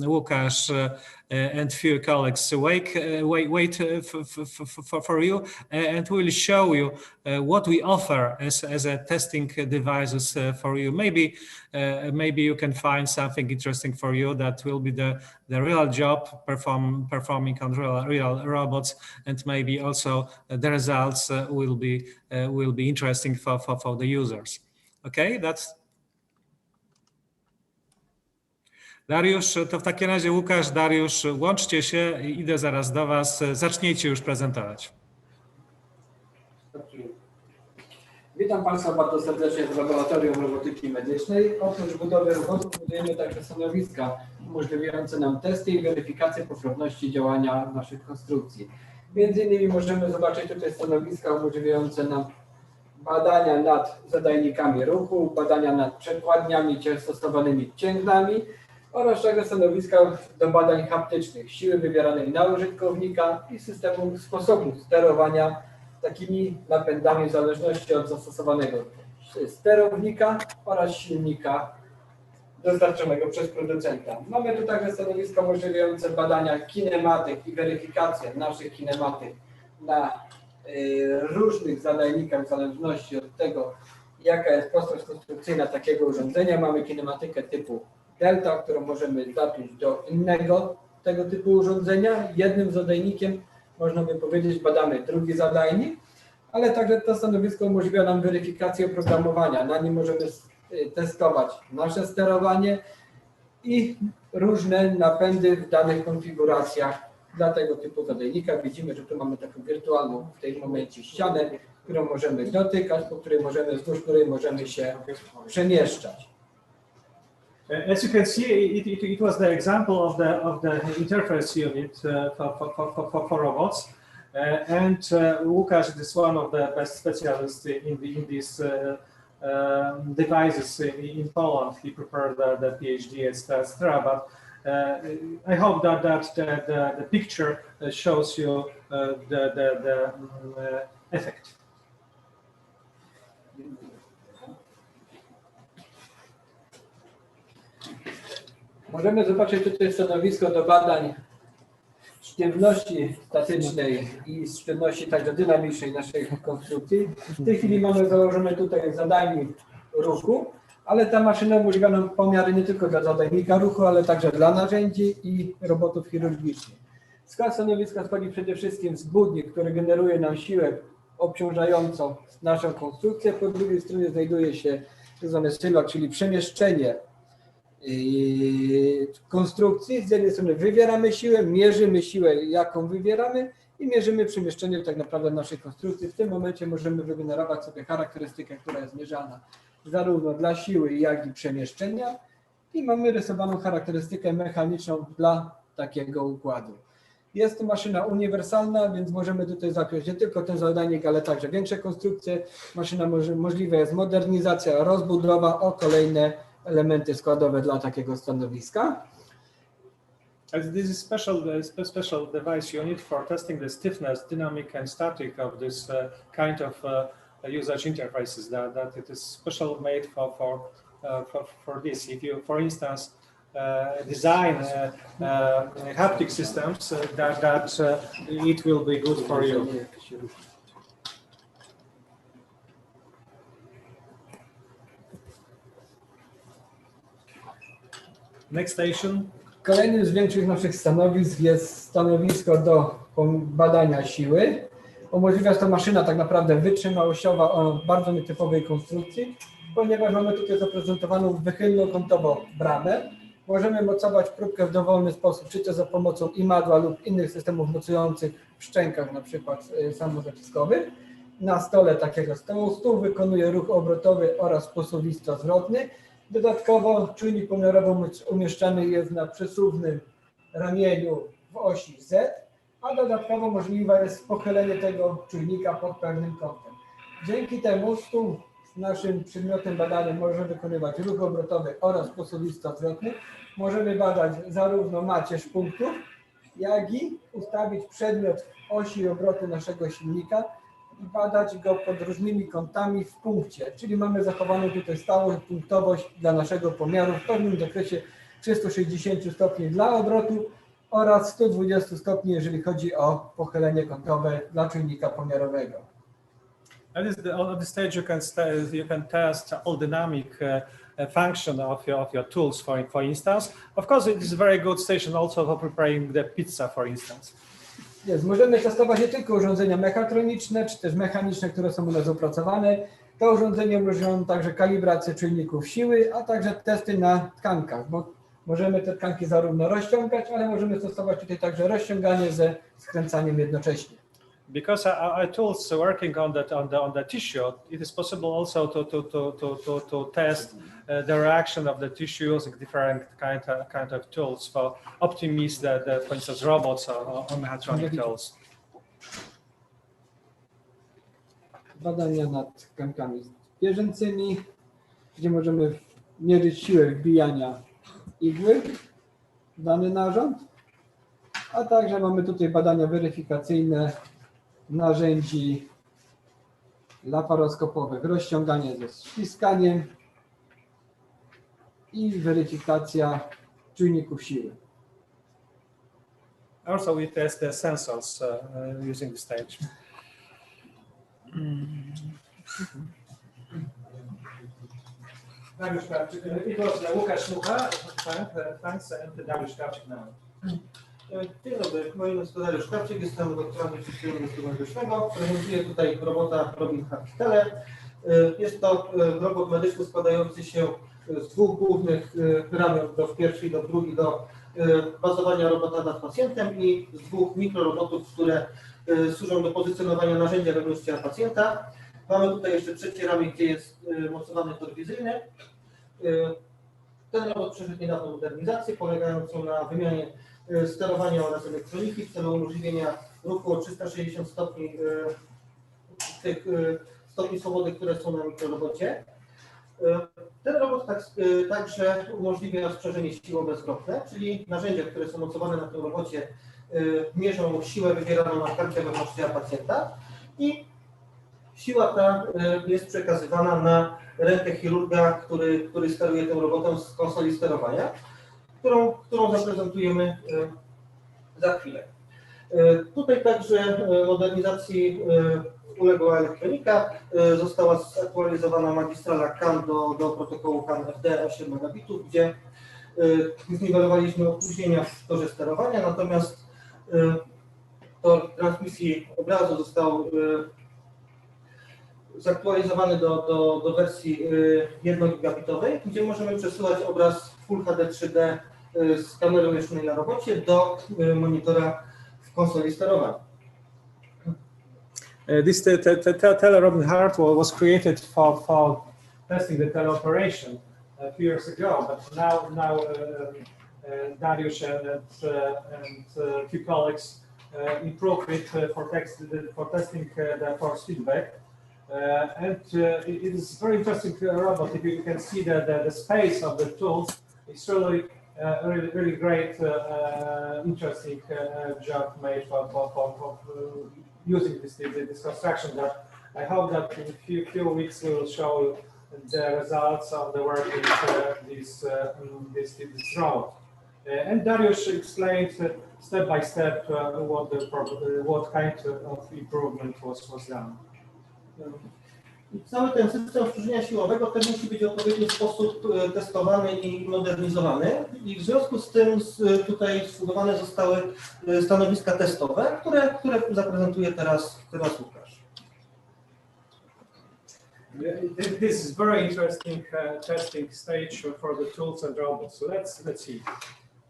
Łukasz, and few colleagues wait for you, and we'll show you what we offer as a testing devices for you. Maybe you can find something interesting for you that will be the real job performing on real robots, and maybe also the results will be interesting for the users. Okay, that's. Dariusz, to w takim razie Łukasz, Dariusz, łączcie się, idę zaraz do Was, zacznijcie już prezentować. Witam Państwa bardzo serdecznie z Laboratorium Robotyki Medycznej. Oprócz budowy robotów budujemy także stanowiska umożliwiające nam testy i weryfikację poprawności działania naszych konstrukcji. Między innymi możemy zobaczyć tutaj stanowiska umożliwiające nam badania nad zadajnikami ruchu, badania nad przekładniami stosowanymi cięgnami, oraz także stanowiska do badań haptycznych, siły wywieranej na użytkownika i sposobów sterowania takimi napędami w zależności od zastosowanego sterownika oraz silnika dostarczonego przez producenta. Mamy tu także stanowiska umożliwiające badania kinematyk i weryfikację naszych kinematyk na różnych zadajnikach w zależności od tego, jaka jest prostość konstrukcyjna takiego urządzenia. Mamy kinematykę typu delta, którą możemy zapiąć do innego tego typu urządzenia. Jednym zadajnikiem, można by powiedzieć, badamy drugi zadajnik, ale także to stanowisko umożliwia nam weryfikację oprogramowania. Na nim możemy testować nasze sterowanie i różne napędy w danych konfiguracjach dla tego typu zadajnika. Widzimy, że tu mamy taką wirtualną w tym momencie ścianę, którą możemy dotykać, wzdłuż której możemy się przemieszczać. As you can see, it was the example of the interface unit for robots, and Łukasz is one of the best specialists in these devices in Poland. He prepared the PhD at Stra, but I hope that the picture shows you the effect. Możemy zobaczyć tutaj stanowisko do badań sztywności statycznej i sztywności także dynamicznej naszej konstrukcji. W tej chwili mamy założone tutaj zadajnik ruchu, ale ta maszyna umożliwia nam pomiary nie tylko dla zadajnika ruchu, ale także dla narzędzi i robotów chirurgicznych. Skład stanowiska składa przede wszystkim zbudnik, który generuje nam siłę obciążającą naszą konstrukcję. Po drugiej stronie znajduje się tzw. sylwak, czyli przemieszczenie konstrukcji. Z jednej strony wywieramy siłę, mierzymy siłę, jaką wywieramy, i mierzymy przemieszczenie tak naprawdę naszej konstrukcji. W tym momencie możemy wygenerować sobie charakterystykę, która jest mierzana zarówno dla siły, jak i przemieszczenia, i mamy rysowaną charakterystykę mechaniczną dla takiego układu. Jest to maszyna uniwersalna, więc możemy tutaj zapiąć nie tylko ten zadajnik, ale także większe konstrukcje. Maszyna możliwa jest modernizacja, rozbudowa o kolejne elementy składowe dla takiego stanowiska. This is special device unit for testing the stiffness, dynamic and static of this kind of usage interfaces. That it is special made for this. If you, for instance, design haptic systems, that it will be good for you. Next station. Kolejnym z większych naszych stanowisk jest stanowisko do badania siły. Umożliwia to maszyna tak naprawdę wytrzymałościowa o bardzo nietypowej konstrukcji, ponieważ mamy tutaj zaprezentowaną wychylną kątowo bramę. Możemy mocować próbkę w dowolny sposób, czy to za pomocą imadła lub innych systemów mocujących w szczękach, na przykład samozaciskowych. Na stole takiego stołu stół wykonuje ruch obrotowy oraz posuwisto-zwrotny. Dodatkowo czujnik pomiarowy umieszczany jest na przesuwnym ramieniu w osi Z, a dodatkowo możliwe jest pochylenie tego czujnika pod pewnym kątem. Dzięki temu stół z naszym przedmiotem badania może wykonywać ruch obrotowy oraz posuwisto-zwrotny. Możemy badać zarówno macierz punktów, jak i ustawić przedmiot w osi obrotu naszego silnika i badać go pod różnymi kątami w punkcie, czyli mamy zachowaną tutaj stałość, punktowość dla naszego pomiaru w pewnym zakresie 360 stopni dla obrotu oraz 120 stopni, jeżeli chodzi o pochylenie kątowe dla czujnika pomiarowego. At this stage, you can test all dynamic function of your tools. For instance, of course, it is a very good station also for preparing the pizza, for instance. Jest, możemy testować nie tylko urządzenia mechatroniczne, czy też mechaniczne, które są u nas opracowane. To urządzenie umożliwiają także kalibrację czujników siły, a także testy na tkankach, bo możemy te tkanki zarówno rozciągać, ale możemy stosować tutaj także rozciąganie ze skręcaniem jednocześnie. Because our tools working on the tissue, it is possible also to test the reaction of the tissue using different kind of tools for optimize for instance, robots or mechatronic tools. Badania nad tkankami zwierzęcymi, gdzie możemy mierzyć siłę wbijania igły w dany narząd, a także mamy tutaj badania weryfikacyjne narzędzi laparoskopowych, rozciąganie ze ściskaniem i weryfikacja czujników siły. Also, we test the sensors using the stage. Dariusz Krawczyk. It was Łukasz Mucha, thanks, and Dariusz Krawczyk now. Dzień dobry, moje nazwisko Dariusz Krawczyk, jestem doktorantem instytutu medycznego. Prezentuję tutaj robota Robin Hartitele. Jest to robot medyczny składający się z dwóch głównych ramion, w pierwszy i do drugi, do bazowania robota nad pacjentem i z dwóch mikrorobotów, które służą do pozycjonowania narzędzia wewnątrz ciała pacjenta. Mamy tutaj jeszcze trzecie ramię, gdzie jest mocowany tor wizyjny. Ten robot przeszedł niedawno modernizację polegającą na wymianie sterowania oraz elektroniki w celu umożliwienia ruchu o 360 stopni tych stopni swobody, które są na mikrorobocie. Ten robot także umożliwia sprzężenie siłowo-bezzwrotne, czyli narzędzia, które są mocowane na tym robocie, mierzą siłę wywieraną na tkankę wewnątrz ciała pacjenta i siła ta jest przekazywana na rękę chirurga, który steruje tym robotem z konsoli sterowania, którą zaprezentujemy za chwilę. Tutaj także modernizacji uległa elektronika, została zaktualizowana magistrala CAN do protokołu CAN-FD 8 megabitów, gdzie zniwelowaliśmy opóźnienia w torze sterowania, natomiast tor transmisji obrazu został zaktualizowany do wersji 1 gigabitowej, gdzie możemy przesyłać obraz Full HD 3D z kamery umieszczonej na robocie do monitora w konsoli sterowania. This tele-Robin Heart was created for testing the teleoperation a few years ago, but now Dariusz and a few colleagues improved it for testing the force feedback. It is very interesting robot. If you can see the space of the tools, it's really great, interesting job made for using this construction. That I hope that in a few weeks we will show the results of the work with this robot. And Dariusz explained step by step what kind of improvement was done. I cały ten system sprzężenia siłowego też musi być w odpowiedni sposób testowany i modernizowany. I w związku z tym tutaj zbudowane zostały stanowiska testowe, które zaprezentuje teraz Łukasz. This is very interesting testing stage for the tools and robots. So let's see.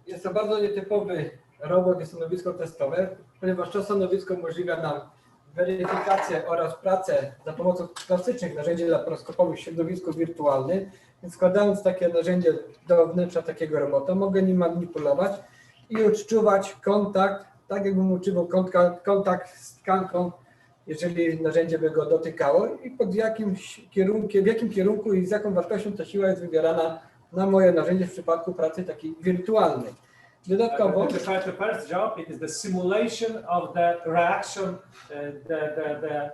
Jest to bardzo nietypowy robot i stanowisko testowe, ponieważ to stanowisko umożliwia nam weryfikację oraz pracę za pomocą klasycznych narzędzi laparoskopowych w środowisku wirtualnym. Więc składając takie narzędzie do wnętrza takiego robota, mogę nim manipulować i odczuwać kontakt, tak jakbym odczuwał kontakt z tkanką, jeżeli narzędzie by go dotykało i pod jakimś kierunkiem, w jakim kierunku i z jaką wartością ta siła jest wybierana na moje narzędzie w przypadku pracy takiej wirtualnej. Dodatkowo the first job it is the simulation of the reaction, the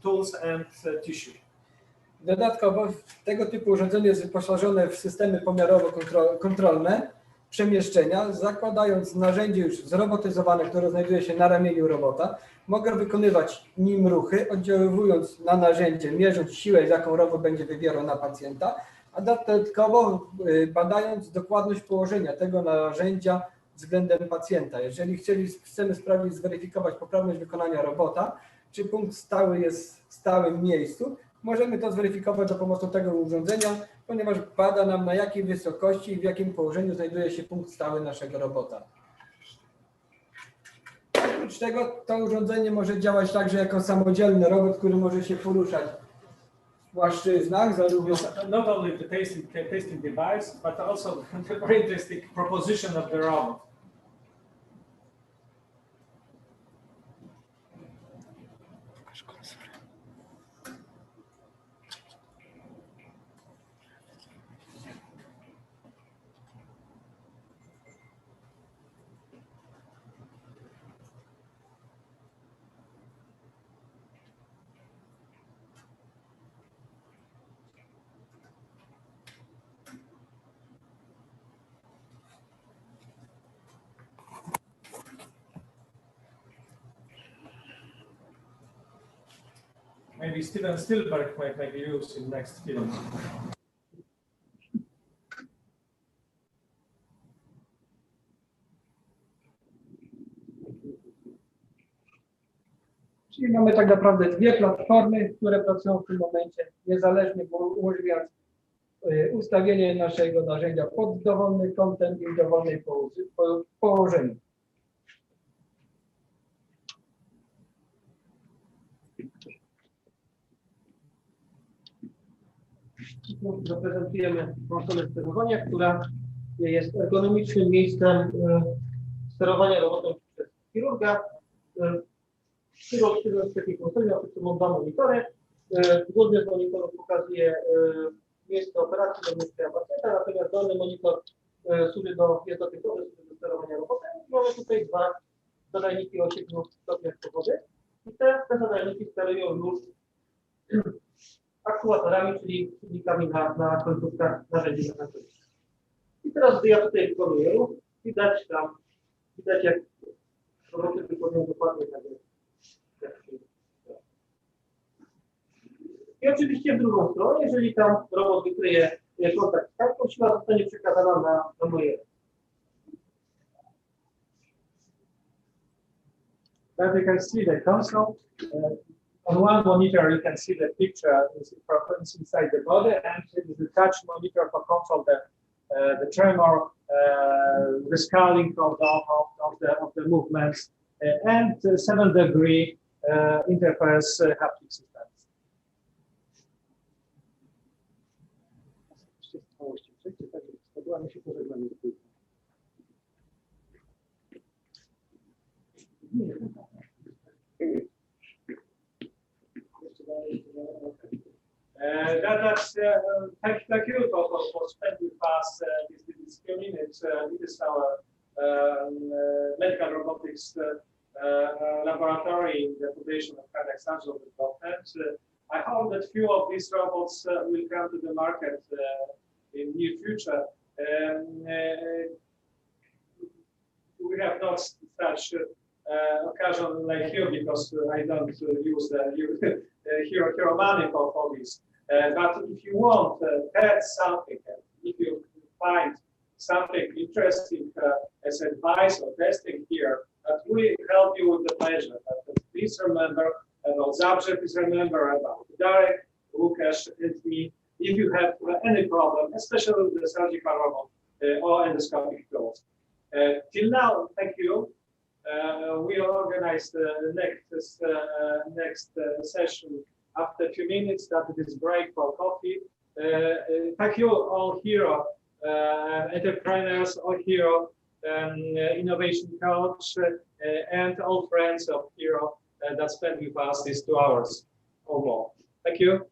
tools and tissue. Dodatkowo tego typu urządzenie jest wyposażone w systemy pomiarowo-kontrolne przemieszczenia, zakładając narzędzie już zrobotyzowane, które znajduje się na ramieniu robota. Mogę wykonywać nim ruchy, oddziaływując na narzędzie, mierząc siłę, z jaką robot będzie wybierał na pacjenta, a dodatkowo badając dokładność położenia tego narzędzia względem pacjenta. Jeżeli chcemy sprawdzić, zweryfikować poprawność wykonania robota, czy punkt stały jest w stałym miejscu, możemy to zweryfikować za pomocą tego urządzenia, ponieważ bada nam, na jakiej wysokości i w jakim położeniu znajduje się punkt stały naszego robota. Oprócz tego to urządzenie może działać także jako samodzielny robot, który może się poruszać w płaszczyznach, zarówno not only the tasting device, but also the very interesting proposition of the robot. Maybe Steven Spielberg might make use in next film. Czyli mamy tak naprawdę dwie platformy, które pracują w tym momencie niezależnie, bo umożliwiając ustawienie naszego narzędzia pod dowolnym kątem i w dowolnym położeniu. Zaprezentujemy konsolę sterowania, która jest ergonomicznym miejscem sterowania robotem przez chirurga. Chirurg w takiej konsoli, a przed sobą dwa monitory. Górny z monitorów pokazuje miejsce operacji do umieszczenia pacjenta, natomiast dolny monitor jest dotykowy, służy do sterowania robotem. Mamy tutaj dwa zadajniki o 7 stopniach powody i te zadajniki sterują już aktuatorami, czyli silnikami na końcówkach narzędzi mechanicznych. I teraz, gdy ja tutaj wykonuję ruch, widać jak roboty wykonują dokładnie tak jak się. I oczywiście w drugą stronę, jeżeli tam robot wykryje kontakt z tkanką, siła zostanie przekazana na moje ręce. As you can see the console. On one monitor, you can see the picture is inside the body, and the touch monitor for control the tremor, the scaling of the movements, and 7-degree interface haptic systems. Thank you for spending with us this evening. It is our medical robotics laboratory in the Foundation of Cardiac Surgery Development. I hope that few of these robots will come to the market in near future. We have not such occasion like here because I don't use the hero money for this. But if you want to test something, if you find something interesting as advice or testing here, that we help you with the pleasure. Please remember about subject, please remember about Darek, Łukasz, and me. If you have any problem, especially with the surgical robot or endoscopic tools. Till now, thank you. We organized the next session after a few minutes. That is break for coffee. Thank you all hero entrepreneurs, all hero innovation coach, and all friends of hero that spent with us these 2 hours or more. Thank you.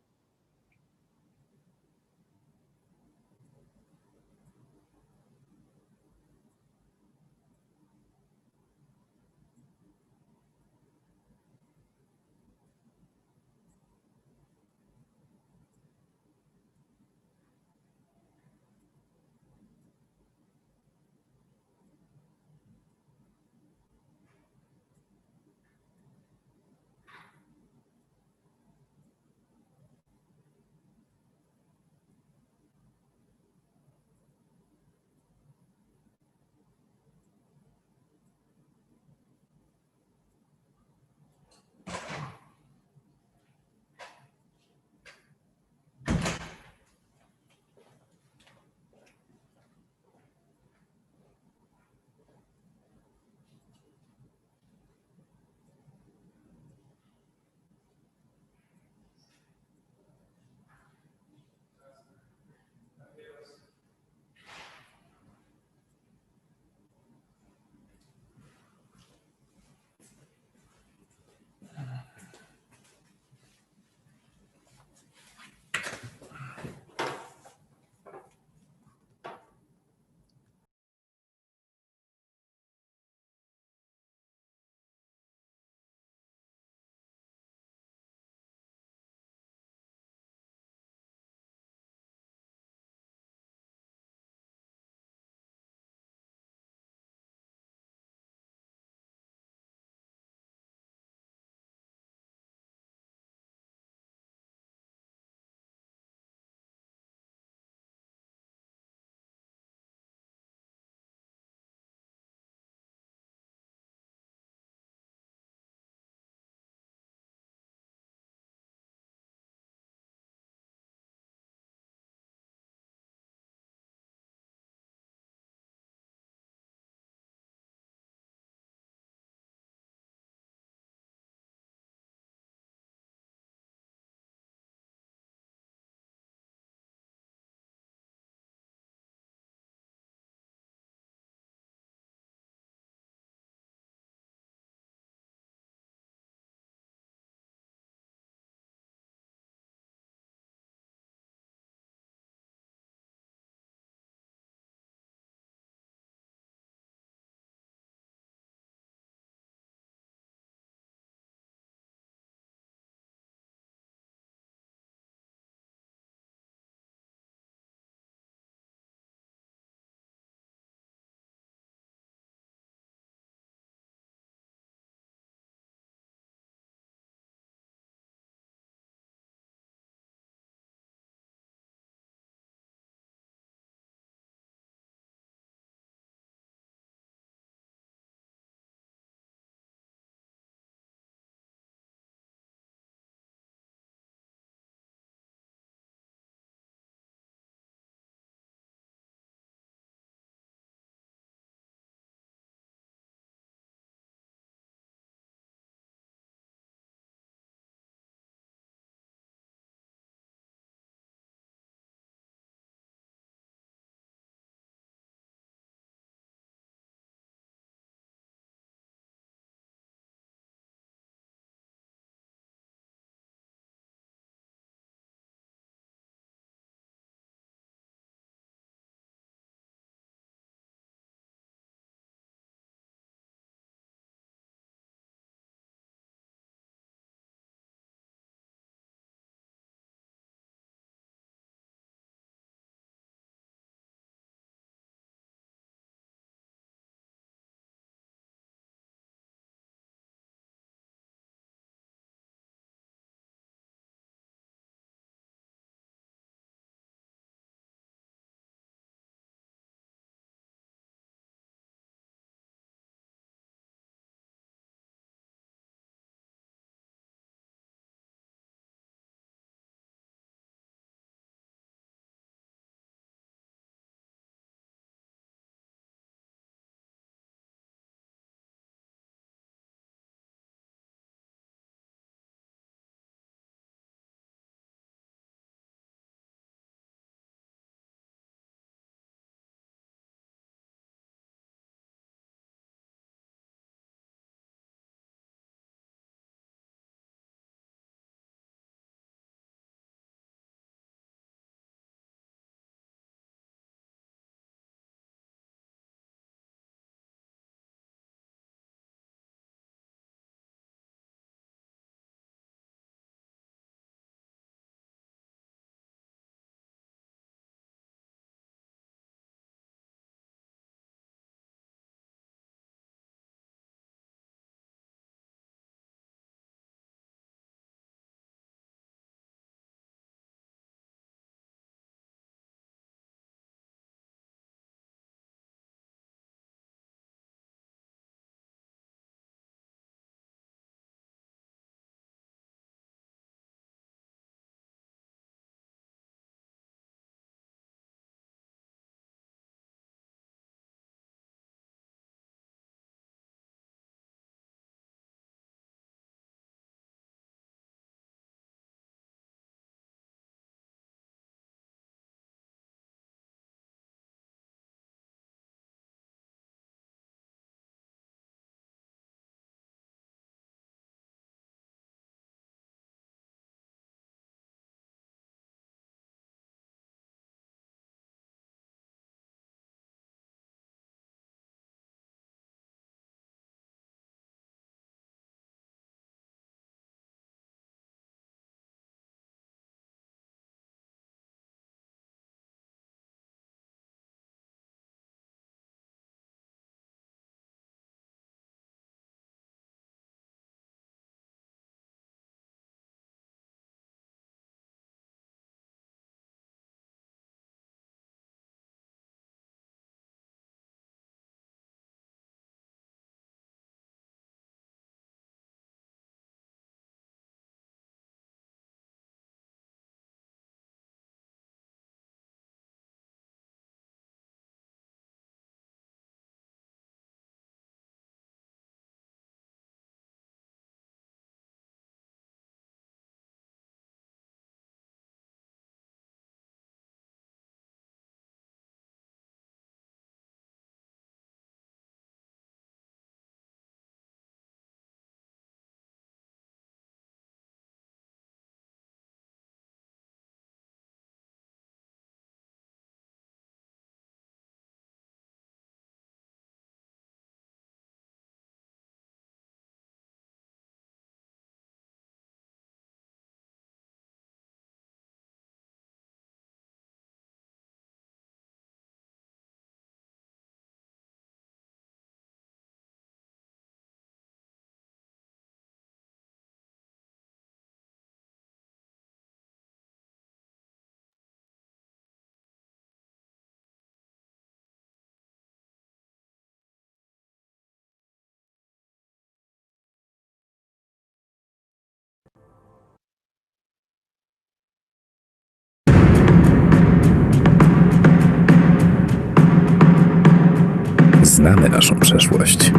Znamy naszą przeszłość,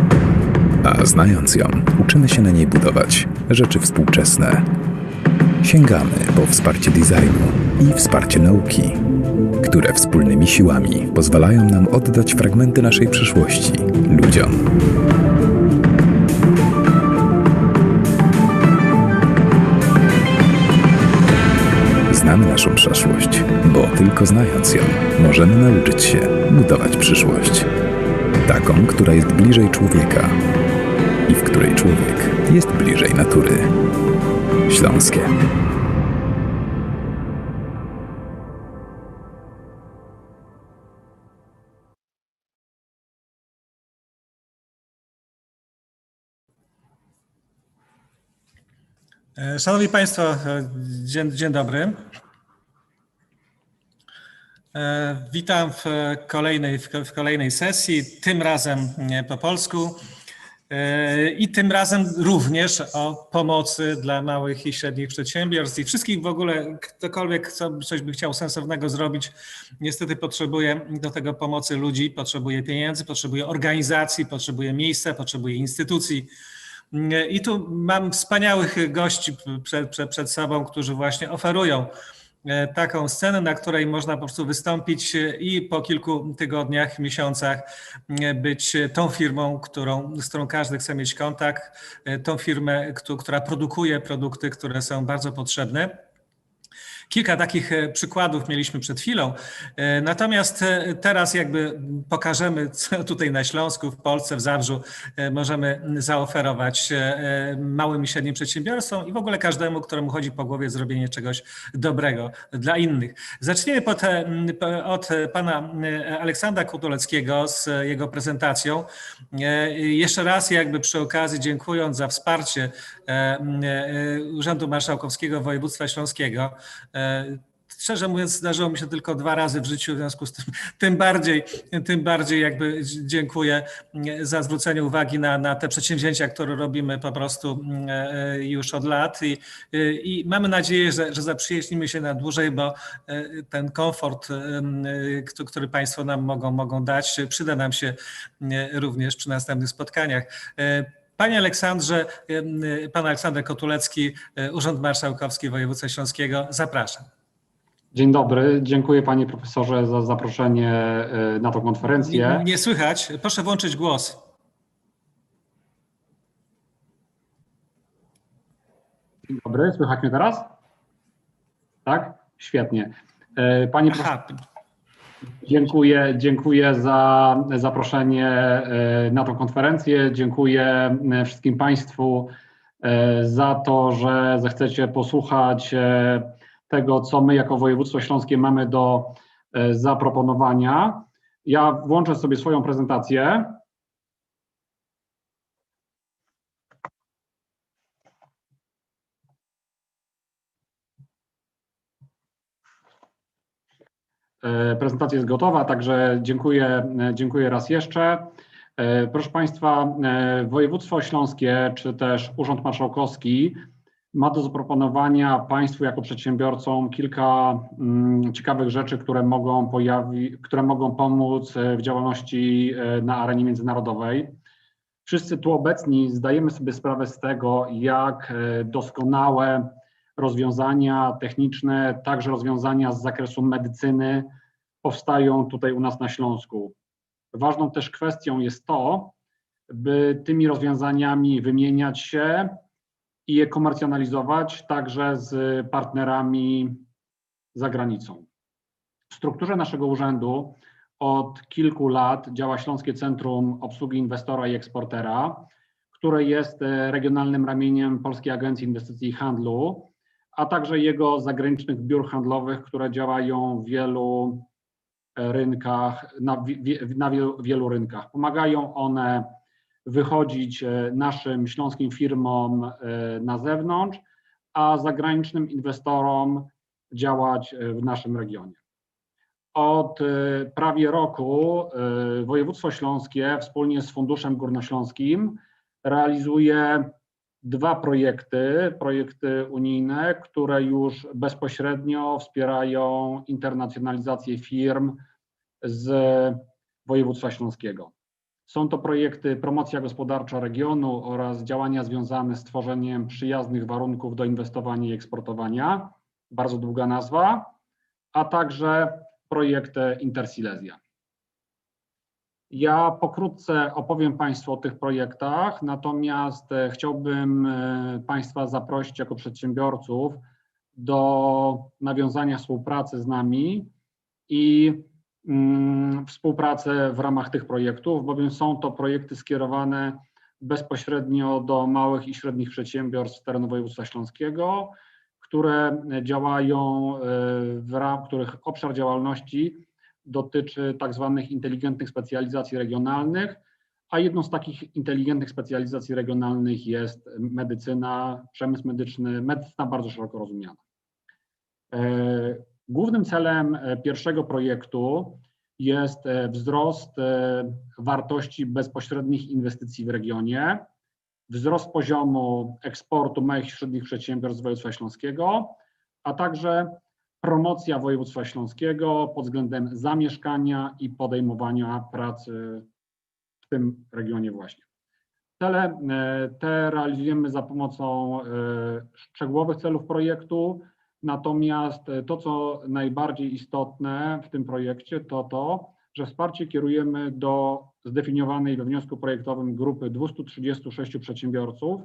a znając ją, uczymy się na niej budować rzeczy współczesne. Sięgamy po wsparcie designu i wsparcie nauki, które wspólnymi siłami pozwalają nam oddać fragmenty naszej przyszłości ludziom. Znamy naszą przeszłość, bo tylko znając ją, możemy nauczyć się budować przyszłość. Taką, która jest bliżej człowieka i w której człowiek jest bliżej natury. Śląskie. Szanowni Państwo, dzień dobry. Witam w kolejnej sesji, tym razem po polsku i tym razem również o pomocy dla małych i średnich przedsiębiorstw i wszystkich w ogóle, ktokolwiek coś by chciał sensownego zrobić, niestety potrzebuje do tego pomocy ludzi, potrzebuje pieniędzy, potrzebuje organizacji, potrzebuje miejsca, potrzebuje instytucji. I tu mam wspaniałych gości przed sobą, którzy właśnie oferują taką scenę, na której można po prostu wystąpić i po kilku tygodniach, miesiącach być tą firmą, z którą każdy chce mieć kontakt, tą firmę, która produkuje produkty, które są bardzo potrzebne. Kilka takich przykładów mieliśmy przed chwilą, natomiast teraz jakby pokażemy, co tutaj na Śląsku, w Polsce, w Zabrzu możemy zaoferować małym i średnim przedsiębiorstwom i w ogóle każdemu, któremu chodzi po głowie zrobienie czegoś dobrego dla innych. Zaczniemy od pana Aleksandra Kotuleckiego z jego prezentacją. Jeszcze raz jakby przy okazji dziękując za wsparcie Urzędu Marszałkowskiego Województwa Śląskiego. Szczerze mówiąc, zdarzyło mi się tylko 2 razy w życiu, w związku z tym tym bardziej jakby dziękuję za zwrócenie uwagi na te przedsięwzięcia, które robimy po prostu już od lat i mamy nadzieję, że zaprzyjaźnimy się na dłużej, bo ten komfort, który Państwo nam mogą dać, przyda nam się również przy następnych spotkaniach. Panie Aleksandrze, pan Aleksander Kotulecki, Urząd Marszałkowski Województwa Śląskiego, zapraszam. Dzień dobry, dziękuję panie profesorze za zaproszenie na tę konferencję. Nie słychać, proszę włączyć głos. Dzień dobry, słychać mnie teraz? Tak? Świetnie. Panie profesorze, dziękuję za zaproszenie na tę konferencję. Dziękuję wszystkim Państwu za to, że zechcecie posłuchać tego, co my jako województwo śląskie mamy do zaproponowania. Ja włączę sobie swoją prezentację. Prezentacja jest gotowa, także dziękuję raz jeszcze. Proszę Państwa, województwo śląskie, czy też Urząd Marszałkowski ma do zaproponowania Państwu jako przedsiębiorcom kilka ciekawych rzeczy, które mogą pomóc w działalności na arenie międzynarodowej. Wszyscy tu obecni zdajemy sobie sprawę z tego, jak doskonałe rozwiązania techniczne, także rozwiązania z zakresu medycyny powstają tutaj u nas na Śląsku. Ważną też kwestią jest to, by tymi rozwiązaniami wymieniać się i je komercjonalizować także z partnerami za granicą. W strukturze naszego urzędu od kilku lat działa Śląskie Centrum Obsługi Inwestora i Eksportera, które jest regionalnym ramieniem Polskiej Agencji Inwestycji i Handlu, a także jego zagranicznych biur handlowych, które działają w wielu rynkach, na wielu rynkach. Pomagają one wychodzić naszym śląskim firmom na zewnątrz, a zagranicznym inwestorom działać w naszym regionie. Od prawie roku województwo śląskie wspólnie z Funduszem Górnośląskim realizuje 2 projekty unijne, które już bezpośrednio wspierają internacjonalizację firm z województwa śląskiego. Są to projekty promocja gospodarcza regionu oraz działania związane z tworzeniem przyjaznych warunków do inwestowania i eksportowania, bardzo długa nazwa, a także projekt Intersilesia. Ja pokrótce opowiem Państwu o tych projektach, natomiast chciałbym Państwa zaprosić jako przedsiębiorców do nawiązania współpracy z nami i współpracę w ramach tych projektów, bowiem są to projekty skierowane bezpośrednio do małych i średnich przedsiębiorstw z terenu województwa śląskiego, które działają, których obszar działalności dotyczy tak zwanych inteligentnych specjalizacji regionalnych, a jedną z takich inteligentnych specjalizacji regionalnych jest medycyna, przemysł medyczny, medycyna bardzo szeroko rozumiana. Głównym celem pierwszego projektu jest wzrost wartości bezpośrednich inwestycji w regionie, wzrost poziomu eksportu małych i średnich przedsiębiorstw z województwa śląskiego, a także promocja województwa śląskiego pod względem zamieszkania i podejmowania pracy w tym regionie właśnie. Cele te realizujemy za pomocą szczegółowych celów projektu, natomiast to, co najbardziej istotne w tym projekcie, to to, że wsparcie kierujemy do zdefiniowanej we wniosku projektowym grupy 236 przedsiębiorców,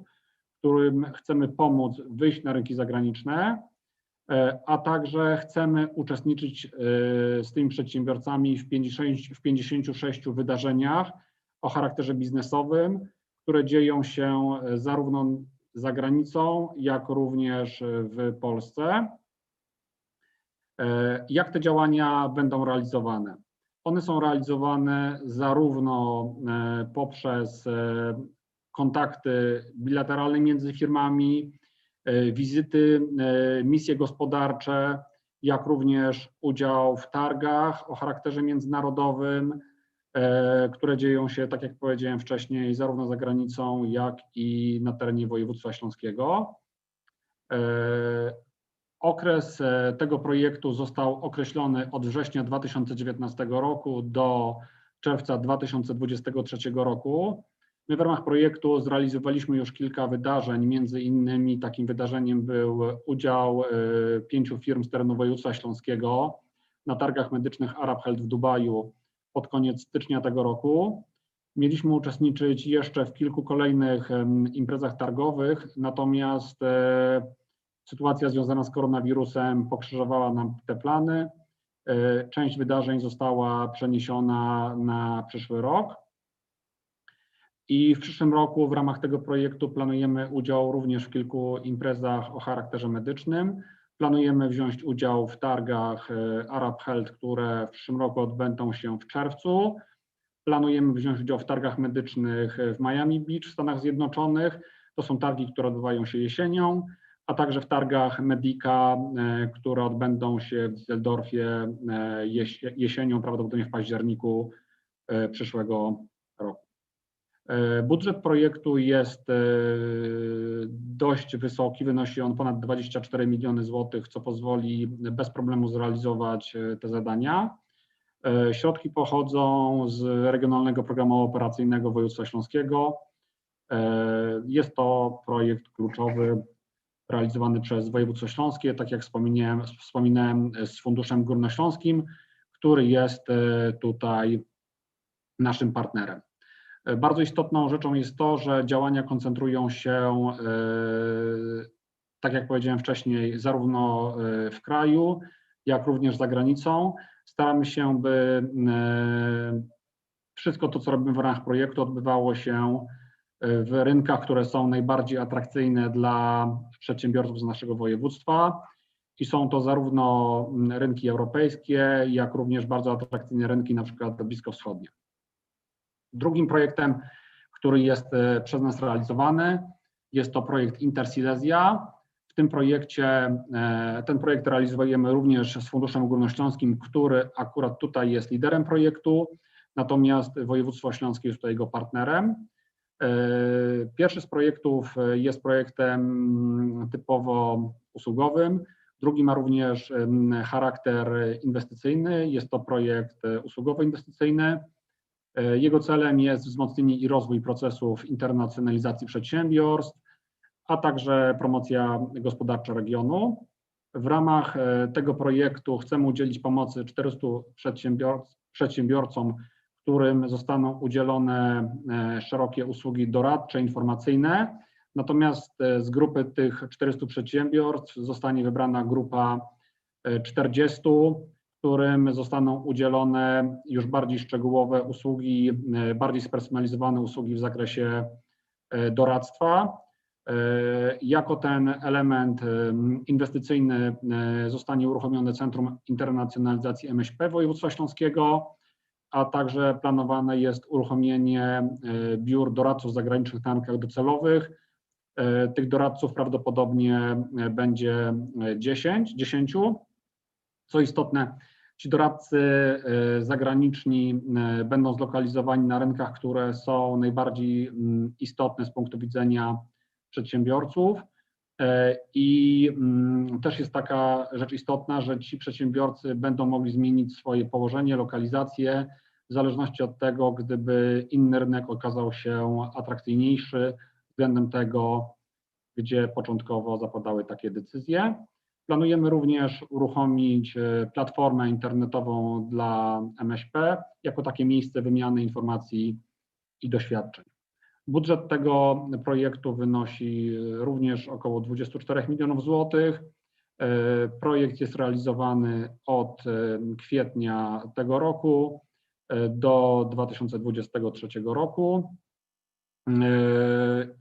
którym chcemy pomóc wyjść na rynki zagraniczne, a także chcemy uczestniczyć z tymi przedsiębiorcami w 56 wydarzeniach o charakterze biznesowym, które dzieją się zarówno za granicą, jak również w Polsce. Jak te działania będą realizowane? One są realizowane zarówno poprzez kontakty bilateralne między firmami, wizyty, misje gospodarcze, jak również udział w targach o charakterze międzynarodowym, które dzieją się, tak jak powiedziałem wcześniej, zarówno za granicą, jak i na terenie województwa śląskiego. Okres tego projektu został określony od września 2019 roku do czerwca 2023 roku. My w ramach projektu zrealizowaliśmy już kilka wydarzeń, między innymi takim wydarzeniem był udział 5 firm z terenu województwa śląskiego na targach medycznych Arab Health w Dubaju pod koniec stycznia tego roku. Mieliśmy uczestniczyć jeszcze w kilku kolejnych imprezach targowych, natomiast sytuacja związana z koronawirusem pokrzyżowała nam te plany. Część wydarzeń została przeniesiona na przyszły rok. I w przyszłym roku w ramach tego projektu planujemy udział również w kilku imprezach o charakterze medycznym. Planujemy wziąć udział w targach Arab Health, które w przyszłym roku odbędą się w czerwcu. Planujemy wziąć udział w targach medycznych w Miami Beach w Stanach Zjednoczonych. To są targi, które odbywają się jesienią, a także w targach Medyka, które odbędą się w Düsseldorfie jesienią, prawdopodobnie w październiku przyszłego roku. Budżet projektu jest dość wysoki, wynosi on ponad 24 miliony złotych, co pozwoli bez problemu zrealizować te zadania. Środki pochodzą z Regionalnego Programu Operacyjnego Województwa Śląskiego. Jest to projekt kluczowy realizowany przez województwo śląskie, tak jak wspominałem z Funduszem Górnośląskim, który jest tutaj naszym partnerem. Bardzo istotną rzeczą jest to, że działania koncentrują się, tak jak powiedziałem wcześniej, zarówno w kraju, jak również za granicą. Staramy się, by wszystko to, co robimy w ramach projektu, odbywało się w rynkach, które są najbardziej atrakcyjne dla przedsiębiorców z naszego województwa. I są to zarówno rynki europejskie, jak również bardzo atrakcyjne rynki, na przykład bliskowschodnie. Drugim projektem, który jest przez nas realizowany, jest to projekt Intersilesia. Ten projekt realizujemy również z Funduszem Górnośląskim, który akurat tutaj jest liderem projektu, natomiast województwo śląskie jest tutaj jego partnerem. Pierwszy z projektów jest projektem typowo usługowym, drugi ma również charakter inwestycyjny, jest to projekt usługowo-inwestycyjny. Jego celem jest wzmocnienie i rozwój procesów internacjonalizacji przedsiębiorstw, a także promocja gospodarcza regionu. W ramach tego projektu chcemy udzielić pomocy 400 przedsiębiorcom, którym zostaną udzielone szerokie usługi doradcze, informacyjne. Natomiast z grupy tych 400 przedsiębiorstw zostanie wybrana grupa 40, którym zostaną udzielone już bardziej szczegółowe usługi, bardziej spersonalizowane usługi w zakresie doradztwa. Jako ten element inwestycyjny zostanie uruchomione Centrum Internacjonalizacji MŚP Województwa Śląskiego, a także planowane jest uruchomienie biur doradców zagranicznych na rynkach docelowych. Tych doradców prawdopodobnie będzie 10. Co istotne, ci doradcy zagraniczni będą zlokalizowani na rynkach, które są najbardziej istotne z punktu widzenia przedsiębiorców. I też jest taka rzecz istotna, że ci przedsiębiorcy będą mogli zmienić swoje położenie, lokalizację w zależności od tego, gdyby inny rynek okazał się atrakcyjniejszy względem tego, gdzie początkowo zapadały takie decyzje. Planujemy również uruchomić platformę internetową dla MŚP jako takie miejsce wymiany informacji i doświadczeń. Budżet tego projektu wynosi również około 24 milionów złotych. Projekt jest realizowany od kwietnia tego roku do 2023 roku.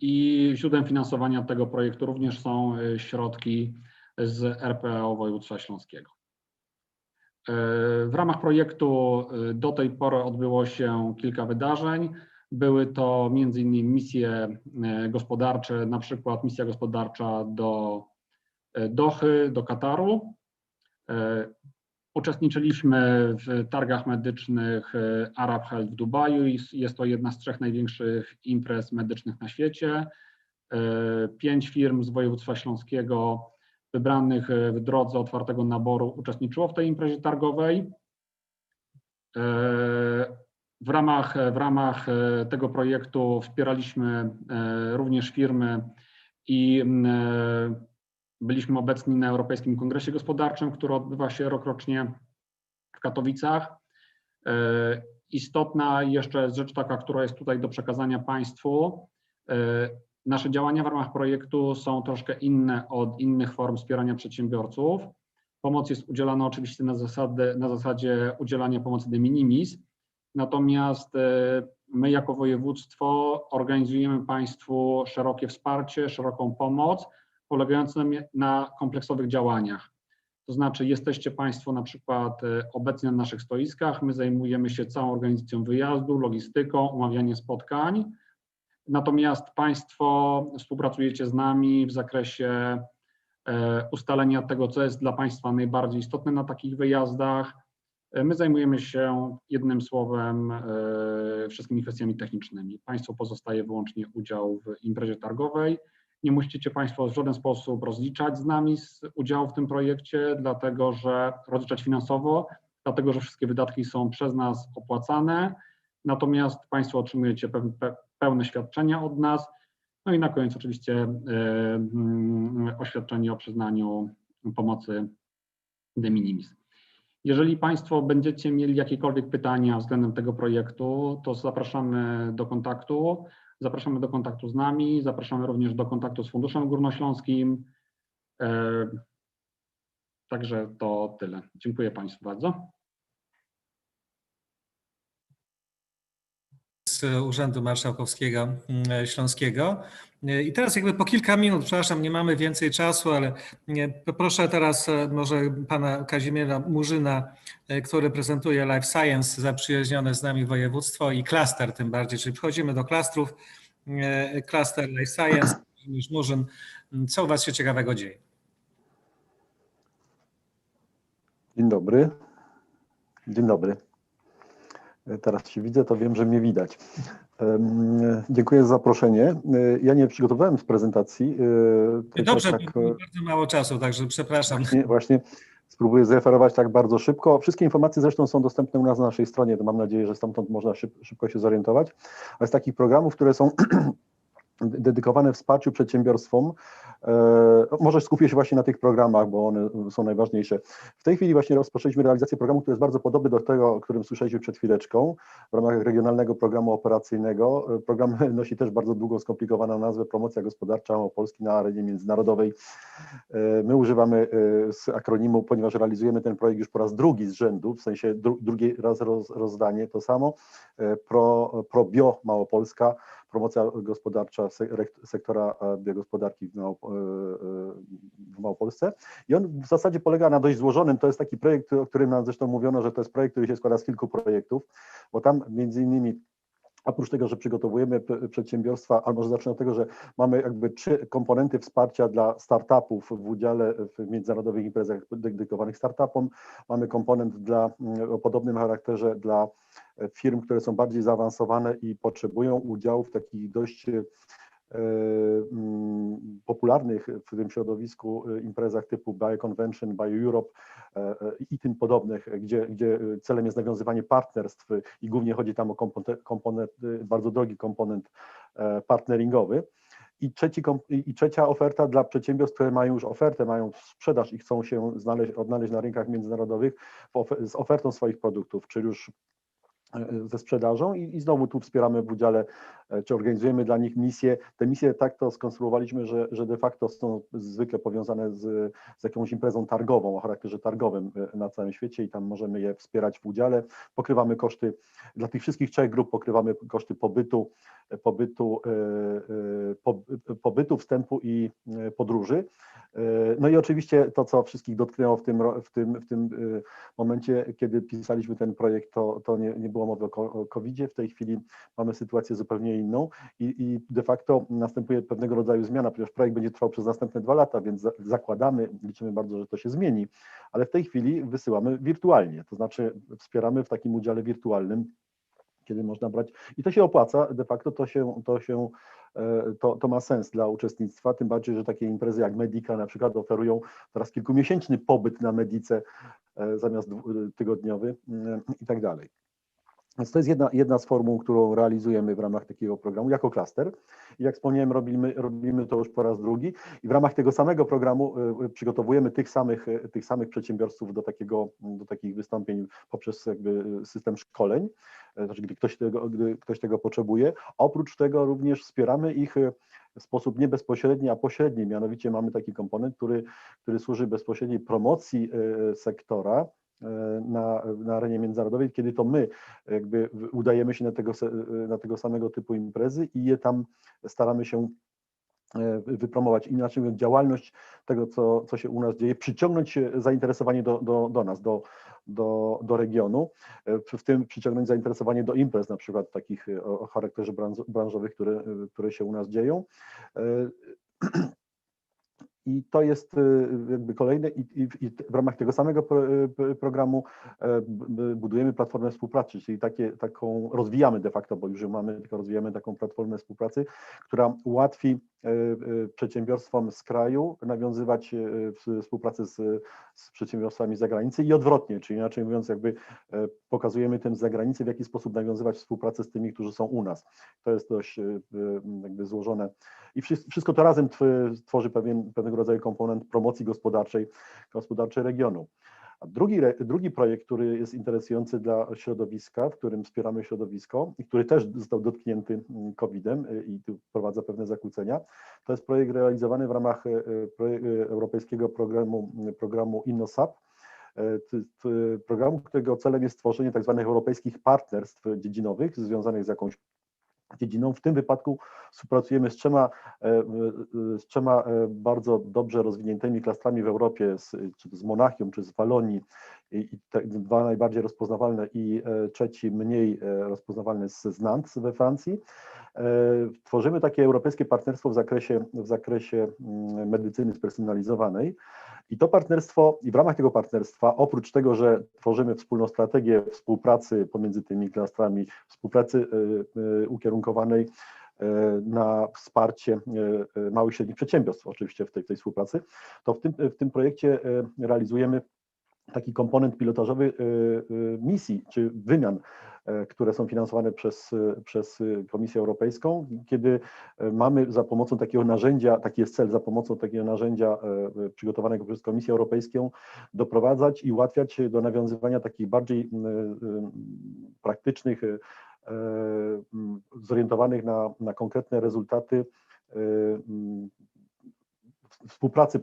I źródłem finansowania tego projektu również są środki z RPO województwa śląskiego. W ramach projektu do tej pory odbyło się kilka wydarzeń. Były to m.in. misje gospodarcze, na przykład misja gospodarcza do Dochy, do Kataru. Uczestniczyliśmy w targach medycznych Arab Health w Dubaju. Jest to jedna z 3 największych imprez medycznych na świecie. 5 firm z województwa śląskiego wybranych w drodze otwartego naboru uczestniczyło w tej imprezie targowej. W ramach tego projektu wspieraliśmy również firmy i byliśmy obecni na Europejskim Kongresie Gospodarczym, który odbywa się rokrocznie w Katowicach. Istotna jeszcze jest rzecz taka, która jest tutaj do przekazania Państwu. Nasze działania w ramach projektu są troszkę inne od innych form wspierania przedsiębiorców. Pomoc jest udzielana oczywiście na zasadzie udzielania pomocy de minimis, natomiast my jako województwo organizujemy Państwu szerokie wsparcie, szeroką pomoc polegającą na kompleksowych działaniach. To znaczy jesteście Państwo na przykład obecnie na naszych stoiskach, my zajmujemy się całą organizacją wyjazdu, logistyką, umawianiem spotkań. Natomiast Państwo współpracujecie z nami w zakresie ustalenia tego, co jest dla Państwa najbardziej istotne na takich wyjazdach. My zajmujemy się jednym słowem wszystkimi kwestiami technicznymi. Państwu pozostaje wyłącznie udział w imprezie targowej. Nie musicie Państwo w żaden sposób rozliczać z nami z udziału w tym projekcie, dlatego że rozliczać finansowo, dlatego że wszystkie wydatki są przez nas opłacane. Natomiast Państwo otrzymujecie pełne świadczenia od nas. No i na koniec oczywiście oświadczenie o przyznaniu pomocy de minimis. Jeżeli Państwo będziecie mieli jakiekolwiek pytania względem tego projektu, to zapraszamy do kontaktu. Zapraszamy do kontaktu z nami, zapraszamy również do kontaktu z Funduszem Górnośląskim. Także to tyle. Dziękuję Państwu bardzo. Z Urzędu Marszałkowskiego Śląskiego. I teraz jakby po kilka minut, przepraszam, nie mamy więcej czasu, ale poproszę teraz może pana Kazimierza Murzyna, który prezentuje Life Science, zaprzyjaźnione z nami województwo i klaster tym bardziej, czyli przechodzimy do klastrów. Klaster Life Science, Kazimierz Murzyn, co u Was się ciekawego dzieje? Dzień dobry. Dzień dobry. Teraz się widzę, to wiem, że mnie widać. Dziękuję za zaproszenie. Ja nie przygotowałem z prezentacji. Dobrze, bardzo mało czasu, także przepraszam. Właśnie spróbuję zreferować tak bardzo szybko. Wszystkie informacje zresztą są dostępne u nas na naszej stronie, to mam nadzieję, że stamtąd można szybko się zorientować. A z takich programów, które są dedykowane wsparciu przedsiębiorstwom, może skupię się właśnie na tych programach, bo one są najważniejsze. W tej chwili właśnie rozpoczęliśmy realizację programu, który jest bardzo podobny do tego, o którym słyszeliśmy przed chwileczką, w ramach Regionalnego Programu Operacyjnego. Program nosi też bardzo długą, skomplikowaną nazwę Promocja Gospodarcza Małopolski na arenie międzynarodowej. My używamy akronimu, ponieważ realizujemy ten projekt już po raz drugi z rzędu, w sensie drugi raz rozdanie, to samo, ProBio Małopolska, promocja gospodarcza sektora biogospodarki w Małopolsce. I on w zasadzie polega na dość złożonym, to jest taki projekt, o którym nam zresztą mówiono, że to jest projekt, który się składa z kilku projektów, bo tam między innymi oprócz tego, że przygotowujemy przedsiębiorstwa, albo może zacznę od tego, że mamy jakby 3 komponenty wsparcia dla startupów w udziale w międzynarodowych imprezach dedykowanych startupom. Mamy komponent o podobnym charakterze dla firm, które są bardziej zaawansowane i potrzebują udziału w takich dość popularnych w tym środowisku imprezach typu BioConvention, BioEurope i tym podobnych, gdzie celem jest nawiązywanie partnerstw i głównie chodzi tam o komponent, bardzo drogi komponent partneringowy. I trzecia oferta dla przedsiębiorstw, które mają już ofertę, mają sprzedaż i chcą się odnaleźć na rynkach międzynarodowych z ofertą swoich produktów, czy już ze sprzedażą i znowu tu wspieramy w udziale, czy organizujemy dla nich misje. Te misje tak to skonstruowaliśmy, że de facto są zwykle powiązane z jakąś imprezą targową o charakterze targowym na całym świecie i tam możemy je wspierać w udziale. Pokrywamy koszty, dla tych wszystkich 3 grup pokrywamy koszty pobytu, wstępu i podróży. No i oczywiście to, co wszystkich dotknęło w tym momencie, kiedy pisaliśmy ten projekt, to nie było mowy o COVID-zie. W tej chwili mamy sytuację zupełnie inną i de facto następuje pewnego rodzaju zmiana, ponieważ projekt będzie trwał przez następne 2 lata, więc zakładamy, liczymy bardzo, że to się zmieni, ale w tej chwili wysyłamy wirtualnie, to znaczy wspieramy w takim udziale wirtualnym, kiedy można brać, i to się opłaca, de facto to ma sens dla uczestnictwa, tym bardziej, że takie imprezy jak Medyka na przykład oferują teraz kilkumiesięczny pobyt na Medyce zamiast tygodniowy i tak dalej. Więc to jest jedna z formuł, którą realizujemy w ramach takiego programu jako klaster. I jak wspomniałem, robimy to już po raz drugi i w ramach tego samego programu przygotowujemy tych samych przedsiębiorców do takich wystąpień poprzez jakby system szkoleń, znaczy gdy ktoś tego potrzebuje. Oprócz tego również wspieramy ich w sposób nie bezpośredni, a pośredni. Mianowicie mamy taki komponent, który służy bezpośredniej promocji sektora na arenie międzynarodowej, kiedy to my jakby udajemy się na tego samego typu imprezy i je tam staramy się wypromować, inaczej mówiąc, działalność tego, co się u nas dzieje, przyciągnąć zainteresowanie do nas, do regionu, w tym przyciągnąć zainteresowanie do imprez, na przykład takich o charakterze branżowych, które się u nas dzieją. I to jest jakby kolejne i w ramach tego samego programu budujemy platformę współpracy, czyli taką rozwijamy de facto, bo już ją mamy, tylko rozwijamy taką platformę współpracy, która ułatwi przedsiębiorstwom z kraju nawiązywać współpracę z przedsiębiorstwami z zagranicy i odwrotnie, czyli inaczej mówiąc jakby pokazujemy tym z zagranicy, w jaki sposób nawiązywać współpracę z tymi, którzy są u nas. To jest dość jakby złożone i wszystko to razem tworzy pewnego rodzaju komponent promocji gospodarczej regionu. A drugi projekt, który jest interesujący dla środowiska, w którym wspieramy środowisko i który też został dotknięty COVID-em i tu wprowadza pewne zakłócenia, to jest projekt realizowany w ramach europejskiego programu InnoSAP, programu, którego celem jest stworzenie tzw. europejskich partnerstw dziedzinowych związanych z jakąś dziedziną. W tym wypadku współpracujemy z trzema bardzo dobrze rozwiniętymi klastrami w Europie, czy z Monachium, czy z Walonii, i te 2 najbardziej rozpoznawalne i trzeci mniej rozpoznawalny z Nantes we Francji. Tworzymy takie europejskie partnerstwo w zakresie medycyny spersonalizowanej. I to partnerstwo, i w ramach tego partnerstwa, oprócz tego, że tworzymy wspólną strategię współpracy pomiędzy tymi klastrami, współpracy ukierunkowanej na wsparcie małych i średnich przedsiębiorstw, oczywiście w tej współpracy, to w tym projekcie realizujemy taki komponent pilotażowy misji czy wymian, które są finansowane przez Komisję Europejską, kiedy mamy za pomocą takiego narzędzia, taki jest cel, za pomocą takiego narzędzia przygotowanego przez Komisję Europejską doprowadzać i ułatwiać do nawiązywania takich bardziej praktycznych, zorientowanych na konkretne rezultaty współpracy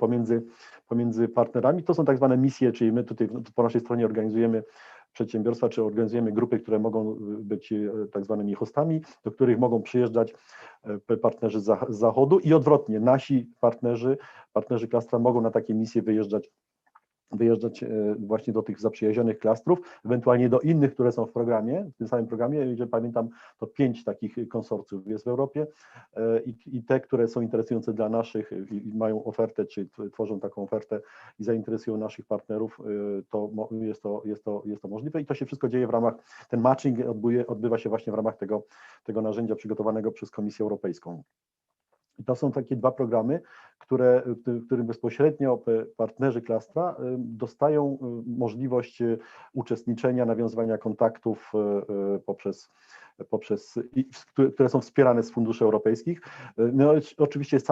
pomiędzy partnerami. To są tak zwane misje, czyli my tutaj po naszej stronie organizujemy przedsiębiorstwa, czy organizujemy grupy, które mogą być tak zwanymi hostami, do których mogą przyjeżdżać partnerzy z zachodu i odwrotnie, nasi partnerzy klastra mogą na takie misje wyjeżdżać właśnie do tych zaprzyjaźnionych klastrów, ewentualnie do innych, które są w programie, w tym samym programie. Jeżeli pamiętam, to 5 takich konsorcjów jest w Europie i te, które są interesujące dla naszych i mają ofertę, czy tworzą taką ofertę i zainteresują naszych partnerów, to jest to możliwe i to się wszystko dzieje w ramach, ten matching odbywa się właśnie w ramach tego narzędzia przygotowanego przez Komisję Europejską. I to są takie 2 programy, w którym bezpośrednio partnerzy klastra dostają możliwość uczestniczenia, nawiązywania kontaktów które są wspierane z funduszy europejskich. No, oczywiście jest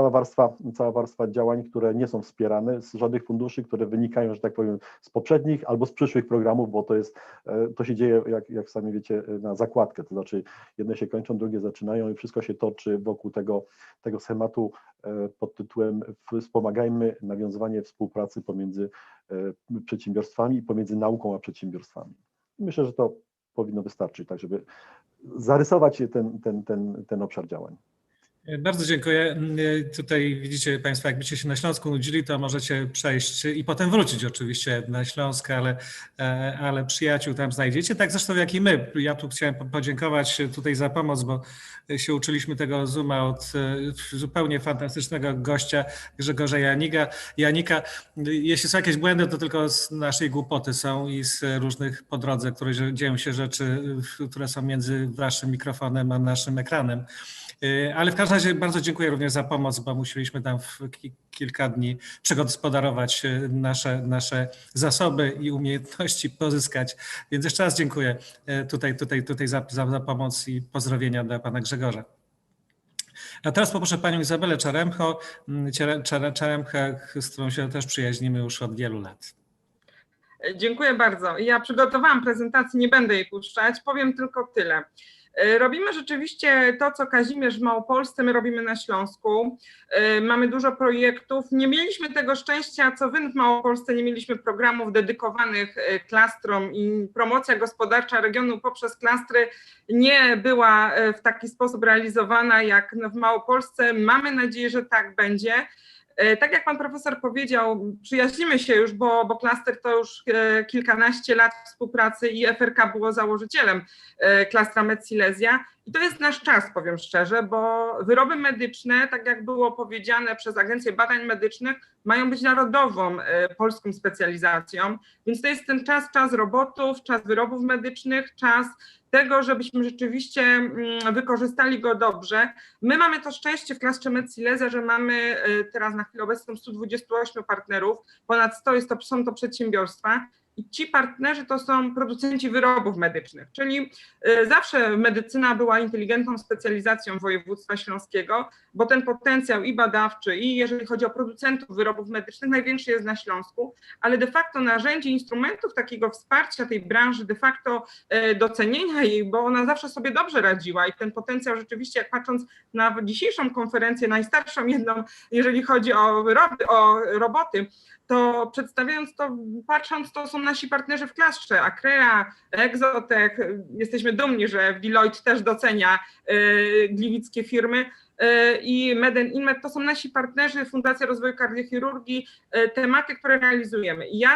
cała warstwa działań, które nie są wspierane z żadnych funduszy, które wynikają, że tak powiem, z poprzednich albo z przyszłych programów, bo to się dzieje, jak sami wiecie, na zakładkę, to znaczy jedne się kończą, drugie zaczynają i wszystko się toczy wokół tego schematu pod tytułem wspomagajmy nawiązywanie współpracy pomiędzy przedsiębiorstwami i pomiędzy nauką a przedsiębiorstwami. Myślę, że to powinno wystarczyć, tak żeby zarysować ten obszar działań. Bardzo dziękuję. Tutaj widzicie Państwo, jakbyście się na Śląsku nudzili, to możecie przejść i potem wrócić oczywiście na Śląsk, ale przyjaciół tam znajdziecie, tak zresztą jak i my. Ja tu chciałem podziękować tutaj za pomoc, bo się uczyliśmy tego Zooma od zupełnie fantastycznego gościa Grzegorza Janika. Jeśli są jakieś błędy, to tylko z naszej głupoty są i z różnych po drodze, które dzieją się rzeczy, które są między waszym mikrofonem a naszym ekranem. Ale w każdym razie bardzo dziękuję również za pomoc, bo musieliśmy tam w kilka dni przegospodarować nasze zasoby i umiejętności pozyskać. Więc jeszcze raz dziękuję tutaj za pomoc i pozdrowienia dla pana Grzegorza. A teraz poproszę panią Izabelę Czaremchę, z którą się też przyjaźnimy już od wielu lat. Dziękuję bardzo. Ja przygotowałam prezentację, nie będę jej puszczać, powiem tylko tyle. Robimy rzeczywiście to, co Kazimierz w Małopolsce, my robimy na Śląsku. Mamy dużo projektów. Nie mieliśmy tego szczęścia, co wy w Małopolsce, nie mieliśmy programów dedykowanych klastrom i promocja gospodarcza regionu poprzez klastry nie była w taki sposób realizowana jak w Małopolsce. Mamy nadzieję, że tak będzie. Tak jak pan profesor powiedział, przyjaźnimy się już, bo klaster to już kilkanaście lat współpracy i FRK było założycielem klastra Med-Silesia i to jest nasz czas, powiem szczerze, bo wyroby medyczne, tak jak było powiedziane przez Agencję Badań Medycznych, mają być narodową polską specjalizacją, więc to jest ten czas robotów, czas wyrobów medycznych, czas tego, żebyśmy rzeczywiście wykorzystali go dobrze. My mamy to szczęście w klastrze Med-Silesia, że mamy teraz na chwilę obecną 128 partnerów, ponad 100 są to przedsiębiorstwa i ci partnerzy to są producenci wyrobów medycznych, czyli zawsze medycyna była inteligentną specjalizacją województwa śląskiego, bo ten potencjał i badawczy, i jeżeli chodzi o producentów wyrobów medycznych, największy jest na Śląsku, ale de facto narzędzi, instrumentów takiego wsparcia tej branży, de facto docenienia jej, bo ona zawsze sobie dobrze radziła i ten potencjał rzeczywiście, jak patrząc na dzisiejszą konferencję, najstarszą jedną, jeżeli chodzi o roboty, to przedstawiając to, patrząc, to są nasi partnerzy w klastrze, Akrea, Exotech, jesteśmy dumni, że Deloitte też docenia gliwickie firmy i Inmed to są nasi partnerzy, Fundacja Rozwoju Kardiochirurgii, tematy, które realizujemy. I ja,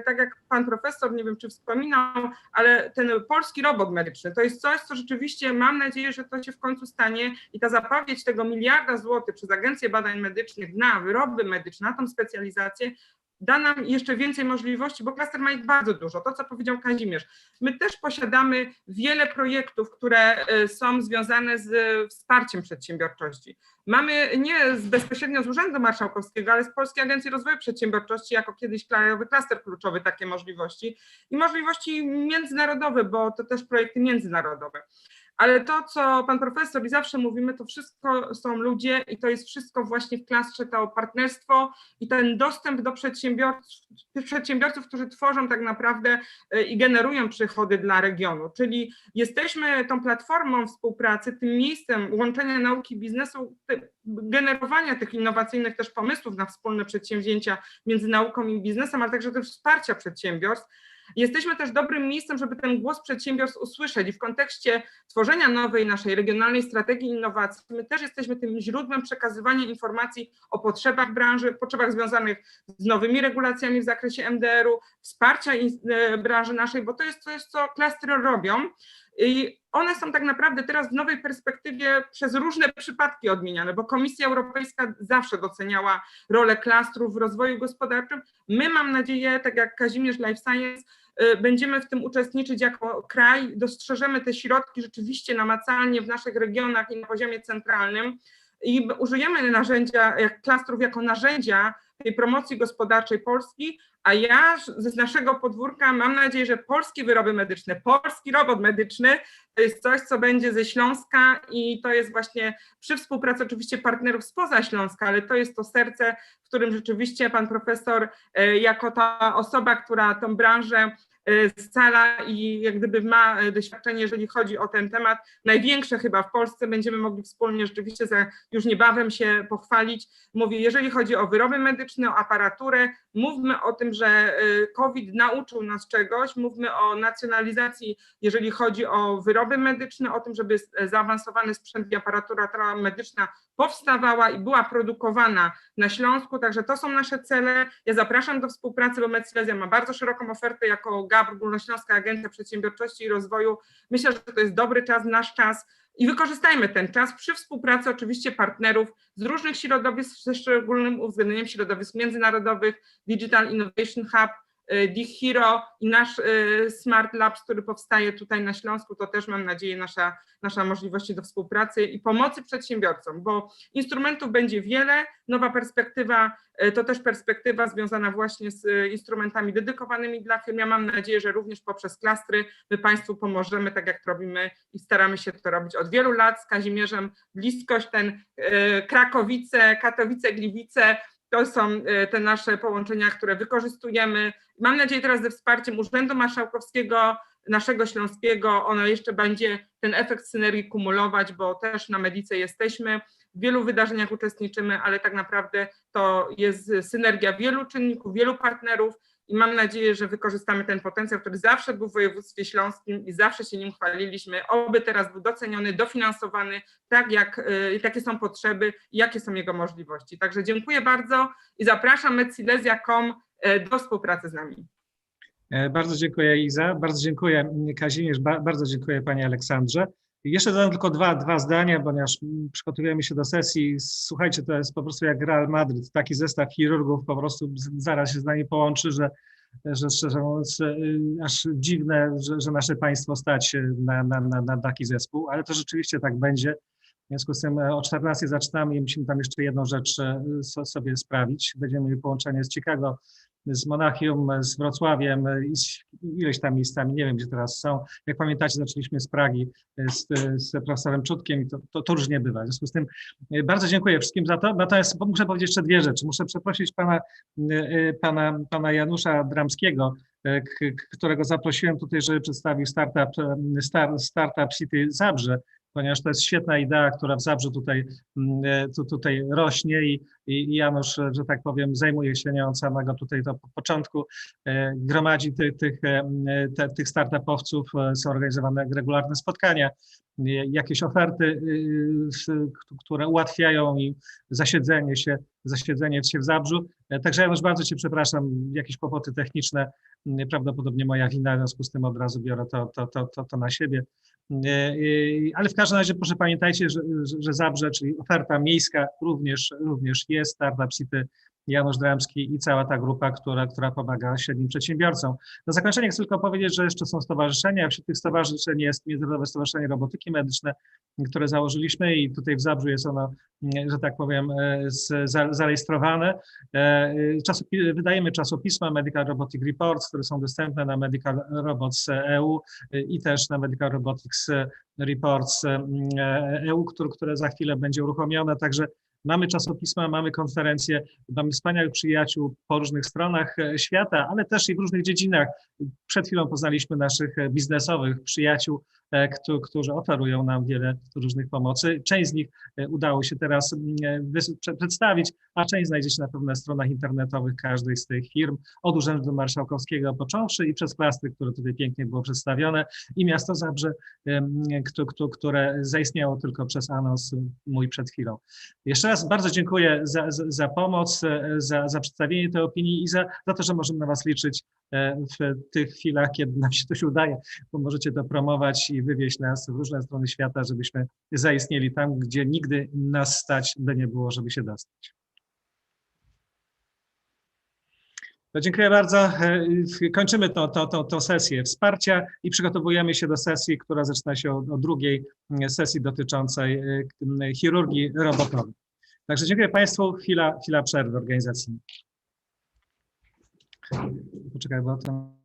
tak jak pan profesor, nie wiem czy wspominał, ale ten polski robot medyczny to jest coś, co rzeczywiście mam nadzieję, że to się w końcu stanie i ta zapowiedź tego 1 miliarda złotych przez Agencję Badań Medycznych na wyroby medyczne, na tą specjalizację, da nam jeszcze więcej możliwości, bo klaster ma ich bardzo dużo. To, co powiedział Kazimierz. My też posiadamy wiele projektów, które są związane z wsparciem przedsiębiorczości. Mamy nie bezpośrednio z Urzędu Marszałkowskiego, ale z Polskiej Agencji Rozwoju Przedsiębiorczości jako kiedyś krajowy klaster kluczowy takie możliwości i możliwości międzynarodowe, bo to też projekty międzynarodowe. Ale to, co pan profesor i zawsze mówimy, to wszystko są ludzie i to jest wszystko właśnie w klastrze, to partnerstwo i ten dostęp do przedsiębiorców, którzy tworzą tak naprawdę i generują przychody dla regionu. Czyli jesteśmy tą platformą współpracy, tym miejscem łączenia nauki i biznesu, generowania tych innowacyjnych też pomysłów na wspólne przedsięwzięcia między nauką i biznesem, ale także też wsparcia przedsiębiorstw. Jesteśmy też dobrym miejscem, żeby ten głos przedsiębiorstw usłyszeć i w kontekście tworzenia nowej naszej regionalnej strategii innowacji my też jesteśmy tym źródłem przekazywania informacji o potrzebach branży, potrzebach związanych z nowymi regulacjami w zakresie MDR-u, wsparcia branży naszej, bo to jest coś, co klastry robią. I one są tak naprawdę teraz w nowej perspektywie przez różne przypadki odmieniane, bo Komisja Europejska zawsze doceniała rolę klastrów w rozwoju gospodarczym. My, mam nadzieję, tak jak Kazimierz Life Science, będziemy w tym uczestniczyć jako kraj, dostrzeżemy te środki rzeczywiście namacalnie w naszych regionach i na poziomie centralnym i użyjemy narzędzia, klastrów jako narzędzia tej promocji gospodarczej Polski, a ja z naszego podwórka mam nadzieję, że polskie wyroby medyczne, polski robot medyczny to jest coś, co będzie ze Śląska i to jest właśnie przy współpracy oczywiście partnerów spoza Śląska, ale to jest to serce, w którym rzeczywiście pan profesor jako ta osoba, która tą branżę scala i jak gdyby ma doświadczenie, jeżeli chodzi o ten temat, największe chyba w Polsce, będziemy mogli wspólnie rzeczywiście już niebawem się pochwalić. Mówię, jeżeli chodzi o wyroby medyczne, o aparaturę, mówmy o tym, że COVID nauczył nas czegoś, mówmy o nacjonalizacji, jeżeli chodzi o wyroby medyczne, o tym, żeby zaawansowany sprzęt i aparatura medyczna powstawała i była produkowana na Śląsku, także to są nasze cele. Ja zapraszam do współpracy, bo MedSilesia ma bardzo szeroką ofertę jako GAP, Ogólnośląska Agencja Przedsiębiorczości i Rozwoju. Myślę, że to jest dobry czas, nasz czas i wykorzystajmy ten czas przy współpracy oczywiście partnerów z różnych środowisk, ze szczególnym uwzględnieniem środowisk międzynarodowych, Digital Innovation Hub, DIG-Hero i nasz Smart Labs, który powstaje tutaj na Śląsku, to też mam nadzieję nasza możliwości do współpracy i pomocy przedsiębiorcom, bo instrumentów będzie wiele, nowa perspektywa to też perspektywa związana właśnie z instrumentami dedykowanymi dla firm. Ja mam nadzieję, że również poprzez klastry my Państwu pomożemy, tak jak to robimy i staramy się to robić od wielu lat z Kazimierzem. Bliskość, Krakowice, Katowice, Gliwice, to są te nasze połączenia, które wykorzystujemy. Mam nadzieję teraz ze wsparciem Urzędu Marszałkowskiego, naszego śląskiego, ono jeszcze będzie ten efekt synergii kumulować, bo też na Medyce jesteśmy, w wielu wydarzeniach uczestniczymy, ale tak naprawdę to jest synergia wielu czynników, wielu partnerów i mam nadzieję, że wykorzystamy ten potencjał, który zawsze był w województwie śląskim i zawsze się nim chwaliliśmy, oby teraz był doceniony, dofinansowany, tak jak jakie są potrzeby i jakie są jego możliwości. Także dziękuję bardzo i zapraszam medsilesia.com do współpracy z nami. Bardzo dziękuję Iza, bardzo dziękuję Kazimierz, bardzo dziękuję Pani Aleksandrze. Jeszcze dodam tylko dwa zdania, ponieważ przygotowujemy się do sesji. Słuchajcie, to jest po prostu jak Real Madryt, taki zestaw chirurgów po prostu zaraz się z nami połączy, że szczerze mówiąc aż dziwne, że nasze państwo stać na taki zespół, ale to rzeczywiście tak będzie. W związku z tym o 14 zaczynamy i musimy tam jeszcze jedną rzecz sobie sprawić. Będziemy mieli połączenie z Chicago, z Monachium, z Wrocławiem i ileś tam miejscami, nie wiem gdzie teraz są. Jak pamiętacie, zaczęliśmy z Pragi z profesorem Czutkiem i to różnie bywa. W związku z tym bardzo dziękuję wszystkim za to. Natomiast muszę powiedzieć jeszcze dwie rzeczy. Muszę przeprosić pana Janusza Dramskiego, którego zaprosiłem tutaj, żeby przedstawił Startup City Zabrze, ponieważ to jest świetna idea, która w Zabrzu tutaj rośnie i Janusz, że tak powiem, zajmuje się nią od samego tutaj do początku, gromadzi tych startupowców, są organizowane regularne spotkania, jakieś oferty, które ułatwiają im zasiedzenie się w Zabrzu. Także Janusz, bardzo Cię przepraszam, jakieś kłopoty techniczne, prawdopodobnie moja wina, w związku z tym od razu biorę to na siebie. Ale w każdym razie proszę pamiętajcie, że Zabrze, czyli oferta miejska również jest, Startup City Janusz Dremski i cała ta grupa, która pomaga średnim przedsiębiorcom. Na zakończenie chcę tylko powiedzieć, że jeszcze są stowarzyszenia. Wśród tych stowarzyszeń jest Międzynarodowe Stowarzyszenie Robotyki Medyczne, które założyliśmy i tutaj w Zabrzu jest ono, że tak powiem, zarejestrowane. Wydajemy czasopisma Medical Robotic Reports, które są dostępne na Medical Robots EU i też na Medical Robotics Reports EU, które za chwilę będzie uruchomione. Także mamy czasopisma, mamy konferencje, mamy wspaniałych przyjaciół po różnych stronach świata, ale też i w różnych dziedzinach. Przed chwilą poznaliśmy naszych biznesowych przyjaciół, którzy oferują nam wiele różnych pomocy. Część z nich udało się teraz przedstawić, a część znajdziecie na pewno na stronach internetowych każdej z tych firm, od Urzędu Marszałkowskiego począwszy i przez klastry, które tutaj pięknie było przedstawione, i miasto Zabrze, które zaistniało tylko przez anons mój przed chwilą. Jeszcze raz bardzo dziękuję za pomoc, za przedstawienie tej opinii i za to, że możemy na Was liczyć w tych chwilach, kiedy nam się coś udaje, bo możecie to promować i wywieźć nas w różne strony świata, żebyśmy zaistnieli tam, gdzie nigdy nas stać by nie było, żeby się dostać. To dziękuję bardzo. Kończymy tą sesję wsparcia i przygotowujemy się do sesji, która zaczyna się o drugiej sesji dotyczącej chirurgii robotowej. Także dziękuję Państwu. Chwila przerwy organizacyjnej. Poczekaj, bo to...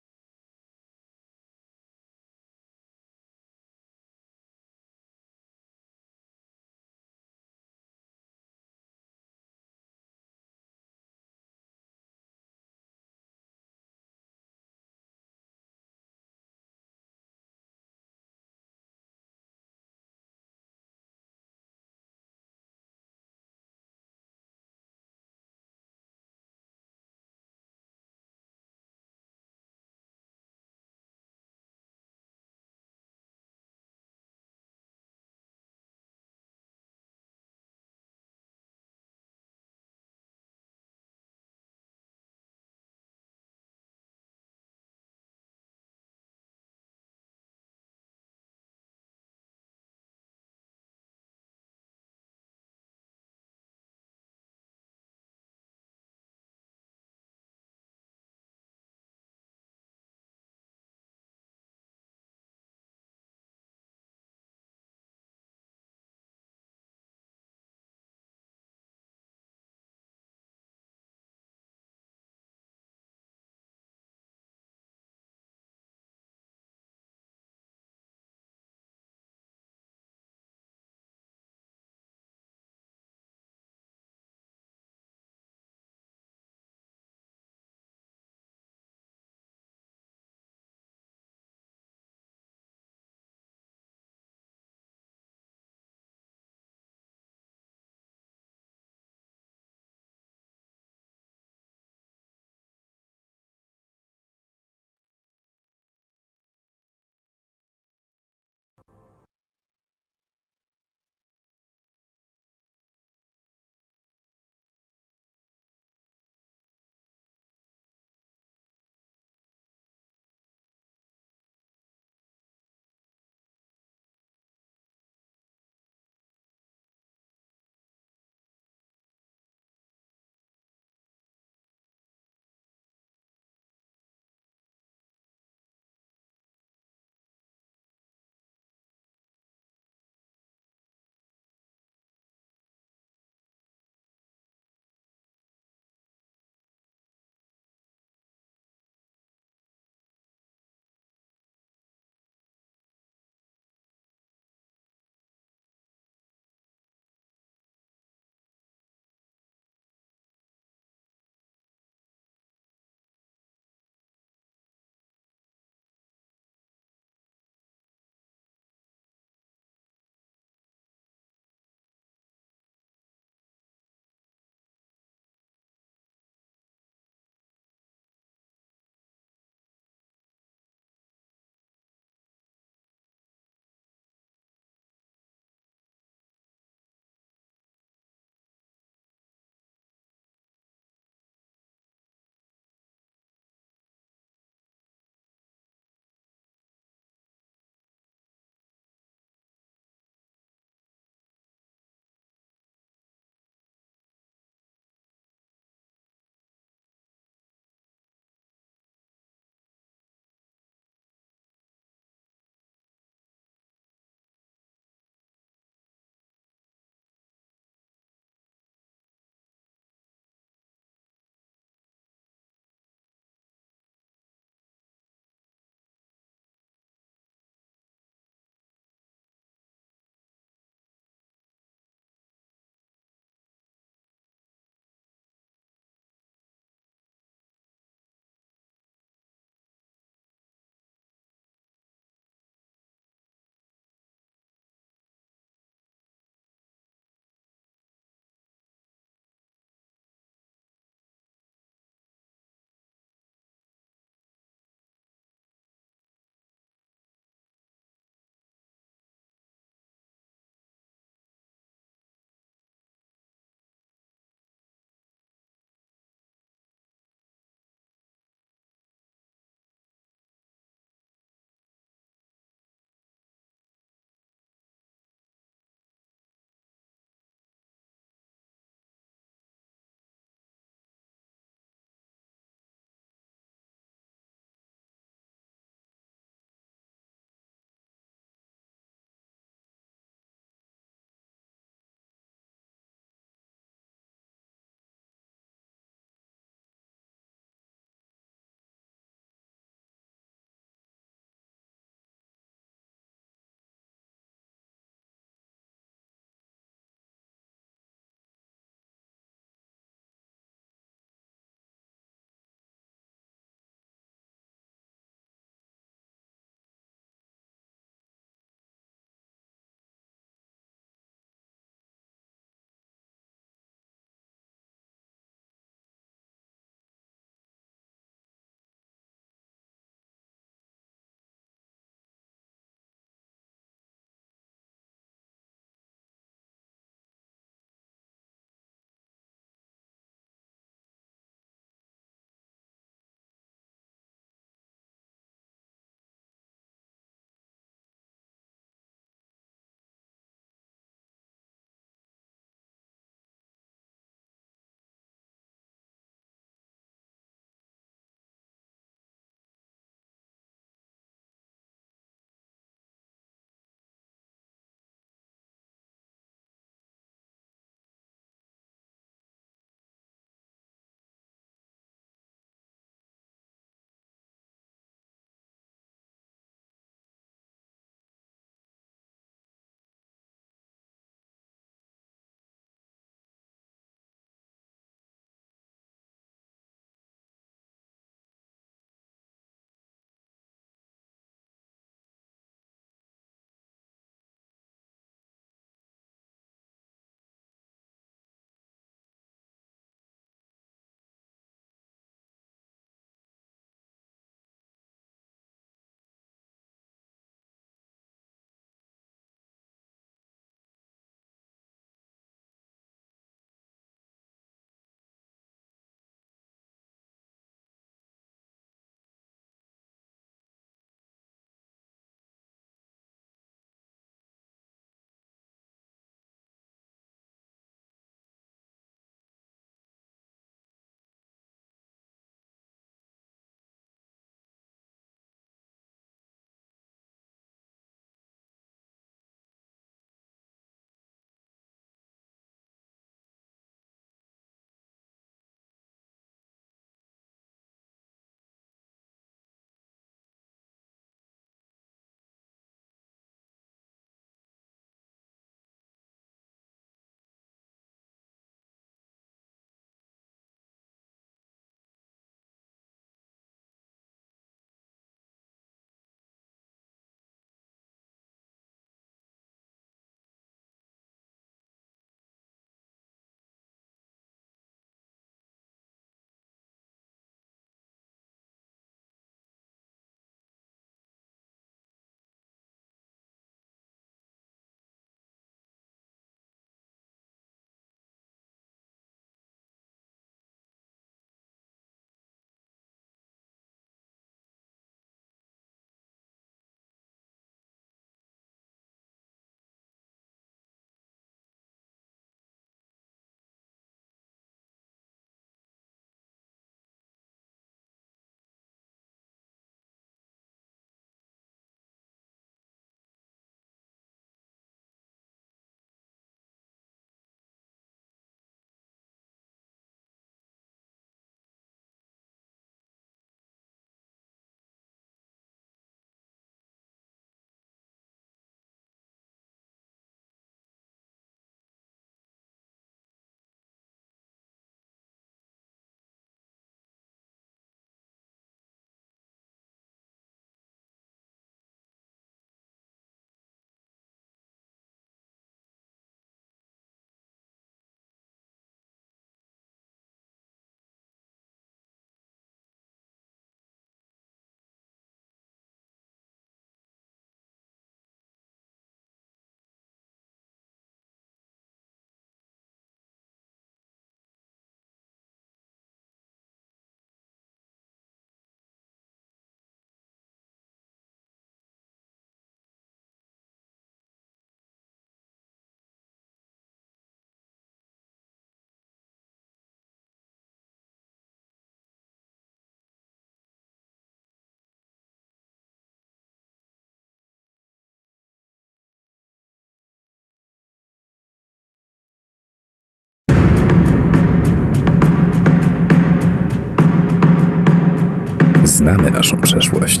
Znamy naszą przeszłość,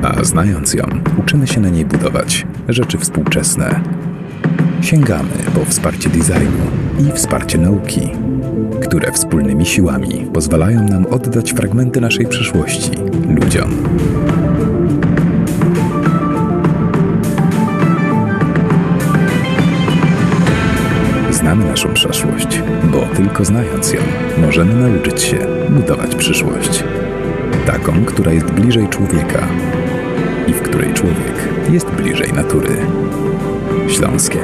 a znając ją, uczymy się na niej budować rzeczy współczesne. Sięgamy po wsparcie designu i wsparcie nauki, które wspólnymi siłami pozwalają nam oddać fragmenty naszej przeszłości ludziom. Znamy naszą przeszłość, bo tylko znając ją, możemy nauczyć się budować przyszłość. Taką, która jest bliżej człowieka i w której człowiek jest bliżej natury. Śląskie.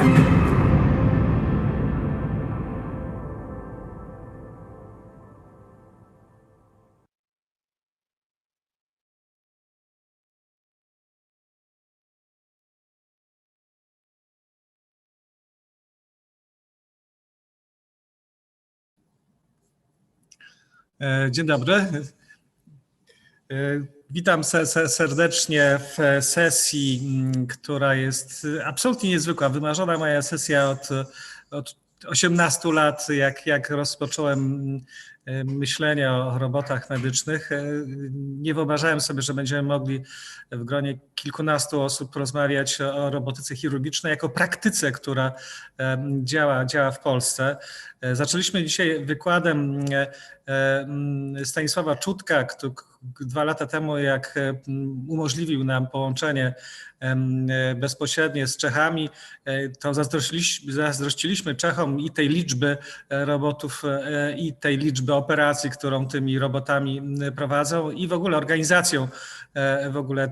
Dzień dobry. Witam serdecznie w sesji, która jest absolutnie niezwykła. Wymarzona moja sesja od 18 lat, jak rozpocząłem myślenie o robotach medycznych. Nie wyobrażałem sobie, że będziemy mogli w gronie kilkunastu osób porozmawiać o robotyce chirurgicznej jako praktyce, która działa w Polsce. Zaczęliśmy dzisiaj wykładem Stanisława Czutka, który 2 lata temu, jak umożliwił nam połączenie bezpośrednie z Czechami, to zazdrościliśmy Czechom i tej liczby robotów, i tej liczby operacji, którą tymi robotami prowadzą, i w ogóle organizacją w ogóle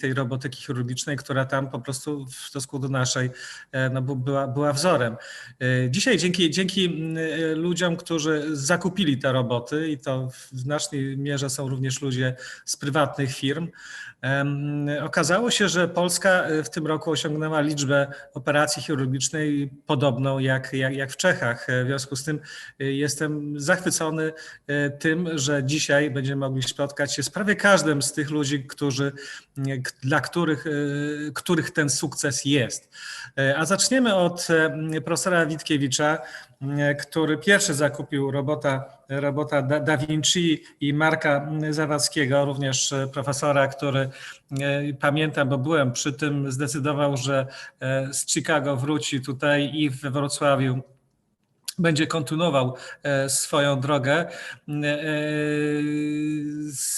tej robotyki chirurgicznej, która tam po prostu w stosunku do naszej była wzorem. Dzisiaj dzięki ludziom, którzy zakupili te roboty, i to w znacznej mierze są również ludzie z prywatnych firm, okazało się, że Polska w tym roku osiągnęła liczbę operacji chirurgicznej podobną jak w Czechach. W związku z tym jestem zachwycony tym, że dzisiaj będziemy mogli spotkać się z prawie każdym z tych ludzi, dla których ten sukces jest. A zaczniemy od profesora Witkiewicza, który pierwszy zakupił robota Da Vinci, i Marka Zawadzkiego, również profesora, który, pamiętam, bo byłem przy tym, zdecydował, że z Chicago wróci tutaj i we Wrocławiu będzie kontynuował swoją drogę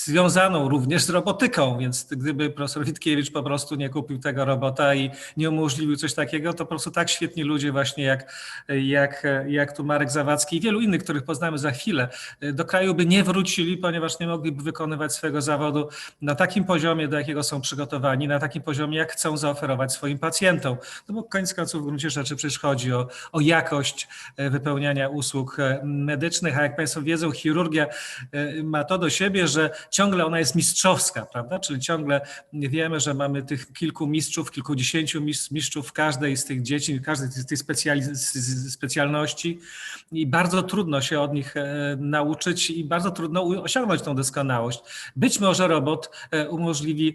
związaną również z robotyką, więc gdyby profesor Witkiewicz po prostu nie kupił tego robota i nie umożliwił coś takiego, to po prostu tak świetni ludzie właśnie jak tu Marek Zawadzki i wielu innych, których poznamy za chwilę, do kraju by nie wrócili, ponieważ nie mogliby wykonywać swojego zawodu na takim poziomie, do jakiego są przygotowani, na takim poziomie, jak chcą zaoferować swoim pacjentom. No bo koniec końców w gruncie rzeczy przecież chodzi o jakość wypełniania usług medycznych, a jak Państwo wiedzą, chirurgia ma to do siebie, że ciągle ona jest mistrzowska, prawda? Czyli ciągle wiemy, że mamy tych kilku mistrzów, kilkudziesięciu mistrzów w każdej z tych dziedzin, w każdej z tych specjalności, i bardzo trudno się od nich nauczyć i bardzo trudno osiągnąć tą doskonałość. Być może robot umożliwi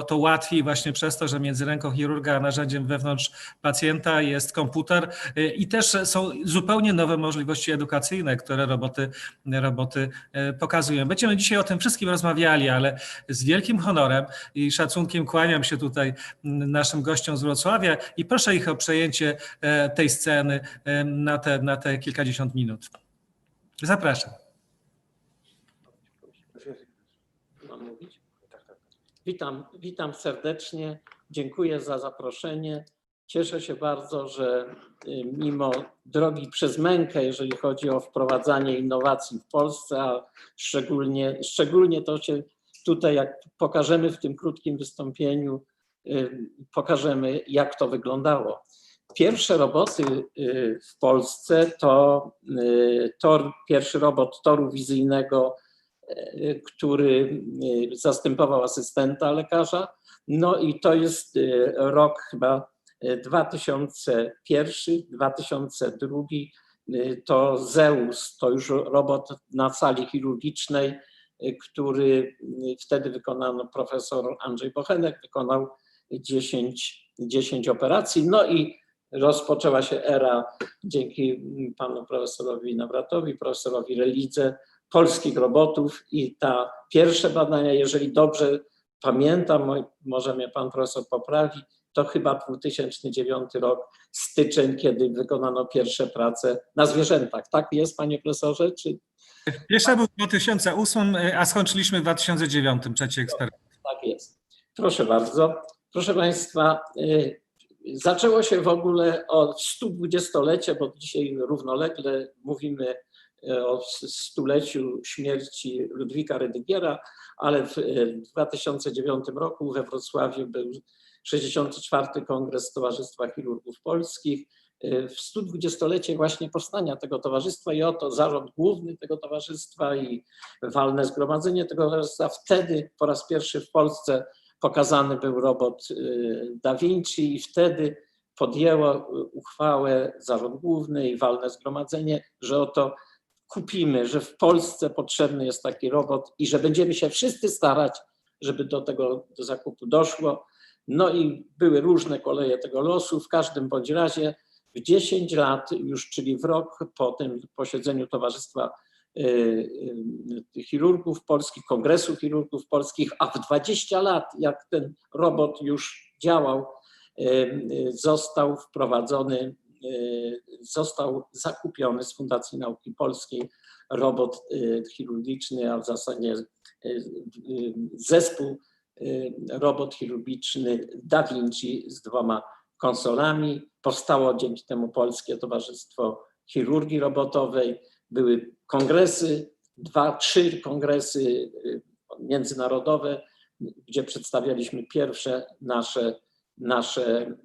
to łatwiej właśnie przez to, że między ręką chirurga a narzędziem wewnątrz pacjenta jest komputer, i też są zupełnie nowe możliwości edukacyjne, które roboty pokazują. Będziemy dzisiaj o tym wszystkim rozmawiali, ale z wielkim honorem i szacunkiem kłaniam się tutaj naszym gościom z Wrocławia i proszę ich o przejęcie tej sceny na te kilkadziesiąt minut. Zapraszam. Witam serdecznie. Dziękuję za zaproszenie. Cieszę się bardzo, że mimo drogi przez mękę, jeżeli chodzi o wprowadzanie innowacji w Polsce, a szczególnie to się tutaj, jak pokażemy w tym krótkim wystąpieniu, pokażemy, jak to wyglądało. Pierwsze roboty w Polsce to pierwszy robot toru wizyjnego, który zastępował asystenta lekarza. No i to jest rok chyba 2001, 2002, to Zeus, to już robot na sali chirurgicznej, który wtedy wykonano, profesor Andrzej Bochenek wykonał 10 operacji. No i rozpoczęła się era, dzięki panu profesorowi Nawratowi, profesorowi Relidze, polskich robotów i ta pierwsze badania, jeżeli dobrze pamiętam, może mnie pan profesor poprawi, to chyba 2009 rok, styczeń, kiedy wykonano pierwsze prace na zwierzętach. Tak jest, panie profesorze? Czy... Pierwsza był w 2008, a skończyliśmy w 2009 trzeci eksperyment. Tak jest. Proszę bardzo. Proszę państwa, zaczęło się w ogóle od 120-lecia, bo dzisiaj równolegle mówimy o stuleciu śmierci Ludwika Rydygiera, ale w 2009 roku we Wrocławiu był 64. Kongres Towarzystwa Chirurgów Polskich. W 120-lecie właśnie powstania tego towarzystwa i oto zarząd główny tego towarzystwa i walne zgromadzenie tego towarzystwa. Wtedy po raz pierwszy w Polsce pokazany był robot Da Vinci i wtedy podjęło uchwałę zarząd główny i walne zgromadzenie, że oto kupimy, że w Polsce potrzebny jest taki robot i że będziemy się wszyscy starać, żeby do tego zakupu doszło. No i były różne koleje tego losu. W każdym bądź razie w 10 lat już, czyli w rok po tym posiedzeniu Towarzystwa Chirurgów Polskich, Kongresu Chirurgów Polskich, a w 20 lat, jak ten robot już działał, został wprowadzony, został zakupiony z Fundacji Nauki Polskiej robot chirurgiczny, a w zasadzie zespół robot chirurgiczny Da Vinci z 2 konsolami. Powstało dzięki temu Polskie Towarzystwo Chirurgii Robotowej. Były kongresy, 2-3 kongresy międzynarodowe, gdzie przedstawialiśmy pierwsze nasze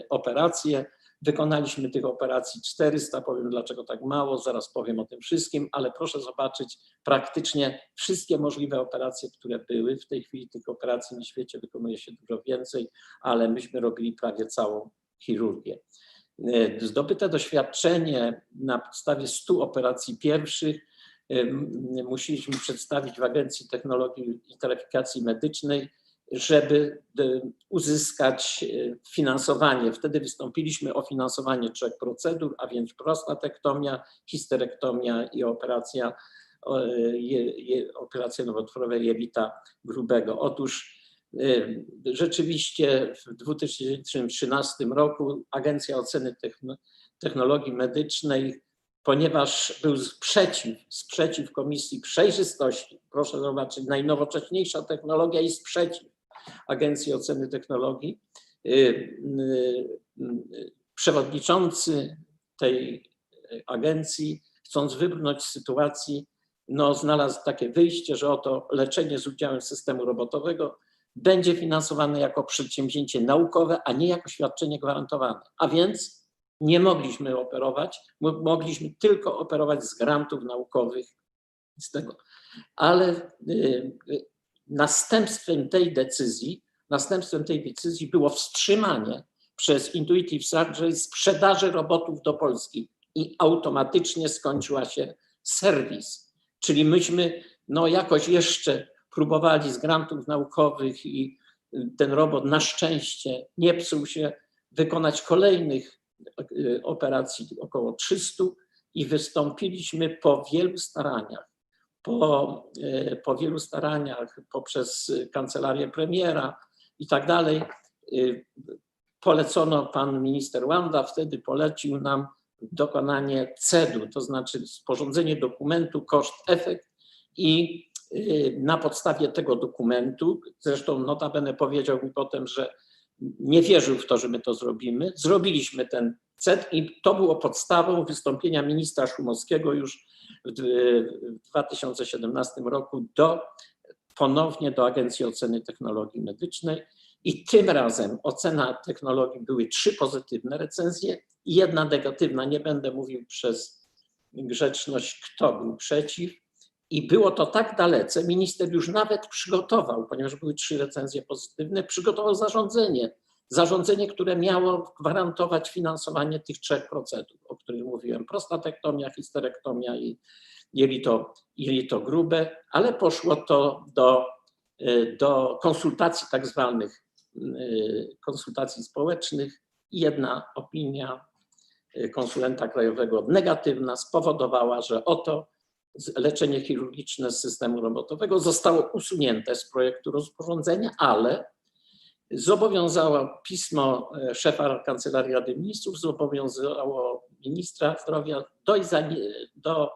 operacje. Wykonaliśmy tych operacji 400, powiem dlaczego tak mało, zaraz powiem o tym wszystkim, ale proszę zobaczyć praktycznie wszystkie możliwe operacje, które były. W tej chwili tych operacji na świecie wykonuje się dużo więcej, ale myśmy robili prawie całą chirurgię. Zdobyte doświadczenie na podstawie 100 operacji pierwszych musieliśmy przedstawić w Agencji Technologii i Taryfikacji Medycznej, żeby uzyskać finansowanie. Wtedy wystąpiliśmy o finansowanie 3 procedur, a więc prostatektomia, histerektomia i operacja nowotworowa jelita grubego. Otóż rzeczywiście w 2013 roku Agencja Oceny Technologii Medycznej, ponieważ był sprzeciw Komisji Przejrzystości, proszę zobaczyć, najnowocześniejsza technologia i sprzeciw Agencji Oceny Technologii, przewodniczący tej agencji, chcąc wybrnąć z sytuacji, znalazł takie wyjście, że oto leczenie z udziałem systemu robotowego będzie finansowane jako przedsięwzięcie naukowe, a nie jako świadczenie gwarantowane. A więc nie mogliśmy operować, mogliśmy tylko operować z grantów naukowych z tego. Ale następstwem tej decyzji było wstrzymanie przez Intuitive Surgery sprzedaży robotów do Polski i automatycznie skończyła się serwis. Czyli myśmy jakoś jeszcze próbowali z grantów naukowych i ten robot na szczęście nie psuł się, wykonać kolejnych operacji około 300 i wystąpiliśmy po wielu staraniach poprzez kancelarię premiera i tak dalej. Polecono, pan minister Łanda wtedy polecił nam dokonanie CED-u, to znaczy sporządzenie dokumentu koszt-efekt i na podstawie tego dokumentu, zresztą notabene powiedział mi potem, że nie wierzył w to, że my to zrobimy. Zrobiliśmy ten CED i to było podstawą wystąpienia ministra Szumowskiego już w 2017 roku ponownie do Agencji Oceny Technologii Medycznej i tym razem ocena technologii były 3 pozytywne recenzje i 1 negatywna. Nie będę mówił przez grzeczność, kto był przeciw. I było to tak dalece, minister już nawet przygotował, ponieważ były 3 recenzje pozytywne, przygotował zarządzenie, które miało gwarantować finansowanie tych 3 procedur, o których mówiłem, prostatektomia, histerektomia i jelito grube, ale poszło to do konsultacji tak zwanych konsultacji społecznych i 1 opinia konsulenta krajowego negatywna spowodowała, że oto leczenie chirurgiczne z systemu robotowego zostało usunięte z projektu rozporządzenia, ale zobowiązało pismo szefa Kancelarii Rady Ministrów, zobowiązało ministra zdrowia do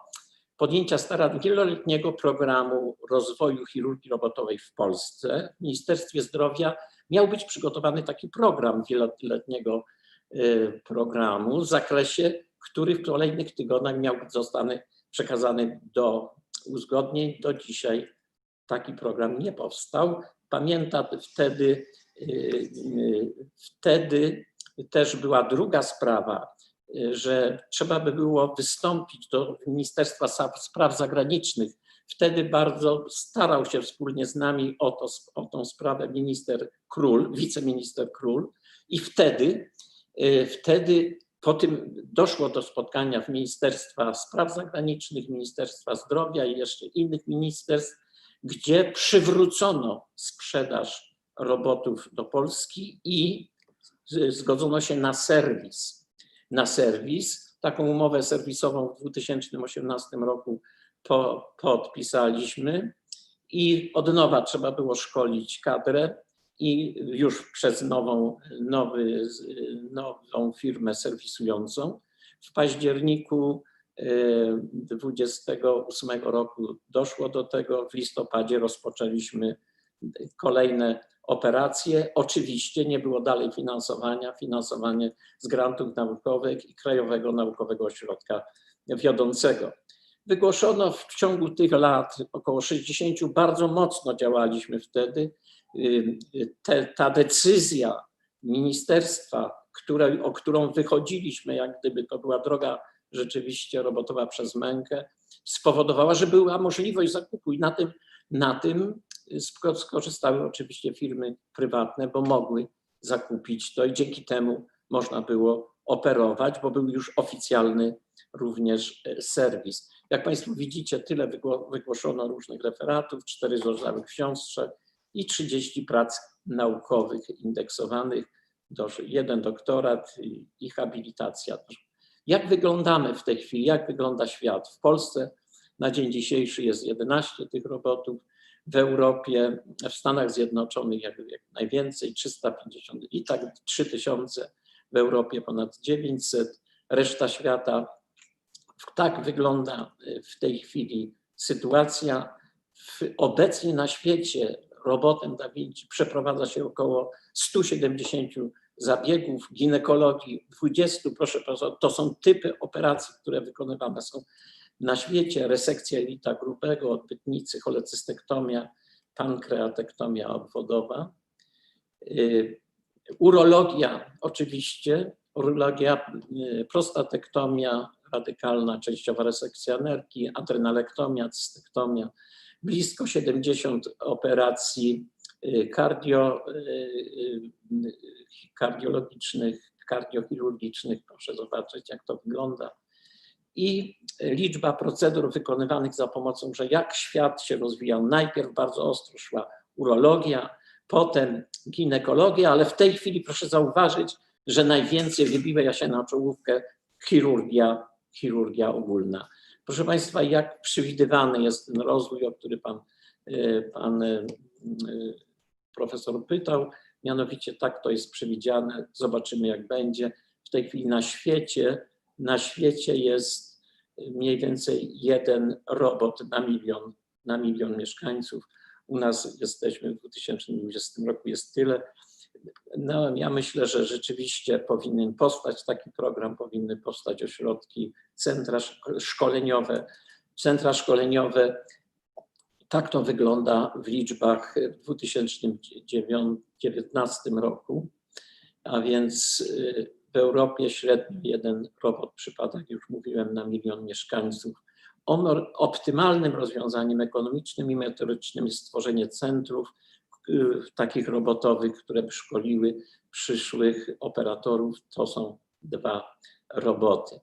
podjęcia starań wieloletniego programu rozwoju chirurgii robotowej w Polsce. W Ministerstwie Zdrowia miał być przygotowany taki program wieloletniego programu w zakresie, który w kolejnych tygodniach miał być przekazany do uzgodnień. Do dzisiaj taki program nie powstał. Pamiętam, wtedy też była druga sprawa, że trzeba by było wystąpić do Ministerstwa Spraw Zagranicznych. Wtedy bardzo starał się wspólnie z nami o tą sprawę minister Król, wiceminister Król i wtedy po tym doszło do spotkania w Ministerstwa Spraw Zagranicznych, Ministerstwa Zdrowia i jeszcze innych ministerstw, gdzie przywrócono sprzedaż robotów do Polski i zgodzono się na serwis. Taką umowę serwisową w 2018 roku podpisaliśmy i od nowa trzeba było szkolić kadrę i już przez nową firmę serwisującą. W październiku 2028 roku doszło do tego. W listopadzie rozpoczęliśmy kolejne operacje. Oczywiście nie było dalej finansowanie z grantów naukowych i Krajowego Naukowego Ośrodka Wiodącego. Wygłoszono w ciągu tych lat około 60, bardzo mocno działaliśmy wtedy. Ta decyzja ministerstwa, o którą wychodziliśmy, jak gdyby to była droga rzeczywiście robotowa przez mękę, spowodowała, że była możliwość zakupu i na tym skorzystały oczywiście firmy prywatne, bo mogły zakupić to i dzięki temu można było operować, bo był już oficjalny również serwis. Jak Państwo widzicie, tyle wygłoszono różnych referatów, 4 rozdziały książek i 30 prac naukowych indeksowanych, 1 doktorat i habilitacja. Jak wyglądamy w tej chwili, jak wygląda świat? W Polsce na dzień dzisiejszy jest 11 tych robotów, w Europie, w Stanach Zjednoczonych jak najwięcej, 350 i tak 3000, w Europie ponad 900, reszta świata. Tak wygląda w tej chwili sytuacja. Obecnie na świecie robotem Da Vinci przeprowadza się około 170 zabiegów, ginekologii 20, proszę bardzo, to są typy operacji, które wykonywane są na świecie: resekcja jelita grubego, odbytnicy, cholecystektomia, pankreatektomia obwodowa. Urologia oczywiście, urologia, prostatektomia radykalna, częściowa resekcja nerki, adrenalektomia, cystektomia, blisko 70 operacji kardiologicznych, kardiochirurgicznych. Proszę zobaczyć, jak to wygląda. I liczba procedur wykonywanych za pomocą, że jak świat się rozwijał. Najpierw bardzo ostro szła urologia, potem ginekologia, ale w tej chwili proszę zauważyć, że najwięcej wybija się na czołówkę chirurgia ogólna. Proszę Państwa, jak przewidywany jest ten rozwój, o który pan profesor pytał, mianowicie tak to jest przewidziane, zobaczymy jak będzie. W tej chwili na świecie jest mniej więcej 1 robot na milion mieszkańców. U nas jesteśmy w 2020 roku, jest tyle. No, ja myślę, że rzeczywiście powinien powstać taki program, powinny powstać ośrodki, centra szkoleniowe. Tak to wygląda w liczbach w 2019 roku, a więc w Europie średnio 1 robot przypada, jak już mówiłem, na 1 milion mieszkańców. Optymalnym rozwiązaniem ekonomicznym i merytorycznym jest stworzenie centrów takich robotowych, które by szkoliły przyszłych operatorów. To są 2 roboty.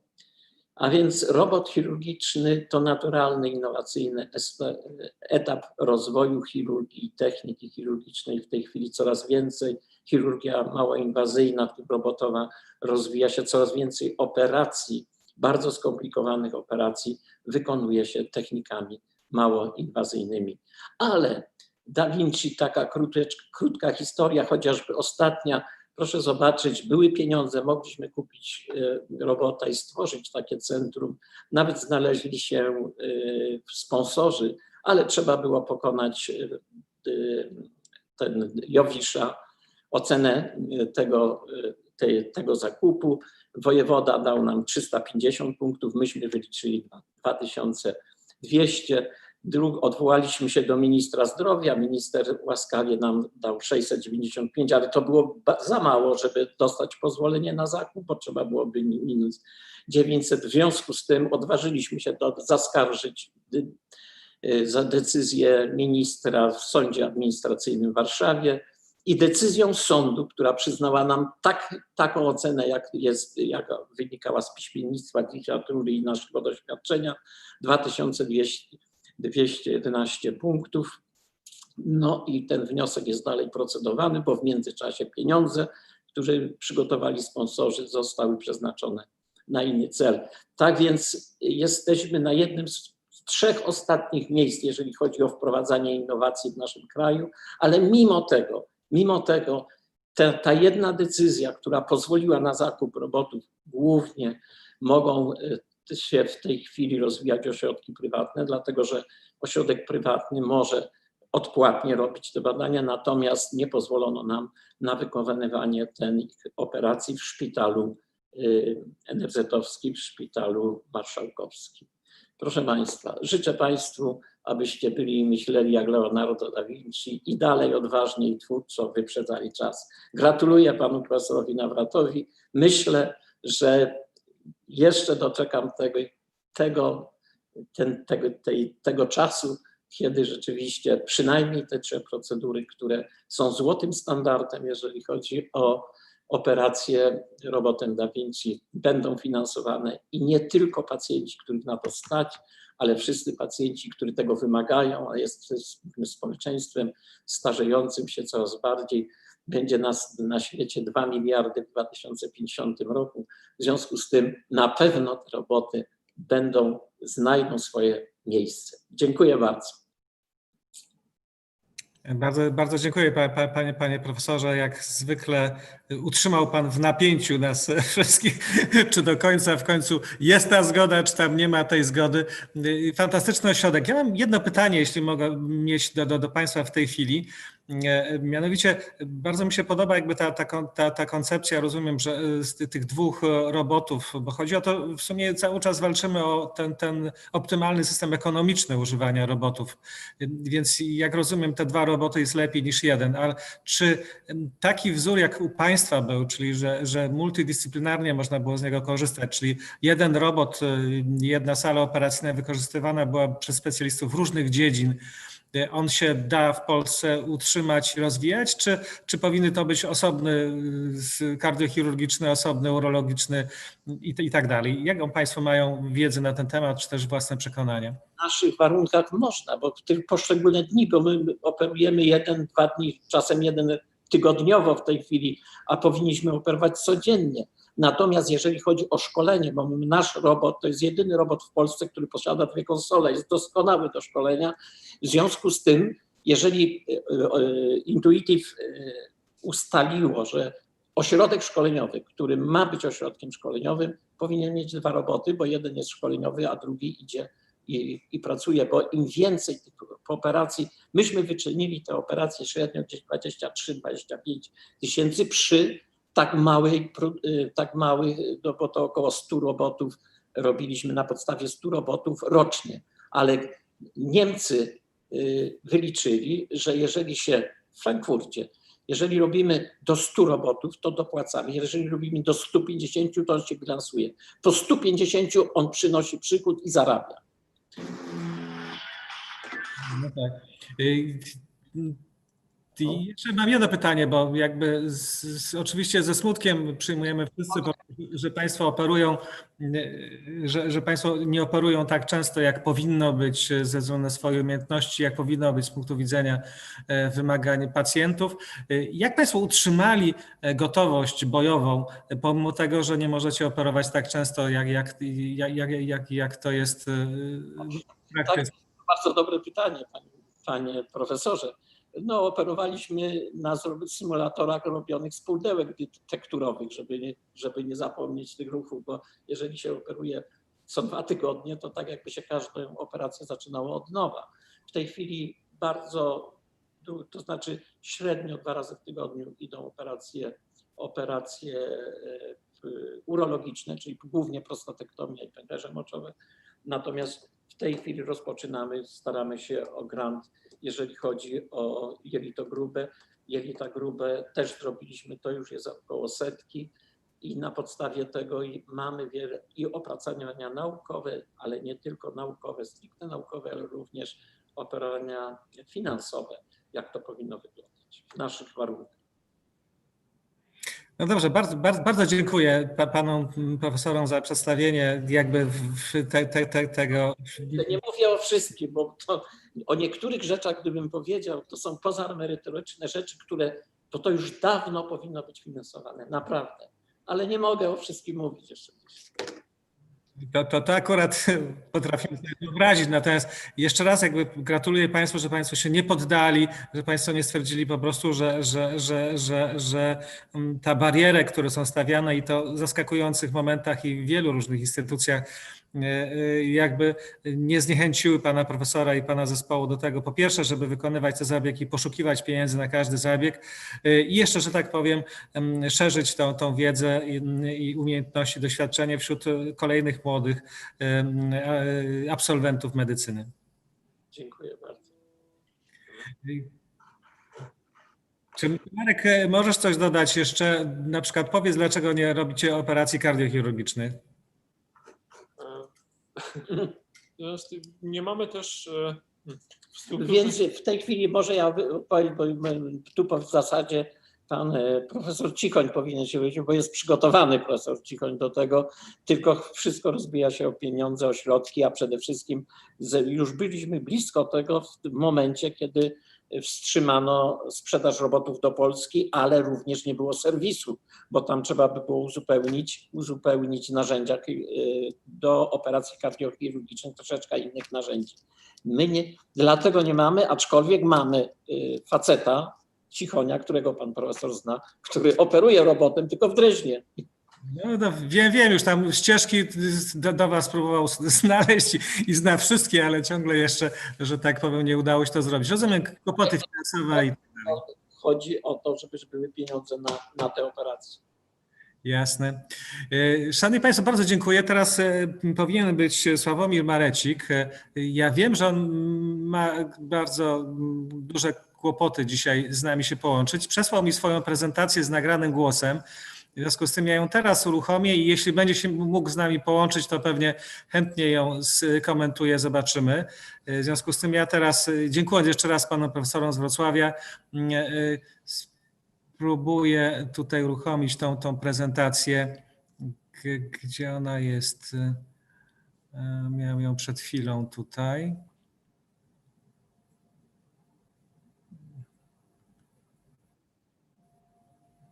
A więc robot chirurgiczny to naturalny, innowacyjny etap rozwoju chirurgii i techniki chirurgicznej. W tej chwili coraz więcej chirurgia małoinwazyjna, robotowa rozwija się, coraz więcej operacji bardzo skomplikowanych operacji wykonuje się technikami mało inwazyjnymi. Ale Da Vinci, taka krótka historia, chociażby ostatnia, proszę zobaczyć, były pieniądze, mogliśmy kupić robota i stworzyć takie centrum. Nawet znaleźli się sponsorzy, ale trzeba było pokonać ten Jowisza, ocenę tego zakupu. Wojewoda dał nam 350 punktów, myśmy wyliczyli 2200. Odwołaliśmy się do ministra zdrowia, minister łaskawie nam dał 695, ale to było za mało, żeby dostać pozwolenie na zakup, bo trzeba byłoby minus 900. W związku z tym odważyliśmy się zaskarżyć za decyzję ministra w Sądzie Administracyjnym w Warszawie i decyzją sądu, która przyznała nam taką ocenę, jak wynikała z piśmiennictwa, literatury i naszego doświadczenia, 2211 punktów. No i ten wniosek jest dalej procedowany, bo w międzyczasie pieniądze, które przygotowali sponsorzy, zostały przeznaczone na inny cel. Tak więc jesteśmy na jednym z 3 ostatnich miejsc, jeżeli chodzi o wprowadzanie innowacji w naszym kraju, ale mimo tego ta jedna decyzja, która pozwoliła na zakup robotów, głównie mogą się w tej chwili rozwijać ośrodki prywatne, dlatego że ośrodek prywatny może odpłatnie robić te badania, natomiast nie pozwolono nam na wykonywanie tych operacji w szpitalu NFZ-owskim, w szpitalu marszałkowskim. Proszę Państwa, życzę Państwu, abyście byli i myśleli jak Leonardo da Vinci i dalej odważnie i twórczo wyprzedzali czas. Gratuluję Panu Profesorowi Nawratowi. Myślę, że jeszcze doczekam tego czasu, kiedy rzeczywiście przynajmniej te 3 procedury, które są złotym standardem, jeżeli chodzi o operacje robotem Da Vinci, będą finansowane i nie tylko pacjenci, których na to stać, ale wszyscy pacjenci, którzy tego wymagają, a jesteśmy społeczeństwem starzejącym się coraz bardziej. Będzie nas na świecie 2 miliardy w 2050 roku. W związku z tym na pewno te roboty znajdą swoje miejsce. Dziękuję bardzo. Bardzo dziękuję panie profesorze. Jak zwykle utrzymał pan w napięciu nas wszystkich, czy do końca w końcu jest ta zgoda, czy tam nie ma tej zgody. Fantastyczny ośrodek. Ja mam jedno pytanie, jeśli mogę mieć do Państwa w tej chwili. Mianowicie bardzo mi się podoba jakby ta koncepcja, rozumiem, że z tych 2 robotów, bo chodzi o to, w sumie cały czas walczymy o ten optymalny system ekonomiczny używania robotów, więc jak rozumiem te 2 roboty jest lepiej niż 1, ale czy taki wzór jak u Państwa był, czyli że multidyscyplinarnie można było z niego korzystać, czyli 1 robot, 1 sala operacyjna wykorzystywana była przez specjalistów różnych dziedzin, on się da w Polsce utrzymać i rozwijać, czy powinny to być osobny kardiochirurgiczny, osobny urologiczny i tak dalej? Jaką Państwo mają wiedzę na ten temat, czy też własne przekonania? W naszych warunkach można, bo w tych poszczególne dni, bo my operujemy 1-2 dni, czasem 1 tygodniowo w tej chwili, a powinniśmy operować codziennie. Natomiast jeżeli chodzi o szkolenie, bo nasz robot to jest jedyny robot w Polsce, który posiada 2 konsole, jest doskonały do szkolenia. W związku z tym, jeżeli Intuitive ustaliło, że ośrodek szkoleniowy, który ma być ośrodkiem szkoleniowym, powinien mieć 2 roboty, bo jeden jest szkoleniowy, a drugi idzie i pracuje, bo im więcej tych operacji, myśmy wyczynili te operacje średnio gdzieś 23-25 tysięcy przy tak małych, no bo to około 100 robotów robiliśmy na podstawie 100 robotów rocznie, ale Niemcy wyliczyli, że jeżeli się w Frankfurcie, jeżeli robimy do 100 robotów, to dopłacamy. Jeżeli robimy do 150, to on się bilansuje. Po 150 on przynosi przychód i zarabia. No tak. I jeszcze mam jedno pytanie, bo jakby oczywiście ze smutkiem przyjmujemy wszyscy, że Państwo operują, że Państwo nie operują tak często, jak powinno być ze względu na swoje umiejętności, jak powinno być z punktu widzenia wymagań pacjentów. Jak Państwo utrzymali gotowość bojową, pomimo tego, że nie możecie operować tak często, jak to jest w praktyce? Tak, bardzo dobre pytanie, panie profesorze. No, operowaliśmy na symulatorach robionych z pudełek tekturowych, żeby nie zapomnieć tych ruchów, bo jeżeli się operuje co 2 tygodnie, to tak jakby się każdą operację zaczynało od nowa. W tej chwili to znaczy średnio 2 razy w tygodniu idą operacje urologiczne, czyli głównie prostatektomia i pęcherze moczowe. Natomiast w tej chwili staramy się o grant, jeżeli chodzi o jelito grube. Jelita grube też zrobiliśmy, to już jest około 100 i na podstawie tego mamy wiele i opracowania naukowe, ale nie tylko naukowe, stricte naukowe, ale również opracowania finansowe, jak to powinno wyglądać w naszych warunkach. No dobrze, bardzo dziękuję panom profesorom za przedstawienie jakby tego. Nie mówię o wszystkim, bo o niektórych rzeczach, gdybym powiedział, to są pozaemerytoryczne rzeczy, które to już dawno powinno być finansowane, naprawdę. Ale nie mogę o wszystkim mówić jeszcze. To akurat potrafię sobie wyobrazić, natomiast jeszcze raz jakby gratuluję Państwu, że Państwo się nie poddali, że Państwo nie stwierdzili po prostu, że ta bariery, które są stawiane i to w zaskakujących momentach i w wielu różnych instytucjach jakby nie zniechęciły pana profesora i pana zespołu do tego, po pierwsze, żeby wykonywać te zabiegi i poszukiwać pieniędzy na każdy zabieg i jeszcze, że tak powiem, szerzyć tą wiedzę i umiejętności, doświadczenie wśród kolejnych młodych absolwentów medycyny. Dziękuję bardzo. Czy Marek, możesz coś dodać jeszcze? Na przykład powiedz, dlaczego nie robicie operacji kardiochirurgicznych? Nie mamy też Więc w tej chwili może ja powiem, bo tu w zasadzie pan profesor Cichoń powinien się powiedzieć, bo jest przygotowany profesor Cichoń do tego, tylko wszystko rozbija się o pieniądze, o środki, a przede wszystkim już byliśmy blisko tego w momencie, kiedy wstrzymano sprzedaż robotów do Polski, ale również nie było serwisu, bo tam trzeba by było uzupełnić narzędzia do operacji kardiochirurgicznych, troszeczkę innych narzędzi. My dlatego nie mamy, aczkolwiek mamy faceta, Cichonia, którego pan profesor zna, który operuje robotem tylko w Dreźnie. No, wiem, już tam ścieżki do was próbował znaleźć i zna wszystkie, ale ciągle jeszcze, że tak powiem, nie udało się to zrobić. Rozumiem kłopoty finansowe i tak dalej. Chodzi o to, żeby były pieniądze na te operacje. Jasne. Szanowni Państwo, bardzo dziękuję. Teraz powinien być Sławomir Marecik. Ja wiem, że on ma bardzo duże kłopoty dzisiaj z nami się połączyć. Przesłał mi swoją prezentację z nagranym głosem. W związku z tym ja ją teraz uruchomię i jeśli będzie się mógł z nami połączyć, to pewnie chętnie ją skomentuję, zobaczymy. W związku z tym ja teraz dziękuję jeszcze raz panom profesorom z Wrocławia. Spróbuję tutaj uruchomić tą prezentację. Gdzie ona jest? Miałem ją przed chwilą tutaj.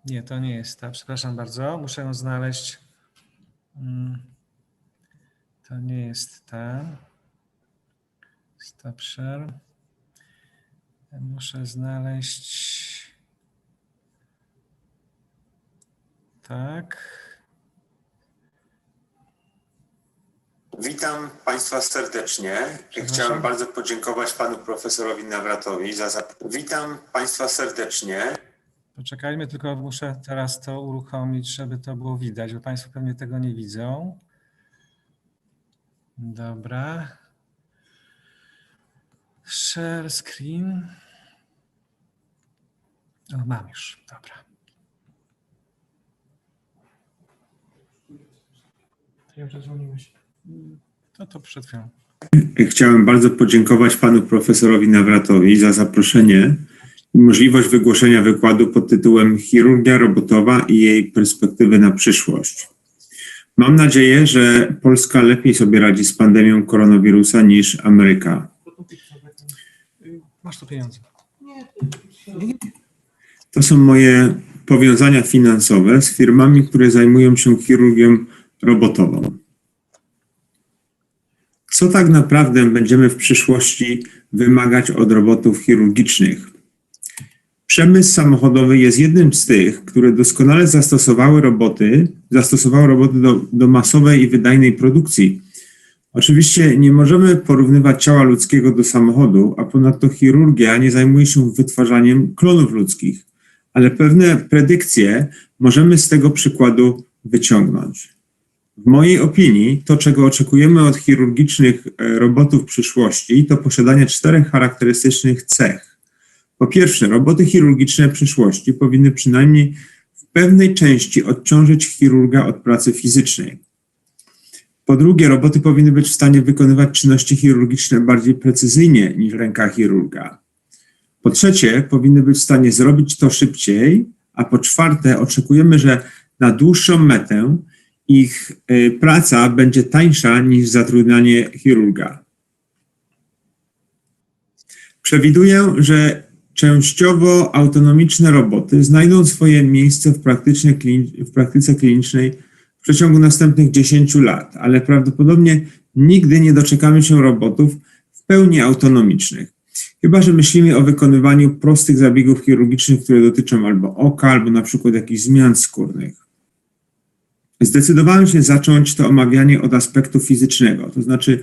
Nie, to nie jest ta, przepraszam bardzo, muszę ją znaleźć. To nie jest ta. Stop share. Muszę znaleźć. Tak. Witam Państwa serdecznie. Chciałem bardzo podziękować panu profesorowi Nawratowi za Witam Państwa serdecznie. Poczekajmy, tylko muszę teraz to uruchomić, żeby to było widać, bo Państwo pewnie tego nie widzą. Dobra. Share screen. O, mam już, dobra. To przed chwilą. Chciałem bardzo podziękować panu profesorowi Nawratowi za zaproszenie i możliwość wygłoszenia wykładu pod tytułem Chirurgia robotowa i jej perspektywy na przyszłość. Mam nadzieję, że Polska lepiej sobie radzi z pandemią koronawirusa niż Ameryka. Masz tu pieniądze. To są moje powiązania finansowe z firmami, które zajmują się chirurgią robotową. Co tak naprawdę będziemy w przyszłości wymagać od robotów chirurgicznych? Przemysł samochodowy jest jednym z tych, które doskonale zastosowały roboty do masowej i wydajnej produkcji. Oczywiście nie możemy porównywać ciała ludzkiego do samochodu, a ponadto chirurgia nie zajmuje się wytwarzaniem klonów ludzkich, ale pewne predykcje możemy z tego przykładu wyciągnąć. W mojej opinii to, czego oczekujemy od chirurgicznych robotów przyszłości, to posiadanie 4 charakterystycznych cech. Po pierwsze, roboty chirurgiczne przyszłości powinny przynajmniej w pewnej części odciążyć chirurga od pracy fizycznej. Po drugie, roboty powinny być w stanie wykonywać czynności chirurgiczne bardziej precyzyjnie niż ręka chirurga. Po trzecie, powinny być w stanie zrobić to szybciej, a po czwarte, oczekujemy, że na dłuższą metę ich praca będzie tańsza niż zatrudnianie chirurga. Przewiduję, że częściowo autonomiczne roboty znajdą swoje miejsce w praktyce klinicznej w przeciągu następnych 10 lat, ale prawdopodobnie nigdy nie doczekamy się robotów w pełni autonomicznych. Chyba że myślimy o wykonywaniu prostych zabiegów chirurgicznych, które dotyczą albo oka, albo na przykład jakichś zmian skórnych. Zdecydowałem się zacząć to omawianie od aspektu fizycznego, to znaczy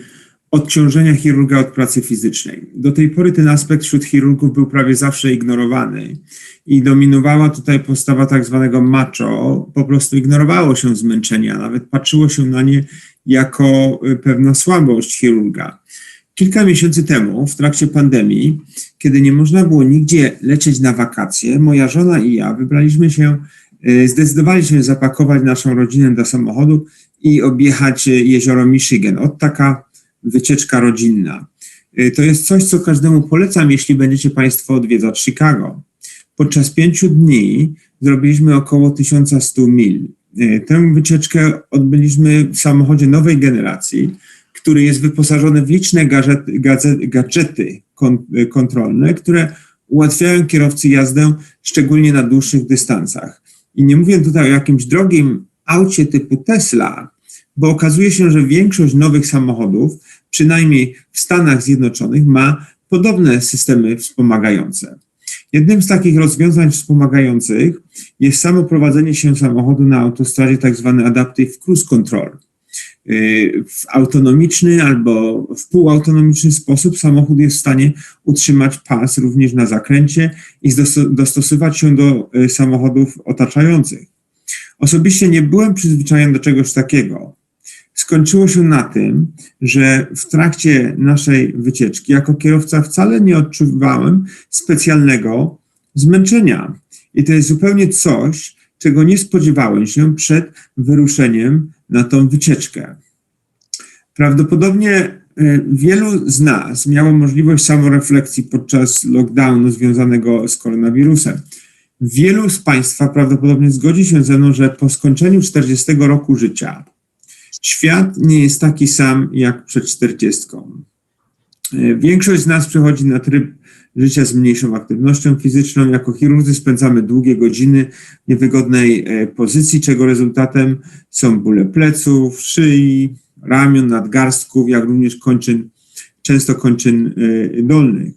odciążenia chirurga od pracy fizycznej. Do tej pory ten aspekt wśród chirurgów był prawie zawsze ignorowany i dominowała tutaj postawa tak zwanego macho, po prostu ignorowało się zmęczenia, nawet patrzyło się na nie jako pewna słabość chirurga. Kilka miesięcy temu, w trakcie pandemii, kiedy nie można było nigdzie lecieć na wakacje, moja żona i ja zdecydowaliśmy się zapakować naszą rodzinę do samochodu i objechać jezioro Michigan. Od taka wycieczka rodzinna. To jest coś, co każdemu polecam, jeśli będziecie Państwo odwiedzać Chicago. Podczas 5 dni zrobiliśmy około 1100 mil. Tę wycieczkę odbyliśmy w samochodzie nowej generacji, który jest wyposażony w liczne gadżety kontrolne, które ułatwiają kierowcy jazdę, szczególnie na dłuższych dystansach. I nie mówię tutaj o jakimś drogim aucie typu Tesla, bo okazuje się, że większość nowych samochodów, przynajmniej w Stanach Zjednoczonych, ma podobne systemy wspomagające. Jednym z takich rozwiązań wspomagających jest samo prowadzenie się samochodu na autostradzie, tak zwany Adaptive Cruise Control. W autonomiczny albo w półautonomiczny sposób samochód jest w stanie utrzymać pas również na zakręcie i dostosować się do samochodów otaczających. Osobiście nie byłem przyzwyczajony do czegoś takiego. Skończyło się na tym, że w trakcie naszej wycieczki jako kierowca wcale nie odczuwałem specjalnego zmęczenia. I to jest zupełnie coś, czego nie spodziewałem się przed wyruszeniem na tą wycieczkę. Prawdopodobnie wielu z nas miało możliwość samorefleksji podczas lockdownu związanego z koronawirusem. Wielu z Państwa prawdopodobnie zgodzi się ze mną, że po skończeniu 40 roku życia świat nie jest taki sam jak przed 40. Większość z nas przechodzi na tryb życia z mniejszą aktywnością fizyczną. Jako chirurdzy spędzamy długie godziny w niewygodnej pozycji, czego rezultatem są bóle pleców, szyi, ramion, nadgarstków, jak również często kończyn dolnych.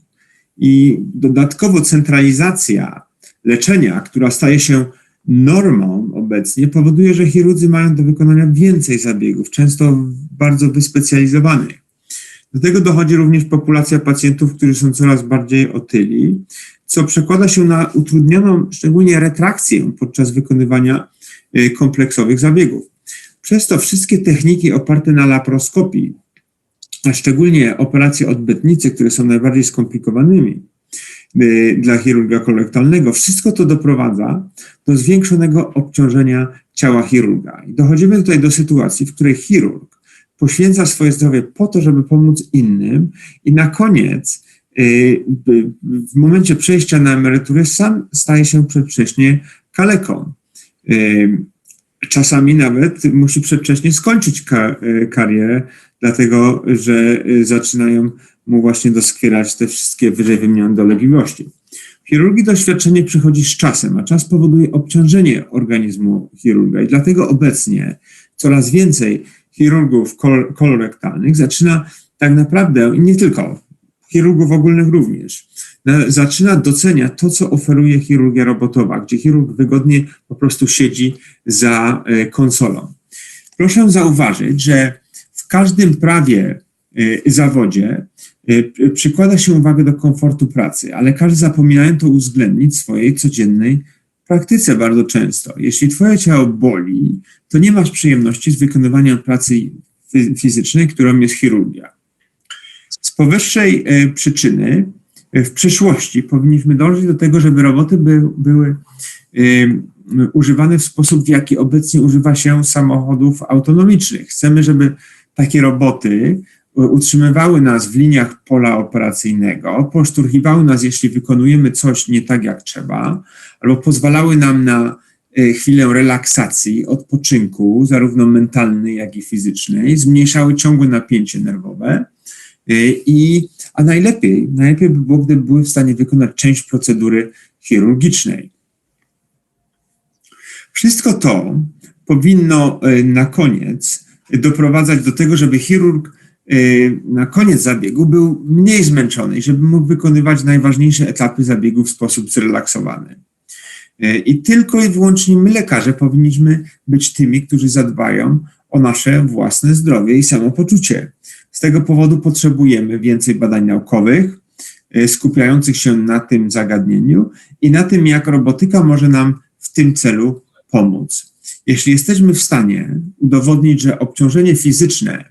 I dodatkowo centralizacja leczenia, która staje się normą obecnie, powoduje, że chirurdzy mają do wykonania więcej zabiegów, często bardzo wyspecjalizowanych. Do tego dochodzi również populacja pacjentów, którzy są coraz bardziej otyli, co przekłada się na utrudnioną szczególnie retrakcję podczas wykonywania kompleksowych zabiegów. Przez to wszystkie techniki oparte na laparoskopii, a szczególnie operacje odbytnicy, które są najbardziej skomplikowanymi dla chirurga kolektalnego, wszystko to doprowadza do zwiększonego obciążenia ciała chirurga. I dochodzimy tutaj do sytuacji, w której chirurg poświęca swoje zdrowie po to, żeby pomóc innym i na koniec w momencie przejścia na emeryturę sam staje się przedwcześnie kaleką. Czasami nawet musi przedwcześnie skończyć karierę, dlatego że zaczynają mu właśnie doskwierać te wszystkie wyżej wymienione dolegliwości. W chirurgii doświadczenie przychodzi z czasem, a czas powoduje obciążenie organizmu chirurga i dlatego obecnie coraz więcej chirurgów kolorektalnych zaczyna tak naprawdę, i nie tylko, chirurgów ogólnych również, zaczyna doceniać to, co oferuje chirurgia robotowa, gdzie chirurg wygodnie po prostu siedzi za konsolą. Proszę zauważyć, że w każdym prawie zawodzie przykłada się uwagę do komfortu pracy, ale lekarze zapominają to uwzględnić w swojej codziennej praktyce bardzo często. Jeśli twoje ciało boli, to nie masz przyjemności z wykonywania pracy fizycznej, którą jest chirurgia. Z powyższej przyczyny w przyszłości powinniśmy dążyć do tego, żeby roboty były używane w sposób, w jaki obecnie używa się samochodów autonomicznych. Chcemy, żeby takie roboty utrzymywały nas w liniach pola operacyjnego, poszturchiwały nas, jeśli wykonujemy coś nie tak, jak trzeba, albo pozwalały nam na chwilę relaksacji, odpoczynku, zarówno mentalnej, jak i fizycznej, zmniejszały ciągłe napięcie nerwowe, a najlepiej by było, gdyby były w stanie wykonać część procedury chirurgicznej. Wszystko to powinno na koniec doprowadzać do tego, żeby chirurg na koniec zabiegu był mniej zmęczony i żeby mógł wykonywać najważniejsze etapy zabiegu w sposób zrelaksowany. I tylko i wyłącznie my, lekarze, powinniśmy być tymi, którzy zadbają o nasze własne zdrowie i samopoczucie. Z tego powodu potrzebujemy więcej badań naukowych, skupiających się na tym zagadnieniu i na tym, jak robotyka może nam w tym celu pomóc. Jeśli jesteśmy w stanie udowodnić, że obciążenie fizyczne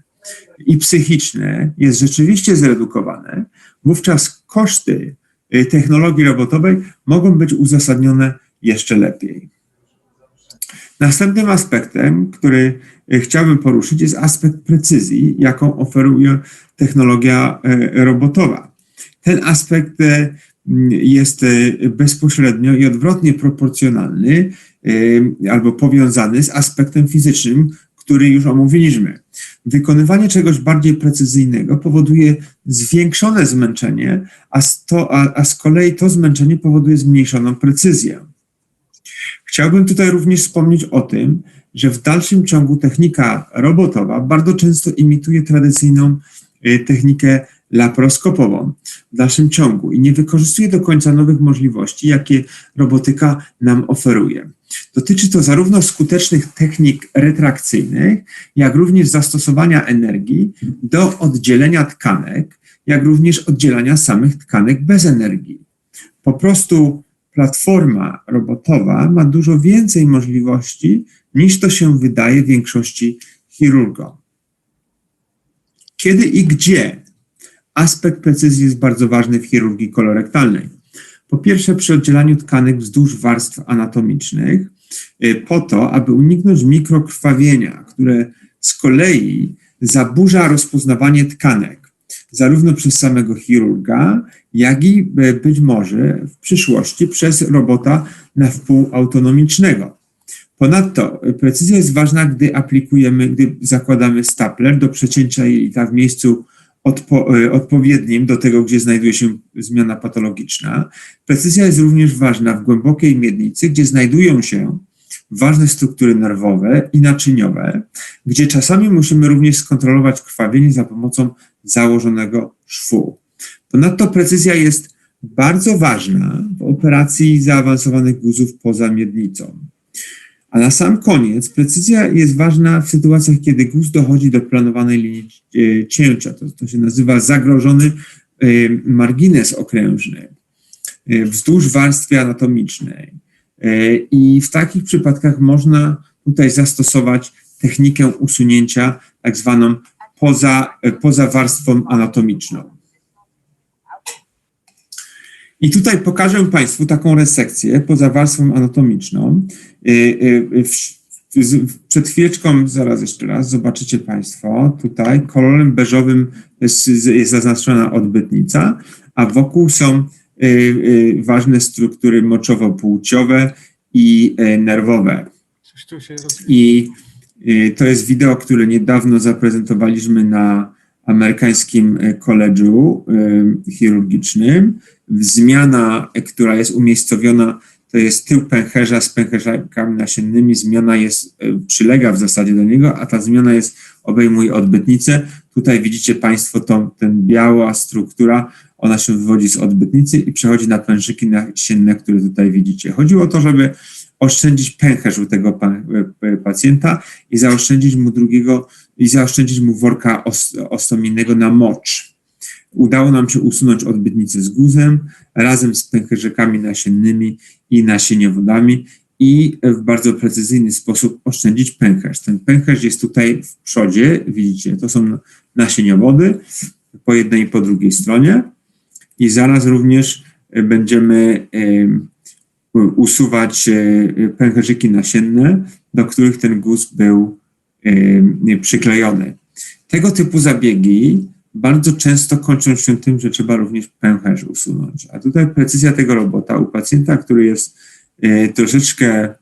i psychiczne jest rzeczywiście zredukowane, wówczas koszty technologii robotowej mogą być uzasadnione jeszcze lepiej. Następnym aspektem, który chciałbym poruszyć, jest aspekt precyzji, jaką oferuje technologia robotowa. Ten aspekt jest bezpośrednio i odwrotnie proporcjonalny albo powiązany z aspektem fizycznym, który już omówiliśmy. Wykonywanie czegoś bardziej precyzyjnego powoduje zwiększone zmęczenie, a z kolei to zmęczenie powoduje zmniejszoną precyzję. Chciałbym tutaj również wspomnieć o tym, że w dalszym ciągu technika robotowa bardzo często imituje tradycyjną technikę laparoskopową w dalszym ciągu i nie wykorzystuje do końca nowych możliwości, jakie robotyka nam oferuje. Dotyczy to zarówno skutecznych technik retrakcyjnych, jak również zastosowania energii do oddzielenia tkanek, jak również oddzielania samych tkanek bez energii. Po prostu platforma robotowa ma dużo więcej możliwości, niż to się wydaje większości chirurgom. Kiedy i gdzie aspekt precyzji jest bardzo ważny w chirurgii kolorektalnej? Po pierwsze, przy oddzielaniu tkanek wzdłuż warstw anatomicznych, po to, aby uniknąć mikrokrwawienia, które z kolei zaburza rozpoznawanie tkanek, zarówno przez samego chirurga, jak i być może w przyszłości przez robota na wpół autonomicznego. Ponadto precyzja jest ważna, gdy zakładamy stapler do przecięcia jelita w miejscu odpowiednim do tego, gdzie znajduje się zmiana patologiczna. Precyzja jest również ważna w głębokiej miednicy, gdzie znajdują się ważne struktury nerwowe i naczyniowe, gdzie czasami musimy również skontrolować krwawienie za pomocą założonego szwu. Ponadto precyzja jest bardzo ważna w operacji zaawansowanych guzów poza miednicą. A na sam koniec precyzja jest ważna w sytuacjach, kiedy guz dochodzi do planowanej linii cięcia. To się nazywa zagrożony margines okrężny wzdłuż warstwy anatomicznej. I w takich przypadkach można tutaj zastosować technikę usunięcia tak zwaną poza warstwą anatomiczną. I tutaj pokażę Państwu taką resekcję poza warstwą anatomiczną. Przed chwileczką, zaraz jeszcze raz, zobaczycie Państwo, tutaj kolorem beżowym jest zaznaczona odbytnica, a wokół są ważne struktury moczowo-płciowe i nerwowe. I to jest wideo, które niedawno zaprezentowaliśmy na amerykańskim koledżu chirurgicznym. Zmiana, która jest umiejscowiona, to jest tył pęcherza z pęcherzykami nasiennymi. Zmiana przylega w zasadzie do niego, a ta zmiana obejmuje odbytnicę. Tutaj widzicie Państwo ten biała struktura, ona się wywodzi z odbytnicy i przechodzi na pęcherzyki nasienne, które tutaj widzicie. Chodziło o to, żeby oszczędzić pęcherz u tego pacjenta i zaoszczędzić mu worka ostomiennego na mocz. Udało nam się usunąć odbytnicę z guzem razem z pęcherzykami nasiennymi i nasieniowodami i w bardzo precyzyjny sposób oszczędzić pęcherz. Ten pęcherz jest tutaj w przodzie, widzicie, to są nasieniowody po jednej i po drugiej stronie i zaraz również będziemy usuwać pęcherzyki nasienne, do których ten guz był przyklejony. Tego typu zabiegi bardzo często kończą się tym, że trzeba również pęcherz usunąć. A tutaj precyzja tego robota u pacjenta, który jest troszeczkę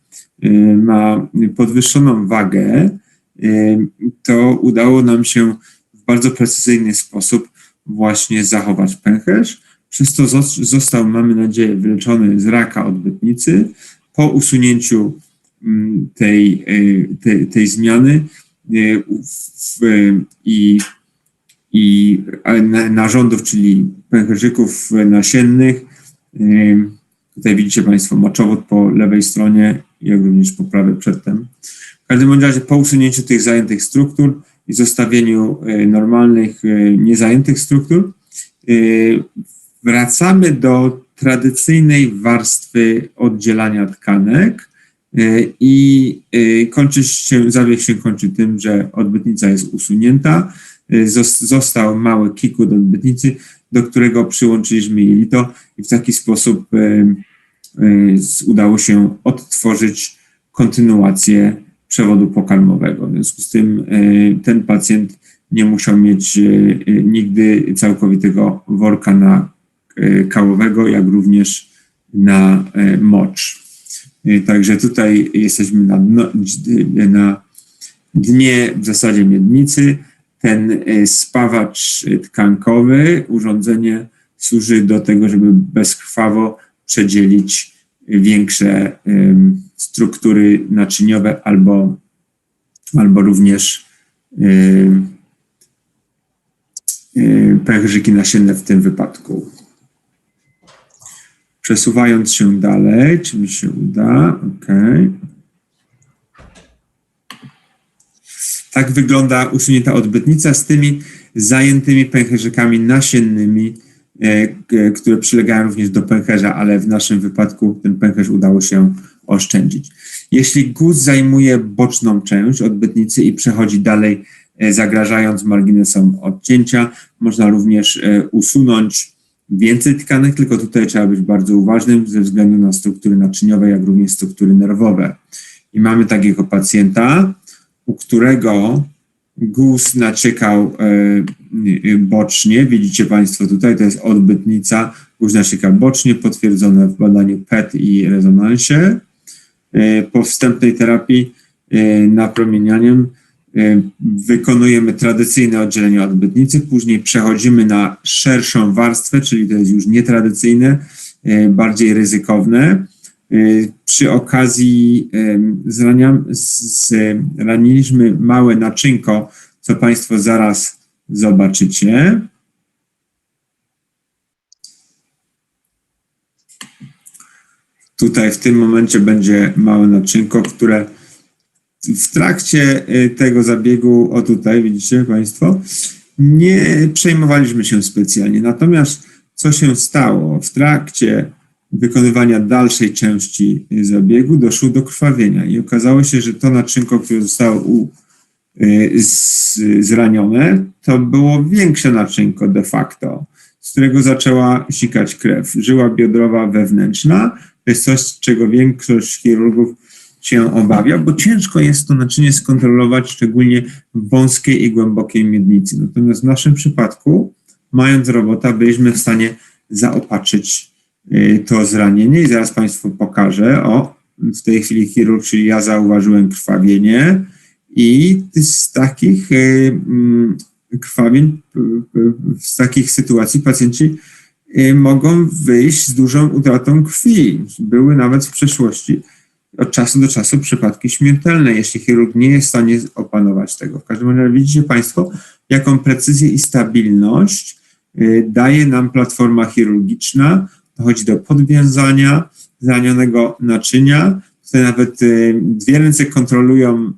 ma podwyższoną wagę, to udało nam się w bardzo precyzyjny sposób właśnie zachować pęcherz. Przez to został, mamy nadzieję, wyleczony z raka odbytnicy. Po usunięciu tej zmiany i narządów, czyli pęcherzyków nasiennych. Tutaj widzicie Państwo moczowód po lewej stronie, jak również po prawej przedtem. W każdym razie po usunięciu tych zajętych struktur i zostawieniu normalnych, niezajętych struktur, wracamy do tradycyjnej warstwy oddzielania tkanek i zabieg się kończy tym, że odbytnica jest usunięta. Został mały kikut odbytnicy, do którego przyłączyliśmy jelito i w taki sposób udało się odtworzyć kontynuację przewodu pokarmowego. W związku z tym ten pacjent nie musiał mieć nigdy całkowitego worka kałowego, jak również na mocz. Także tutaj jesteśmy na dnie w zasadzie miednicy. Ten spawacz tkankowy, urządzenie służy do tego, żeby bezkrwawo przedzielić większe struktury naczyniowe albo również pęcherzyki nasienne w tym wypadku. Przesuwając się dalej, czy mi się uda? OK. Tak wygląda usunięta odbytnica z tymi zajętymi pęcherzykami nasiennymi, które przylegają również do pęcherza, ale w naszym wypadku ten pęcherz udało się oszczędzić. Jeśli guz zajmuje boczną część odbytnicy i przechodzi dalej, zagrażając marginesom odcięcia, można również usunąć więcej tkanek, tylko tutaj trzeba być bardzo uważnym ze względu na struktury naczyniowe, jak również struktury nerwowe. I mamy takiego pacjenta, u którego guz naciekał bocznie. Widzicie Państwo tutaj, to jest odbytnica, guz nacieka bocznie, potwierdzone w badaniu PET i rezonansie. Po wstępnej terapii napromienianiem wykonujemy tradycyjne oddzielenie odbytnicy, później przechodzimy na szerszą warstwę, czyli to jest już nietradycyjne, bardziej ryzykowne. Przy okazji zraniliśmy małe naczynko, co Państwo zaraz zobaczycie. Tutaj w tym momencie będzie małe naczynko, które w trakcie tego zabiegu, o tutaj widzicie Państwo, nie przejmowaliśmy się specjalnie. Natomiast co się stało? W trakcie wykonywania dalszej części zabiegu doszło do krwawienia i okazało się, że to naczynko, które zostało zranione, to było większe naczynko de facto, z którego zaczęła sikać krew. Żyła biodrowa wewnętrzna, to jest coś, czego większość chirurgów się obawia, bo ciężko jest to naczynie skontrolować, szczególnie w wąskiej i głębokiej miednicy. Natomiast w naszym przypadku, mając robota, byliśmy w stanie zaopatrzyć to zranienie i zaraz Państwu pokażę. O, w tej chwili chirurg, czyli ja zauważyłem krwawienie i z takich krwawień, z takich sytuacji pacjenci mogą wyjść z dużą utratą krwi. Były nawet w przeszłości od czasu do czasu przypadki śmiertelne, jeśli chirurg nie jest w stanie opanować tego. W każdym razie widzicie Państwo, jaką precyzję i stabilność daje nam platforma chirurgiczna. Dochodzi do podwiązania zranionego naczynia. Tutaj nawet dwie ręce kontrolują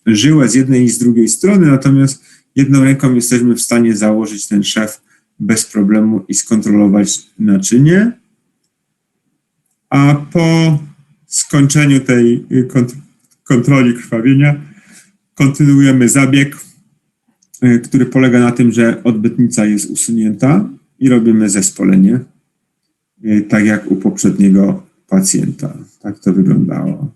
żyłę z jednej i z drugiej strony, natomiast jedną ręką jesteśmy w stanie założyć ten szef bez problemu i skontrolować naczynie. A po skończeniu tej kontroli krwawienia kontynuujemy zabieg, który polega na tym, że odbytnica jest usunięta i robimy zespolenie, tak jak u poprzedniego pacjenta. Tak to wyglądało.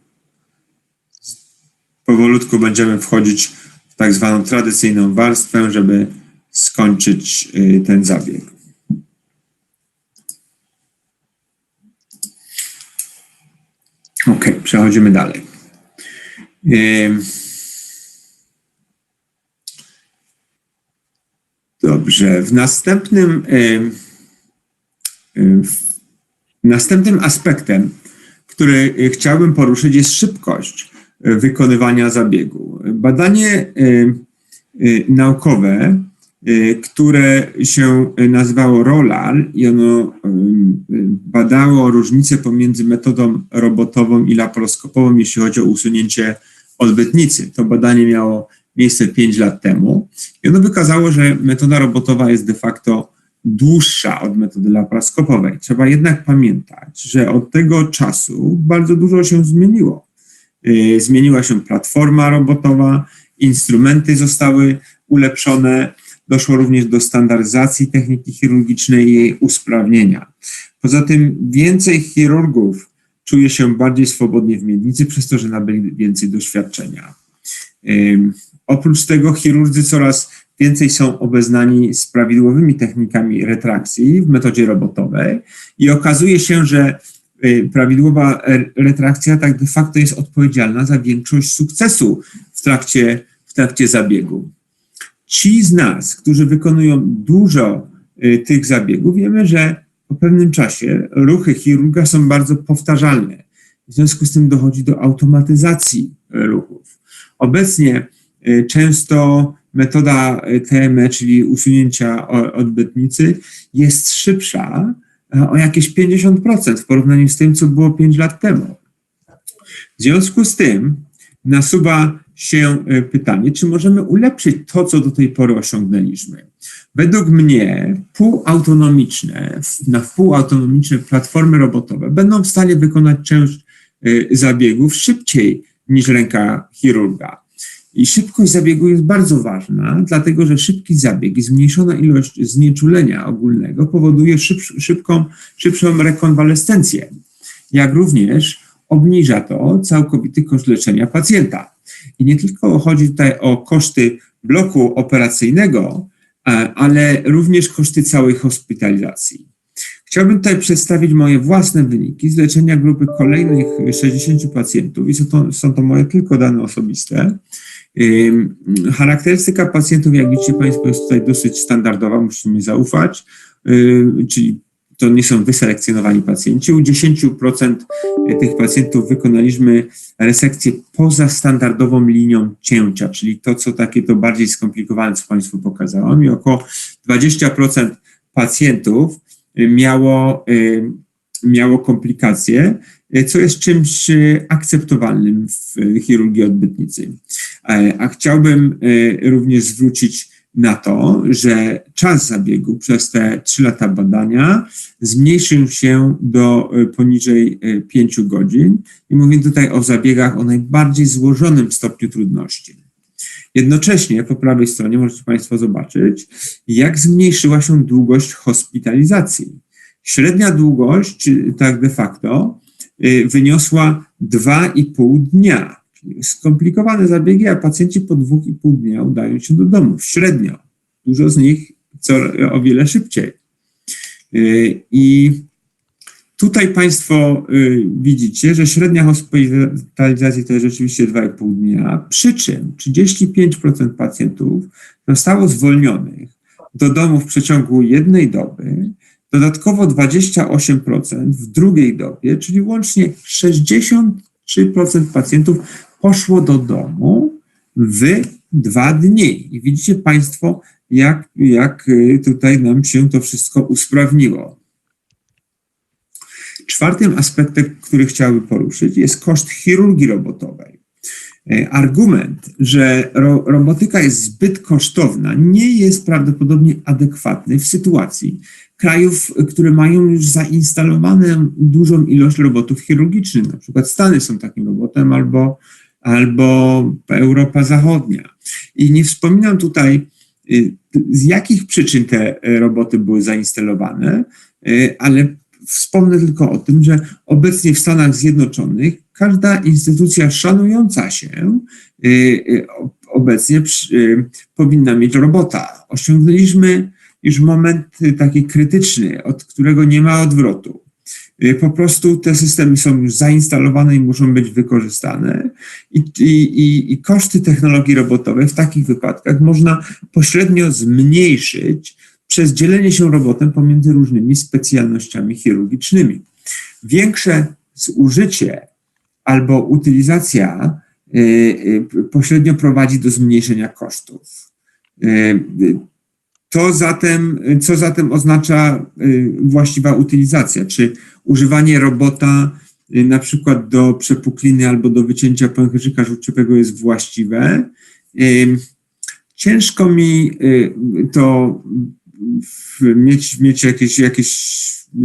Powolutku będziemy wchodzić w tak zwaną tradycyjną warstwę, żeby skończyć ten zabieg. Ok, przechodzimy dalej. Dobrze, następnym aspektem, który chciałbym poruszyć, jest szybkość wykonywania zabiegu. Badanie naukowe, które się nazywało ROLAR i ono badało różnicę pomiędzy metodą robotową i laparoskopową, jeśli chodzi o usunięcie odbytnicy. To badanie miało miejsce 5 lat temu i ono wykazało, że metoda robotowa jest de facto dłuższa od metody laparoskopowej. Trzeba jednak pamiętać, że od tego czasu bardzo dużo się zmieniło. Zmieniła się platforma robotowa, instrumenty zostały ulepszone, doszło również do standaryzacji techniki chirurgicznej i jej usprawnienia. Poza tym więcej chirurgów czuje się bardziej swobodnie w miednicy, przez to, że nabyli więcej doświadczenia. Oprócz tego chirurdzy coraz więcej są obeznani z prawidłowymi technikami retrakcji w metodzie robotowej i okazuje się, że prawidłowa retrakcja tak de facto jest odpowiedzialna za większość sukcesu w trakcie zabiegu. Ci z nas, którzy wykonują dużo tych zabiegów, wiemy, że po pewnym czasie ruchy chirurga są bardzo powtarzalne. W związku z tym dochodzi do automatyzacji ruchów. Obecnie często metoda TME, czyli usunięcia odbytnicy, jest szybsza o jakieś 50% w porównaniu z tym, co było 5 lat temu. W związku z tym nasuwa się pytanie, czy możemy ulepszyć to, co do tej pory osiągnęliśmy. Według mnie półautonomiczne platformy robotowe będą w stanie wykonać część zabiegów szybciej niż ręka chirurga. I szybkość zabiegu jest bardzo ważna, dlatego że szybki zabieg i zmniejszona ilość znieczulenia ogólnego powoduje szybszą rekonwalescencję, jak również obniża to całkowity koszt leczenia pacjenta. I nie tylko chodzi tutaj o koszty bloku operacyjnego, ale również koszty całej hospitalizacji. Chciałbym tutaj przedstawić moje własne wyniki z leczenia grupy kolejnych 60 pacjentów i są to moje tylko dane osobiste. Charakterystyka pacjentów, jak widzicie Państwo, jest tutaj dosyć standardowa, musicie mi zaufać, czyli to nie są wyselekcjonowani pacjenci. U 10% tych pacjentów wykonaliśmy resekcję poza standardową linią cięcia, czyli to, co takie to bardziej skomplikowane, co Państwu pokazałam, i około 20% pacjentów miało komplikacje, co jest czymś akceptowalnym w chirurgii odbytnicy. A chciałbym również zwrócić na to, że czas zabiegu przez te 3 lata badania zmniejszył się do poniżej 5 godzin i mówię tutaj o zabiegach o najbardziej złożonym stopniu trudności. Jednocześnie po prawej stronie możecie Państwo zobaczyć, jak zmniejszyła się długość hospitalizacji. Średnia długość, tak de facto, wyniosła 2,5 dnia. Czyli skomplikowane zabiegi, a pacjenci po 2,5 dnia udają się do domu. Średnio. Dużo z nich o wiele szybciej. I tutaj Państwo widzicie, że średnia hospitalizacji to jest rzeczywiście 2,5 dnia, przy czym 35% pacjentów zostało zwolnionych do domu w przeciągu 1 doby, dodatkowo 28% w drugiej dobie, czyli łącznie 63% pacjentów poszło do domu w 2 dni. I widzicie Państwo, jak tutaj nam się to wszystko usprawniło. Czwartym aspektem, który chciałbym poruszyć, jest koszt chirurgii robotowej. Argument, że robotyka jest zbyt kosztowna, nie jest prawdopodobnie adekwatny w sytuacji krajów, które mają już zainstalowaną dużą ilość robotów chirurgicznych. Na przykład Stany są takim robotem albo Europa Zachodnia. I nie wspominam tutaj, z jakich przyczyn te roboty były zainstalowane, ale wspomnę tylko o tym, że obecnie w Stanach Zjednoczonych każda instytucja szanująca się obecnie powinna mieć robota. Osiągnęliśmy już moment taki krytyczny, od którego nie ma odwrotu. Po prostu te systemy są już zainstalowane i muszą być wykorzystane i koszty technologii robotowej w takich wypadkach można pośrednio zmniejszyć przez dzielenie się robotem pomiędzy różnymi specjalnościami chirurgicznymi. Większe zużycie albo utylizacja pośrednio prowadzi do zmniejszenia kosztów. Co zatem oznacza właściwa utylizacja? Czy używanie robota na przykład do przepukliny albo do wycięcia pęcherzyka żółciowego jest właściwe? Ciężko mi to mieć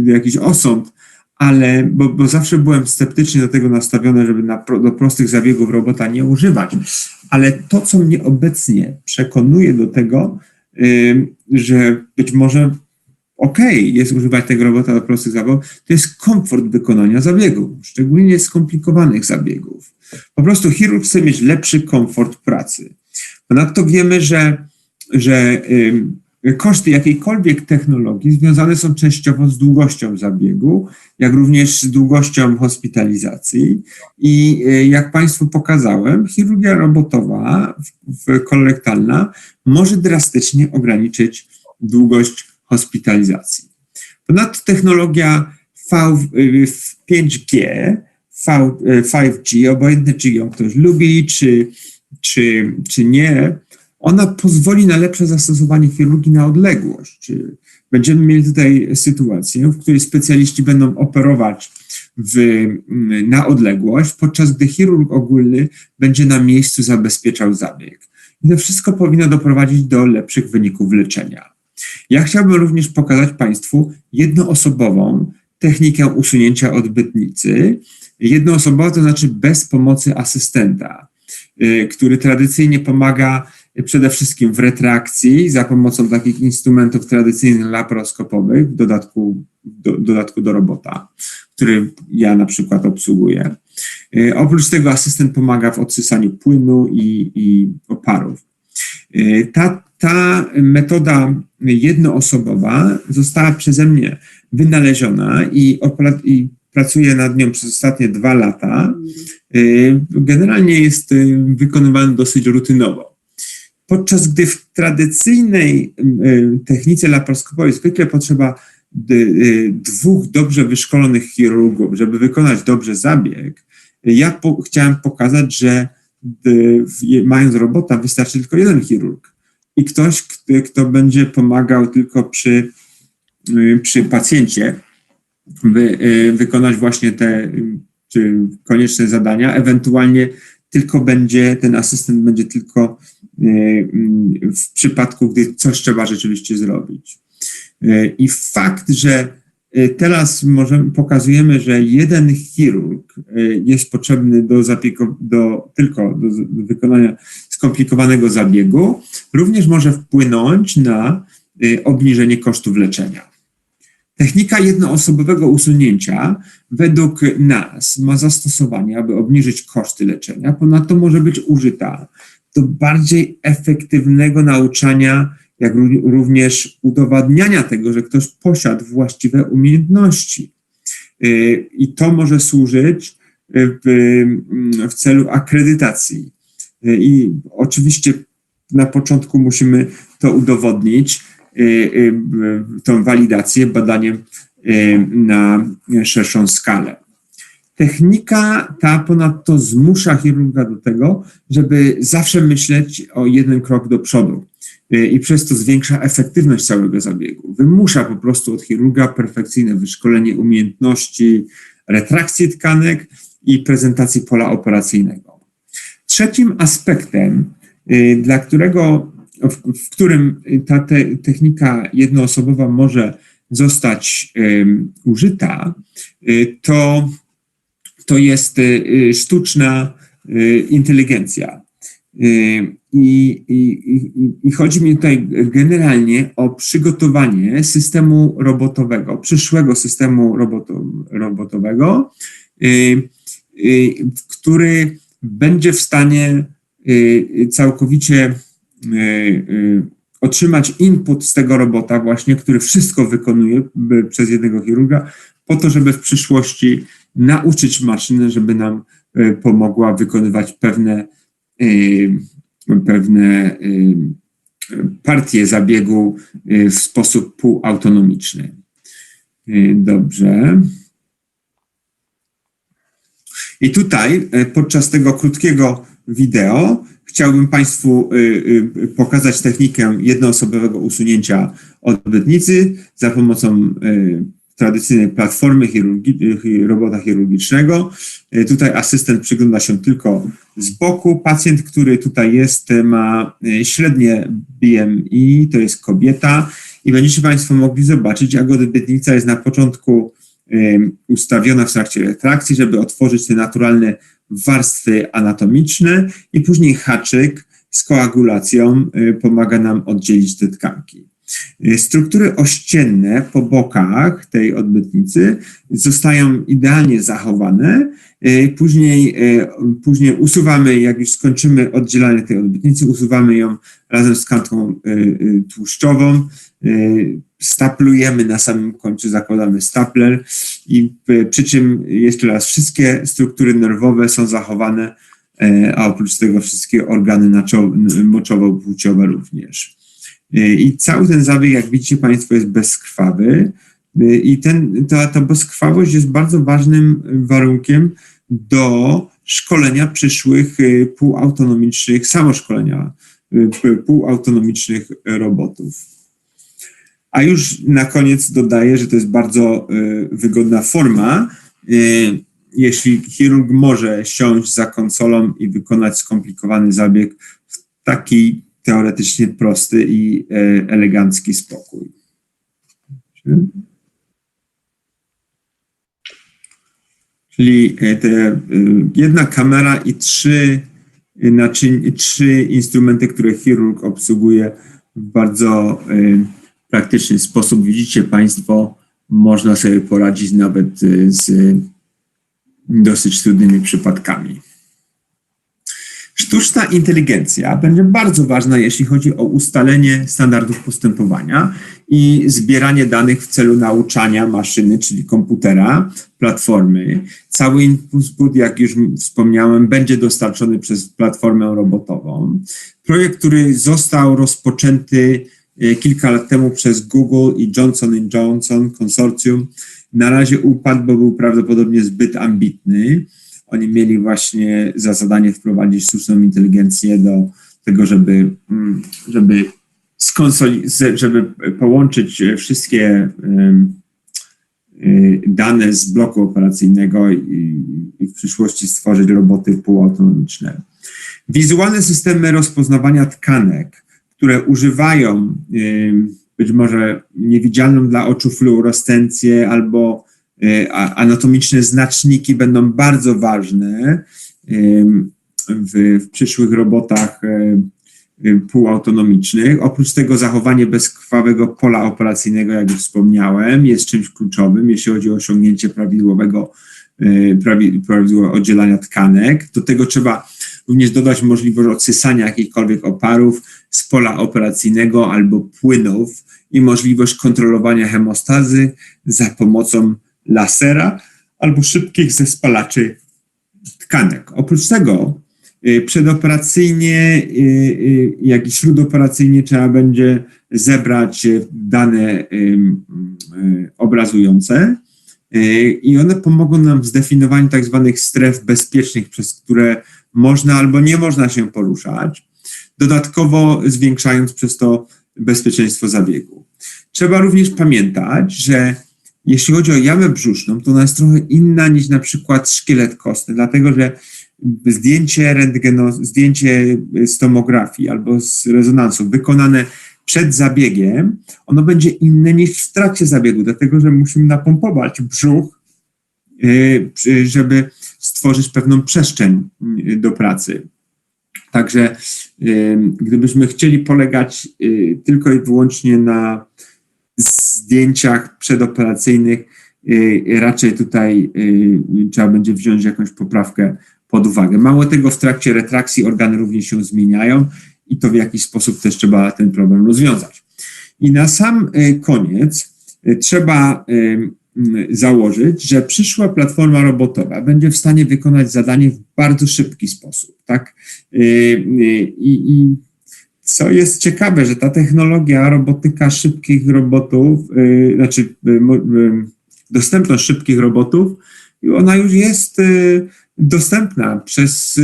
jakiś osąd, ale bo zawsze byłem sceptycznie do tego nastawiony, żeby do prostych zabiegów robota nie używać. Ale to, co mnie obecnie przekonuje do tego, że być może jest używać tego robota do prostych zabiegów, to jest komfort wykonania zabiegów, szczególnie skomplikowanych zabiegów. Po prostu chirurg chce mieć lepszy komfort pracy. Ponadto wiemy, że koszty jakiejkolwiek technologii związane są częściowo z długością zabiegu, jak również z długością hospitalizacji. I jak Państwu pokazałem, chirurgia robotowa, kolektalna, może drastycznie ograniczyć długość hospitalizacji. Ponadto technologia 5G, 5G, obojętnie czy ją ktoś lubi, czy nie, ona pozwoli na lepsze zastosowanie chirurgii na odległość. Będziemy mieli tutaj sytuację, w której specjaliści będą operować na odległość, podczas gdy chirurg ogólny będzie na miejscu zabezpieczał zabieg. I to wszystko powinno doprowadzić do lepszych wyników leczenia. Ja chciałbym również pokazać Państwu jednoosobową technikę usunięcia odbytnicy. Jednoosobowa to znaczy bez pomocy asystenta, który tradycyjnie pomaga przede wszystkim w retrakcji za pomocą takich instrumentów tradycyjnych laparoskopowych, w dodatku do robota, który ja na przykład obsługuję. Oprócz tego asystent pomaga w odsysaniu płynu i oparów. Ta metoda jednoosobowa została przeze mnie wynaleziona i pracuję nad nią przez ostatnie 2 lata. Generalnie jest wykonywana dosyć rutynowo. Podczas gdy w tradycyjnej technice laparoskopowej zwykle potrzeba 2 dobrze wyszkolonych chirurgów, żeby wykonać dobrze zabieg, ja chciałem pokazać, że mając robota wystarczy tylko 1 chirurg i ktoś, kto będzie pomagał tylko przy pacjencie wykonać właśnie te konieczne zadania, ewentualnie ten asystent będzie tylko w przypadku, gdy coś trzeba rzeczywiście zrobić. I fakt, że teraz pokazujemy, że 1 chirurg jest potrzebny tylko do wykonania skomplikowanego zabiegu, również może wpłynąć na obniżenie kosztów leczenia. Technika jednoosobowego usunięcia według nas ma zastosowanie, aby obniżyć koszty leczenia. Ponadto może być użyta do bardziej efektywnego nauczania jak również udowadniania tego, że ktoś posiadł właściwe umiejętności. I to może służyć w celu akredytacji. I oczywiście na początku musimy to udowodnić, tą walidację badaniem na szerszą skalę. Technika ta ponadto zmusza chirurga do tego, żeby zawsze myśleć o jeden krok do przodu i przez to zwiększa efektywność całego zabiegu. Wymusza po prostu od chirurga perfekcyjne wyszkolenie umiejętności retrakcji tkanek i prezentacji pola operacyjnego. Trzecim aspektem, w którym ta technika jednoosobowa może zostać użyta, to jest sztuczna inteligencja. I chodzi mi tutaj generalnie o przygotowanie systemu robotowego, przyszłego systemu robotowego, który będzie w stanie całkowicie otrzymać input z tego robota właśnie, który wszystko wykonuje przez jednego chirurga, po to, żeby w przyszłości nauczyć maszynę, żeby nam pomogła wykonywać pewne partie zabiegu w sposób półautonomiczny. Dobrze. I tutaj podczas tego krótkiego wideo chciałbym Państwu pokazać technikę jednoosobowego usunięcia odbytnicy za pomocą tradycyjnej platformy robota chirurgicznego. Tutaj asystent przygląda się tylko z boku. Pacjent, który tutaj jest, ma średnie BMI, to jest kobieta i będziecie Państwo mogli zobaczyć, jak odbytnica jest na początku ustawiona w trakcie retrakcji, żeby otworzyć te naturalne warstwy anatomiczne i później haczyk z koagulacją pomaga nam oddzielić te tkanki. Struktury ościenne po bokach tej odbytnicy zostają idealnie zachowane. Później usuwamy, jak już skończymy oddzielanie tej odbytnicy, usuwamy ją razem z tkanką tłuszczową, staplujemy na samym końcu, zakładamy stapler i przy czym jeszcze raz wszystkie struktury nerwowe są zachowane, a oprócz tego wszystkie organy moczowo-płciowe również. I cały ten zabieg, jak widzicie Państwo, jest bezkrwawy i ta bezkrwawość jest bardzo ważnym warunkiem do szkolenia przyszłych półautonomicznych, samoszkolenia półautonomicznych robotów. A już na koniec dodaję, że to jest bardzo wygodna forma, jeśli chirurg może siąść za konsolą i wykonać skomplikowany zabieg w taki teoretycznie prosty i elegancki spokój. Czyli jedna kamera i trzy instrumenty, które chirurg obsługuje w bardzo praktyczny sposób. Widzicie Państwo, można sobie poradzić nawet z dosyć trudnymi przypadkami. Sztuczna inteligencja będzie bardzo ważna, jeśli chodzi o ustalenie standardów postępowania i zbieranie danych w celu nauczania maszyny, czyli komputera, platformy. Cały input, jak już wspomniałem, będzie dostarczony przez platformę robotową. Projekt, który został rozpoczęty kilka lat temu przez Google i Johnson & Johnson konsorcjum, na razie upadł, bo był prawdopodobnie zbyt ambitny. Oni mieli właśnie za zadanie wprowadzić sztuczną inteligencję do tego, żeby połączyć wszystkie dane z bloku operacyjnego i w przyszłości stworzyć roboty półautonomiczne. Wizualne systemy rozpoznawania tkanek, które używają być może niewidzialną dla oczu fluorescencję albo anatomiczne znaczniki będą bardzo ważne w przyszłych robotach półautonomicznych. Oprócz tego zachowanie bezkrwawego pola operacyjnego, jak już wspomniałem, jest czymś kluczowym, jeśli chodzi o osiągnięcie prawidłowego oddzielania tkanek. Do tego trzeba również dodać możliwość odsysania jakichkolwiek oparów z pola operacyjnego albo płynów i możliwość kontrolowania hemostazy za pomocą lasera albo szybkich zespalaczy tkanek. Oprócz tego przedoperacyjnie, jak i śródoperacyjnie trzeba będzie zebrać dane obrazujące i one pomogą nam w zdefiniowaniu tak zwanych stref bezpiecznych, przez które można albo nie można się poruszać, dodatkowo zwiększając przez to bezpieczeństwo zabiegu. Trzeba również pamiętać, że jeśli chodzi o jamę brzuszną, to ona jest trochę inna niż na przykład szkielet kostny, dlatego że zdjęcie z tomografii albo z rezonansu wykonane przed zabiegiem, ono będzie inne niż w trakcie zabiegu, dlatego że musimy napompować brzuch, żeby stworzyć pewną przestrzeń do pracy. Także gdybyśmy chcieli polegać tylko i wyłącznie na zdjęciach przedoperacyjnych, raczej tutaj trzeba będzie wziąć jakąś poprawkę pod uwagę. Mało tego, w trakcie retrakcji organy również się zmieniają i to w jakiś sposób też trzeba ten problem rozwiązać. I na sam koniec trzeba założyć, że przyszła platforma robotowa będzie w stanie wykonać zadanie w bardzo szybki sposób, tak? I co jest ciekawe, że ta technologia, robotyka szybkich robotów, dostępność szybkich robotów, ona już jest dostępna przez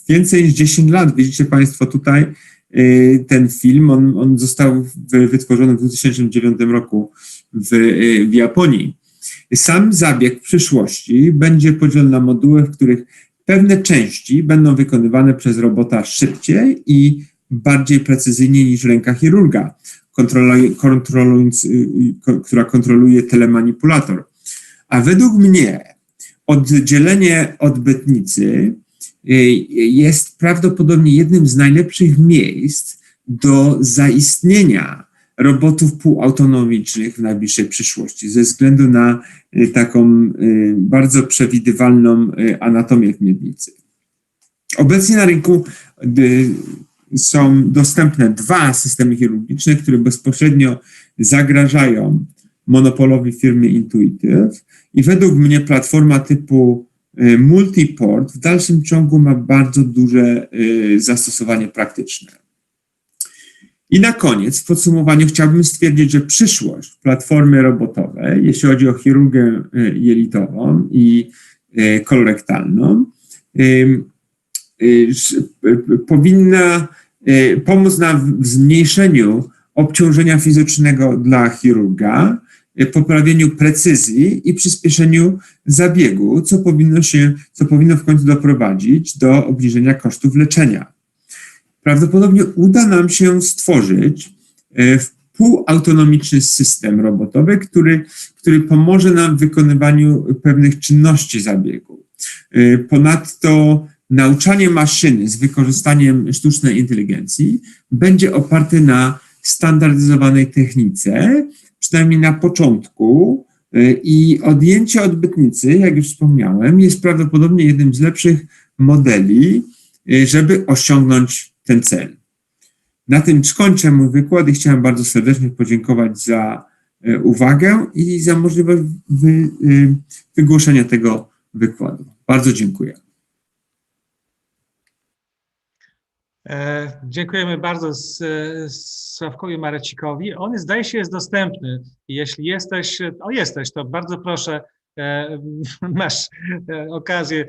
więcej niż 10 lat. Widzicie Państwo tutaj ten film, on został wytworzony w 2009 roku w Japonii. Sam zabieg w przyszłości będzie podzielony na moduły, w których pewne części będą wykonywane przez robota szybciej i bardziej precyzyjnie niż ręka chirurga, która kontroluje telemanipulator. A według mnie oddzielenie odbytnicy jest prawdopodobnie jednym z najlepszych miejsc do zaistnienia robotów półautonomicznych w najbliższej przyszłości, ze względu na taką bardzo przewidywalną anatomię w miednicy. Obecnie na rynku są dostępne 2 systemy chirurgiczne, które bezpośrednio zagrażają monopolowi firmy Intuitive i według mnie platforma typu multiport w dalszym ciągu ma bardzo duże zastosowanie praktyczne. I na koniec, w podsumowaniu, chciałbym stwierdzić, że przyszłość platformy robotowej, jeśli chodzi o chirurgię jelitową i kolorektalną, powinna pomóc nam w zmniejszeniu obciążenia fizycznego dla chirurga, poprawieniu precyzji i przyspieszeniu zabiegu, co powinno w końcu doprowadzić do obniżenia kosztów leczenia. Prawdopodobnie uda nam się stworzyć półautonomiczny system robotowy, który pomoże nam w wykonywaniu pewnych czynności zabiegu. Ponadto nauczanie maszyny z wykorzystaniem sztucznej inteligencji będzie oparte na standaryzowanej technice, przynajmniej na początku, i odjęcie odbytnicy, jak już wspomniałem, jest prawdopodobnie jednym z lepszych modeli, żeby osiągnąć ten cel. Na tym skończę mój wykład i chciałem bardzo serdecznie podziękować za uwagę i za możliwość wygłoszenia tego wykładu. Bardzo dziękuję. Dziękujemy bardzo Sławkowi Marecikowi. On, zdaje się, jest dostępny. Jeśli jesteś, to bardzo proszę, masz okazję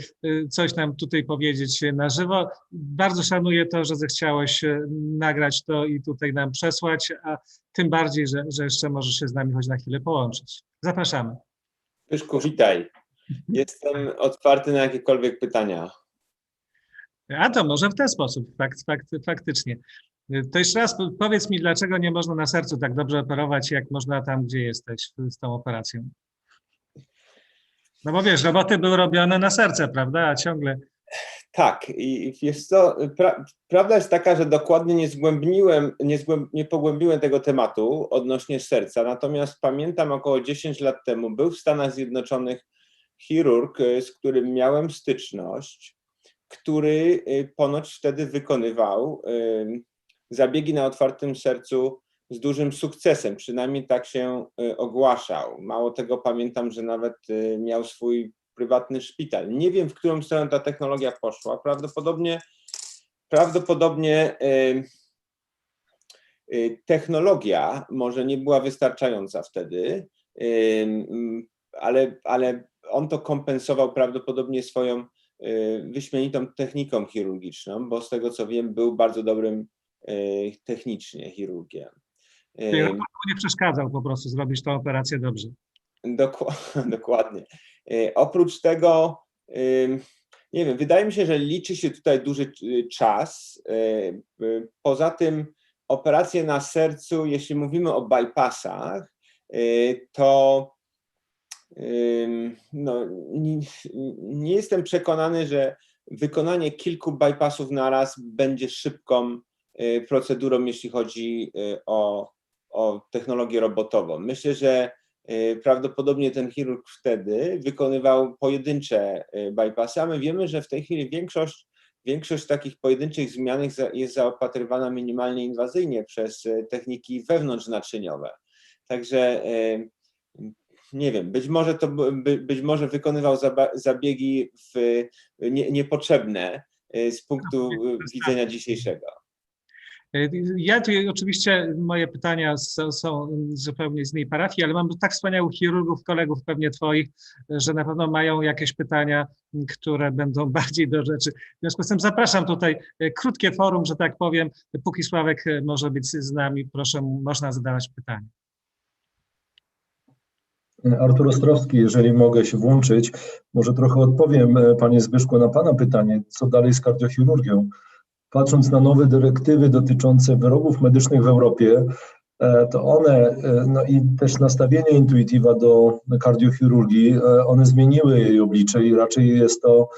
coś nam tutaj powiedzieć na żywo. Bardzo szanuję to, że zechciałeś nagrać to i tutaj nam przesłać, a tym bardziej, że jeszcze możesz się z nami choć na chwilę połączyć. Zapraszamy. Pyszku, witaj. Jestem otwarty na jakiekolwiek pytania. A to może w ten sposób, faktycznie. To jeszcze raz powiedz mi, dlaczego nie można na sercu tak dobrze operować, jak można tam, gdzie jesteś z tą operacją? No bo wiesz, roboty były robione na serce, prawda, a ciągle... Tak, i wiesz co, prawda jest taka, że dokładnie nie pogłębiłem tego tematu odnośnie serca, natomiast pamiętam około 10 lat temu był w Stanach Zjednoczonych chirurg, z którym miałem styczność który ponoć wtedy wykonywał zabiegi na otwartym sercu z dużym sukcesem, przynajmniej tak się ogłaszał. Mało tego, pamiętam, że nawet miał swój prywatny szpital. Nie wiem, w którą stronę ta technologia poszła. Prawdopodobnie technologia może nie była wystarczająca wtedy, ale on to kompensował prawdopodobnie swoją wyśmienitą techniką chirurgiczną, bo z tego co wiem, był bardzo dobrym technicznie chirurgiem. Czyli robot nie przeszkadzał po prostu zrobić tę operację dobrze. Dokładnie. Oprócz tego, nie wiem, wydaje mi się, że liczy się tutaj duży czas. Poza tym operacje na sercu, jeśli mówimy o bypassach, to no, nie jestem przekonany, że wykonanie kilku bypassów na raz będzie szybką procedurą, jeśli chodzi o technologię robotową. Myślę, że prawdopodobnie ten chirurg wtedy wykonywał pojedyncze bypassy, a my wiemy, że w tej chwili większość takich pojedynczych zmian jest zaopatrywana minimalnie inwazyjnie przez techniki wewnątrznaczyniowe. Także nie wiem, być może wykonywał zabiegi niepotrzebne z punktu widzenia dzisiejszego. Ja tu oczywiście moje pytania są zupełnie z innej parafii, ale mam tak wspaniałych chirurgów, kolegów pewnie twoich, że na pewno mają jakieś pytania, które będą bardziej do rzeczy. W związku z tym zapraszam tutaj krótkie forum, że tak powiem, póki Sławek może być z nami, proszę, można zadawać pytania. Artur Ostrowski, jeżeli mogę się włączyć, może trochę odpowiem, panie Zbyszku, na pana pytanie, co dalej z kardiochirurgią. Patrząc na nowe dyrektywy dotyczące wyrobów medycznych w Europie, to one, no i też nastawienie Intuitiva do kardiochirurgii, one zmieniły jej oblicze i raczej jest to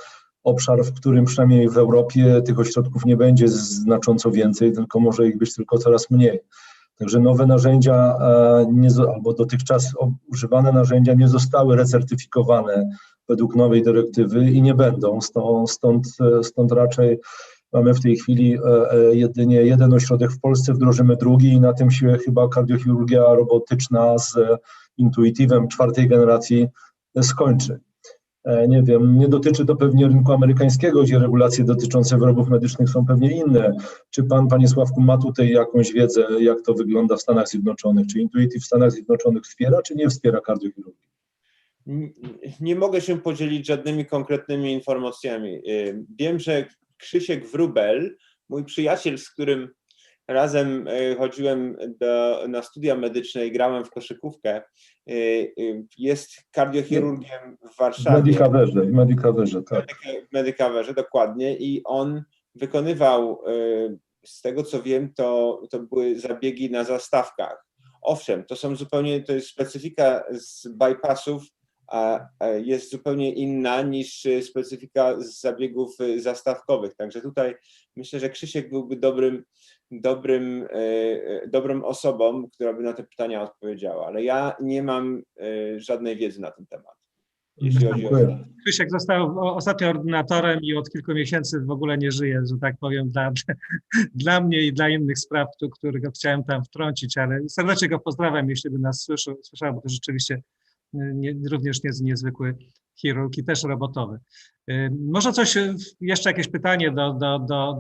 obszar, w którym przynajmniej w Europie tych ośrodków nie będzie znacząco więcej, tylko może ich być tylko coraz mniej. Także nowe narzędzia, albo dotychczas używane narzędzia nie zostały recertyfikowane według nowej dyrektywy i nie będą. Stąd raczej mamy w tej chwili jedynie jeden ośrodek w Polsce, wdrożymy drugi i na tym się chyba kardiochirurgia robotyczna z Intuitivem 4. generacji skończy. Nie wiem, nie dotyczy to pewnie rynku amerykańskiego, gdzie regulacje dotyczące wyrobów medycznych są pewnie inne. Czy pan, panie Sławku, ma tutaj jakąś wiedzę, jak to wygląda w Stanach Zjednoczonych? Czy Intuitive w Stanach Zjednoczonych wspiera, czy nie wspiera kardiochirurgii? Nie mogę się podzielić żadnymi konkretnymi informacjami. Wiem, że Krzysiek Wróbel, mój przyjaciel, z którym razem chodziłem na studia medyczne i grałem w koszykówkę, jest kardiochirurgiem w Warszawie. W Medicoverze, tak. W Medicoverze, dokładnie. I on wykonywał, z tego co wiem, to były zabiegi na zastawkach. Owszem, to jest specyfika z bypassów, a jest zupełnie inna niż specyfika z zabiegów zastawkowych. Także tutaj myślę, że Krzysiek byłby dobrą osobą, która by na te pytania odpowiedziała, ale ja nie mam żadnej wiedzy na ten temat. Jeśli chodzi o... Krzysiek został ostatnio ordynatorem i od kilku miesięcy w ogóle nie żyje, że tak powiem, dla mnie i dla innych spraw, których chciałem tam wtrącić, ale serdecznie go pozdrawiam, jeśli by nas słyszał, bo to rzeczywiście również niezwykły chirurg i też robotowy. Może jeszcze jakieś pytanie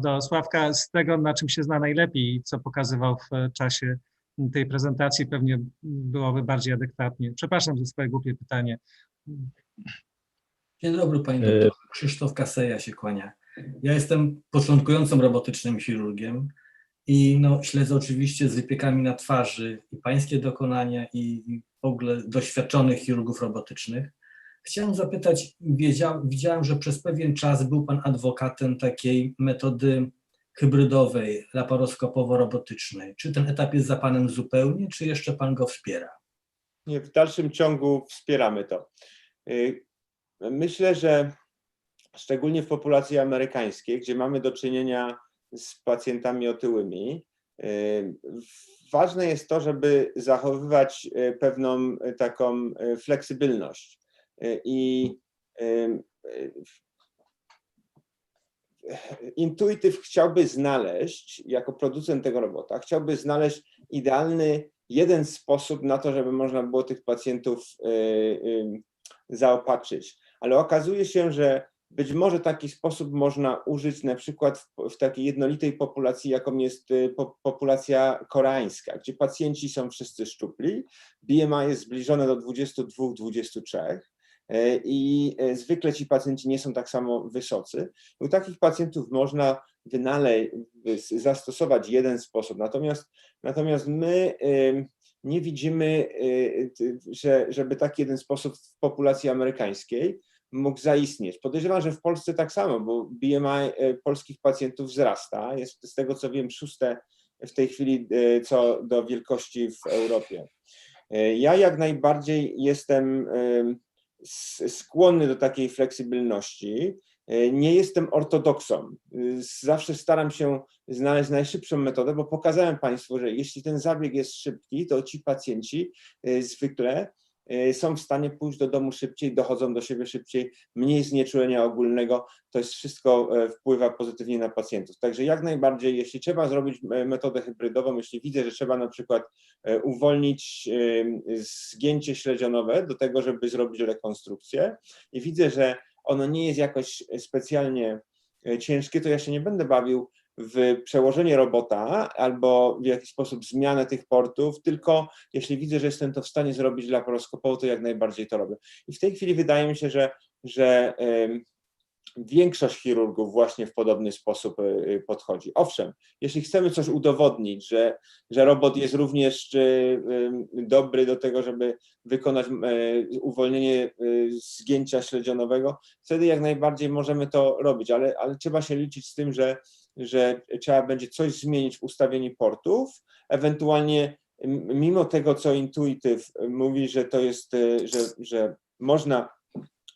do Sławka z tego, na czym się zna najlepiej i co pokazywał w czasie tej prezentacji, pewnie byłoby bardziej adekwatnie. Przepraszam za swoje głupie pytanie. Dzień dobry, panie doktor. Krzysztof Kaseja się kłania. Ja jestem początkującym robotycznym chirurgiem i śledzę oczywiście z wypiekami na twarzy i pańskie dokonania i w ogóle doświadczonych chirurgów robotycznych. Chciałem zapytać, widziałem, że przez pewien czas był pan adwokatem takiej metody hybrydowej, laparoskopowo-robotycznej. Czy ten etap jest za panem zupełnie, czy jeszcze pan go wspiera? Nie, w dalszym ciągu wspieramy to. Myślę, że szczególnie w populacji amerykańskiej, gdzie mamy do czynienia z pacjentami otyłymi, ważne jest to, żeby zachowywać pewną taką fleksybilność. I Intuitive chciałby znaleźć, jako producent tego robota, chciałby znaleźć idealny jeden sposób na to, żeby można było tych pacjentów zaopatrzyć. Ale okazuje się, że być może taki sposób można użyć na przykład w takiej jednolitej populacji, jaką jest populacja koreańska, gdzie pacjenci są wszyscy szczupli, BMI jest zbliżone do 22-23 i zwykle ci pacjenci nie są tak samo wysocy. U takich pacjentów można zastosować jeden sposób, natomiast my nie widzimy, żeby taki jeden sposób w populacji amerykańskiej mógł zaistnieć. Podejrzewam, że w Polsce tak samo, bo BMI polskich pacjentów wzrasta. Jest z tego co wiem 6. w tej chwili co do wielkości w Europie. Ja jak najbardziej jestem skłonny do takiej fleksybylności. Nie jestem ortodoksą. Zawsze staram się znaleźć najszybszą metodę, bo pokazałem Państwu, że jeśli ten zabieg jest szybki, to ci pacjenci zwykle są w stanie pójść do domu szybciej, dochodzą do siebie szybciej, mniej znieczulenia ogólnego, to jest wszystko wpływa pozytywnie na pacjentów. Także jak najbardziej, jeśli trzeba zrobić metodę hybrydową, jeśli widzę, że trzeba na przykład uwolnić zgięcie śledzionowe do tego, żeby zrobić rekonstrukcję i widzę, że ono nie jest jakoś specjalnie ciężkie, to ja się nie będę bawił w przełożenie robota albo w jakiś sposób zmianę tych portów, tylko jeśli widzę, że jestem to w stanie zrobić laparoskopowo, to jak najbardziej to robię. I w tej chwili wydaje mi się, że większość chirurgów właśnie w podobny sposób podchodzi. Owszem, jeśli chcemy coś udowodnić, że robot jest również dobry do tego, żeby wykonać uwolnienie zgięcia śledzionowego, wtedy jak najbardziej możemy to robić, ale trzeba się liczyć z tym, że trzeba będzie coś zmienić w ustawieniu portów, ewentualnie mimo tego, co Intuitive mówi, że to jest, że można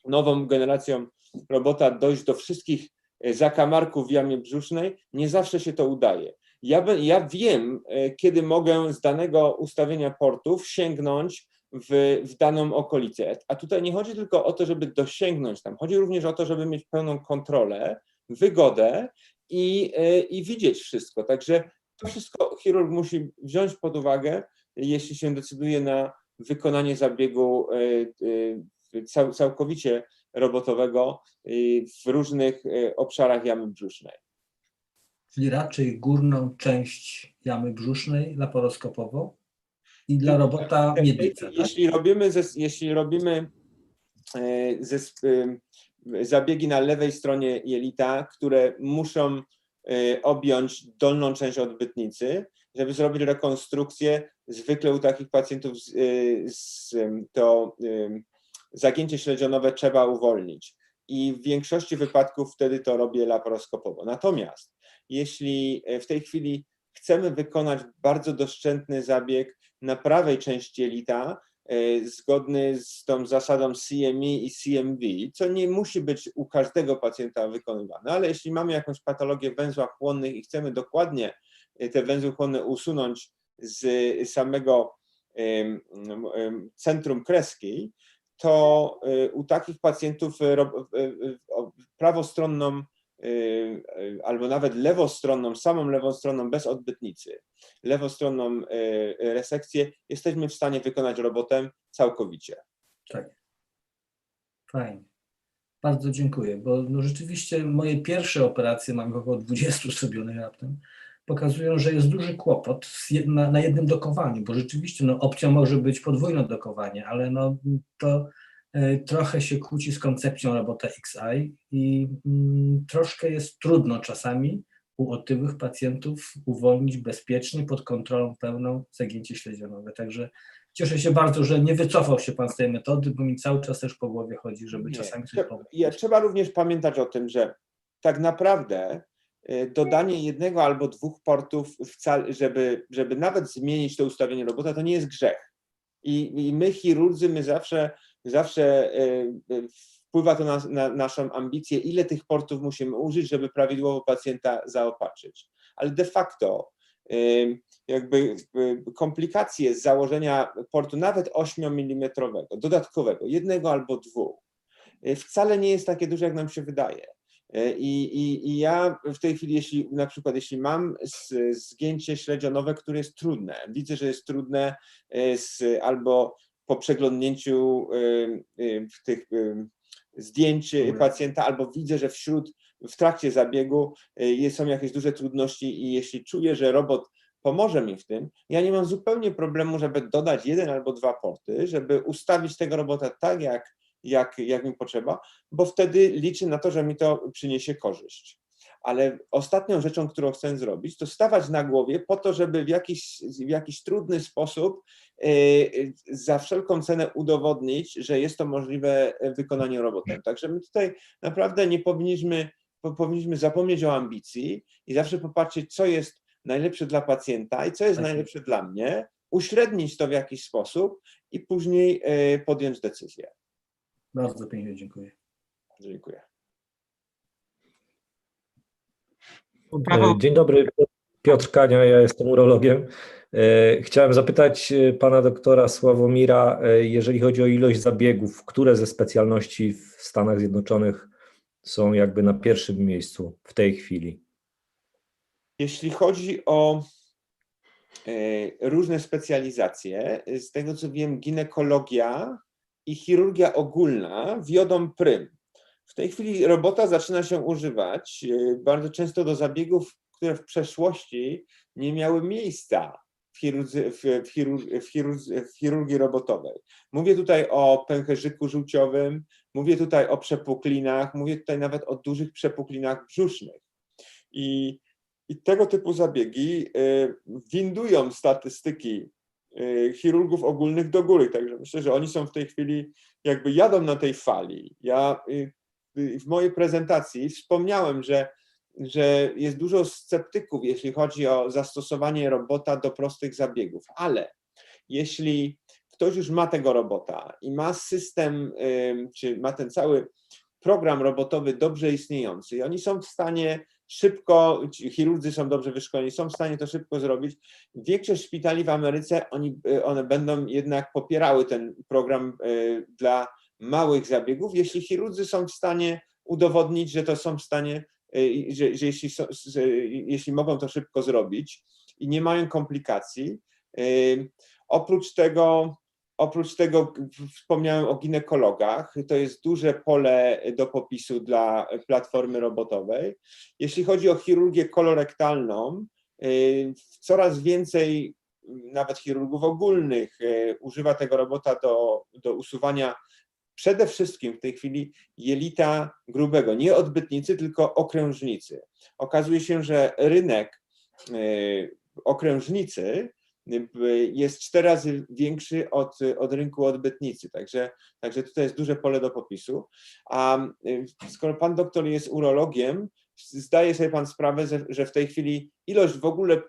nową generacją robota dojść do wszystkich zakamarków w jamie brzusznej, nie zawsze się to udaje. Ja wiem, kiedy mogę z danego ustawienia portów sięgnąć w daną okolicę. A tutaj nie chodzi tylko o to, żeby dosięgnąć tam, chodzi również o to, żeby mieć pełną kontrolę, wygodę i widzieć wszystko. Także to wszystko chirurg musi wziąć pod uwagę, jeśli się decyduje na wykonanie zabiegu całkowicie robotowego w różnych obszarach jamy brzusznej. Czyli raczej górną część jamy brzusznej laparoskopowo i dla robota miednica. Tak? Jeśli robimy zabiegi na lewej stronie jelita, które muszą objąć dolną część odbytnicy, żeby zrobić rekonstrukcję, zwykle u takich pacjentów to zagięcie śledzionowe trzeba uwolnić i w większości wypadków wtedy to robię laparoskopowo. Natomiast jeśli w tej chwili chcemy wykonać bardzo doszczętny zabieg na prawej części jelita, zgodny z tą zasadą CME i CMV, co nie musi być u każdego pacjenta wykonywane, ale jeśli mamy jakąś patologię w węzłach chłonnych i chcemy dokładnie te węzły chłonne usunąć z samego centrum kreski, to u takich pacjentów prawostronną albo nawet lewostronną, samą lewą stroną bez odbytnicy, lewostronną resekcję jesteśmy w stanie wykonać robotem całkowicie. Tak. Fajnie. Bardzo dziękuję, bo no rzeczywiście moje pierwsze operacje, mam około 20 zrobionych raptem, pokazują, że jest duży kłopot na jednym dokowaniu, bo rzeczywiście no, opcją może być podwójne dokowanie, ale no, to trochę się kłóci z koncepcją robota XI i troszkę jest trudno czasami u otyłych pacjentów uwolnić bezpiecznie, pod kontrolą pełną zagięcie śledzionowe. Także cieszę się bardzo, że nie wycofał się Pan z tej metody, bo mi cały czas też po głowie chodzi, żeby czasami coś pomóc. Trzeba również pamiętać o tym, że tak naprawdę dodanie jednego albo dwóch portów, żeby nawet zmienić to ustawienie robota, to nie jest grzech. I my chirurdzy, my zawsze wpływa to na naszą ambicję, ile tych portów musimy użyć, żeby prawidłowo pacjenta zaopatrzyć. Ale de facto jakby komplikacje z założenia portu nawet 8 mm dodatkowego, jednego albo dwóch, wcale nie jest takie duże, jak nam się wydaje. I ja w tej chwili, jeśli mam zgięcie śledzionowe, które jest trudne, widzę, że jest trudne albo po przeglądnięciu tych zdjęć pacjenta, albo widzę, że w trakcie zabiegu są jakieś duże trudności i jeśli czuję, że robot pomoże mi w tym, ja nie mam zupełnie problemu, żeby dodać 1 albo 2 porty, żeby ustawić tego robota tak, jak mi potrzeba, bo wtedy liczę na to, że mi to przyniesie korzyść. Ale ostatnią rzeczą, którą chcę zrobić, to stawać na głowie po to, żeby w jakiś trudny sposób za wszelką cenę udowodnić, że jest to możliwe wykonanie robotem. Także my tutaj naprawdę nie powinniśmy zapomnieć o ambicji i zawsze popatrzeć, co jest najlepsze dla pacjenta i co jest najlepsze dla mnie, uśrednić to w jakiś sposób i później podjąć decyzję. Bardzo pięknie dziękuję. Dziękuję. Dzień dobry, Piotr Kania, ja jestem urologiem. Chciałem zapytać pana doktora Sławomira, jeżeli chodzi o ilość zabiegów, które ze specjalności w Stanach Zjednoczonych są jakby na pierwszym miejscu w tej chwili? Jeśli chodzi o różne specjalizacje, z tego co wiem, ginekologia i chirurgia ogólna wiodą prym. W tej chwili robota zaczyna się używać bardzo często do zabiegów, które w przeszłości nie miały miejsca w chirurgii robotowej. Mówię tutaj o pęcherzyku żółciowym, mówię tutaj o przepuklinach, mówię tutaj nawet o dużych przepuklinach brzusznych. I tego typu zabiegi windują statystyki chirurgów ogólnych do góry. Także myślę, że oni są w tej chwili, jakby jadą na tej fali. Ja w mojej prezentacji wspomniałem, że jest dużo sceptyków, jeśli chodzi o zastosowanie robota do prostych zabiegów, ale jeśli ktoś już ma tego robota i ma system, czy ma ten cały program robotowy dobrze istniejący i oni są w stanie szybko, chirurdzy są dobrze wyszkoleni, są w stanie to szybko zrobić. Większość szpitali w Ameryce, one będą jednak popierały ten program dla małych zabiegów, jeśli chirurdzy są w stanie udowodnić, że to są w stanie, że jeśli mogą to szybko zrobić i nie mają komplikacji. Oprócz tego wspomniałem o ginekologach, to jest duże pole do popisu dla platformy robotowej. Jeśli chodzi o chirurgię kolorektalną, coraz więcej nawet chirurgów ogólnych używa tego robota do usuwania przede wszystkim w tej chwili jelita grubego, nie odbytnicy, tylko okrężnicy. Okazuje się, że rynek okrężnicy jest 4 razy większy od rynku odbytnicy, także tutaj jest duże pole do popisu. A skoro pan doktor jest urologiem, zdaje sobie pan sprawę, że w tej chwili ilość w ogóle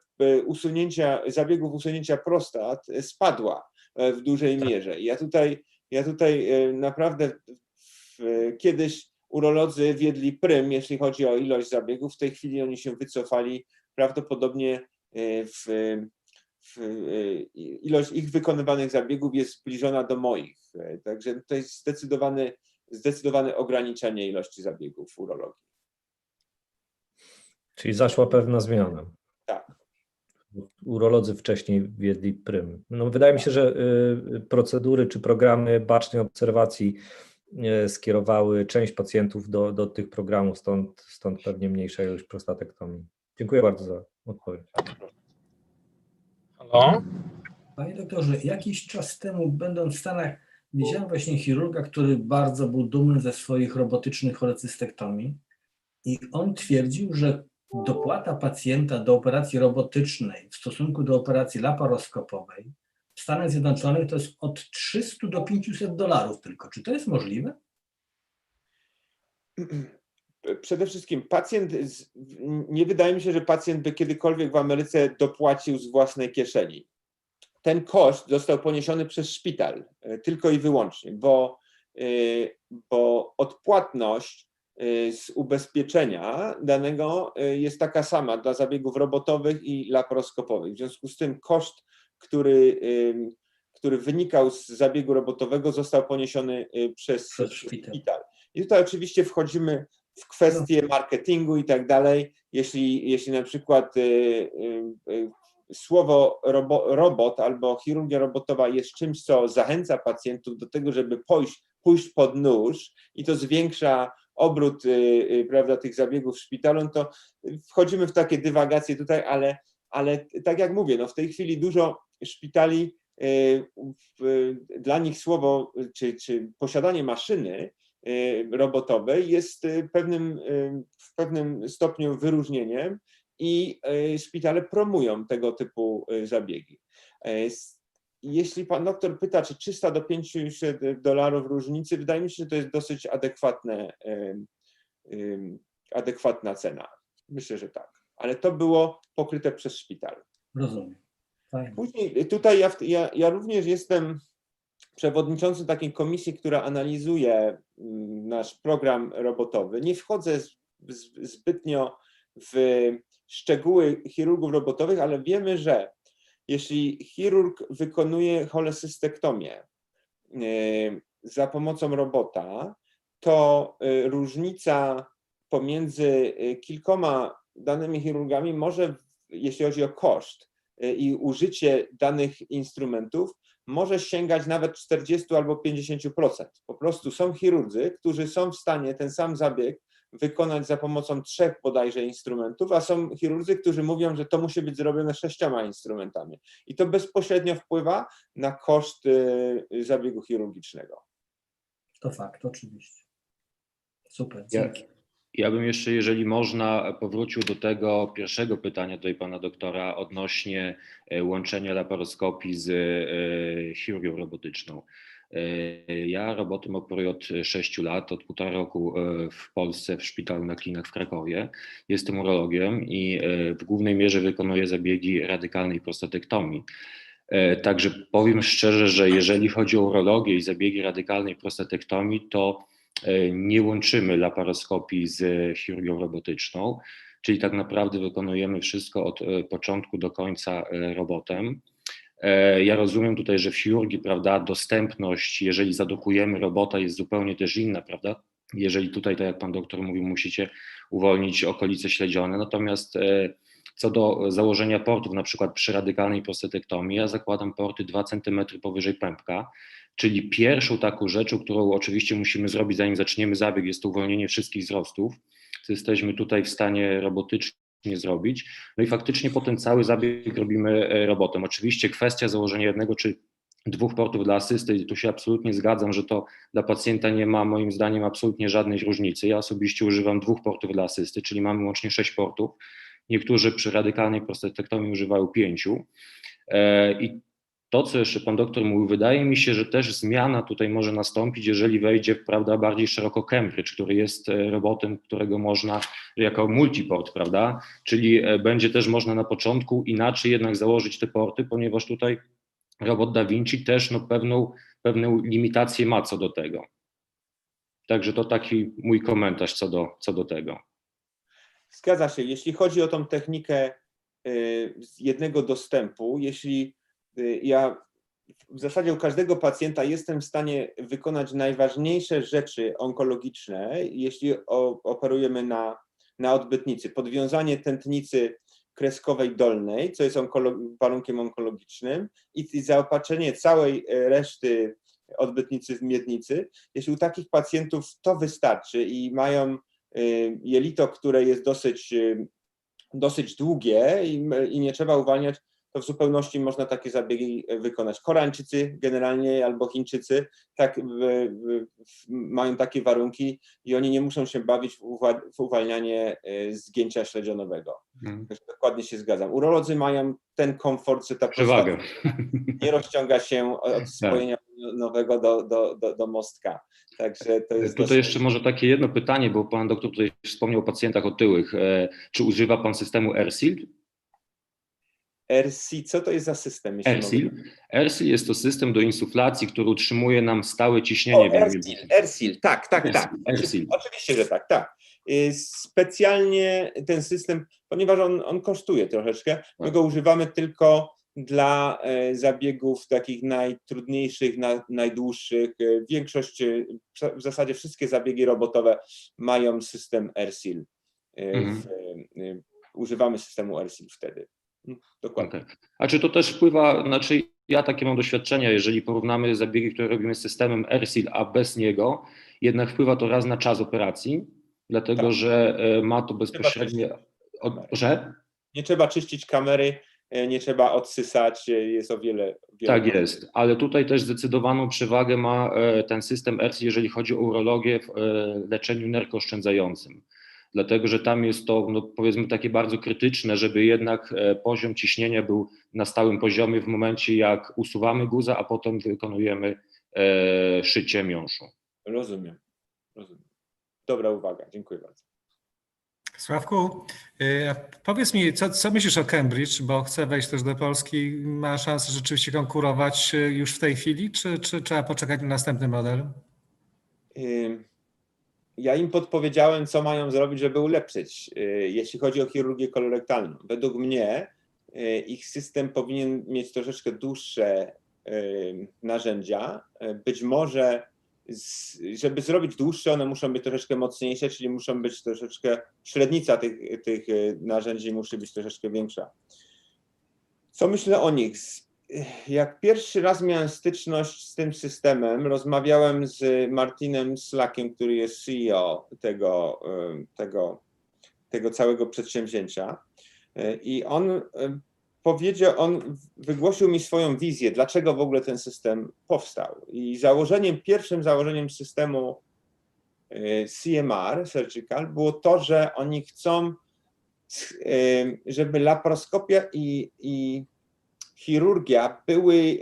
zabiegów usunięcia prostat spadła w dużej mierze. Ja tutaj naprawdę kiedyś urolodzy wiedli prym, jeśli chodzi o ilość zabiegów, w tej chwili oni się wycofali, prawdopodobnie ilość ich wykonywanych zabiegów jest zbliżona do moich. Także to jest zdecydowane ograniczenie ilości zabiegów w urologii. Czyli zaszła pewna zmiana. Tak. Urolodzy wcześniej wiedli prym. No, wydaje mi się, że procedury czy programy bacznej obserwacji skierowały część pacjentów do tych programów, stąd pewnie mniejsza ilość prostatektomii. Dziękuję bardzo za odpowiedź. Halo? Panie doktorze, jakiś czas temu, będąc w Stanach, widziałem właśnie chirurga, który bardzo był dumny ze swoich robotycznych cholecystektomii i on twierdził, że dopłata pacjenta do operacji robotycznej w stosunku do operacji laparoskopowej w Stanach Zjednoczonych to jest od 300 do $500 tylko. Czy to jest możliwe? Przede wszystkim nie wydaje mi się, że pacjent by kiedykolwiek w Ameryce dopłacił z własnej kieszeni. Ten koszt został poniesiony przez szpital tylko i wyłącznie, bo odpłatność z ubezpieczenia danego jest taka sama dla zabiegów robotowych i laparoskopowych. W związku z tym koszt, który wynikał z zabiegu robotowego, został poniesiony przez szpital. I tutaj oczywiście wchodzimy w kwestie marketingu i tak dalej. Jeśli na przykład słowo robot albo chirurgia robotowa jest czymś, co zachęca pacjentów do tego, żeby pójść pod nóż i to zwiększa obrót, prawda, tych zabiegów w szpitalu, no to wchodzimy w takie dywagacje tutaj, ale tak jak mówię, no w tej chwili dużo szpitali, dla nich słowo czy posiadanie maszyny robotowej jest w pewnym stopniu wyróżnieniem i szpitale promują tego typu zabiegi. Jeśli pan doktor pyta, czy $300 do $500 różnicy, wydaje mi się, że to jest dosyć adekwatna cena. Myślę, że tak. Ale to było pokryte przez szpital. Rozumiem. Fajnie. Później tutaj ja również jestem przewodniczącym takiej komisji, która analizuje nasz program robotowy. Nie wchodzę zbytnio w szczegóły chirurgów robotowych, ale wiemy, że jeśli chirurg wykonuje cholecystektomię za pomocą robota, to różnica pomiędzy kilkoma danymi chirurgami może, jeśli chodzi o koszt i użycie danych instrumentów, może sięgać nawet 40 albo 50%. Po prostu są chirurdzy, którzy są w stanie ten sam zabieg wykonać za pomocą 3 bodajże instrumentów, a są chirurdzy, którzy mówią, że to musi być zrobione 6 instrumentami. I to bezpośrednio wpływa na koszt zabiegu chirurgicznego. To fakt, oczywiście. Super. Ja bym jeszcze, jeżeli można, powrócił do tego pierwszego pytania tutaj pana doktora odnośnie łączenia laparoskopii z chirurgią robotyczną. Ja robotem operuję od 6 lat, od 1,5 roku w Polsce w szpitalu na Klinach w Krakowie. Jestem urologiem i w głównej mierze wykonuję zabiegi radykalnej prostatektomii. Także powiem szczerze, że jeżeli chodzi o urologię i zabiegi radykalnej prostatektomii, to nie łączymy laparoskopii z chirurgią robotyczną, czyli tak naprawdę wykonujemy wszystko od początku do końca robotem. Ja rozumiem tutaj, że w chirurgii, prawda, dostępność, jeżeli zadokujemy robota, jest zupełnie też inna, prawda? Jeżeli tutaj, tak jak pan doktor mówił, musicie uwolnić okolice śledzione, natomiast co do założenia portów, na przykład przy radykalnej prostatektomii, ja zakładam porty 2 cm powyżej pępka, czyli pierwszą taką rzeczą, którą oczywiście musimy zrobić, zanim zaczniemy zabieg, jest to uwolnienie wszystkich wzrostów, co jesteśmy tutaj w stanie robotycznie zrobić. No i faktycznie potem cały zabieg robimy robotem. Oczywiście kwestia założenia 1 czy 2 portów dla asysty, tu się absolutnie zgadzam, że to dla pacjenta nie ma moim zdaniem absolutnie żadnej różnicy. Ja osobiście używam 2 portów dla asysty, czyli mamy łącznie 6 portów. Niektórzy przy radykalnej prostatektomii używają 5. I to, co jeszcze pan doktor mówił, wydaje mi się, że też zmiana tutaj może nastąpić, jeżeli wejdzie, prawda, bardziej szeroko Cambridge, który jest robotem, którego można jako multiport, prawda, czyli będzie też można na początku inaczej jednak założyć te porty, ponieważ tutaj robot Da Vinci też no, pewną limitację ma co do tego. Także to taki mój komentarz co do tego. Zgadza się. Jeśli chodzi o tą technikę jednego dostępu, jeśli ja w zasadzie u każdego pacjenta jestem w stanie wykonać najważniejsze rzeczy onkologiczne, jeśli operujemy na odbytnicy. Podwiązanie tętnicy kreskowej dolnej, co jest warunkiem onkologicznym, i zaopatrzenie całej reszty odbytnicy w miednicy. Jeśli u takich pacjentów to wystarczy i mają jelito, które jest dosyć długie i nie trzeba uwalniać, to w zupełności można takie zabiegi wykonać. Koreańczycy generalnie albo Chińczycy tak mają takie warunki i oni nie muszą się bawić w uwalnianie zgięcia śledzionowego. Dokładnie się zgadzam. Urolodzy mają ten komfort, że ta przewagę nie rozciąga się od spojenia nowego do mostka. Także to jest tutaj jeszcze może takie jedno pytanie, bo pan doktor tutaj wspomniał o pacjentach otyłych. Czy używa pan systemu AirSeal? AirSeal, co to jest za system? AirSeal jest to system do insuflacji, który utrzymuje nam stałe ciśnienie. AirSeal, tak. Oczywiście, że tak. Specjalnie ten system, ponieważ on kosztuje troszeczkę, my go używamy tylko dla zabiegów takich najtrudniejszych, najdłuższych. Większość, w zasadzie wszystkie zabiegi robotowe mają system AirSeal. Używamy systemu AirSeal wtedy. Dokładnie. Okay. A czy to też wpływa, znaczy ja takie mam doświadczenia, jeżeli porównamy zabiegi, które robimy z systemem AirSeal, a bez niego, jednak wpływa to raz na czas operacji, dlatego że ma to bezpośrednie... Że? Nie trzeba czyścić kamery, nie trzeba odsysać, jest o wiele... Tak jest, ale tutaj też zdecydowaną przewagę ma ten system AirSeal, jeżeli chodzi o urologię w leczeniu nerkooszczędzającym. Dlatego, że tam jest to, no powiedzmy, takie bardzo krytyczne, żeby jednak poziom ciśnienia był na stałym poziomie w momencie, jak usuwamy guzę, a potem wykonujemy szycie miąższu. Rozumiem. Dobra uwaga, dziękuję bardzo. Sławku, powiedz mi, co myślisz o Cambridge, bo chcę wejść też do Polski. Ma szansę rzeczywiście konkurować już w tej chwili, czy trzeba poczekać na następny model? Ja im podpowiedziałem, co mają zrobić, żeby ulepszyć, jeśli chodzi o chirurgię kolorektalną. Według mnie ich system powinien mieć troszeczkę dłuższe narzędzia. Być może, żeby zrobić dłuższe, one muszą być troszeczkę mocniejsze, czyli muszą być troszeczkę, średnica tych narzędzi musi być troszeczkę większa. Co myślę o nich? Jak pierwszy raz miałem styczność z tym systemem, rozmawiałem z Martinem Slackiem, który jest CEO tego całego przedsięwzięcia, i on wygłosił mi swoją wizję, dlaczego w ogóle ten system powstał. I pierwszym założeniem systemu CMR, Surgical, było to, że oni chcą, żeby laparoskopia i chirurgia były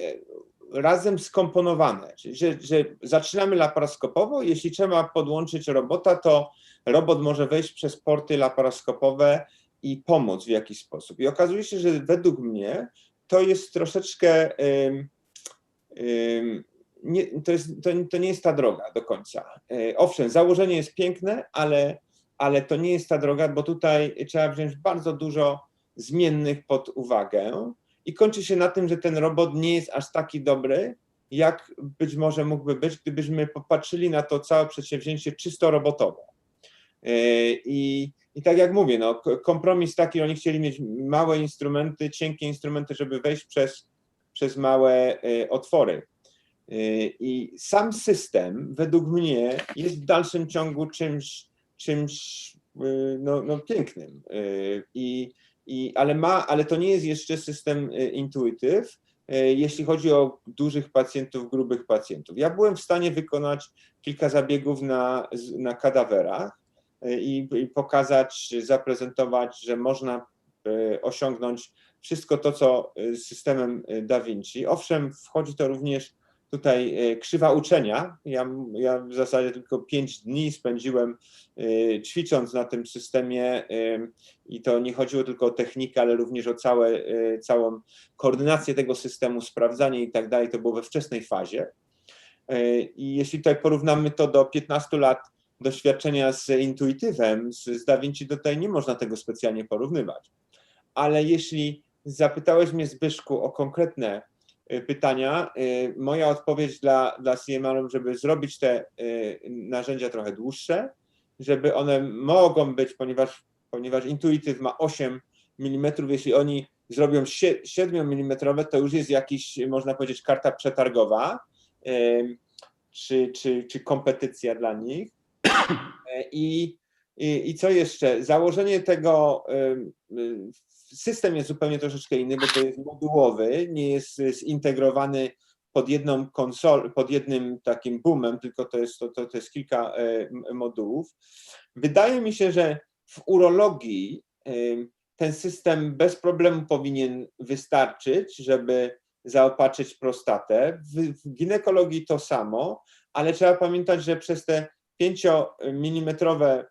razem skomponowane, czyli że zaczynamy laparoskopowo, jeśli trzeba podłączyć robota, to robot może wejść przez porty laparoskopowe i pomóc w jakiś sposób. I okazuje się, że według mnie to jest troszeczkę, to nie jest ta droga do końca. Owszem, założenie jest piękne, ale to nie jest ta droga, bo tutaj trzeba wziąć bardzo dużo zmiennych pod uwagę. I kończy się na tym, że ten robot nie jest aż taki dobry, jak być może mógłby być, gdybyśmy popatrzyli na to całe przedsięwzięcie czysto robotowe. I tak jak mówię, no, kompromis taki, oni chcieli mieć małe instrumenty, cienkie instrumenty, żeby wejść przez małe otwory. I sam system według mnie jest w dalszym ciągu czymś pięknym. Ale to nie jest jeszcze system Intuitive, jeśli chodzi o dużych pacjentów, grubych pacjentów. Ja byłem w stanie wykonać kilka zabiegów na kadawerach i pokazać, zaprezentować, że można osiągnąć wszystko to, co z systemem Da Vinci. Owszem, wchodzi to również tutaj krzywa uczenia. Ja w zasadzie tylko 5 dni spędziłem ćwicząc na tym systemie i to nie chodziło tylko o technikę, ale również o całą koordynację tego systemu, sprawdzanie i tak dalej. To było we wczesnej fazie. I jeśli tutaj porównamy to do 15 lat doświadczenia z Intuitywem, z Da Vinci, tutaj nie można tego specjalnie porównywać. Ale jeśli zapytałeś mnie, Zbyszku, o konkretne pytania, moja odpowiedź dla CMR-ów, żeby zrobić te narzędzia trochę dłuższe, żeby one mogą być, ponieważ Intuitive ma 8 mm, jeśli oni zrobią 7 mm, to już jest jakiś, można powiedzieć, karta przetargowa, czy kompetycja dla nich. I co jeszcze? Założenie tego, system jest zupełnie troszeczkę inny, bo to jest modułowy, nie jest zintegrowany pod jedną konsolę, pod jednym takim boomem, tylko to jest kilka modułów. Wydaje mi się, że w urologii ten system bez problemu powinien wystarczyć, żeby zaopatrzyć prostatę. W ginekologii to samo, ale trzeba pamiętać, że przez te 5-milimetrowe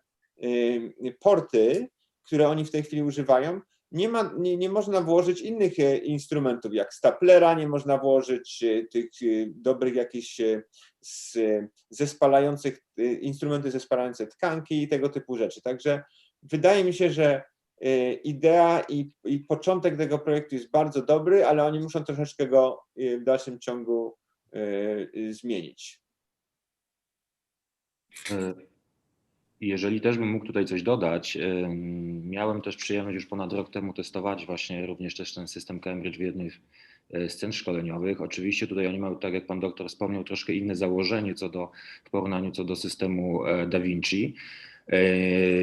porty, które oni w tej chwili używają, nie można włożyć innych instrumentów, jak staplera, nie można włożyć tych dobrych jakichś instrumenty zespalające tkanki i tego typu rzeczy. Także wydaje mi się, że idea i początek tego projektu jest bardzo dobry, ale oni muszą troszeczkę go w dalszym ciągu zmienić. Jeżeli też bym mógł tutaj coś dodać, miałem też przyjemność już ponad rok temu testować właśnie również też ten system Cambridge w jednej z centr szkoleniowych. Oczywiście tutaj oni mają, tak jak pan doktor wspomniał, troszkę inne założenie w porównaniu co do systemu Da Vinci.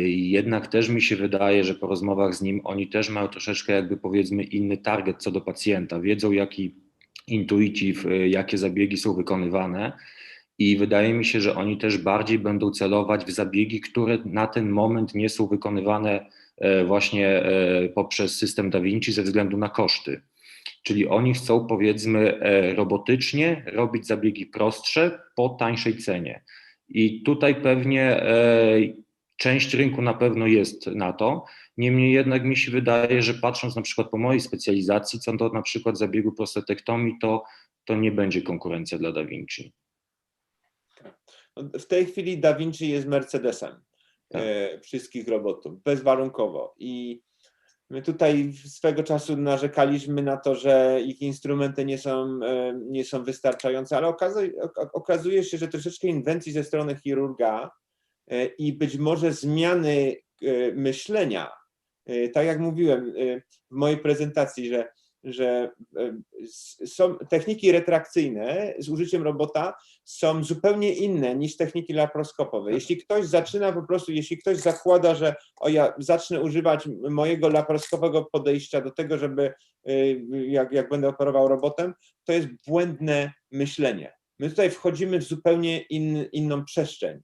Jednak też mi się wydaje, że po rozmowach z nim oni też mają troszeczkę jakby powiedzmy inny target co do pacjenta. Wiedzą jaki intuitive, jakie zabiegi są wykonywane. I wydaje mi się, że oni też bardziej będą celować w zabiegi, które na ten moment nie są wykonywane właśnie poprzez system Da Vinci ze względu na koszty. Czyli oni chcą powiedzmy robotycznie robić zabiegi prostsze po tańszej cenie. I tutaj pewnie część rynku na pewno jest na to. Niemniej jednak mi się wydaje, że patrząc na przykład po mojej specjalizacji, co do na przykład zabiegu prostatektomii, to nie będzie konkurencja dla Da Vinci. W tej chwili Da Vinci jest Mercedesem wszystkich robotów, bezwarunkowo. I my tutaj swego czasu narzekaliśmy na to, że ich instrumenty nie są wystarczające, ale okazuje się, że troszeczkę inwencji ze strony chirurga i być może zmiany myślenia, tak jak mówiłem w mojej prezentacji, że są techniki retrakcyjne z użyciem robota są zupełnie inne niż techniki laparoskopowe. Jeśli ktoś zaczyna po prostu, jeśli ktoś zakłada, że ja zacznę używać mojego laparoskopowego podejścia do tego, żeby jak będę operował robotem, to jest błędne myślenie. My tutaj wchodzimy w zupełnie inną przestrzeń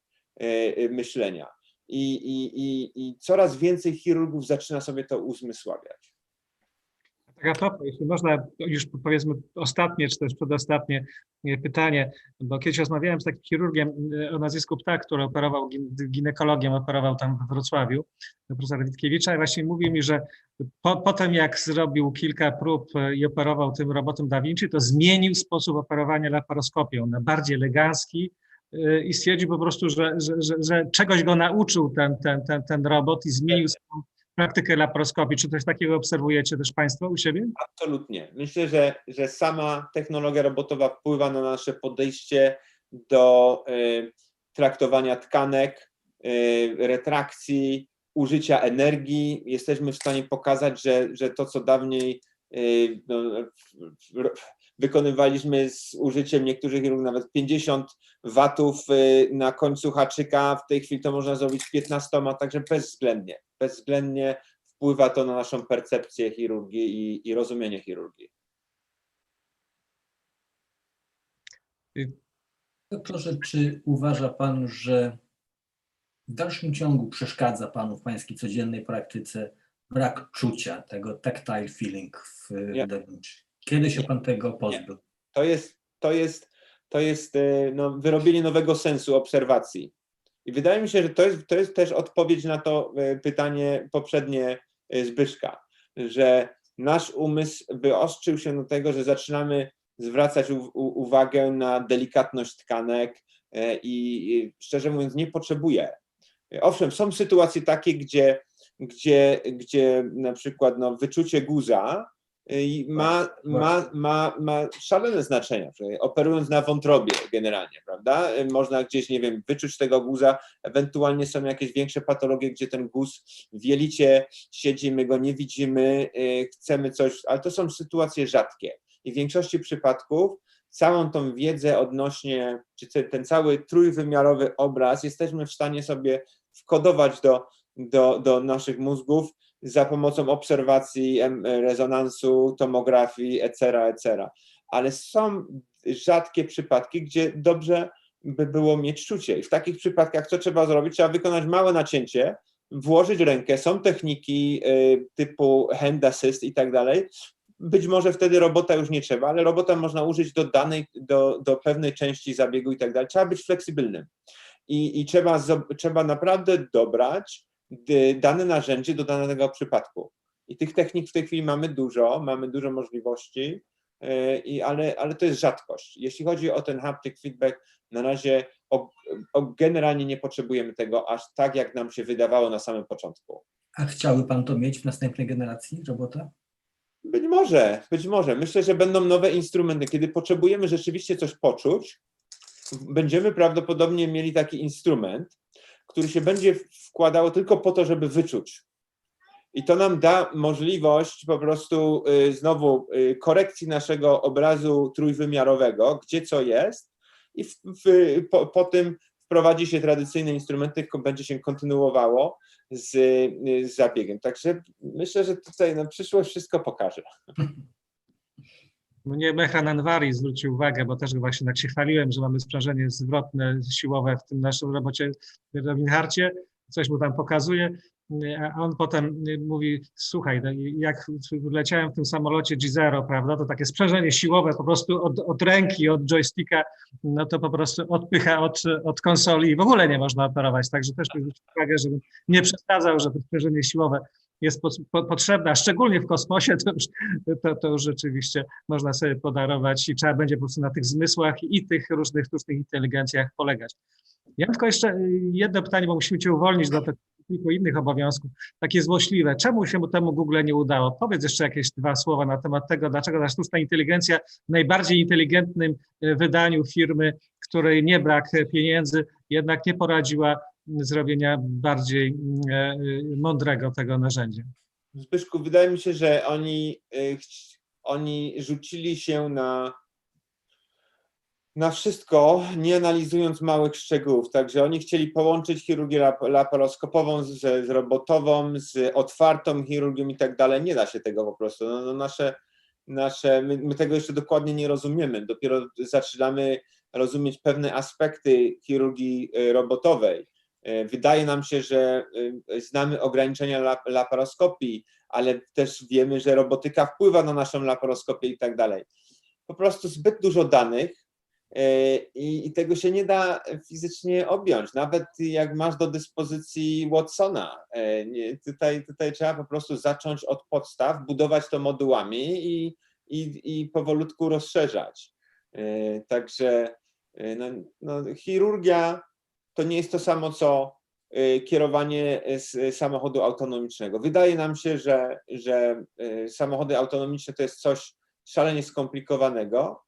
myślenia i coraz więcej chirurgów zaczyna sobie to uzmysławiać. Tak a propos, jeśli można, już powiedzmy ostatnie, czy też przedostatnie pytanie, bo kiedyś rozmawiałem z takim chirurgiem o nazwisku Ptak, który operował ginekologiem, operował tam we Wrocławiu, profesor Witkiewicza, i właśnie mówił mi, że potem jak zrobił kilka prób i operował tym robotem Da Vinci, to zmienił sposób operowania laparoskopią na bardziej elegancki i stwierdził po prostu, że czegoś go nauczył ten robot i zmienił swoją praktykę laparoskopii. Czy coś takiego obserwujecie też Państwo u siebie? Absolutnie. Myślę, że sama technologia robotowa wpływa na nasze podejście do traktowania tkanek, retrakcji, użycia energii. Jesteśmy w stanie pokazać, że to, co dawniej wykonywaliśmy z użyciem niektórych chirurgów nawet 50 watów na końcu haczyka, w tej chwili to można zrobić 15, także bezwzględnie wpływa to na naszą percepcję chirurgii i rozumienie chirurgii. Doktorze, czy uważa Pan, że w dalszym ciągu przeszkadza Panu w Pańskiej codziennej praktyce brak czucia, tego tactile feeling w Da Vinci? Kiedy się Pan tego pozbył? To jest wyrobienie nowego sensu obserwacji. I wydaje mi się, że to jest też odpowiedź na to pytanie poprzednie Zbyszka, że nasz umysł wyostrzył się do tego, że zaczynamy zwracać uwagę na delikatność tkanek i szczerze mówiąc nie potrzebuję. Owszem, są sytuacje takie, gdzie na przykład wyczucie guza ma szalone znaczenie, operując na wątrobie generalnie, prawda? Można gdzieś, nie wiem, wyczuć tego guza, ewentualnie są jakieś większe patologie, gdzie ten guz w jelicie siedzi, my go nie widzimy, chcemy coś, ale to są sytuacje rzadkie i w większości przypadków całą tą wiedzę odnośnie, czy ten cały trójwymiarowy obraz jesteśmy w stanie sobie wkodować do naszych mózgów za pomocą obserwacji, rezonansu, tomografii, etc. Ale są rzadkie przypadki, gdzie dobrze by było mieć czucie. I w takich przypadkach co trzeba zrobić? Trzeba wykonać małe nacięcie, włożyć rękę, są techniki typu hand assist i tak dalej. Być może wtedy robota już nie trzeba, ale robota można użyć do pewnej części zabiegu i tak dalej. Trzeba być fleksybylnym i trzeba naprawdę dobrać dane narzędzie do danego przypadku. I tych technik w tej chwili mamy dużo możliwości, ale to jest rzadkość. Jeśli chodzi o ten haptic feedback, na razie generalnie nie potrzebujemy tego aż tak, jak nam się wydawało na samym początku. A chciałby Pan to mieć w następnej generacji robota? Być może. Myślę, że będą nowe instrumenty. Kiedy potrzebujemy rzeczywiście coś poczuć, będziemy prawdopodobnie mieli taki instrument, który się będzie wkładało tylko po to, żeby wyczuć. I to nam da możliwość po prostu znowu korekcji naszego obrazu trójwymiarowego, gdzie co jest, i po tym wprowadzi się tradycyjne instrumenty, będzie się kontynuowało z zabiegiem. Także myślę, że tutaj na przyszłość wszystko pokaże. Mnie Mehran Anwari zwrócił uwagę, bo też właśnie tak się chwaliłem, że mamy sprzężenie zwrotne, siłowe w tym naszym robocie Robin Harcie, coś mu tam pokazuje, a on potem mówi, słuchaj, jak leciałem w tym samolocie G0, prawda, to takie sprzężenie siłowe po prostu od ręki, od joysticka, no to po prostu odpycha od konsoli i w ogóle nie można operować, także też mi zwrócił uwagę, żebym nie przesadzał, że to sprzężenie siłowe jest potrzebne, a szczególnie w kosmosie, to już rzeczywiście można sobie podarować i trzeba będzie po prostu na tych zmysłach i tych różnych sztucznych inteligencjach polegać. Ja mam tylko jeszcze jedno pytanie, bo musimy Cię uwolnić do kilku innych obowiązków, takie złośliwe. Czemu się temu Google nie udało? Powiedz jeszcze jakieś 2 słowa na temat tego, dlaczego ta sztuczna inteligencja w najbardziej inteligentnym wydaniu firmy, której nie brak pieniędzy, jednak nie poradziła zrobienia bardziej mądrego tego narzędzia. Zbyszku, wydaje mi się, że oni rzucili się na wszystko, nie analizując małych szczegółów. Także oni chcieli połączyć chirurgię laparoskopową z robotową, z otwartą chirurgią i tak dalej. Nie da się tego po prostu. My tego jeszcze dokładnie nie rozumiemy. Dopiero zaczynamy rozumieć pewne aspekty chirurgii robotowej. Wydaje nam się, że znamy ograniczenia laparoskopii, ale też wiemy, że robotyka wpływa na naszą laparoskopię i tak dalej. Po prostu zbyt dużo danych i tego się nie da fizycznie objąć. Nawet jak masz do dyspozycji Watsona. Tutaj trzeba po prostu zacząć od podstaw, budować to modułami i powolutku rozszerzać. Także chirurgia to nie jest to samo, co kierowanie z samochodu autonomicznego. Wydaje nam się, że samochody autonomiczne to jest coś szalenie skomplikowanego,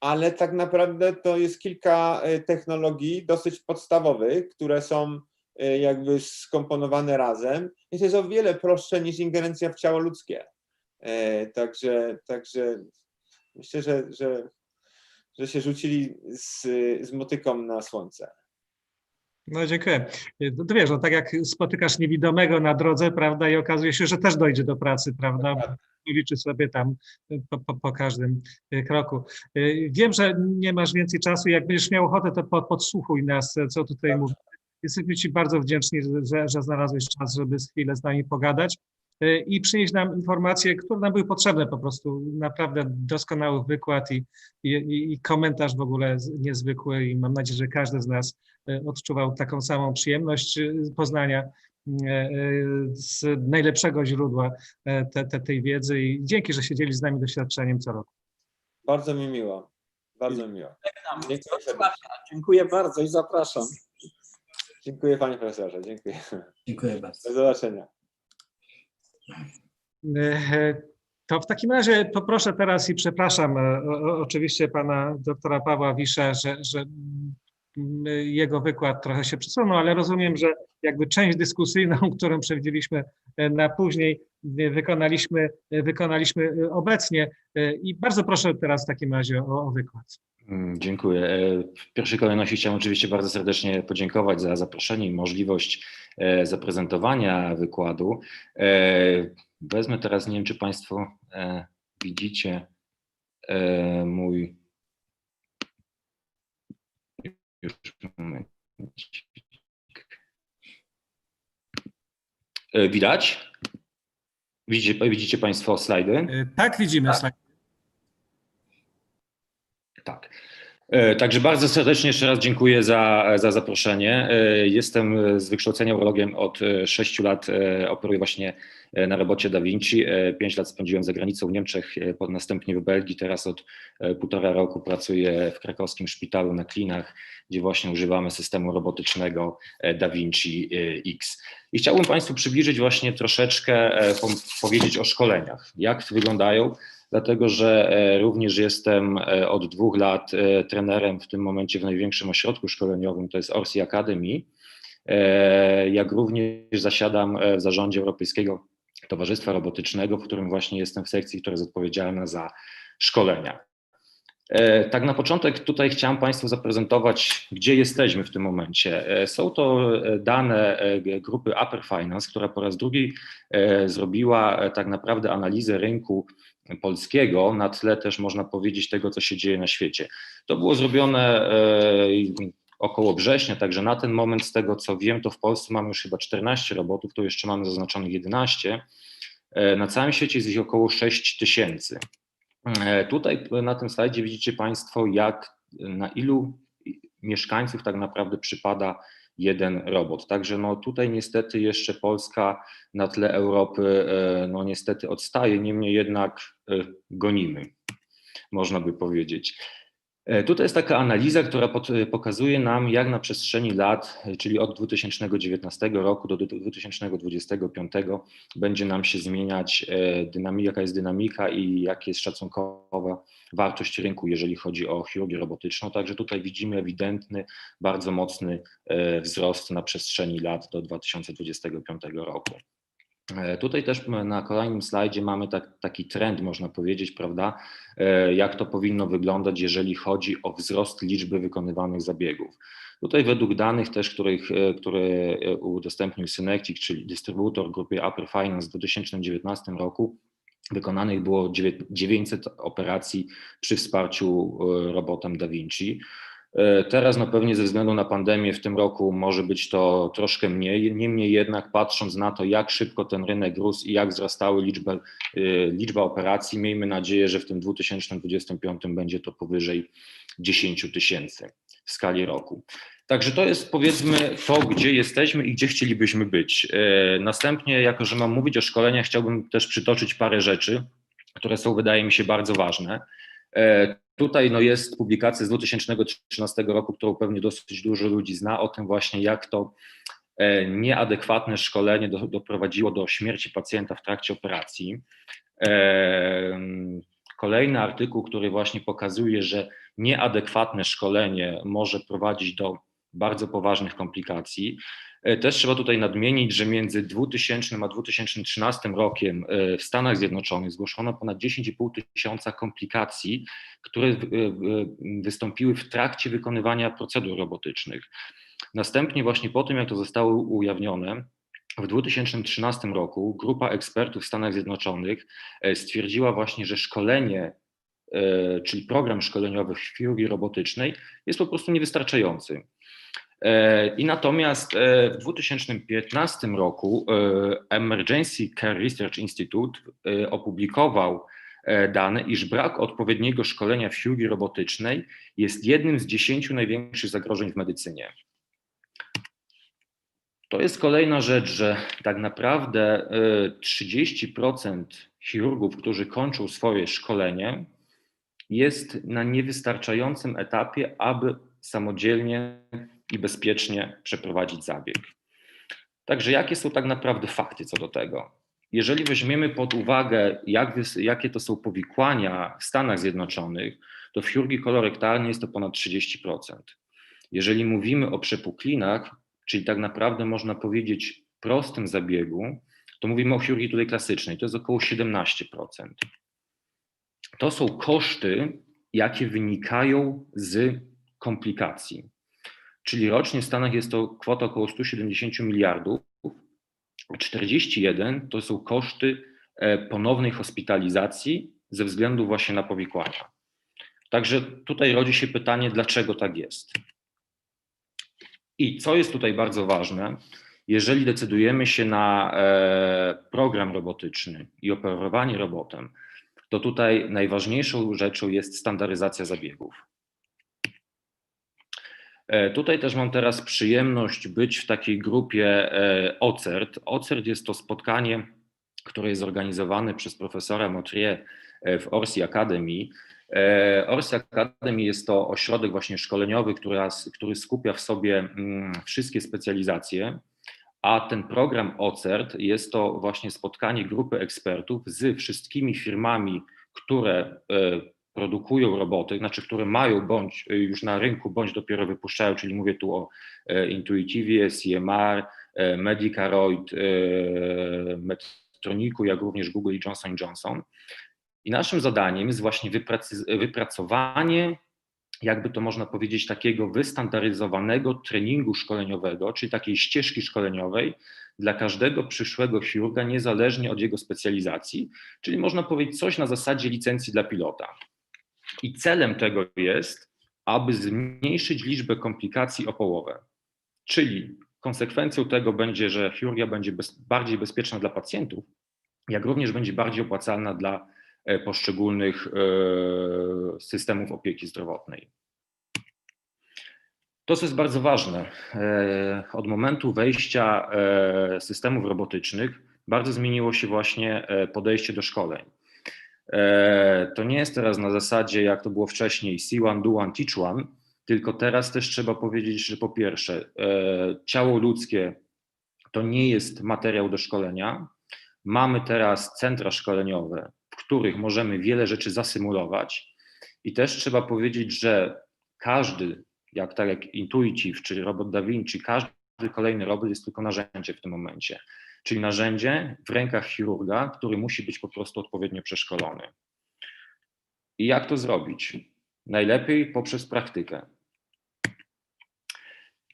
ale tak naprawdę to jest kilka technologii dosyć podstawowych, które są jakby skomponowane razem i to jest o wiele prostsze niż ingerencja w ciało ludzkie. Także myślę, że się rzucili z motyką na słońce. No dziękuję. To wiesz, no tak jak spotykasz niewidomego na drodze, prawda, i okazuje się, że też dojdzie do pracy, prawda, liczy sobie tam po każdym kroku. Wiem, że nie masz więcej czasu, jak będziesz miał ochotę, to podsłuchuj nas, co tutaj mówię. Jesteśmy Ci bardzo wdzięczni, że znalazłeś czas, żeby chwilę z nami pogadać i przynieść nam informacje, które nam były potrzebne po prostu. Naprawdę doskonały wykład i komentarz w ogóle niezwykły i mam nadzieję, że każdy z nas odczuwał taką samą przyjemność poznania z najlepszego źródła tej wiedzy i dzięki, że siedzieli z nami doświadczeniem co roku. Bardzo mi miło. Bardzo miło. Dziękuję bardzo i zapraszam. Dziękuję panie profesorze. Dziękuję. Dziękuję bardzo. Do zobaczenia. To w takim razie poproszę teraz i przepraszam oczywiście pana doktora Pawła Wisza, że jego wykład trochę się przesunął, ale rozumiem, że jakby część dyskusyjną, którą przewidzieliśmy na później, wykonaliśmy obecnie i bardzo proszę teraz w takim razie o wykład. Dziękuję. W pierwszej kolejności chciałem oczywiście bardzo serdecznie podziękować za zaproszenie i możliwość zaprezentowania wykładu. Wezmę teraz, nie wiem, czy Państwo widzicie mój... Już moment. Widać? Widzicie Państwo slajdy? Tak, widzimy slajdy. Tak. Także bardzo serdecznie jeszcze raz dziękuję za zaproszenie. Jestem z wykształcenia urologiem od 6 lat, operuję właśnie na robocie Da Vinci. 5 lat spędziłem za granicą w Niemczech, następnie w Belgii. Teraz od 1,5 roku pracuję w krakowskim szpitalu na Klinach, gdzie właśnie używamy systemu robotycznego Da Vinci X. I chciałbym Państwu przybliżyć właśnie troszeczkę, powiedzieć o szkoleniach, jak wyglądają. Dlatego, że również jestem od 2 lat trenerem w tym momencie w największym ośrodku szkoleniowym, to jest Orsi Academy, jak również zasiadam w zarządzie Europejskiego Towarzystwa Robotycznego, w którym właśnie jestem w sekcji, która jest odpowiedzialna za szkolenia. Tak na początek tutaj chciałem Państwu zaprezentować, gdzie jesteśmy w tym momencie. Są to dane grupy Upper Finance, która po raz drugi zrobiła tak naprawdę analizę rynku polskiego na tle też można powiedzieć tego, co się dzieje na świecie. To było zrobione około września, także na ten moment z tego co wiem, to w Polsce mamy już chyba 14 robotów, to jeszcze mamy zaznaczonych 11. Na całym świecie jest ich około 6 000. Tutaj na tym slajdzie widzicie Państwo, na ilu mieszkańców tak naprawdę przypada jeden robot. Także no tutaj niestety jeszcze Polska na tle Europy no niestety odstaje, niemniej jednak gonimy, można by powiedzieć. Tutaj jest taka analiza, która pokazuje nam, jak na przestrzeni lat, czyli od 2019 roku do 2025 będzie nam się zmieniać jaka jest dynamika i jaka jest szacunkowa wartość rynku, jeżeli chodzi o chirurgię robotyczną. Także tutaj widzimy ewidentny, bardzo mocny wzrost na przestrzeni lat do 2025 roku. Tutaj też na kolejnym slajdzie mamy taki trend, można powiedzieć, prawda, jak to powinno wyglądać, jeżeli chodzi o wzrost liczby wykonywanych zabiegów. Tutaj według danych też, które udostępnił Synectic, czyli dystrybutor grupy Upper Finance w 2019 roku, wykonanych było 900 operacji przy wsparciu robotem Da Vinci. Teraz no pewnie ze względu na pandemię w tym roku może być to troszkę mniej, niemniej jednak patrząc na to, jak szybko ten rynek rósł i jak wzrastały liczba operacji, miejmy nadzieję, że w tym 2025 będzie to powyżej 10 000 w skali roku. Także to jest powiedzmy to, gdzie jesteśmy i gdzie chcielibyśmy być. Następnie, jako że mam mówić o szkoleniach, chciałbym też przytoczyć parę rzeczy, które są, wydaje mi się, bardzo ważne. Tutaj no, jest publikacja z 2013 roku, którą pewnie dosyć dużo ludzi zna, o tym właśnie, jak to nieadekwatne szkolenie doprowadziło do śmierci pacjenta w trakcie operacji. Kolejny artykuł, który właśnie pokazuje, że nieadekwatne szkolenie może prowadzić do bardzo poważnych komplikacji. Też trzeba tutaj nadmienić, że między 2000 a 2013 rokiem w Stanach Zjednoczonych zgłoszono ponad 10,5 tysiąca komplikacji, które wystąpiły w trakcie wykonywania procedur robotycznych. Następnie właśnie po tym, jak to zostało ujawnione, w 2013 roku grupa ekspertów w Stanach Zjednoczonych stwierdziła właśnie, że szkolenie, czyli program szkoleniowy w chirurgii robotycznej jest po prostu niewystarczający. I natomiast w 2015 roku Emergency Care Research Institute opublikował dane, iż brak odpowiedniego szkolenia w chirurgii robotycznej jest jednym z 10 największych zagrożeń w medycynie. To jest kolejna rzecz, że tak naprawdę 30% chirurgów, którzy kończą swoje szkolenie, jest na niewystarczającym etapie, aby samodzielnie i bezpiecznie przeprowadzić zabieg. Także jakie są tak naprawdę fakty co do tego? Jeżeli weźmiemy pod uwagę, jakie to są powikłania w Stanach Zjednoczonych, to w chirurgii kolorektalnej jest to ponad 30%. Jeżeli mówimy o przepuklinach, czyli tak naprawdę można powiedzieć prostym zabiegu, to mówimy o chirurgii tutaj klasycznej, to jest około 17%. To są koszty, jakie wynikają z komplikacji. Czyli rocznie w Stanach jest to kwota około 170 miliardów, 41 to są koszty ponownej hospitalizacji ze względu właśnie na powikłania. Także tutaj rodzi się pytanie, dlaczego tak jest. I co jest tutaj bardzo ważne, jeżeli decydujemy się na program robotyczny i operowanie robotem, to tutaj najważniejszą rzeczą jest standaryzacja zabiegów. Tutaj też mam teraz przyjemność być w takiej grupie OCERT. OCERT jest to spotkanie, które jest organizowane przez profesora Motrier w Orsi Academy. Orsi Academy jest to ośrodek właśnie szkoleniowy, który skupia w sobie wszystkie specjalizacje, a ten program OCERT jest to właśnie spotkanie grupy ekspertów z wszystkimi firmami, które produkują roboty, znaczy które mają bądź już na rynku, bądź dopiero wypuszczają, czyli mówię tu o Intuitivie, CMR, Medicaroid, Medtroniku, jak również Google i Johnson & Johnson. I naszym zadaniem jest właśnie wypracowanie, jakby to można powiedzieć, takiego wystandaryzowanego treningu szkoleniowego, czyli takiej ścieżki szkoleniowej dla każdego przyszłego chirurga, niezależnie od jego specjalizacji, czyli można powiedzieć coś na zasadzie licencji dla pilota. I celem tego jest, aby zmniejszyć liczbę komplikacji o połowę, czyli konsekwencją tego będzie, że chirurgia będzie bardziej bezpieczna dla pacjentów, jak również będzie bardziej opłacalna dla poszczególnych systemów opieki zdrowotnej. To, co jest bardzo ważne, od momentu wejścia systemów robotycznych bardzo zmieniło się właśnie podejście do szkoleń. To nie jest teraz na zasadzie, jak to było wcześniej, see one, do one, teach one, tylko teraz też trzeba powiedzieć, że po pierwsze, ciało ludzkie to nie jest materiał do szkolenia. Mamy teraz centra szkoleniowe, w których możemy wiele rzeczy zasymulować i też trzeba powiedzieć, że każdy, tak jak Intuitive czy robot Da Vinci, każdy kolejny robot jest tylko narzędzie w tym momencie, czyli narzędzie w rękach chirurga, który musi być po prostu odpowiednio przeszkolony. I jak to zrobić? Najlepiej poprzez praktykę.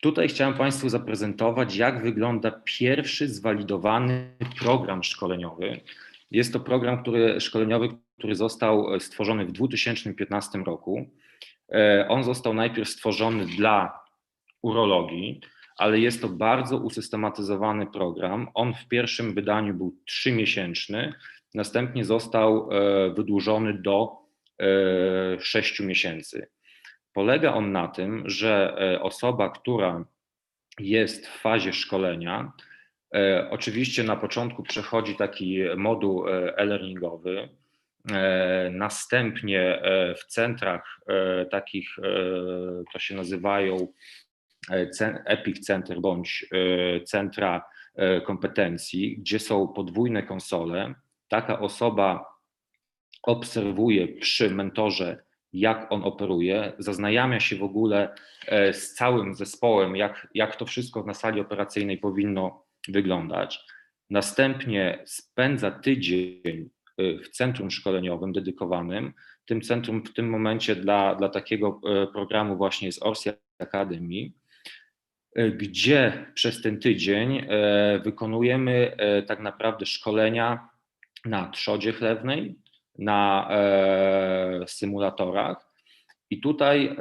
Tutaj chciałem Państwu zaprezentować, jak wygląda pierwszy zwalidowany program szkoleniowy. Jest to program szkoleniowy, który został stworzony w 2015 roku. On został najpierw stworzony dla urologii, ale jest to bardzo usystematyzowany program. On w pierwszym wydaniu był 3-miesięczny, następnie został wydłużony do 6 miesięcy. Polega on na tym, że osoba, która jest w fazie szkolenia, oczywiście na początku przechodzi taki moduł e-learningowy, następnie w centrach takich, to się nazywają Epic Center bądź centra kompetencji, gdzie są podwójne konsole. Taka osoba obserwuje przy mentorze, jak on operuje, zaznajamia się w ogóle z całym zespołem, jak to wszystko na sali operacyjnej powinno wyglądać. Następnie spędza tydzień w centrum szkoleniowym dedykowanym. Tym centrum w tym momencie dla takiego programu właśnie jest Orsi Academy, gdzie przez ten tydzień wykonujemy tak naprawdę szkolenia na trzodzie chlewnej, na symulatorach i tutaj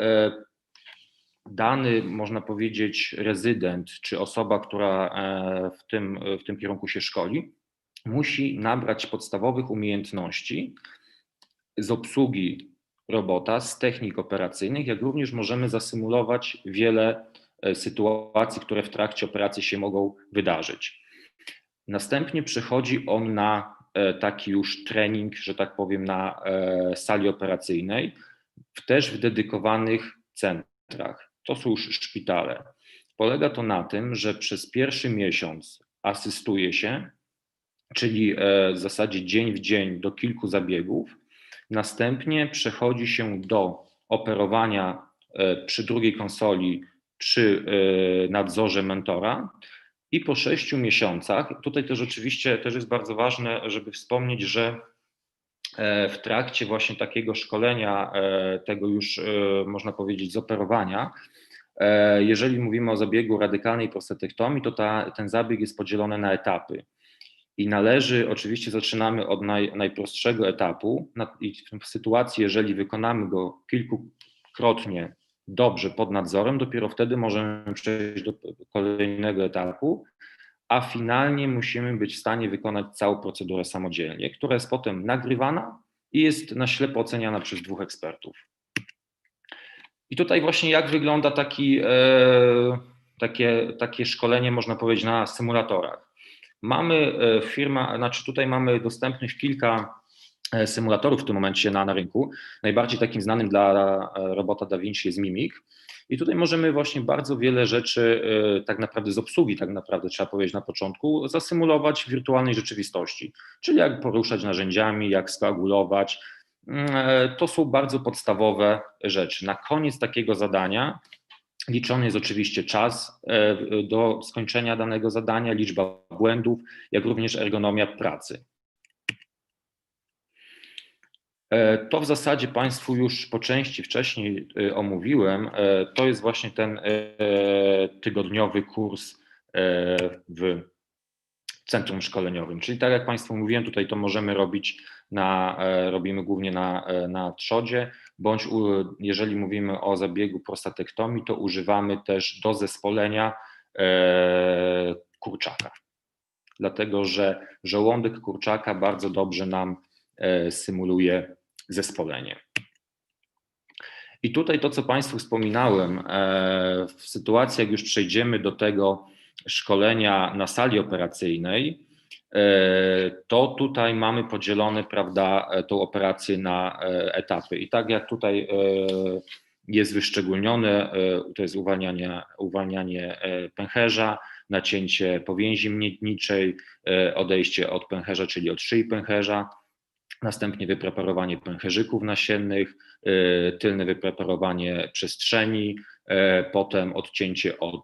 dany, można powiedzieć, rezydent czy osoba, która w tym kierunku się szkoli, musi nabrać podstawowych umiejętności z obsługi robota, z technik operacyjnych, jak również możemy zasymulować wiele sytuacji, które w trakcie operacji się mogą wydarzyć. Następnie przechodzi on na taki już trening, że tak powiem, na sali operacyjnej, też w dedykowanych centrach. To są już szpitale. Polega to na tym, że przez pierwszy miesiąc asystuje się, czyli w zasadzie dzień w dzień do kilku zabiegów. Następnie przechodzi się do operowania przy drugiej konsoli, przy nadzorze mentora. I po 6 miesiącach, tutaj też oczywiście też jest bardzo ważne, żeby wspomnieć, że w trakcie właśnie takiego szkolenia, tego już można powiedzieć zoperowania, jeżeli mówimy o zabiegu radykalnej prostatektomii, to ten zabieg jest podzielony na etapy. I należy, oczywiście zaczynamy od najprostszego etapu i w sytuacji, jeżeli wykonamy go kilkukrotnie dobrze pod nadzorem, dopiero wtedy możemy przejść do kolejnego etapu, a finalnie musimy być w stanie wykonać całą procedurę samodzielnie, która jest potem nagrywana i jest na ślepo oceniana przez 2 ekspertów. I tutaj właśnie jak wygląda takie szkolenie, można powiedzieć, na symulatorach. Mamy tutaj mamy dostępnych kilka symulatorów w tym momencie na rynku. Najbardziej takim znanym dla robota Da Vinci jest Mimik. I tutaj możemy właśnie bardzo wiele rzeczy tak naprawdę z obsługi, tak naprawdę trzeba powiedzieć na początku, zasymulować w wirtualnej rzeczywistości. Czyli jak poruszać narzędziami, jak skoagulować. To są bardzo podstawowe rzeczy. Na koniec takiego zadania liczony jest oczywiście czas do skończenia danego zadania, liczba błędów, jak również ergonomia pracy. To w zasadzie Państwu już po części wcześniej omówiłem. To jest właśnie ten tygodniowy kurs w centrum szkoleniowym. Czyli tak jak Państwu mówiłem, tutaj to możemy robić robimy głównie na trzodzie, bądź jeżeli mówimy o zabiegu prostatektomii, to używamy też do zespolenia kurczaka. Dlatego, że żołądek kurczaka bardzo dobrze nam symuluje zespolenie. I tutaj to, co Państwu wspominałem, w sytuacji, jak już przejdziemy do tego szkolenia na sali operacyjnej, to tutaj mamy podzielone, prawda, tą operację na etapy. I tak jak tutaj jest wyszczególnione, to jest uwalnianie pęcherza, nacięcie powięzi miedniczej, odejście od pęcherza, czyli od szyi pęcherza, następnie wypreparowanie pęcherzyków nasiennych, tylne wypreparowanie przestrzeni, potem odcięcie od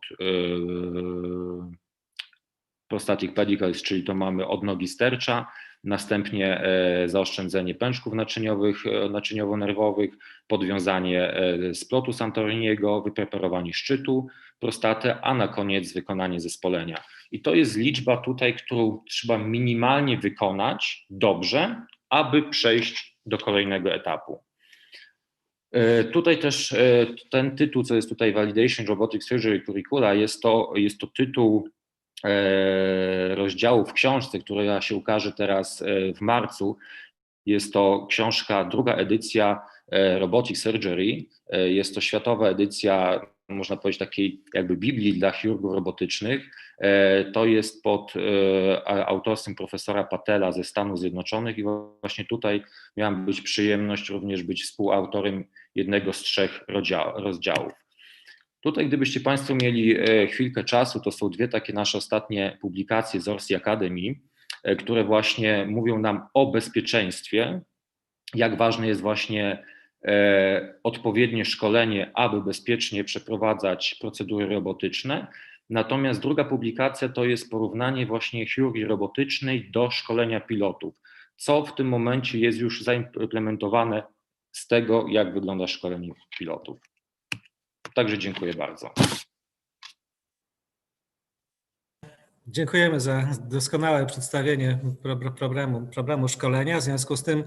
prostatic pedicles, czyli to mamy odnogi stercza, następnie zaoszczędzenie pęczków naczyniowo-nerwowych, podwiązanie splotu Santoriniego, wypreparowanie szczytu prostaty, a na koniec wykonanie zespolenia. I to jest liczba tutaj, którą trzeba minimalnie wykonać dobrze, aby przejść do kolejnego etapu. Tutaj też ten tytuł, co jest tutaj Validation Robotic Surgery Curricula, jest to tytuł rozdziału w książce, która się ukaże teraz w marcu. Jest to książka, druga edycja Robotic Surgery. Jest to światowa edycja, można powiedzieć, takiej jakby Biblii dla chirurgów robotycznych. To jest pod autorstwem profesora Patela ze Stanów Zjednoczonych i właśnie tutaj miałem przyjemność również być współautorem jednego z 3 rozdziałów. Tutaj, gdybyście Państwo mieli chwilkę czasu, to są 2 takie nasze ostatnie publikacje z Orsi Academy, które właśnie mówią nam o bezpieczeństwie, jak ważne jest właśnie odpowiednie szkolenie, aby bezpiecznie przeprowadzać procedury robotyczne. Natomiast druga publikacja to jest porównanie właśnie chirurgii robotycznej do szkolenia pilotów, co w tym momencie jest już zaimplementowane z tego, jak wygląda szkolenie pilotów. Także dziękuję bardzo. Dziękujemy za doskonałe przedstawienie problemu szkolenia. W związku z tym,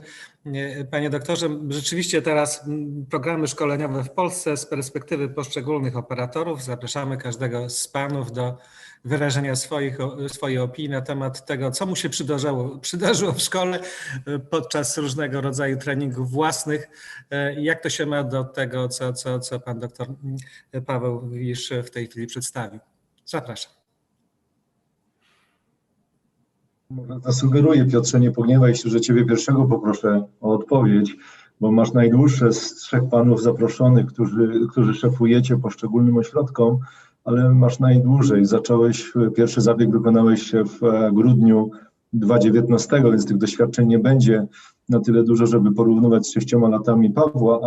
panie doktorze, rzeczywiście teraz programy szkoleniowe w Polsce z perspektywy poszczególnych operatorów. Zapraszamy każdego z panów do wyrażenia swojej opinii na temat tego, co mu się przydarzyło w szkole podczas różnego rodzaju treningów własnych. Jak to się ma do tego, co pan doktor Paweł Wisz w tej chwili przedstawił. Zapraszam. Może zasugeruję, Piotrze, nie pogniewaj się, że ciebie pierwszego poproszę o odpowiedź, bo masz najdłuższe z 3 panów zaproszonych, którzy szefujecie poszczególnym ośrodkom, ale masz najdłużej. Pierwszy zabieg wykonałeś w grudniu 2019, więc tych doświadczeń nie będzie na tyle dużo, żeby porównywać z 6 latami Pawła,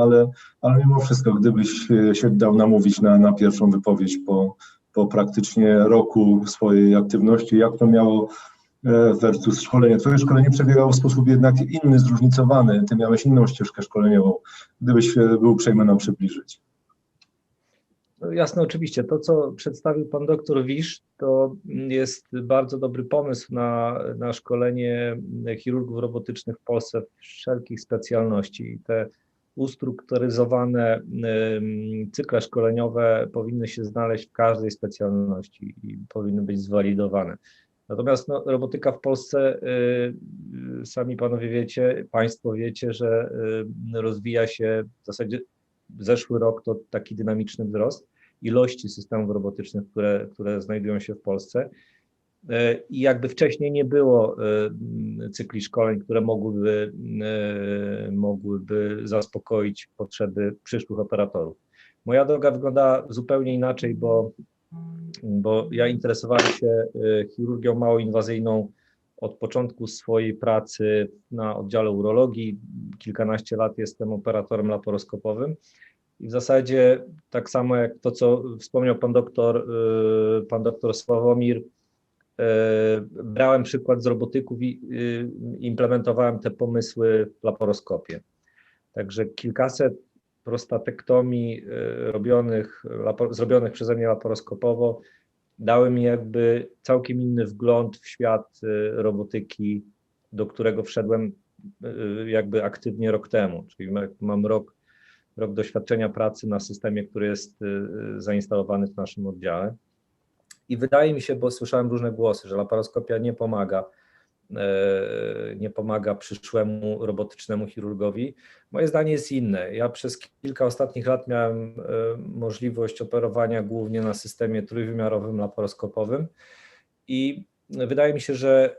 ale mimo wszystko, gdybyś się dał namówić na pierwszą wypowiedź po praktycznie roku swojej aktywności, jak to miało versus szkolenie. Twoje szkolenie przebiegało w sposób jednak inny, zróżnicowany. Ty miałeś inną ścieżkę szkoleniową. Gdybyś był uprzejmy nam przybliżyć. No jasne, oczywiście. To, co przedstawił pan doktor Wisz, to jest bardzo dobry pomysł na szkolenie chirurgów robotycznych w Polsce wszelkich specjalności. Te ustrukturyzowane cykle szkoleniowe powinny się znaleźć w każdej specjalności i powinny być zwalidowane. Natomiast robotyka w Polsce, sami panowie wiecie, państwo wiecie, że rozwija się w zasadzie zeszły rok to taki dynamiczny wzrost ilości systemów robotycznych, które znajdują się w Polsce. I jakby wcześniej nie było cykli szkoleń, które mogłyby zaspokoić potrzeby przyszłych operatorów. Moja droga wygląda zupełnie inaczej, bo ja interesowałem się chirurgią małoinwazyjną od początku swojej pracy na oddziale urologii. Kilkanaście lat jestem operatorem laparoskopowym i w zasadzie tak samo jak to, co wspomniał pan doktor Sławomir, brałem przykład z robotyków i implementowałem te pomysły w laparoskopie. Także kilkaset prostatektomii zrobionych przeze mnie laparoskopowo dały mi jakby całkiem inny wgląd w świat robotyki, do którego wszedłem jakby aktywnie rok temu. Czyli mam rok doświadczenia pracy na systemie, który jest zainstalowany w naszym oddziale. I wydaje mi się, bo słyszałem różne głosy, że laparoskopia nie pomaga przyszłemu robotycznemu chirurgowi. Moje zdanie jest inne. Ja przez kilka ostatnich lat miałem możliwość operowania głównie na systemie trójwymiarowym laparoskopowym i wydaje mi się, że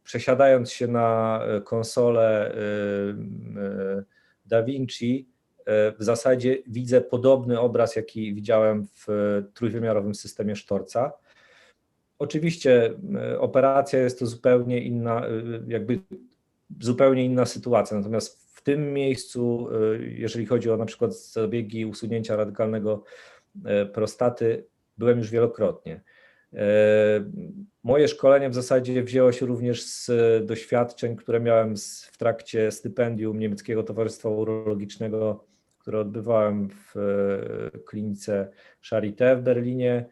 przesiadając się na konsolę Da Vinci, w zasadzie widzę podobny obraz, jaki widziałem w trójwymiarowym systemie Sztorca. Oczywiście operacja jest to zupełnie inna sytuacja, natomiast w tym miejscu, jeżeli chodzi o na przykład zabiegi usunięcia radykalnego prostaty, byłem już wielokrotnie. Moje szkolenie w zasadzie wzięło się również z doświadczeń, które miałem w trakcie stypendium Niemieckiego Towarzystwa Urologicznego, które odbywałem w klinice Charité w Berlinie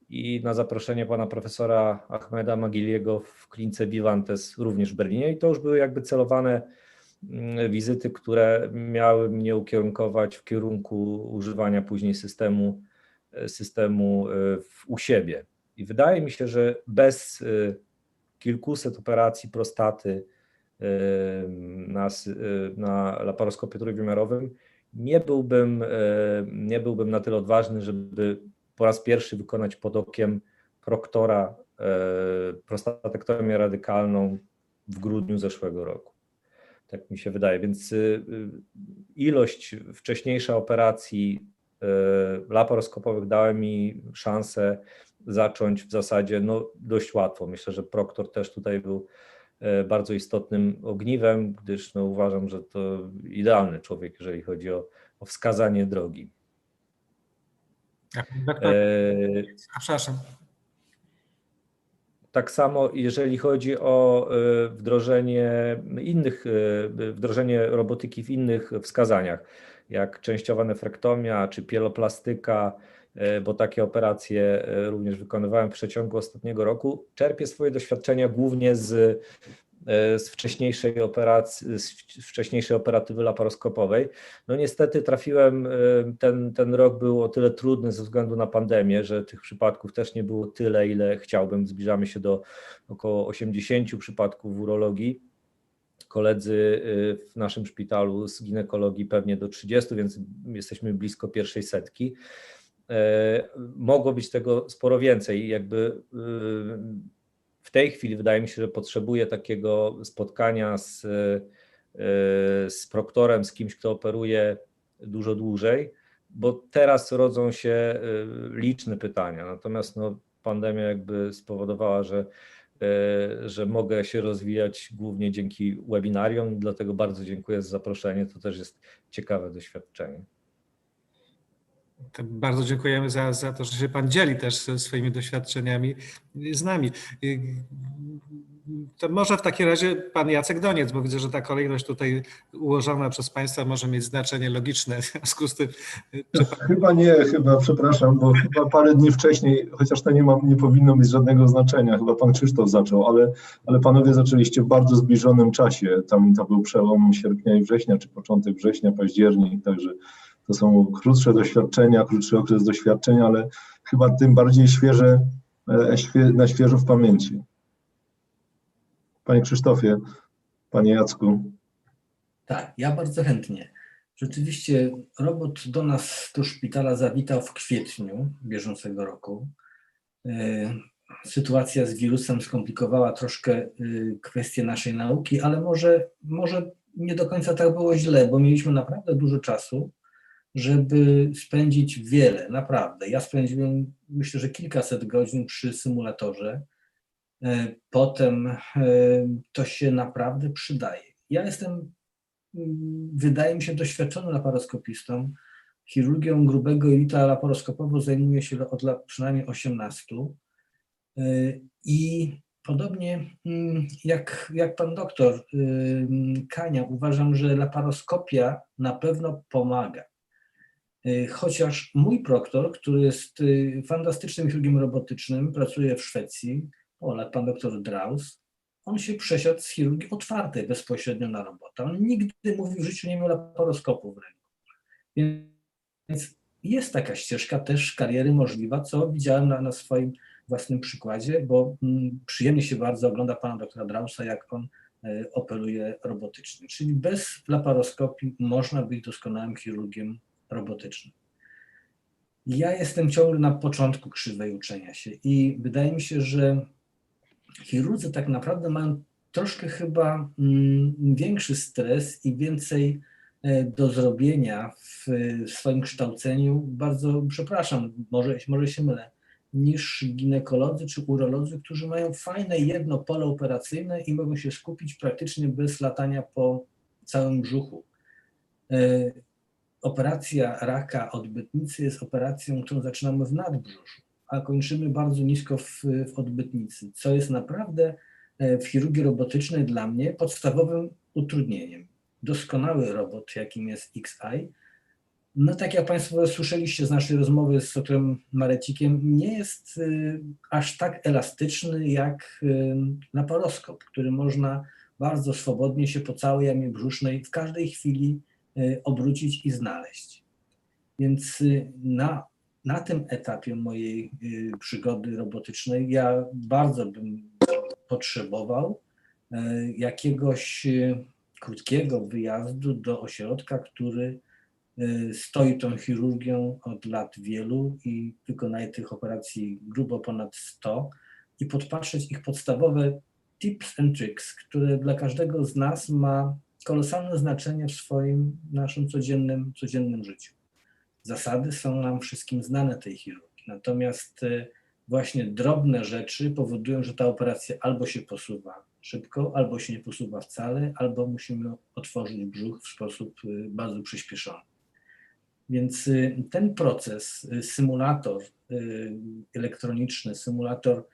i na zaproszenie pana profesora Ahmeda Magiliego w klinice Vivantes również w Berlinie. I to już były jakby celowane wizyty, które miały mnie ukierunkować w kierunku używania później systemu u siebie. I wydaje mi się, że bez kilkuset operacji prostaty na laparoskopie trójwymiarowym nie byłbym na tyle odważny, żeby po raz pierwszy wykonać pod okiem proktora prostatektomię radykalną w grudniu zeszłego roku. Tak mi się wydaje, więc ilość wcześniejsza operacji laparoskopowych dała mi szansę zacząć w zasadzie dość łatwo. Myślę, że proktor też tutaj był bardzo istotnym ogniwem, gdyż uważam, że to idealny człowiek, jeżeli chodzi o wskazanie drogi. Przepraszam. Tak samo jeżeli chodzi o wdrożenie robotyki w innych wskazaniach, jak częściowa nefrektomia czy pieloplastyka, bo takie operacje również wykonywałem w przeciągu ostatniego roku. Czerpię swoje doświadczenia głównie z wcześniejszej operatywy laparoskopowej. Niestety trafiłem, ten rok był o tyle trudny ze względu na pandemię, że tych przypadków też nie było tyle, ile chciałbym. Zbliżamy się do około 80 przypadków w urologii. Koledzy w naszym szpitalu z ginekologii pewnie do 30, więc jesteśmy blisko pierwszej setki. Mogło być tego sporo więcej. Jakby w tej chwili wydaje mi się, że potrzebuję takiego spotkania z proktorem, z kimś, kto operuje dużo dłużej, bo teraz rodzą się liczne pytania. Natomiast pandemia jakby spowodowała, że mogę się rozwijać głównie dzięki webinariom, dlatego bardzo dziękuję za zaproszenie. To też jest ciekawe doświadczenie. To bardzo dziękujemy za to, że się pan dzieli też swoimi doświadczeniami z nami. To może w takim razie pan Jacek Doniec, bo widzę, że ta kolejność tutaj ułożona przez państwa może mieć znaczenie logiczne. W związku z tym. Przepraszam, bo chyba parę dni wcześniej, chociaż to nie powinno mieć żadnego znaczenia, chyba pan Krzysztof zaczął, ale panowie zaczęliście w bardzo zbliżonym czasie. Tam to był przełom sierpnia i września, czy początek września, październik, także to są krótszy okres doświadczenia, ale chyba tym bardziej na świeżo w pamięci. Panie Krzysztofie, panie Jacku. Tak, ja bardzo chętnie. Rzeczywiście robot do nas, do szpitala zawitał w kwietniu bieżącego roku. Sytuacja z wirusem skomplikowała troszkę kwestię naszej nauki, ale może nie do końca tak było źle, bo mieliśmy naprawdę dużo czasu, żeby spędzić wiele, naprawdę. Ja spędziłem, myślę, że kilkaset godzin przy symulatorze. Potem to się naprawdę przydaje. Ja jestem, wydaje mi się, doświadczonym laparoskopistą. Chirurgią grubego jelita laparoskopowo zajmuję się od lat przynajmniej 18. I podobnie jak pan doktor Kania, uważam, że laparoskopia na pewno pomaga. Chociaż mój proktor, który jest fantastycznym chirurgiem robotycznym, pracuje w Szwecji, pan doktor Draus, on się przesiadł z chirurgii otwartej bezpośrednio na robota. On nigdy, mówi, w życiu nie miał laparoskopu w ręku. Więc jest taka ścieżka też kariery możliwa, co widziałem na swoim własnym przykładzie, bo przyjemnie się bardzo ogląda pana doktora Drausa, jak on operuje robotycznie. Czyli bez laparoskopii można być doskonałym chirurgiem robotycznym. Ja jestem ciągle na początku krzywej uczenia się i wydaje mi się, że chirurdzy tak naprawdę mają troszkę chyba większy stres i więcej do zrobienia w swoim kształceniu. Bardzo przepraszam, może się mylę, niż ginekolodzy czy urolodzy, którzy mają fajne jedno pole operacyjne i mogą się skupić praktycznie bez latania po całym brzuchu. Operacja raka odbytnicy jest operacją, którą zaczynamy w nadbrzuszu, a kończymy bardzo nisko w odbytnicy, co jest naprawdę w chirurgii robotycznej dla mnie podstawowym utrudnieniem. Doskonały robot, jakim jest XI, no tak jak Państwo słyszeliście z naszej rozmowy z doktorem Marecikiem, nie jest aż tak elastyczny jak laparoskop, który można bardzo swobodnie się po całej jamie brzusznej w każdej chwili obrócić i znaleźć. Więc na tym etapie mojej przygody robotycznej ja bardzo bym potrzebował jakiegoś krótkiego wyjazdu do ośrodka, który stoi tą chirurgią od lat wielu i wykonuje tych operacji grubo ponad 100 i podpatrzeć ich podstawowe tips and tricks, które dla każdego z nas ma kolosalne znaczenie w naszym codziennym życiu. Zasady są nam wszystkim znane tej chirurgii, natomiast właśnie drobne rzeczy powodują, że ta operacja albo się posuwa szybko, albo się nie posuwa wcale, albo musimy otworzyć brzuch w sposób bardzo przyspieszony. Więc ten proces, symulator elektroniczny, symulator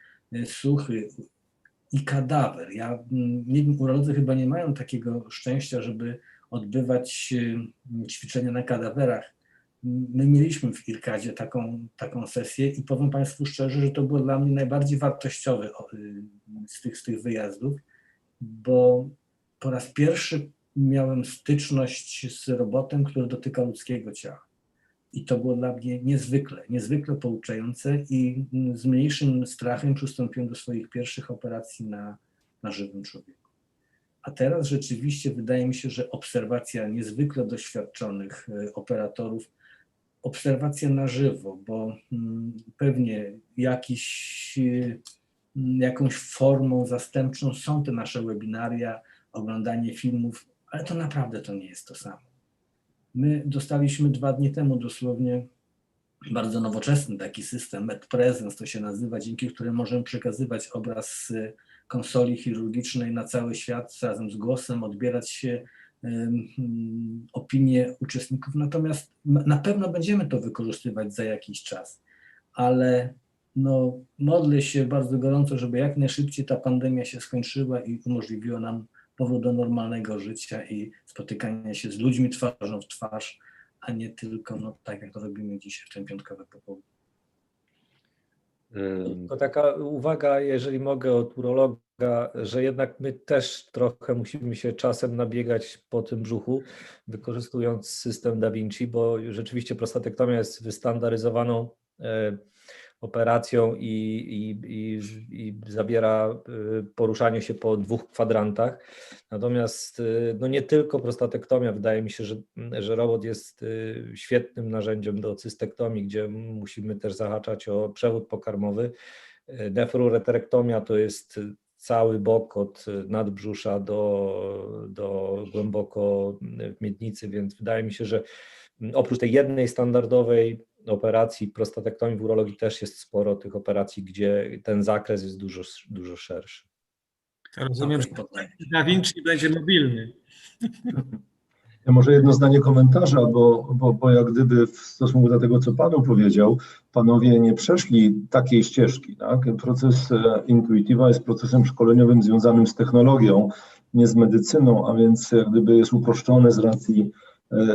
suchy i kadawer. Ja nie wiem, urolodzy chyba nie mają takiego szczęścia, żeby odbywać ćwiczenia na kadawerach. My mieliśmy w IRCAD-zie taką sesję i powiem Państwu szczerze, że to było dla mnie najbardziej wartościowe z tych wyjazdów, bo po raz pierwszy miałem styczność z robotem, który dotyka ludzkiego ciała. I to było dla mnie niezwykle pouczające i z mniejszym strachem przystąpiłem do swoich pierwszych operacji na żywym człowieku. A teraz rzeczywiście wydaje mi się, że obserwacja niezwykle doświadczonych operatorów, obserwacja na żywo, bo pewnie jakąś formą zastępczą są te nasze webinaria, oglądanie filmów, ale to naprawdę to nie jest to samo. My dostaliśmy 2 dni temu dosłownie bardzo nowoczesny taki system, MedPresence to się nazywa, dzięki którym możemy przekazywać obraz z konsoli chirurgicznej na cały świat razem z głosem, odbierać opinie uczestników. Natomiast na pewno będziemy to wykorzystywać za jakiś czas, ale no, modlę się bardzo gorąco, żeby jak najszybciej ta pandemia się skończyła i umożliwiła nam powrót do normalnego życia i spotykania się z ludźmi twarzą w twarz, a nie tylko tak, jak to robimy dzisiaj w ten piątkowe popołudnie. Tylko taka uwaga, jeżeli mogę, od urologa, że jednak my też trochę musimy się czasem nabiegać po tym brzuchu, wykorzystując system Da Vinci, bo rzeczywiście prostatektomia jest wystandaryzowaną operacją i zabiera poruszanie się po 2 kwadrantach. Natomiast no nie tylko prostatektomia, wydaje mi się, że robot jest świetnym narzędziem do cystektomii, gdzie musimy też zahaczać o przewód pokarmowy. Nefroureterektomia to jest cały bok od nadbrzusza do głęboko w miednicy, więc wydaje mi się, że oprócz tej jednej standardowej operacji prostatektomii w urologii też jest sporo tych operacji, gdzie ten zakres jest dużo szerszy. Rozumiem, że Da Vinci będzie mobilny. Ja może jedno zdanie komentarza, bo jak gdyby w stosunku do tego, co Panu powiedział, Panowie nie przeszli takiej ścieżki. Tak? Proces Intuitiva jest procesem szkoleniowym związanym z technologią, nie z medycyną, a więc jak gdyby jest uproszczony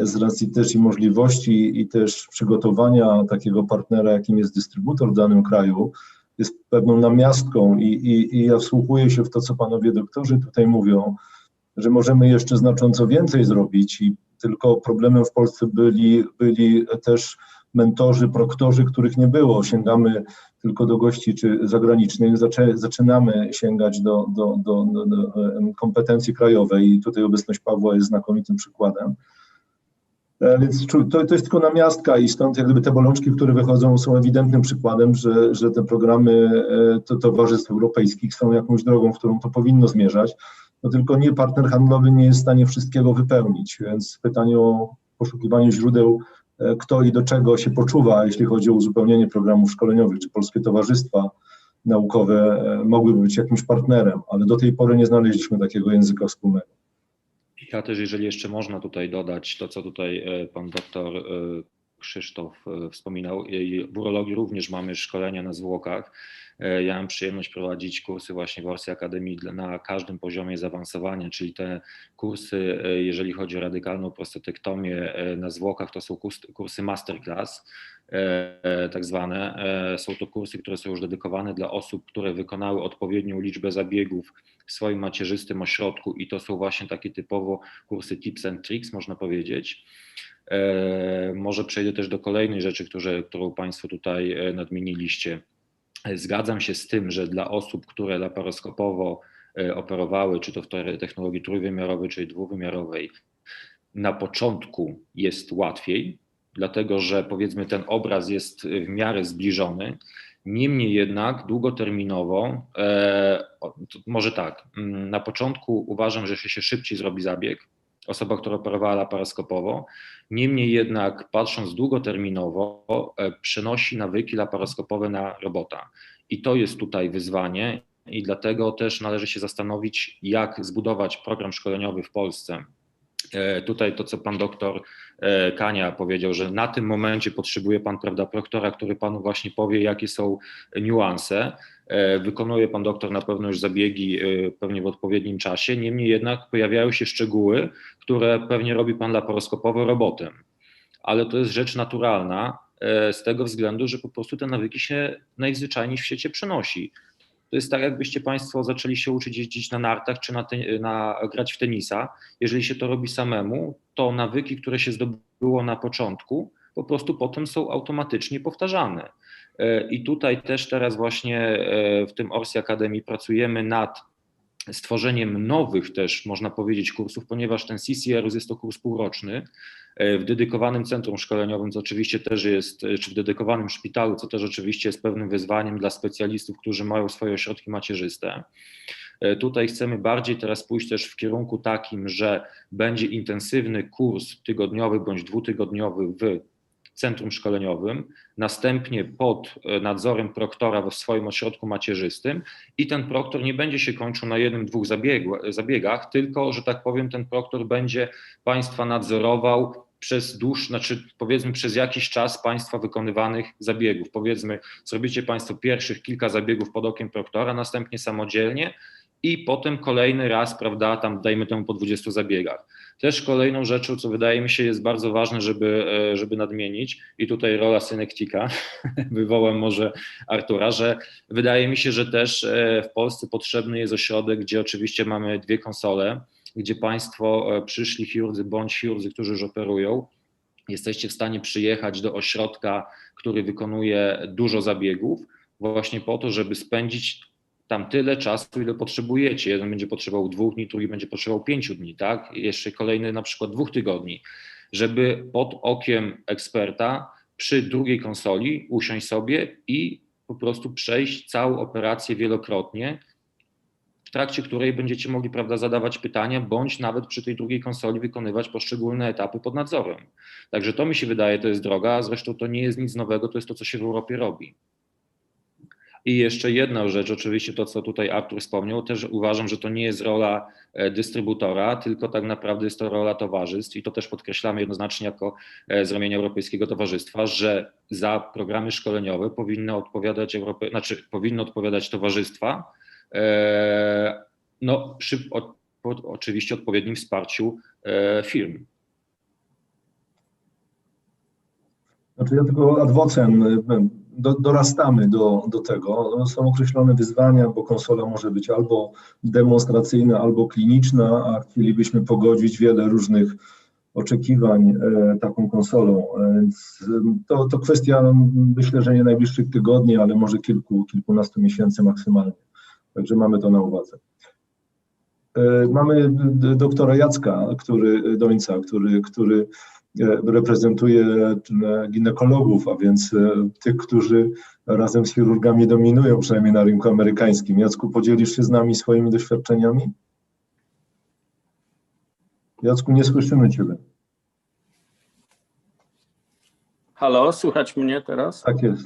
z racji też i możliwości i też przygotowania takiego partnera, jakim jest dystrybutor w danym kraju, jest pewną namiastką i ja wsłuchuję się w to, co Panowie doktorzy tutaj mówią, że możemy jeszcze znacząco więcej zrobić i tylko problemem w Polsce byli też mentorzy, proktorzy, których nie było. Sięgamy tylko do gości czy zagranicznych, zaczynamy sięgać do kompetencji krajowej i tutaj obecność Pawła jest znakomitym przykładem. Więc to jest tylko namiastka i stąd jak gdyby te bolączki, które wychodzą, są ewidentnym przykładem, że te programy towarzystw europejskich są jakąś drogą, w którą to powinno zmierzać. No tylko nie partner handlowy nie jest w stanie wszystkiego wypełnić, więc pytanie o poszukiwanie źródeł, kto i do czego się poczuwa, jeśli chodzi o uzupełnienie programów szkoleniowych, czy polskie towarzystwa naukowe mogłyby być jakimś partnerem, ale do tej pory nie znaleźliśmy takiego języka wspólnego. Ja też, jeżeli jeszcze można tutaj dodać to, co tutaj pan doktor Krzysztof wspominał, w urologii również mamy szkolenia na zwłokach. Ja mam przyjemność prowadzić kursy właśnie w Orsi Akademii na każdym poziomie zaawansowania, czyli te kursy, jeżeli chodzi o radykalną prostatektomię na zwłokach, to są kursy masterclass, tak zwane. Są to kursy, które są już dedykowane dla osób, które wykonały odpowiednią liczbę zabiegów w swoim macierzystym ośrodku i to są właśnie takie typowo kursy tips and tricks, można powiedzieć. Może przejdę też do kolejnej rzeczy, którą Państwo tutaj nadmieniliście. Zgadzam się z tym, że dla osób, które laparoskopowo operowały, czy to w technologii trójwymiarowej, czy dwuwymiarowej, na początku jest łatwiej, dlatego że powiedzmy ten obraz jest w miarę zbliżony. Niemniej jednak długoterminowo, może tak, na początku uważam, że się szybciej zrobi zabieg, osoba, która operowała laparoskopowo, niemniej jednak patrząc długoterminowo przenosi nawyki laparoskopowe na robota. I to jest tutaj wyzwanie i dlatego też należy się zastanowić, jak zbudować program szkoleniowy w Polsce. Tutaj to, co pan doktor Kania powiedział, że na tym momencie potrzebuje pan, prawda, proktora, który panu właśnie powie, jakie są niuanse. Wykonuje pan doktor na pewno już zabiegi pewnie w odpowiednim czasie, niemniej jednak pojawiają się szczegóły, które pewnie robi pan laparoskopowo robotem. Ale to jest rzecz naturalna z tego względu, że po prostu te nawyki się najzwyczajniej w świecie przenosi. To jest tak, jakbyście Państwo zaczęli się uczyć jeździć na nartach czy grać w tenisa. Jeżeli się to robi samemu, to nawyki, które się zdobyło na początku, po prostu potem są automatycznie powtarzane. I tutaj też teraz właśnie w tym Orsi Akademii pracujemy nad stworzeniem nowych też, można powiedzieć, kursów, ponieważ ten CCRUS jest to kurs półroczny w dedykowanym centrum szkoleniowym, co oczywiście też jest, czy w dedykowanym szpitalu, co też oczywiście jest pewnym wyzwaniem dla specjalistów, którzy mają swoje ośrodki macierzyste. Tutaj chcemy bardziej teraz pójść też w kierunku takim, że będzie intensywny kurs tygodniowy bądź dwutygodniowy w centrum szkoleniowym, następnie pod nadzorem proktora w swoim ośrodku macierzystym i ten proktor nie będzie się kończył na 1-2 zabiegach, tylko, że tak powiem, ten proktor będzie Państwa nadzorował przez powiedzmy przez jakiś czas Państwa wykonywanych zabiegów. Powiedzmy, zrobicie Państwo pierwszych kilka zabiegów pod okiem proktora, następnie samodzielnie i potem kolejny raz, prawda, tam dajmy temu po 20 zabiegach. Też kolejną rzeczą, co wydaje mi się jest bardzo ważne, żeby nadmienić i tutaj rola synektika, wywołam może Artura, że wydaje mi się, że też w Polsce potrzebny jest ośrodek, gdzie oczywiście mamy 2 konsole, gdzie Państwo przyszli chirurdzy bądź chirurdzy, którzy już operują, jesteście w stanie przyjechać do ośrodka, który wykonuje dużo zabiegów, właśnie po to, żeby spędzić tam tyle czasu, ile potrzebujecie. Jeden będzie potrzebował 2 dni, drugi będzie potrzebował 5 dni, tak? I jeszcze kolejny na przykład 2 tygodni, żeby pod okiem eksperta przy drugiej konsoli usiąść sobie i po prostu przejść całą operację wielokrotnie, w trakcie której będziecie mogli, prawda, zadawać pytania, bądź nawet przy tej drugiej konsoli wykonywać poszczególne etapy pod nadzorem. Także to mi się wydaje, to jest droga, a zresztą to nie jest nic nowego, to jest to, co się w Europie robi. I jeszcze jedna rzecz, oczywiście to, co tutaj Artur wspomniał, też uważam, że to nie jest rola dystrybutora, tylko tak naprawdę jest to rola towarzystw i to też podkreślamy jednoznacznie jako z ramienia Europejskiego Towarzystwa, że za programy szkoleniowe powinny odpowiadać towarzystwa, no, przy oczywiście odpowiednim wsparciu firm. Znaczy ja tylko ad vocem dorastamy do tego. Są określone wyzwania, bo konsola może być albo demonstracyjna, albo kliniczna, a chcielibyśmy pogodzić wiele różnych oczekiwań taką konsolą. Więc to kwestia, myślę, że nie najbliższych tygodni, ale może kilkunastu miesięcy maksymalnie. Także mamy to na uwadze. Mamy doktora Jacka Dońca, który reprezentuje ginekologów, a więc tych, którzy razem z chirurgami dominują, przynajmniej na rynku amerykańskim. Jacku, podzielisz się z nami swoimi doświadczeniami? Jacku, nie słyszymy Ciebie. Halo, słychać mnie teraz? Tak jest.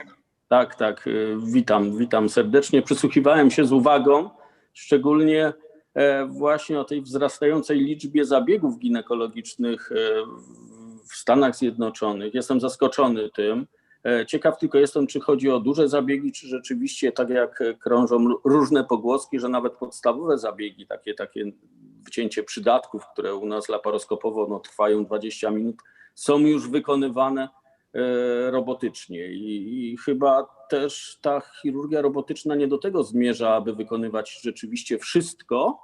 Tak, witam serdecznie. Przysłuchiwałem się z uwagą, szczególnie właśnie o tej wzrastającej liczbie zabiegów ginekologicznych w Stanach Zjednoczonych. Jestem zaskoczony tym. Ciekaw tylko jestem, czy chodzi o duże zabiegi, czy rzeczywiście, tak jak krążą różne pogłoski, że nawet podstawowe zabiegi, takie wycięcie przydatków, które u nas laparoskopowo trwają 20 minut, są już wykonywane robotycznie i chyba też ta chirurgia robotyczna nie do tego zmierza, aby wykonywać rzeczywiście wszystko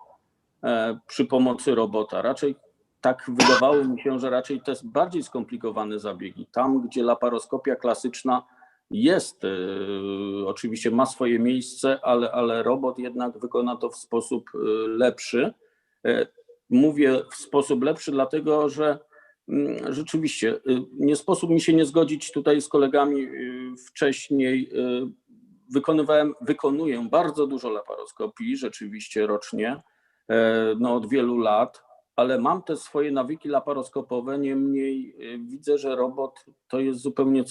przy pomocy robota. Raczej tak wydawało mi się, że raczej to jest bardziej skomplikowane zabiegi. Tam, gdzie laparoskopia klasyczna jest, oczywiście ma swoje miejsce, ale robot jednak wykona to w sposób lepszy. Mówię w sposób lepszy, dlatego że rzeczywiście nie sposób mi się nie zgodzić tutaj z kolegami wcześniej. Wykonuję bardzo dużo laparoskopii rzeczywiście rocznie, od wielu lat, ale mam te swoje nawyki laparoskopowe, niemniej widzę, że robot to jest zupełnie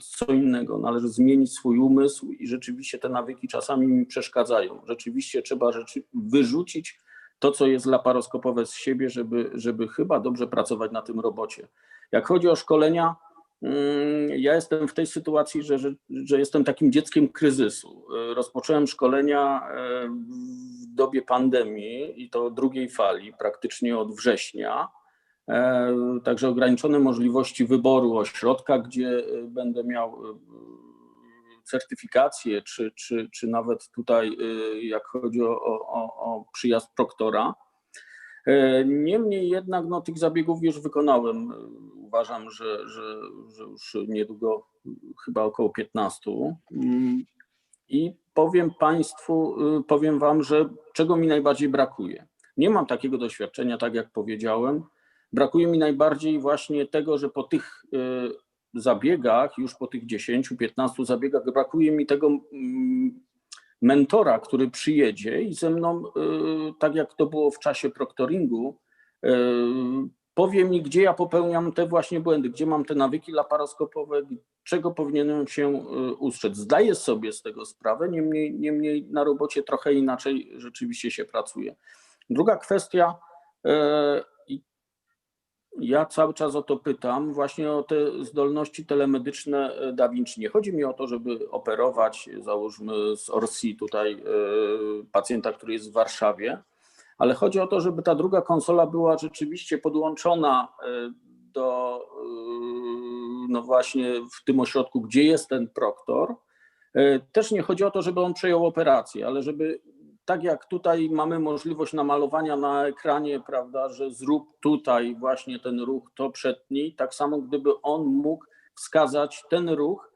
co innego. Należy zmienić swój umysł i rzeczywiście te nawyki czasami mi przeszkadzają. Rzeczywiście trzeba wyrzucić to, co jest laparoskopowe z siebie, żeby chyba dobrze pracować na tym robocie. Jak chodzi o szkolenia, ja jestem w tej sytuacji, że jestem takim dzieckiem kryzysu. Rozpocząłem szkolenia w dobie pandemii i to drugiej fali, praktycznie od września. Także ograniczone możliwości wyboru ośrodka, gdzie będę miał certyfikację, czy nawet tutaj, jak chodzi o przyjazd proktora. Niemniej jednak tych zabiegów już wykonałem. Uważam, że już niedługo, chyba około 15. I powiem Wam, że czego mi najbardziej brakuje. Nie mam takiego doświadczenia, tak jak powiedziałem. Brakuje mi najbardziej właśnie tego, że po tych zabiegach, już po tych 10-15 zabiegach, brakuje mi tego mentora, który przyjedzie i ze mną, tak jak to było w czasie proktoringu, powie mi, gdzie ja popełniam te właśnie błędy, gdzie mam te nawyki laparoskopowe, czego powinienem się ustrzec. Zdaję sobie z tego sprawę, niemniej na robocie trochę inaczej rzeczywiście się pracuje. Druga kwestia, ja cały czas o to pytam, właśnie o te zdolności telemedyczne Da Vinci. Nie chodzi mi o to, żeby operować, załóżmy z Orsi tutaj pacjenta, który jest w Warszawie, ale chodzi o to, żeby ta druga konsola była rzeczywiście podłączona do, właśnie w tym ośrodku, gdzie jest ten proktor. Też nie chodzi o to, żeby on przejął operację, ale żeby tak jak tutaj mamy możliwość namalowania na ekranie, prawda, że zrób tutaj właśnie ten ruch, to przetnij, tak samo gdyby on mógł wskazać ten ruch,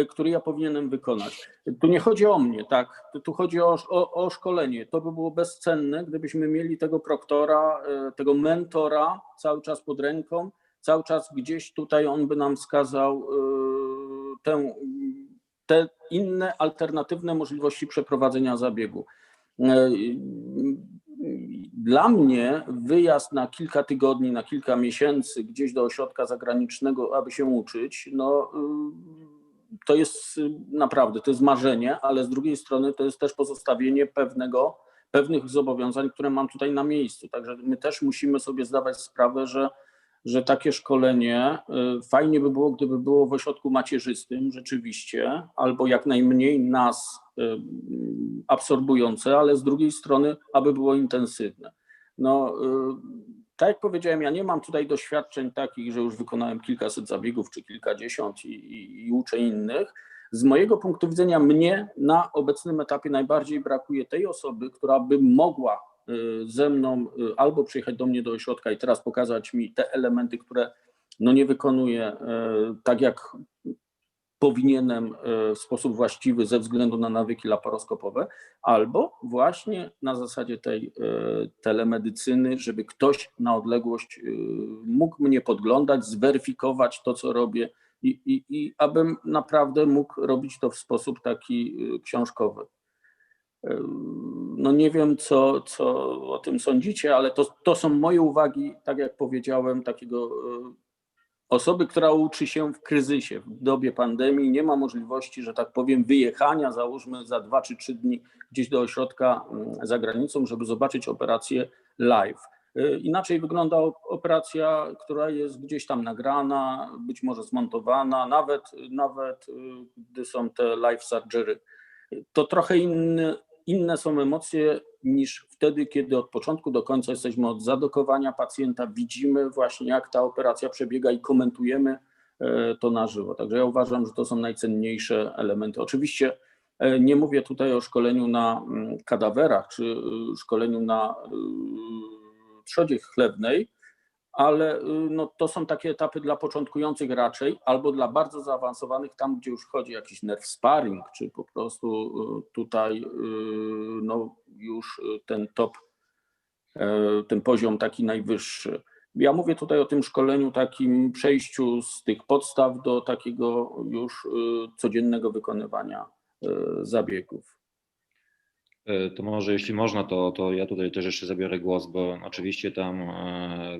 który ja powinienem wykonać. Tu nie chodzi o mnie, tak, tu chodzi o szkolenie. To by było bezcenne, gdybyśmy mieli tego proktora, tego mentora cały czas pod ręką, cały czas gdzieś tutaj on by nam wskazał te inne, alternatywne możliwości przeprowadzenia zabiegu. Dla mnie wyjazd na kilka tygodni, na kilka miesięcy gdzieś do ośrodka zagranicznego, aby się uczyć, no to jest naprawdę, to jest marzenie, ale z drugiej strony to jest też pozostawienie pewnych zobowiązań, które mam tutaj na miejscu. Także my też musimy sobie zdawać sprawę, że takie szkolenie fajnie by było, gdyby było w ośrodku macierzystym rzeczywiście, albo jak najmniej nas absorbujące, ale z drugiej strony, aby było intensywne. No, tak jak powiedziałem, ja nie mam tutaj doświadczeń takich, że już wykonałem kilkaset zabiegów czy kilkadziesiąt i uczę innych. Z mojego punktu widzenia mnie na obecnym etapie najbardziej brakuje tej osoby, która by mogła ze mną albo przyjechać do mnie do ośrodka i teraz pokazać mi te elementy, które no nie wykonuję tak jak powinienem w sposób właściwy ze względu na nawyki laparoskopowe, albo właśnie na zasadzie tej telemedycyny, żeby ktoś na odległość mógł mnie podglądać, zweryfikować to, co robię i abym naprawdę mógł robić to w sposób taki książkowy. No nie wiem, co o tym sądzicie, ale to są moje uwagi, tak jak powiedziałem, takiego osoby, która uczy się w kryzysie, w dobie pandemii, nie ma możliwości, że tak powiem, wyjechania, załóżmy za 2 czy 3 dni gdzieś do ośrodka za granicą, żeby zobaczyć operację live. Inaczej wygląda operacja, która jest gdzieś tam nagrana, być może zmontowana, nawet gdy są te live surgery. To trochę inne są emocje niż wtedy, kiedy od początku do końca jesteśmy od zadokowania pacjenta, widzimy właśnie jak ta operacja przebiega i komentujemy to na żywo. Także ja uważam, że to są najcenniejsze elementy. Oczywiście nie mówię tutaj o szkoleniu na kadawerach czy szkoleniu na trzodzie chlewnej, ale no, to są takie etapy dla początkujących raczej, albo dla bardzo zaawansowanych, tam gdzie już chodzi o jakiś nerw sparring, czy po prostu tutaj no, już ten top, ten poziom taki najwyższy. Ja mówię tutaj o tym szkoleniu, takim przejściu z tych podstaw do takiego już codziennego wykonywania zabiegów. To może jeśli można, to ja tutaj też jeszcze zabiorę głos, bo oczywiście tam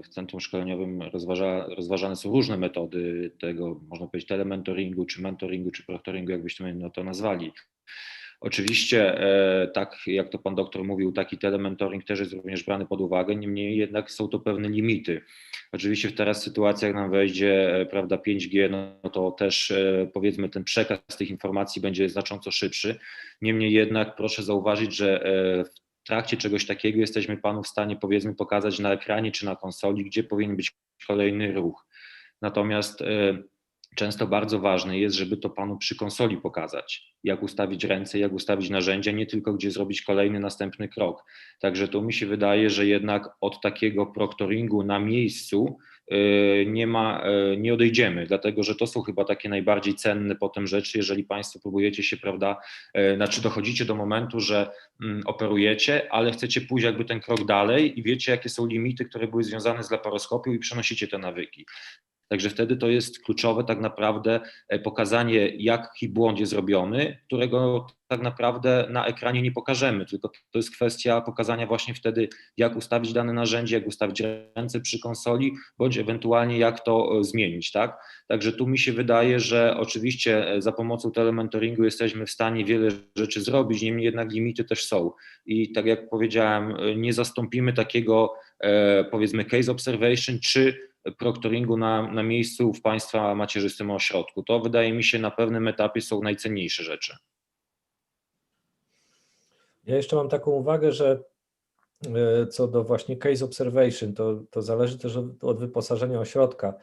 w centrum szkoleniowym rozważane są różne metody tego, można powiedzieć, telementoringu, czy mentoringu, czy proctoringu, jakbyśmy to nazwali. Oczywiście, tak jak to pan doktor mówił, taki telementoring też jest również brany pod uwagę, niemniej jednak są to pewne limity. Oczywiście w teraz sytuacjach nam wejdzie, prawda, 5G, no to też powiedzmy ten przekaz tych informacji będzie znacząco szybszy. Niemniej jednak proszę zauważyć, że w trakcie czegoś takiego jesteśmy panu w stanie powiedzmy pokazać na ekranie czy na konsoli, gdzie powinien być kolejny ruch. Natomiast często bardzo ważne jest, żeby to panu przy konsoli pokazać, jak ustawić ręce, jak ustawić narzędzia, nie tylko gdzie zrobić kolejny, następny krok. Także tu mi się wydaje, że jednak od takiego proctoringu na miejscu nie odejdziemy, dlatego że to są chyba takie najbardziej cenne potem rzeczy, jeżeli państwo próbujecie się, prawda, znaczy dochodzicie do momentu, że operujecie, ale chcecie pójść jakby ten krok dalej i wiecie, jakie są limity, które były związane z laparoskopią i przenosicie te nawyki. Także wtedy to jest kluczowe tak naprawdę pokazanie, jaki błąd jest zrobiony, którego tak naprawdę na ekranie nie pokażemy, tylko to jest kwestia pokazania właśnie wtedy, jak ustawić dane narzędzie, jak ustawić ręce przy konsoli, bądź ewentualnie jak to zmienić, tak? Także tu mi się wydaje, że oczywiście za pomocą telementoringu jesteśmy w stanie wiele rzeczy zrobić, niemniej jednak limity też są. I tak jak powiedziałem, nie zastąpimy takiego powiedzmy case observation czy proctoringu na miejscu w państwa macierzystym ośrodku. To wydaje mi się na pewnym etapie są najcenniejsze rzeczy. Ja jeszcze mam taką uwagę, że co do właśnie case observation, to zależy też od wyposażenia ośrodka.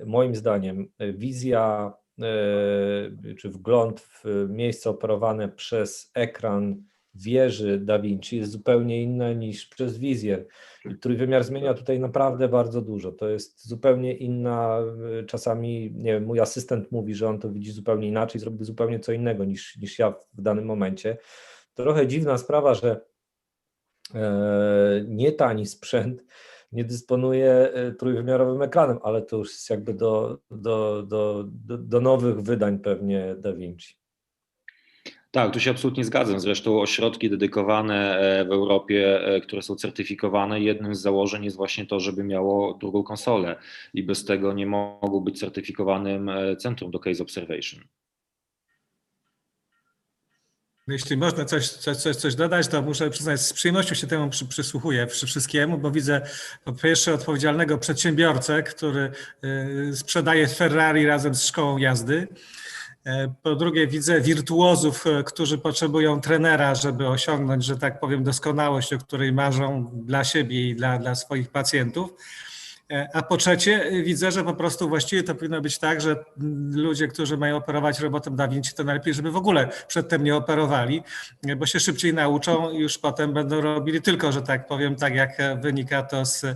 Moim zdaniem wizja czy wgląd w miejsce operowane przez ekran wieży Da Vinci jest zupełnie inna niż przez wizjer. I trójwymiar zmienia tutaj naprawdę bardzo dużo. To jest zupełnie inna, czasami, nie wiem, mój asystent mówi, że on to widzi zupełnie inaczej, zrobi zupełnie co innego niż ja w danym momencie. Trochę dziwna sprawa, że nie tani sprzęt nie dysponuje trójwymiarowym ekranem, ale to już jest jakby do nowych wydań pewnie Da Vinci. Tak, tu się absolutnie zgadzam. Zresztą ośrodki dedykowane w Europie, które są certyfikowane, jednym z założeń jest właśnie to, żeby miało drugą konsolę i bez tego nie mogą być certyfikowanym centrum do case observation. Jeśli można coś dodać, to muszę przyznać, z przyjemnością się temu przysłuchuję wszystkiemu, bo widzę po pierwsze odpowiedzialnego przedsiębiorcę, który sprzedaje Ferrari razem z szkołą jazdy. Po drugie widzę wirtuozów, którzy potrzebują trenera, żeby osiągnąć, że tak powiem, doskonałość, o której marzą dla siebie i dla swoich pacjentów. A po trzecie widzę, że po prostu właściwie to powinno być tak, że ludzie, którzy mają operować robotem Da Vinci, to najlepiej, żeby w ogóle przedtem nie operowali, bo się szybciej nauczą i już potem będą robili tylko, że tak powiem, tak jak wynika to z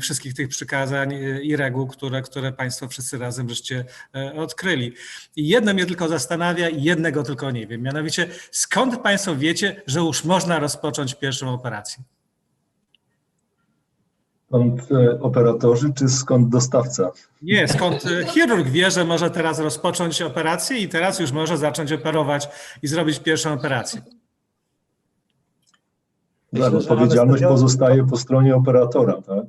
wszystkich tych przykazań i reguł, które Państwo wszyscy razem żeście odkryli. I jedno mnie tylko zastanawia i jednego tylko nie wiem, mianowicie skąd Państwo wiecie, że już można rozpocząć pierwszą operację? Skąd operatorzy, czy skąd dostawca? Nie, skąd chirurg wie, że może teraz rozpocząć operację i teraz już może zacząć operować i zrobić pierwszą operację. Tak, odpowiedzialność pozostaje po stronie operatora, tak?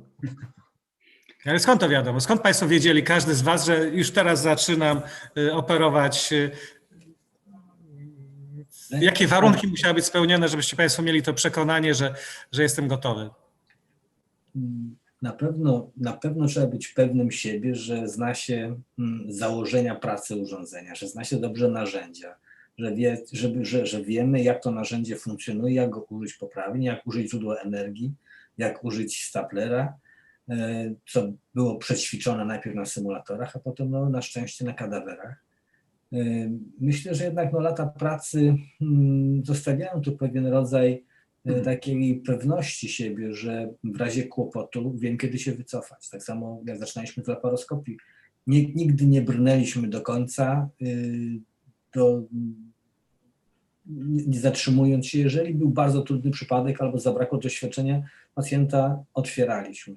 Ale skąd to wiadomo? Skąd Państwo wiedzieli, każdy z Was, że już teraz zaczynam operować? Jakie warunki musiały być spełnione, żebyście Państwo mieli to przekonanie, że jestem gotowy? Na pewno trzeba być pewnym siebie, że zna się założenia pracy urządzenia, że zna się dobrze narzędzia, że wiemy, jak to narzędzie funkcjonuje, jak go użyć poprawnie, jak użyć źródła energii, jak użyć staplera, co było przećwiczone najpierw na symulatorach, a potem na szczęście na kadawerach. Myślę, że jednak lata pracy zostawiają tu pewien rodzaj takiej pewności siebie, że w razie kłopotu wiem, kiedy się wycofać. Tak samo jak zaczynaliśmy w laparoskopii. Nigdy nie brnęliśmy do końca, nie zatrzymując się. Jeżeli był bardzo trudny przypadek albo zabrakło doświadczenia, pacjenta otwieraliśmy.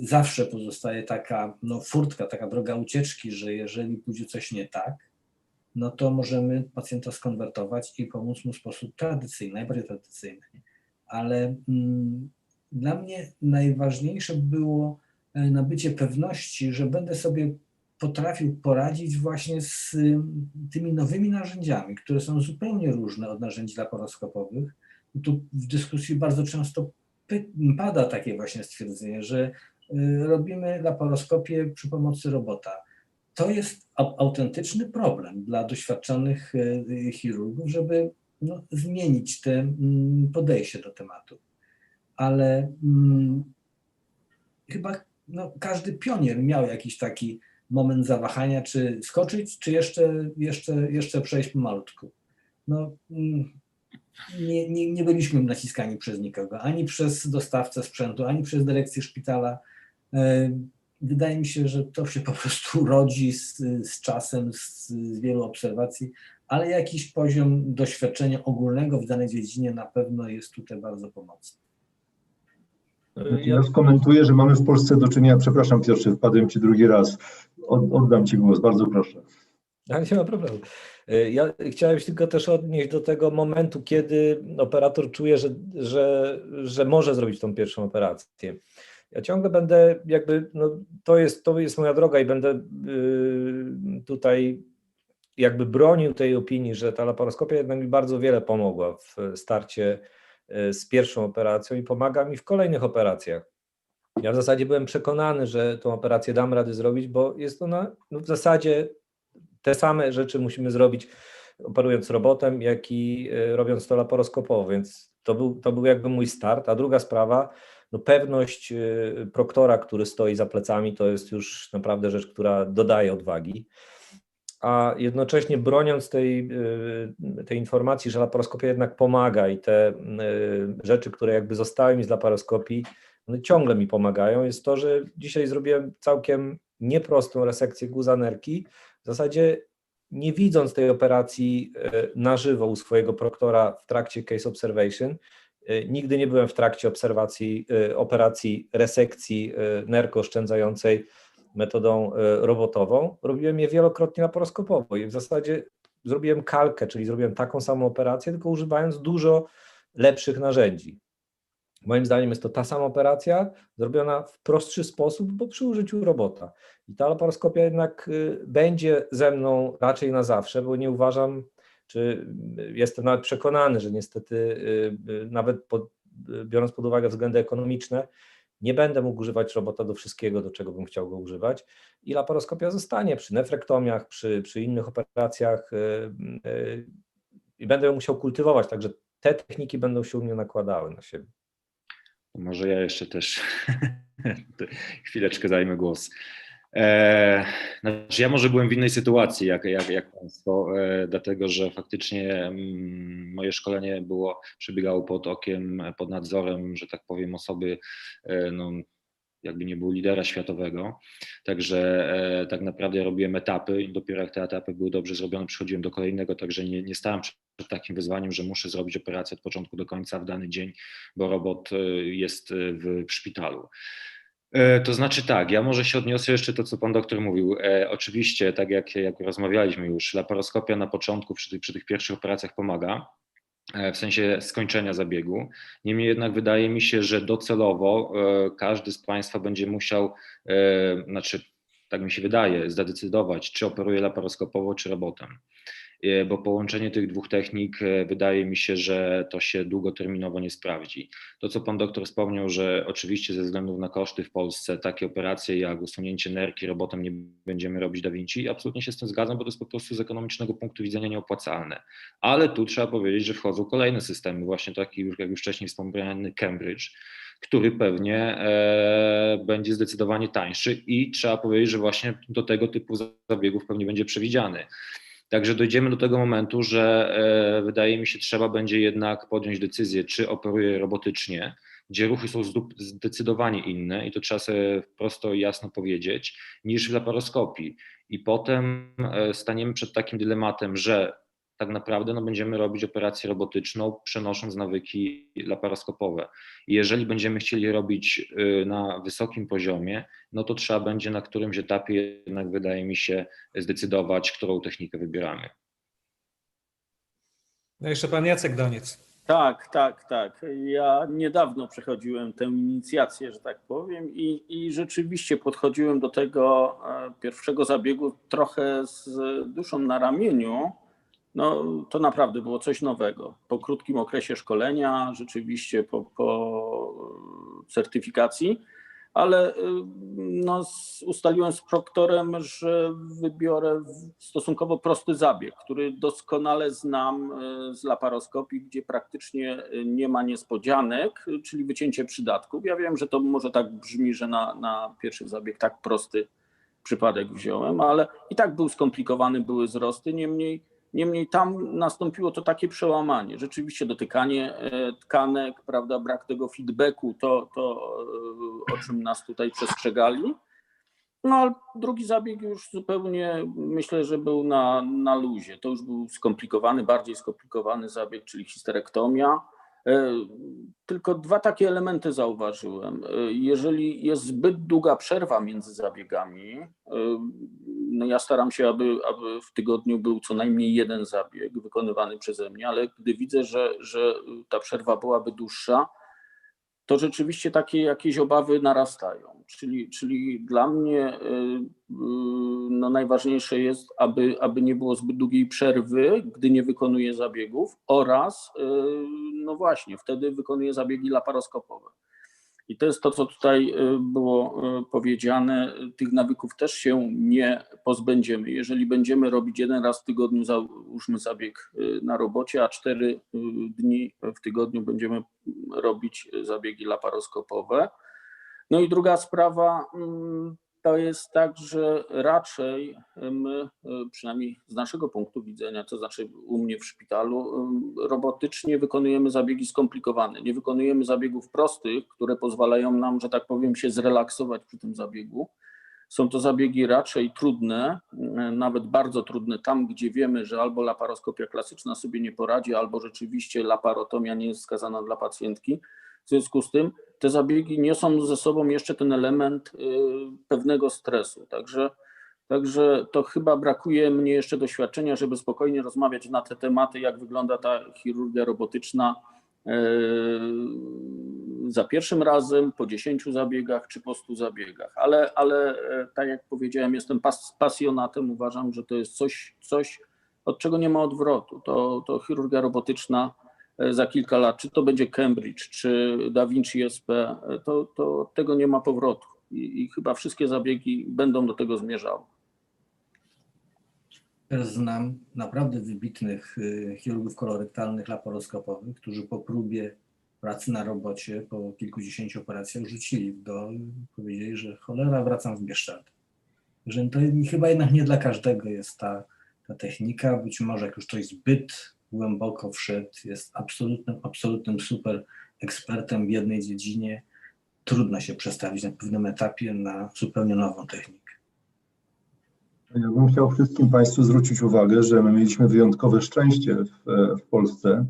Zawsze pozostaje taka furtka, taka droga ucieczki, że jeżeli pójdzie coś nie tak, no to możemy pacjenta skonwertować i pomóc mu w sposób tradycyjny, najbardziej tradycyjny. Ale dla mnie najważniejsze było nabycie pewności, że będę sobie potrafił poradzić właśnie z tymi nowymi narzędziami, które są zupełnie różne od narzędzi laparoskopowych. Tu w dyskusji bardzo często pada takie właśnie stwierdzenie, że robimy laparoskopię przy pomocy robota. To jest autentyczny problem dla doświadczonych chirurgów, żeby zmienić te podejście do tematu. Ale chyba każdy pionier miał jakiś taki moment zawahania, czy skoczyć, czy jeszcze przejść pomalutku. Nie byliśmy naciskani przez nikogo, ani przez dostawcę sprzętu, ani przez dyrekcję szpitala. Wydaje mi się, że to się po prostu rodzi z czasem, z wielu obserwacji, ale jakiś poziom doświadczenia ogólnego w danej dziedzinie na pewno jest tutaj bardzo pomocny. Ja skomentuję, że mamy w Polsce do czynienia, przepraszam Piotrze, wpadłem Ci drugi raz, oddam Ci głos, bardzo proszę. Ale nie ma problemu. Ja chciałem się tylko też odnieść do tego momentu, kiedy operator czuje, że może zrobić tą pierwszą operację. Ja ciągle będę to jest moja droga i będę tutaj jakby bronił tej opinii, że ta laparoskopia jednak mi bardzo wiele pomogła w starcie z pierwszą operacją i pomaga mi w kolejnych operacjach. Ja w zasadzie byłem przekonany, że tą operację dam radę zrobić, bo jest ona w zasadzie te same rzeczy musimy zrobić operując robotem, jak i robiąc to laparoskopowo, więc to był jakby mój start. A druga sprawa, pewność proktora, który stoi za plecami, to jest już naprawdę rzecz, która dodaje odwagi. a jednocześnie broniąc tej informacji, że laparoskopia jednak pomaga i te rzeczy, które jakby zostały mi z laparoskopii, one ciągle mi pomagają, jest to, że dzisiaj zrobiłem całkiem nieprostą resekcję guza nerki, w zasadzie nie widząc tej operacji na żywo u swojego proktora w trakcie case observation. Nigdy nie byłem w trakcie operacji resekcji nerko oszczędzającej metodą robotową. Robiłem je wielokrotnie laparoskopowo i w zasadzie zrobiłem kalkę, czyli zrobiłem taką samą operację, tylko używając dużo lepszych narzędzi. Moim zdaniem jest to ta sama operacja, zrobiona w prostszy sposób, bo przy użyciu robota. I ta laparoskopia jednak będzie ze mną raczej na zawsze, bo nie uważam, czy jestem nawet przekonany, że niestety nawet biorąc pod uwagę względy ekonomiczne, nie będę mógł używać robota do wszystkiego, do czego bym chciał go używać i laparoskopia zostanie przy nefrektomiach, przy innych operacjach i będę ją musiał kultywować, także te techniki będą się u mnie nakładały na siebie. Może ja jeszcze też chwileczkę zajmę głos. Znaczy ja może byłem w innej sytuacji jak Państwo, dlatego że faktycznie moje szkolenie przebiegało pod okiem, pod nadzorem, że tak powiem, osoby, no, jakby nie było lidera światowego, także tak naprawdę ja robiłem etapy i dopiero jak te etapy były dobrze zrobione, przechodziłem do kolejnego, także nie stałem przed takim wyzwaniem, że muszę zrobić operację od początku do końca w dany dzień, bo robot jest w szpitalu. To znaczy tak, ja może się odniosę jeszcze to, co pan doktor mówił. Oczywiście, tak jak rozmawialiśmy już, laparoskopia na początku przy tych pierwszych operacjach pomaga, w sensie skończenia zabiegu. Niemniej jednak wydaje mi się, że docelowo każdy z Państwa będzie musiał, znaczy tak mi się wydaje, zadecydować, czy operuje laparoskopowo, czy robotem. Bo połączenie tych dwóch technik wydaje mi się, że to się długoterminowo nie sprawdzi. To, co pan doktor wspomniał, że oczywiście ze względu na koszty w Polsce takie operacje jak usunięcie nerki robotem nie będziemy robić Da Vinci, absolutnie się z tym zgadzam, bo to jest po prostu z ekonomicznego punktu widzenia nieopłacalne. Ale tu trzeba powiedzieć, że wchodzą kolejne systemy, właśnie taki jak już wcześniej wspomniany Cambridge, który pewnie będzie zdecydowanie tańszy i trzeba powiedzieć, że właśnie do tego typu zabiegów pewnie będzie przewidziany. Także dojdziemy do tego momentu, że wydaje mi się, trzeba będzie jednak podjąć decyzję, czy operuje robotycznie, gdzie ruchy są zdecydowanie inne i to trzeba sobie prosto i jasno powiedzieć, niż w laparoskopii. I potem staniemy przed takim dylematem, że tak naprawdę będziemy robić operację robotyczną, przenosząc nawyki laparoskopowe. I jeżeli będziemy chcieli je robić na wysokim poziomie, no to trzeba będzie na którymś etapie jednak, wydaje mi się, zdecydować, którą technikę wybieramy. No jeszcze pan Jacek Doniec. Tak. Ja niedawno przechodziłem tę inicjację, że tak powiem, i rzeczywiście podchodziłem do tego pierwszego zabiegu trochę z duszą na ramieniu. No, to naprawdę było coś nowego. Po krótkim okresie szkolenia, rzeczywiście po certyfikacji, ale no, ustaliłem z proktorem, że wybiorę stosunkowo prosty zabieg, który doskonale znam z laparoskopii, gdzie praktycznie nie ma niespodzianek, czyli wycięcie przydatków. Ja wiem, że to może tak brzmi, że na pierwszy zabieg tak prosty przypadek wziąłem, ale i tak był skomplikowany, były wzrosty, Niemniej tam nastąpiło to takie przełamanie. Rzeczywiście dotykanie tkanek, prawda, brak tego feedbacku, to o czym nas tutaj przestrzegali. No ale drugi zabieg już zupełnie myślę, że był na luzie. To już był skomplikowany, bardziej skomplikowany zabieg, czyli histerektomia. Tylko dwa takie elementy zauważyłem. Jeżeli jest zbyt długa przerwa między zabiegami, no ja staram się, aby w tygodniu był co najmniej jeden zabieg wykonywany przeze mnie, ale gdy widzę, że ta przerwa byłaby dłuższa, to rzeczywiście takie jakieś obawy narastają. Czyli dla mnie no najważniejsze jest, aby nie było zbyt długiej przerwy, gdy nie wykonuję zabiegów, oraz no właśnie, wtedy wykonuję zabiegi laparoskopowe. I to jest to, co tutaj było powiedziane. Tych nawyków też się nie pozbędziemy. Jeżeli będziemy robić jeden raz w tygodniu, załóżmy zabieg na robocie, a 4 dni w tygodniu będziemy robić zabiegi laparoskopowe. No i druga sprawa, to jest tak, że raczej my, przynajmniej z naszego punktu widzenia, to znaczy u mnie w szpitalu, robotycznie wykonujemy zabiegi skomplikowane. Nie wykonujemy zabiegów prostych, które pozwalają nam, że tak powiem, się zrelaksować przy tym zabiegu. Są to zabiegi raczej trudne, nawet bardzo trudne, tam gdzie wiemy, że albo laparoskopia klasyczna sobie nie poradzi, albo rzeczywiście laparotomia nie jest wskazana dla pacjentki. W związku z tym te zabiegi niosą ze sobą jeszcze ten element pewnego stresu. Także to chyba brakuje mnie jeszcze doświadczenia, żeby spokojnie rozmawiać na te tematy, jak wygląda ta chirurgia robotyczna za pierwszym razem, po 10 zabiegach czy po 100 zabiegach. Ale tak jak powiedziałem, jestem pasjonatem, uważam, że to jest coś, od czego nie ma odwrotu. To chirurgia robotyczna za kilka lat, czy to będzie Cambridge, czy Da Vinci SP, to od tego nie ma powrotu. I chyba wszystkie zabiegi będą do tego zmierzały. Też znam naprawdę wybitnych chirurgów kolorektalnych, laparoskopowych, którzy po próbie pracy na robocie, po kilkudziesięciu operacjach rzucili powiedzieli, że cholera, wracam w Bieszczady. Że to chyba jednak nie dla każdego jest ta technika, być może jak już ktoś zbyt głęboko wszedł, jest absolutnym super ekspertem w jednej dziedzinie, trudno się przestawić na pewnym etapie na zupełnie nową technikę. Ja bym chciał wszystkim Państwu zwrócić uwagę, że my mieliśmy wyjątkowe szczęście w Polsce,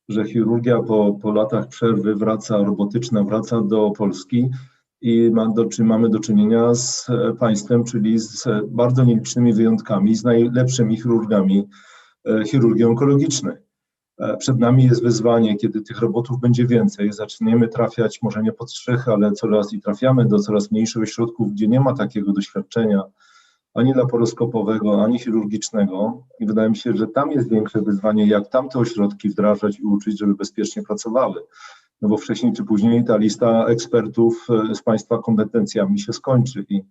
że chirurgia po latach przerwy robotyczna wraca do Polski i mamy do czynienia z państwem, czyli z bardzo nielicznymi wyjątkami, z najlepszymi chirurgami chirurgii onkologicznej. Przed nami jest wyzwanie, kiedy tych robotów będzie więcej, zaczniemy trafiać może nie pod strzechy, ale trafiamy do coraz mniejszych ośrodków, gdzie nie ma takiego doświadczenia ani laparoskopowego, ani chirurgicznego i wydaje mi się, że tam jest większe wyzwanie, jak tamte ośrodki wdrażać i uczyć, żeby bezpiecznie pracowały. No bo wcześniej czy później ta lista ekspertów z Państwa kompetencjami się skończy i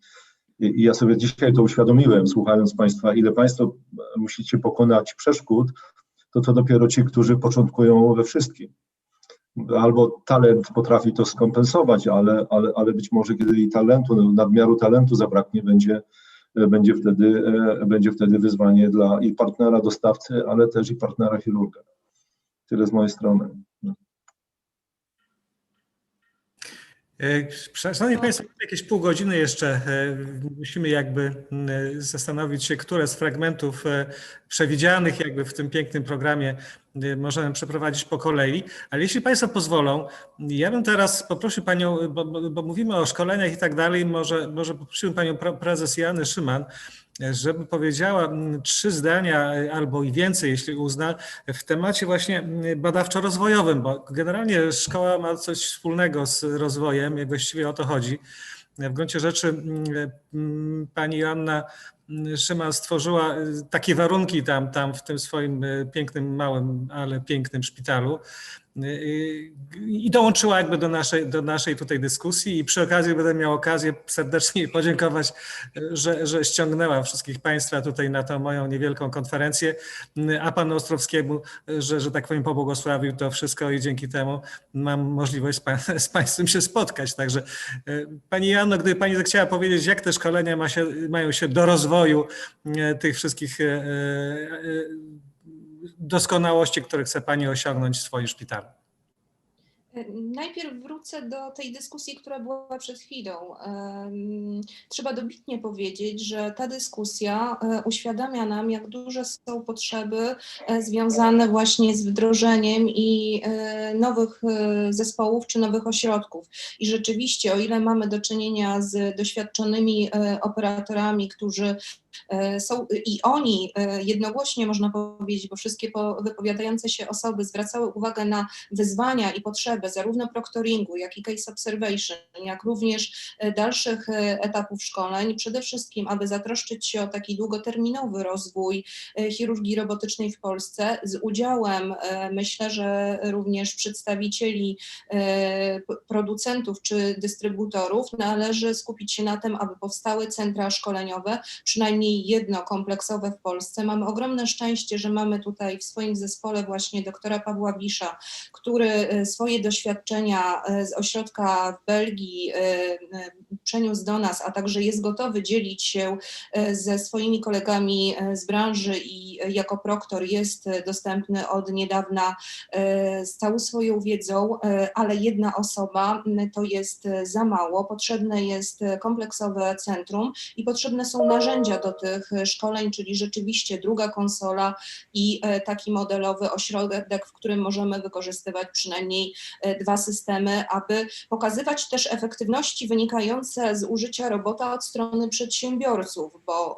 ja sobie dzisiaj to uświadomiłem, słuchając Państwa, ile Państwo musicie pokonać przeszkód, to dopiero ci, którzy początkują we wszystkim. Albo talent potrafi to skompensować, ale być może kiedy nadmiaru talentu zabraknie, będzie wtedy wyzwanie dla i partnera dostawcy, ale też i partnera chirurga. Tyle z mojej strony. Szanowni Państwo, jakieś pół godziny jeszcze musimy jakby zastanowić się, które z fragmentów przewidzianych jakby w tym pięknym programie możemy przeprowadzić po kolei, ale jeśli Państwo pozwolą, ja bym teraz poprosił Panią, bo mówimy o szkoleniach i tak dalej, może poprosiłbym Panią Prezes Joannę Szyman, żeby powiedziała 3 zdania albo i więcej, jeśli uzna, w temacie właśnie badawczo-rozwojowym, bo generalnie szkoła ma coś wspólnego z rozwojem i właściwie o to chodzi. W gruncie rzeczy Pani Joanna Szyman stworzyła takie warunki tam w tym swoim pięknym, małym, ale pięknym szpitalu i dołączyła jakby do naszej tutaj dyskusji i przy okazji będę miał okazję serdecznie jej podziękować, że ściągnęła wszystkich Państwa tutaj na tą moją niewielką konferencję, a Panu Ostrowskiemu, że tak powiem pobłogosławił to wszystko i dzięki temu mam możliwość z Państwem się spotkać. Także Pani Joanno, gdyby Pani zechciała powiedzieć, jak te szkolenia mają się do rozwoju tych wszystkich doskonałości, które chce Pani osiągnąć w swoim szpitalu. Najpierw wrócę do tej dyskusji, która była przed chwilą. Trzeba dobitnie powiedzieć, że ta dyskusja uświadamia nam, jak duże są potrzeby związane właśnie z wdrożeniem i nowych zespołów czy nowych ośrodków. I rzeczywiście, o ile mamy do czynienia z doświadczonymi operatorami, którzy są i oni jednogłośnie, można powiedzieć, bo wszystkie wypowiadające się osoby zwracały uwagę na wyzwania i potrzeby zarówno proctoringu, jak i case observation, jak również dalszych etapów szkoleń, przede wszystkim, aby zatroszczyć się o taki długoterminowy rozwój chirurgii robotycznej w Polsce z udziałem, myślę, że również przedstawicieli producentów czy dystrybutorów, należy skupić się na tym, aby powstały centra szkoleniowe, przynajmniej przynajmniej jedno kompleksowe w Polsce. Mamy ogromne szczęście, że mamy tutaj w swoim zespole właśnie doktora Pawła Bisza, który swoje doświadczenia z ośrodka w Belgii przeniósł do nas, a także jest gotowy dzielić się ze swoimi kolegami z branży i jako proktor jest dostępny od niedawna z całą swoją wiedzą, ale jedna osoba to jest za mało. Potrzebne jest kompleksowe centrum i potrzebne są narzędzia do tych szkoleń, czyli rzeczywiście druga konsola i taki modelowy ośrodek, w którym możemy wykorzystywać przynajmniej 2 systemy, aby pokazywać też efektywności wynikające z użycia robota od strony przedsiębiorców, bo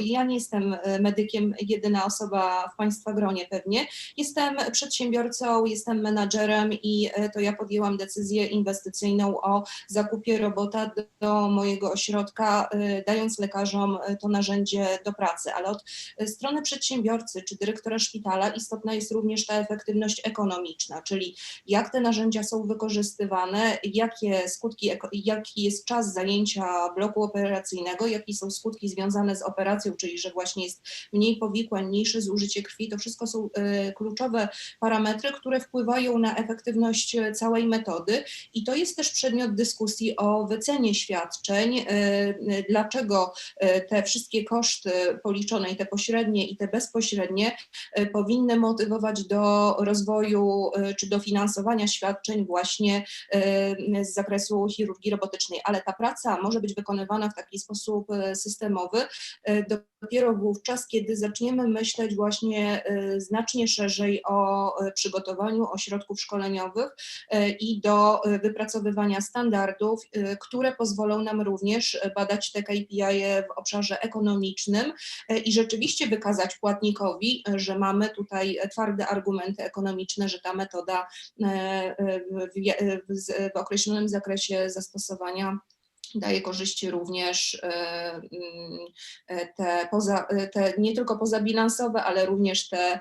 ja nie jestem medykiem, jedyna osoba w Państwa gronie pewnie, jestem przedsiębiorcą, jestem menadżerem i to ja podjęłam decyzję inwestycyjną o zakupie robota do mojego ośrodka, dając lekarzom to narzędzie do pracy, ale od strony przedsiębiorcy czy dyrektora szpitala istotna jest również ta efektywność ekonomiczna, czyli jak te narzędzia są wykorzystywane, jakie skutki, jaki jest czas zajęcia bloku operacyjnego, jakie są skutki związane z operacją, czyli że właśnie jest mniej powikłań, mniejsze zużycie krwi, to wszystko są kluczowe parametry, które wpływają na efektywność całej metody i to jest też przedmiot dyskusji o wycenie świadczeń, dlaczego te wszystkie koszty policzone i te pośrednie i te bezpośrednie powinny motywować do rozwoju czy do finansowania świadczeń właśnie z zakresu chirurgii robotycznej, ale ta praca może być wykonywana w taki sposób systemowy dopiero wówczas, kiedy zaczniemy myśleć właśnie znacznie szerzej o przygotowaniu ośrodków szkoleniowych i do wypracowywania standardów, które pozwolą nam również badać te KPI w obszarze ekonomicznym i rzeczywiście wykazać płatnikowi, że mamy tutaj twarde argumenty ekonomiczne, że ta metoda w określonym zakresie zastosowania daje korzyści również te nie tylko pozabilansowe, ale również te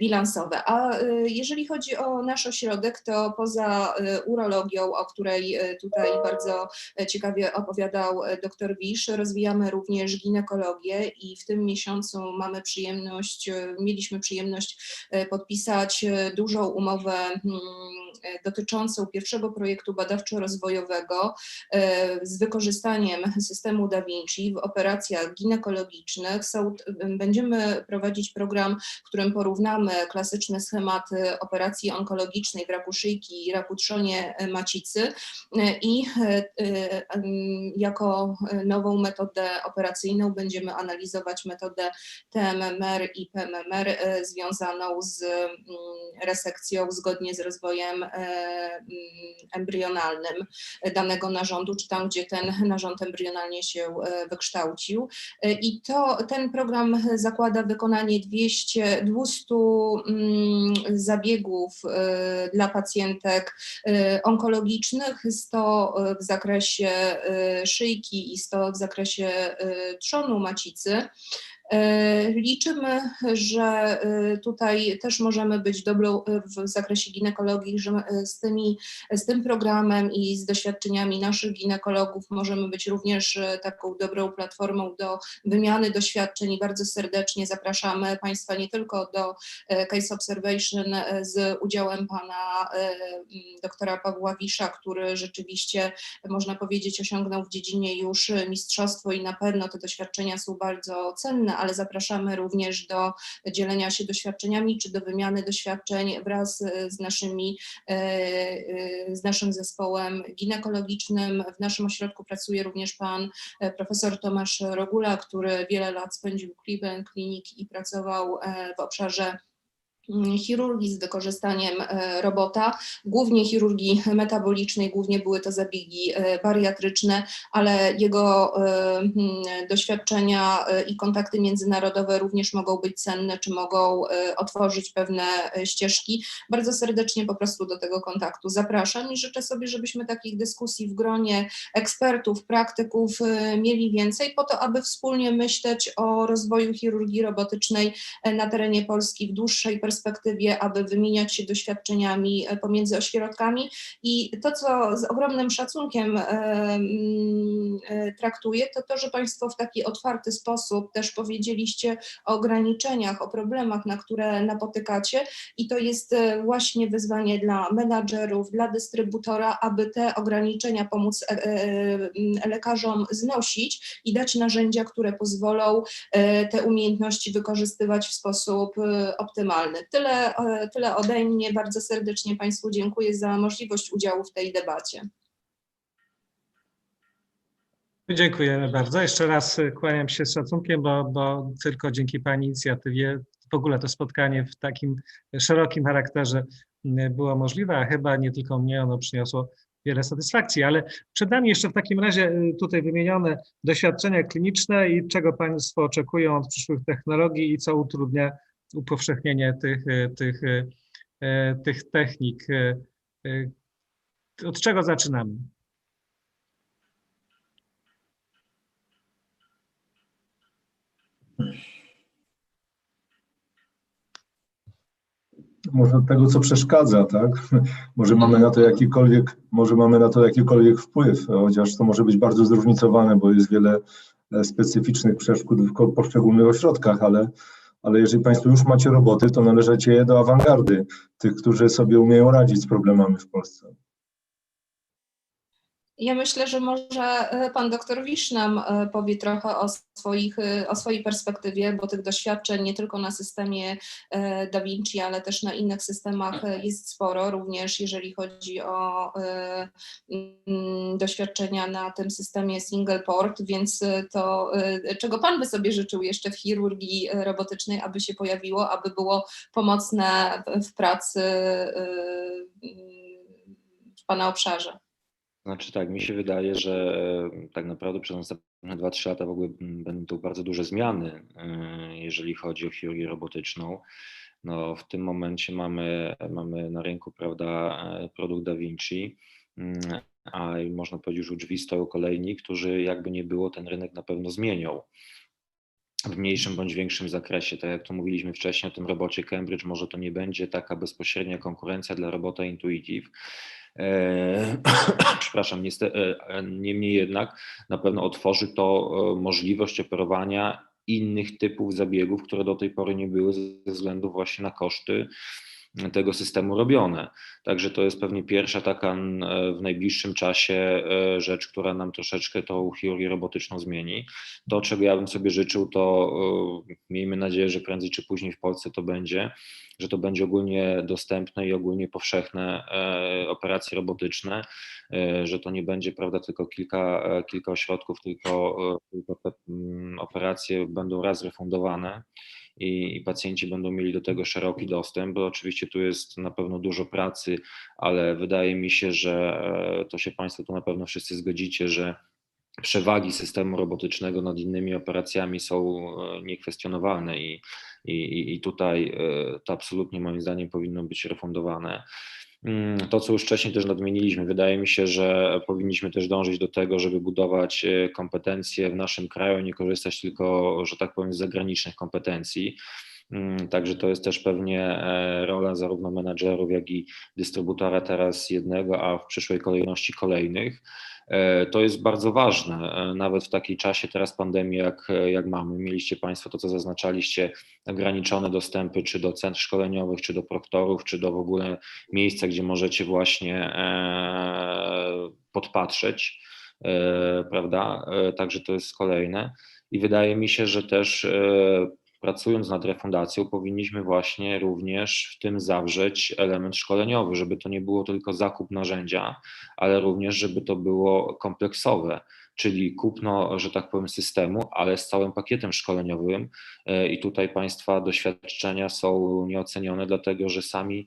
bilansowe. A jeżeli chodzi o nasz ośrodek, to poza urologią, o której tutaj bardzo ciekawie opowiadał dr Wisz, rozwijamy również ginekologię i w tym miesiącu mieliśmy przyjemność podpisać dużą umowę dotyczącą pierwszego projektu badawczo-rozwojowego z wykorzystaniem systemu Da Vinci w operacjach ginekologicznych. Będziemy prowadzić program, w którym porównamy klasyczny schemat operacji onkologicznej w raku szyjki i raku trzonie macicy i jako nową metodę operacyjną będziemy analizować metodę TMMR i PMMR związaną z resekcją zgodnie z rozwojem embrionalnym danego narządu, czy tam, gdzie ten narząd embrionalnie się wykształcił. I ten program zakłada wykonanie 200 zabiegów dla pacjentek onkologicznych, 100 w zakresie szyjki i 100 w zakresie trzonu macicy. Liczymy, że tutaj też możemy być dobrą w zakresie ginekologii, że z tym programem i z doświadczeniami naszych ginekologów możemy być również taką dobrą platformą do wymiany doświadczeń i bardzo serdecznie zapraszamy Państwa nie tylko do Case Observation z udziałem pana doktora Pawła Wisza, który rzeczywiście, można powiedzieć, osiągnął w dziedzinie już mistrzostwo i na pewno te doświadczenia są bardzo cenne, ale zapraszamy również do dzielenia się doświadczeniami czy do wymiany doświadczeń wraz z naszym zespołem ginekologicznym. W naszym ośrodku pracuje również pan profesor Tomasz Rogula, który wiele lat spędził w Cleveland Clinic i pracował w obszarze chirurgii z wykorzystaniem robota, głównie chirurgii metabolicznej, głównie były to zabiegi bariatryczne, ale jego doświadczenia i kontakty międzynarodowe również mogą być cenne, czy mogą otworzyć pewne ścieżki. Bardzo serdecznie po prostu do tego kontaktu zapraszam i życzę sobie, żebyśmy takich dyskusji w gronie ekspertów, praktyków mieli więcej, po to, aby wspólnie myśleć o rozwoju chirurgii robotycznej na terenie Polski w dłuższej perspektywie, perspektywie, aby wymieniać się doświadczeniami pomiędzy ośrodkami. I to, co z ogromnym szacunkiem traktuję, to, że Państwo w taki otwarty sposób też powiedzieliście o ograniczeniach, o problemach, na które napotykacie, i to jest właśnie wyzwanie dla menadżerów, dla dystrybutora, aby te ograniczenia pomóc lekarzom znosić i dać narzędzia, które pozwolą te umiejętności wykorzystywać w sposób optymalny. Tyle ode mnie. Bardzo serdecznie Państwu dziękuję za możliwość udziału w tej debacie. Dziękujemy bardzo. Jeszcze raz kłaniam się z szacunkiem, bo tylko dzięki Pani inicjatywie w ogóle to spotkanie w takim szerokim charakterze było możliwe, a chyba nie tylko mnie ono przyniosło wiele satysfakcji, ale przed nami jeszcze w takim razie tutaj wymienione doświadczenia kliniczne i czego Państwo oczekują od przyszłych technologii i co utrudnia upowszechnienie tych technik. Od czego zaczynamy? Może od tego, co przeszkadza, tak? Może mamy na to jakikolwiek wpływ, chociaż to może być bardzo zróżnicowane, bo jest wiele specyficznych przeszkód w poszczególnych ośrodkach, ale jeżeli Państwo już macie roboty, to należycie je do awangardy, tych, którzy sobie umieją radzić z problemami w Polsce. Ja myślę, że może pan doktor Wisz nam powie trochę o swojej perspektywie, bo tych doświadczeń nie tylko na systemie Da Vinci, ale też na innych systemach jest sporo, również jeżeli chodzi o doświadczenia na tym systemie single port, więc to, czego pan by sobie życzył jeszcze w chirurgii robotycznej, aby się pojawiło, aby było pomocne w pracy w pana obszarze? Znaczy tak, mi się wydaje, że tak naprawdę przez następne 2-3 lata w ogóle będą to bardzo duże zmiany, jeżeli chodzi o chirurgię robotyczną. No, w tym momencie mamy na rynku, prawda, produkt Da Vinci, a można powiedzieć, że u drzwi stoją kolejni, którzy jakby nie było, ten rynek na pewno zmienią w mniejszym bądź większym zakresie. Tak jak to mówiliśmy wcześniej o tym robocie Cambridge, może to nie będzie taka bezpośrednia konkurencja dla robota Intuitive. Przepraszam, niemniej jednak na pewno otworzy to możliwość operowania innych typów zabiegów, które do tej pory nie były ze względu właśnie na koszty tego systemu robione. Także to jest pewnie pierwsza taka w najbliższym czasie rzecz, która nam troszeczkę tą chirurgię robotyczną zmieni. To, czego ja bym sobie życzył, to miejmy nadzieję, że prędzej czy później w Polsce to będzie, że to będzie ogólnie dostępne i ogólnie powszechne operacje robotyczne, że to nie będzie, prawda, tylko kilka ośrodków, tylko te operacje będą raz refundowane i pacjenci będą mieli do tego szeroki dostęp, bo oczywiście tu jest na pewno dużo pracy, ale wydaje mi się, że to się Państwo tu na pewno wszyscy zgodzicie, że przewagi systemu robotycznego nad innymi operacjami są niekwestionowalne i tutaj to absolutnie moim zdaniem powinno być refundowane. To, co już wcześniej też nadmieniliśmy, wydaje mi się, że powinniśmy też dążyć do tego, żeby budować kompetencje w naszym kraju, nie korzystać tylko, że tak powiem, z zagranicznych kompetencji. Także to jest też pewnie rola zarówno menadżerów, jak i dystrybutora teraz jednego, a w przyszłej kolejności kolejnych. To jest bardzo ważne, nawet w takiej czasie teraz pandemii, jak mamy. Mieliście Państwo to, co zaznaczaliście, ograniczone dostępy czy do centr szkoleniowych, czy do proktorów, czy do w ogóle miejsca, gdzie możecie właśnie podpatrzeć, prawda? Także to jest kolejne. I wydaje mi się, że też pracując nad refundacją, powinniśmy właśnie również w tym zawrzeć element szkoleniowy, żeby to nie było tylko zakup narzędzia, ale również, żeby to było kompleksowe, czyli kupno, że tak powiem, systemu, ale z całym pakietem szkoleniowym. I tutaj Państwa doświadczenia są nieocenione, dlatego że sami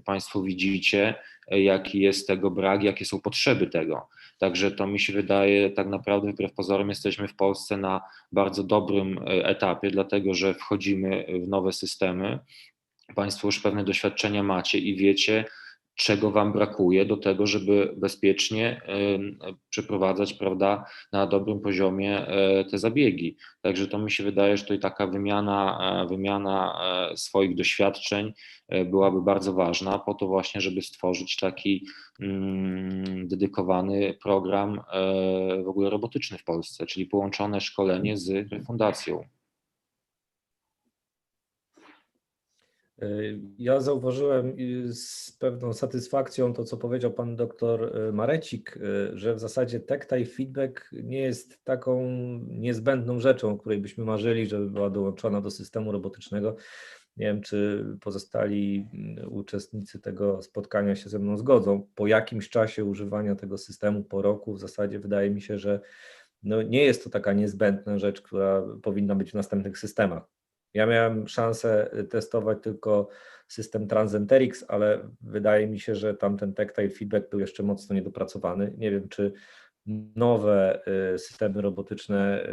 Państwo widzicie, jaki jest tego brak, jakie są potrzeby tego. Także to mi się wydaje, tak naprawdę wbrew pozorom jesteśmy w Polsce na bardzo dobrym etapie, dlatego że wchodzimy w nowe systemy. Państwo już pewne doświadczenia macie i wiecie, czego Wam brakuje do tego, żeby bezpiecznie przeprowadzać, prawda, na dobrym poziomie te zabiegi. Także to mi się wydaje, że tutaj taka wymiana swoich doświadczeń byłaby bardzo ważna po to właśnie, żeby stworzyć taki dedykowany program w ogóle robotyczny w Polsce, czyli połączone szkolenie z refundacją. Ja zauważyłem z pewną satysfakcją to, co powiedział pan doktor Marecik, że w zasadzie tactile feedback nie jest taką niezbędną rzeczą, o której byśmy marzyli, żeby była dołączona do systemu robotycznego. Nie wiem, czy pozostali uczestnicy tego spotkania się ze mną zgodzą. Po jakimś czasie używania tego systemu, po roku, w zasadzie wydaje mi się, że no nie jest to taka niezbędna rzecz, która powinna być w następnych systemach. Ja miałem szansę testować tylko system Transenterix, ale wydaje mi się, że tamten tactile feedback był jeszcze mocno niedopracowany. Nie wiem, czy nowe systemy robotyczne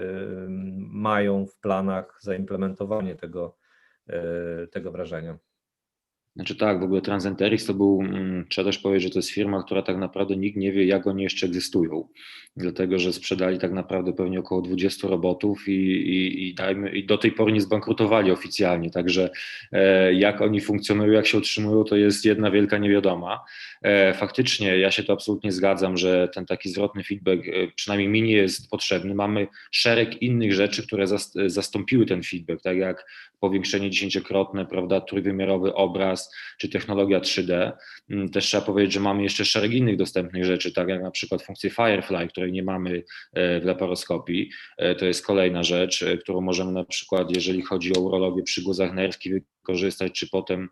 mają w planach zaimplementowanie tego wrażenia. Znaczy tak, w ogóle Transenterix to był, trzeba też powiedzieć, że to jest firma, która tak naprawdę nikt nie wie, jak oni jeszcze egzystują, dlatego że sprzedali tak naprawdę pewnie około 20 robotów i do tej pory nie zbankrutowali oficjalnie, także jak oni funkcjonują, jak się utrzymują, to jest jedna wielka niewiadoma. Faktycznie ja się to absolutnie zgadzam, że ten taki zwrotny feedback przynajmniej mi nie jest potrzebny. Mamy szereg innych rzeczy, które zastąpiły ten feedback, tak jak powiększenie 10-krotne, prawda, trójwymiarowy obraz, czy technologia 3D. Też trzeba powiedzieć, że mamy jeszcze szereg innych dostępnych rzeczy, tak jak na przykład funkcję Firefly, której nie mamy w laparoskopii. To jest kolejna rzecz, którą możemy na przykład, jeżeli chodzi o urologię przy guzach nerwskich, wykorzystać, czy potem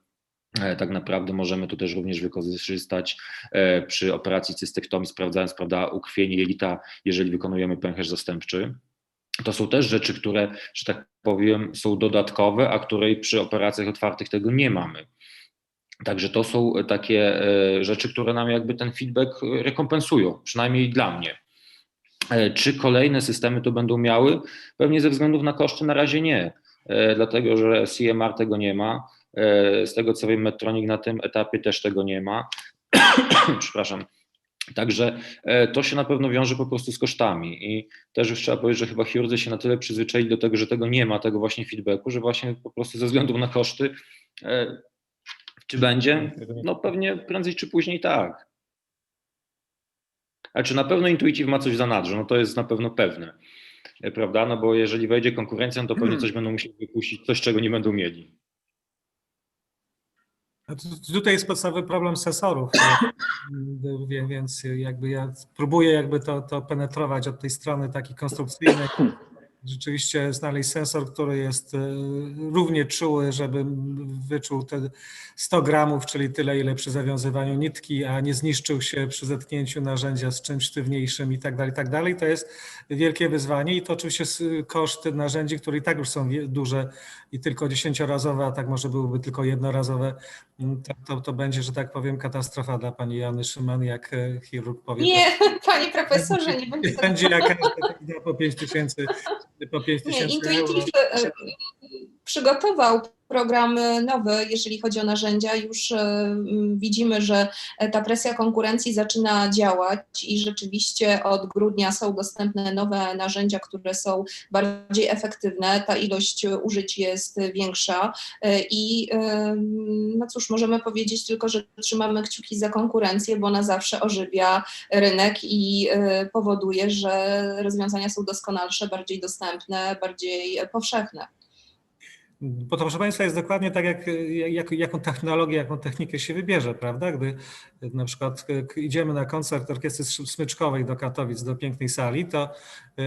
tak naprawdę możemy to też również wykorzystać przy operacji cystektomii, sprawdzając, prawda, ukrwienie jelita, jeżeli wykonujemy pęcherz zastępczy. To są też rzeczy, które, że tak powiem, są dodatkowe, a której przy operacjach otwartych tego nie mamy. Także to są takie rzeczy, które nam jakby ten feedback rekompensują, przynajmniej dla mnie. Czy kolejne systemy to będą miały? Pewnie ze względów na koszty na razie nie, dlatego że CMR tego nie ma. Z tego co wiem, Medtronic na tym etapie też tego nie ma. Przepraszam. Także to się na pewno wiąże po prostu z kosztami i też już trzeba powiedzieć, że chyba chirurdzy się na tyle przyzwyczaili do tego, że tego nie ma, tego właśnie feedbacku, że właśnie po prostu ze względu na koszty, czy będzie? No pewnie prędzej czy później tak. A czy na pewno Intuitive ma coś w zanadrzu? No to jest na pewno pewne, prawda? No bo jeżeli wejdzie konkurencja, no to pewnie coś będą musieli wypuścić, coś czego nie będą mieli. Tutaj jest podstawowy problem sensorów, więc jakby ja próbuję jakby to penetrować od tej strony takiej konstrukcyjnej. Rzeczywiście znaleźć sensor, który jest równie czuły, żeby wyczuł te 100 gramów, czyli tyle, ile przy zawiązywaniu nitki, a nie zniszczył się przy zetknięciu narzędzia z czymś sztywniejszym i tak dalej, i tak dalej. To jest wielkie wyzwanie i to oczywiście koszty narzędzi, które i tak już są duże i tylko 10-razowe, a tak może byłyby tylko jednorazowe, to będzie, że tak powiem, katastrofa dla pani Joanny Szyman, jak chirurg powie. Nie, panie profesorze, nie będzie to. Będzie jakaś po 5 tysięcy. Nie, Intuitive przygotował program nowy, jeżeli chodzi o narzędzia. Już widzimy, że ta presja konkurencji zaczyna działać i rzeczywiście od grudnia są dostępne nowe narzędzia, które są bardziej efektywne. Ta ilość użyć jest większa i no cóż, możemy powiedzieć tylko, że trzymamy kciuki za konkurencję, bo ona zawsze ożywia rynek i powoduje, że rozwiązania są doskonalsze, bardziej dostępne, bardziej powszechne. Bo to, proszę Państwa, jest dokładnie tak, jaką technologię, jaką technikę się wybierze, prawda? Gdy na przykład idziemy na koncert orkiestry smyczkowej do Katowic, do pięknej sali, to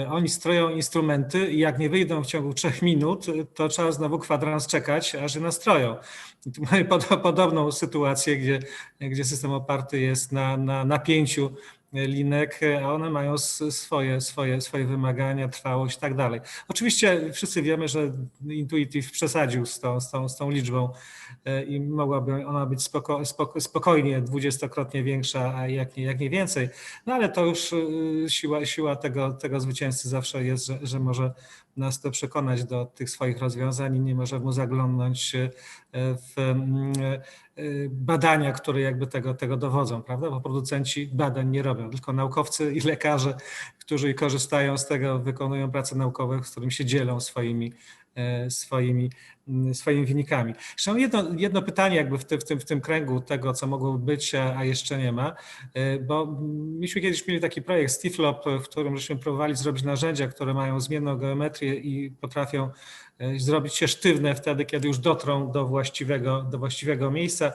oni stroją instrumenty i jak nie wyjdą w ciągu 3 minut, to trzeba znowu kwadrans czekać, aż je nastroją. I tu mamy podobną sytuację, gdzie system oparty jest na napięciu linek, a one mają swoje wymagania, trwałość i tak dalej. Oczywiście wszyscy wiemy, że Intuitive przesadził z tą liczbą i mogłaby ona być spokojnie 20-krotnie większa, a jak nie więcej. No ale to już siła tego zwycięzcy zawsze jest, że może nas to przekonać do tych swoich rozwiązań i nie może mu zaglądnąć w badania, które jakby tego dowodzą, prawda? Bo producenci badań nie robią, tylko naukowcy i lekarze, którzy korzystają z tego, wykonują prace naukowe, z którymi się dzielą swoimi wynikami. Zresztą jedno pytanie jakby w tym kręgu tego, co mogło być, a jeszcze nie ma, bo myśmy kiedyś mieli taki projekt Stiflop, w którym żeśmy próbowali zrobić narzędzia, które mają zmienną geometrię i potrafią zrobić się sztywne wtedy, kiedy już dotrą do właściwego miejsca.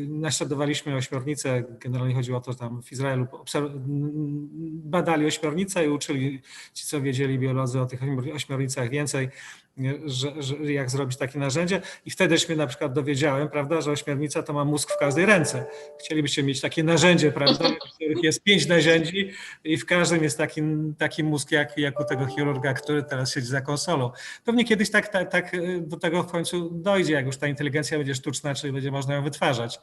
Naśladowaliśmy ośmiornicę, generalnie chodziło o to, że tam w Izraelu badali ośmiornicę i uczyli ci, co wiedzieli biolodzy o tych ośmiornicach więcej, że jak zrobić takie narzędzie. I wtedyśmy na przykład dowiedziałem, prawda, że ośmiornica to ma mózg w każdej ręce. Chcielibyście mieć takie narzędzie, prawda, w których jest 5 narzędzi i w każdym jest taki mózg jak u tego chirurga, który teraz siedzi za konsolą. Pewnie kiedyś tak do tego w końcu dojdzie, jak już ta inteligencja będzie sztuczna, czyli będzie można ją wytwarzać.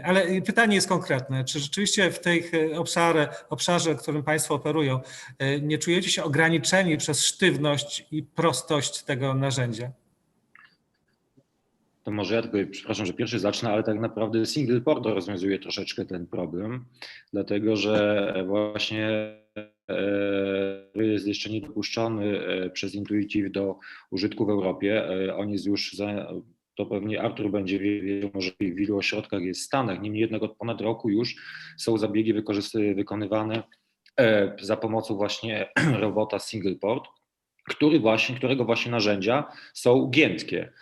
Ale pytanie jest konkretne. Czy rzeczywiście w tej obszarze, w którym Państwo operują, nie czujecie się ograniczeni przez sztywność i prostość tego narzędzia? To może ja tylko, przepraszam, że pierwszy zacznę, ale tak naprawdę single port rozwiązuje troszeczkę ten problem, dlatego że właśnie jest jeszcze niedopuszczony przez Intuitive do użytku w Europie. On jest już to pewnie Artur będzie wiedział, może w ilu ośrodkach jest w Stanach. Niemniej jednak od ponad roku już są zabiegi wykonywane za pomocą właśnie robota single port, którego właśnie narzędzia są giętkie.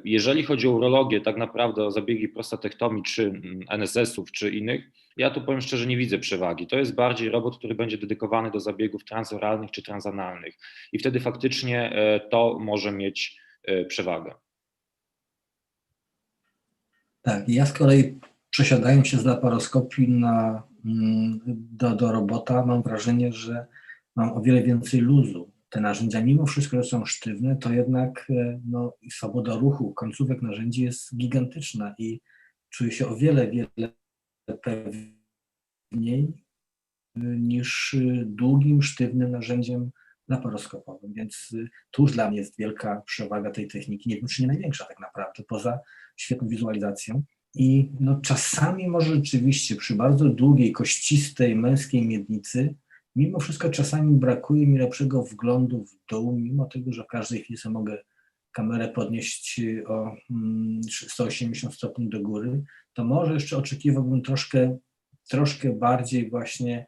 Jeżeli chodzi o urologię, tak naprawdę o zabiegi prostatektomii czy NSS-ów czy innych, ja tu powiem szczerze, nie widzę przewagi. To jest bardziej robot, który będzie dedykowany do zabiegów transoralnych czy transanalnych i wtedy faktycznie to może mieć przewagę. Tak, ja z kolei przesiadając się z laparoskopii do robota, mam wrażenie, że mam o wiele więcej luzu. Te narzędzia, mimo wszystko, że są sztywne, to jednak swoboda ruchu końcówek narzędzi jest gigantyczna i czuję się o wiele pewniej niż długim, sztywnym narzędziem laparoskopowym, więc tu już dla mnie jest wielka przewaga tej techniki, nie wiem czy nie największa tak naprawdę, poza świetną wizualizacją. I czasami może rzeczywiście przy bardzo długiej, kościstej, męskiej miednicy, mimo wszystko czasami brakuje mi lepszego wglądu w dół, mimo tego, że w każdej chwili sobie mogę kamerę podnieść o 180 stopni do góry, to może jeszcze oczekiwałbym troszkę bardziej właśnie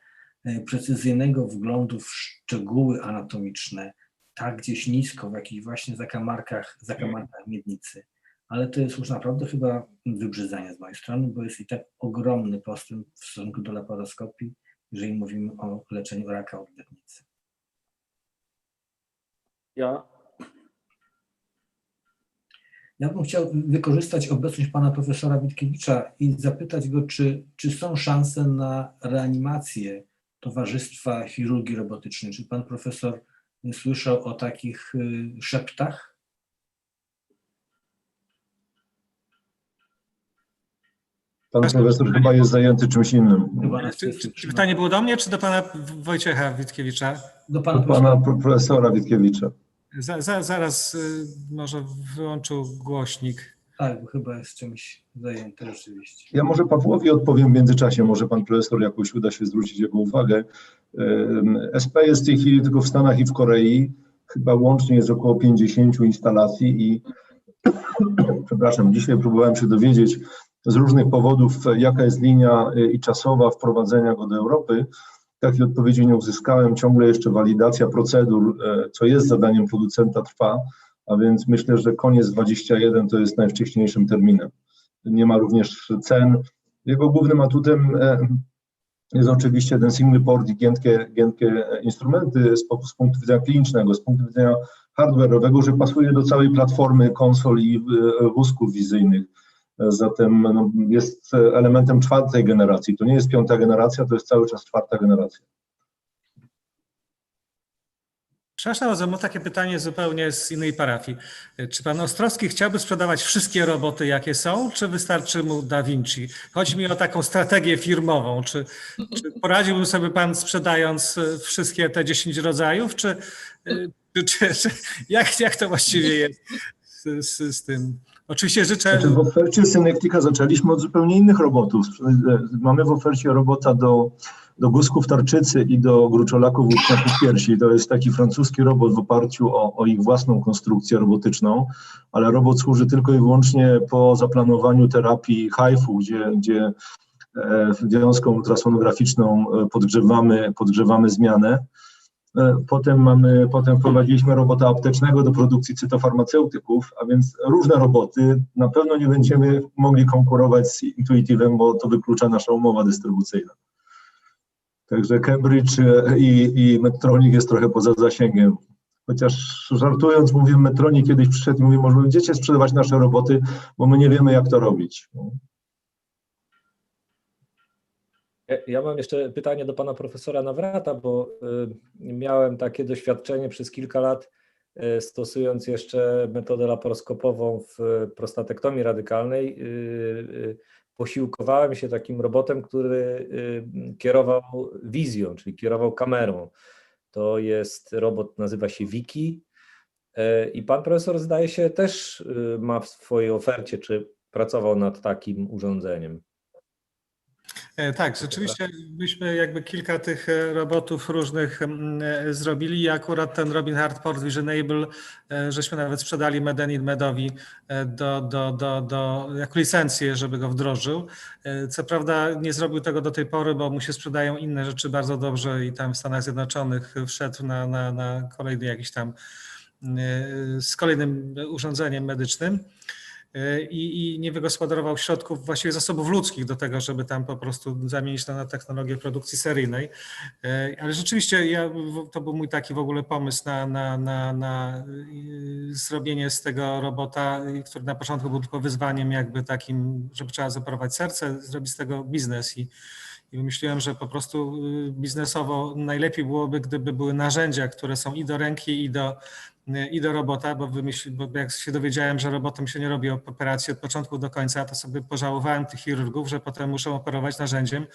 precyzyjnego wglądu w szczegóły anatomiczne, tak gdzieś nisko, w jakichś właśnie zakamarkach miednicy. Ale to jest już naprawdę chyba wybrzydzenie z mojej strony, bo jest i tak ogromny postęp w stosunku do laparoskopii, jeżeli mówimy o leczeniu raka odbytnicy. Ja bym chciał wykorzystać obecność pana profesora Witkiewicza i zapytać go, czy są szanse na reanimację Towarzystwa Chirurgii Robotycznej. Czy pan profesor słyszał o takich szeptach? Pan profesor chyba jest zajęty czymś innym. Czy pytanie było do mnie, czy do pana Wojciecha Witkiewicza? Do pana profesora Witkiewicza. Zaraz może wyłączył głośnik. Tak, bo chyba jest czymś zajęty rzeczywiście. Ja może Pawłowi odpowiem w międzyczasie, może pan profesor jakoś uda się zwrócić jego uwagę. SP jest w tej chwili tylko w Stanach i w Korei. Chyba łącznie jest około 50 instalacji i przepraszam, dzisiaj próbowałem się dowiedzieć z różnych powodów, jaka jest linia i czasowa wprowadzenia go do Europy. Takiej odpowiedzi nie uzyskałem. Ciągle jeszcze walidacja procedur, co jest zadaniem producenta, trwa, a więc myślę, że koniec 21 to jest najwcześniejszym terminem. Nie ma również cen. Jego głównym atutem jest oczywiście ten single port i giętkie instrumenty z punktu widzenia klinicznego, z punktu widzenia hardware'owego, że pasuje do całej platformy konsol i wózków wizyjnych. Zatem no, jest elementem czwartej generacji. To nie jest piąta generacja, to jest cały czas czwarta generacja. Przepraszam bardzo, mam takie pytanie zupełnie z innej parafii. Czy pan Ostrowski chciałby sprzedawać wszystkie roboty, jakie są, czy wystarczy mu Da Vinci? Chodzi mi o taką strategię firmową. Czy poradziłby sobie pan sprzedając wszystkie te 10 rodzajów, czy jak to właściwie jest z tym? Oczywiście życzę... Znaczy w ofercie Synektika zaczęliśmy od zupełnie innych robotów. Mamy w ofercie robota do guzków tarczycy i do gruczolaków łuczniaków piersi. To jest taki francuski robot w oparciu o ich własną konstrukcję robotyczną, ale robot służy tylko i wyłącznie po zaplanowaniu terapii HIFU, gdzie wiązką ultrasonograficzną podgrzewamy zmianę. Potem wprowadziliśmy robota aptecznego do produkcji cytofarmaceutyków, a więc różne roboty. Na pewno nie będziemy mogli konkurować z Intuitivem, bo to wyklucza nasza umowa dystrybucyjna. Także Cambridge i Medtronic jest trochę poza zasięgiem. Chociaż żartując mówię, Medtronic kiedyś przyszedł i mówi, może będziecie sprzedawać nasze roboty, bo my nie wiemy, jak to robić. Ja mam jeszcze pytanie do pana profesora Nawrata, bo miałem takie doświadczenie przez kilka lat, stosując jeszcze metodę laparoskopową w prostatektomii radykalnej. Posiłkowałem się takim robotem, który kierował wizją, czyli kierował kamerą. To jest robot, nazywa się Wiki i pan profesor zdaje się też ma w swojej ofercie, czy pracował nad takim urządzeniem. Tak, rzeczywiście myśmy jakby kilka tych robotów różnych zrobili i akurat ten Robin Hard Port Visionable żeśmy nawet sprzedali Medowi jako licencję, żeby go wdrożył. Co prawda nie zrobił tego do tej pory, bo mu się sprzedają inne rzeczy bardzo dobrze i tam w Stanach Zjednoczonych wszedł na kolejny jakiś tam z kolejnym urządzeniem medycznym. I nie wygospodarował środków, właściwie zasobów ludzkich do tego, żeby tam po prostu zamienić to na technologię produkcji seryjnej. Ale rzeczywiście to był mój taki w ogóle pomysł na zrobienie z tego robota, który na początku był tylko wyzwaniem jakby takim, żeby trzeba zoperować serce, zrobić z tego biznes i wymyśliłem, że po prostu biznesowo najlepiej byłoby, gdyby były narzędzia, które są i do ręki, i do robota, bo jak się dowiedziałem, że robotem się nie robi operacji od początku do końca, to sobie pożałowałem tych chirurgów, że potem muszą operować narzędziem,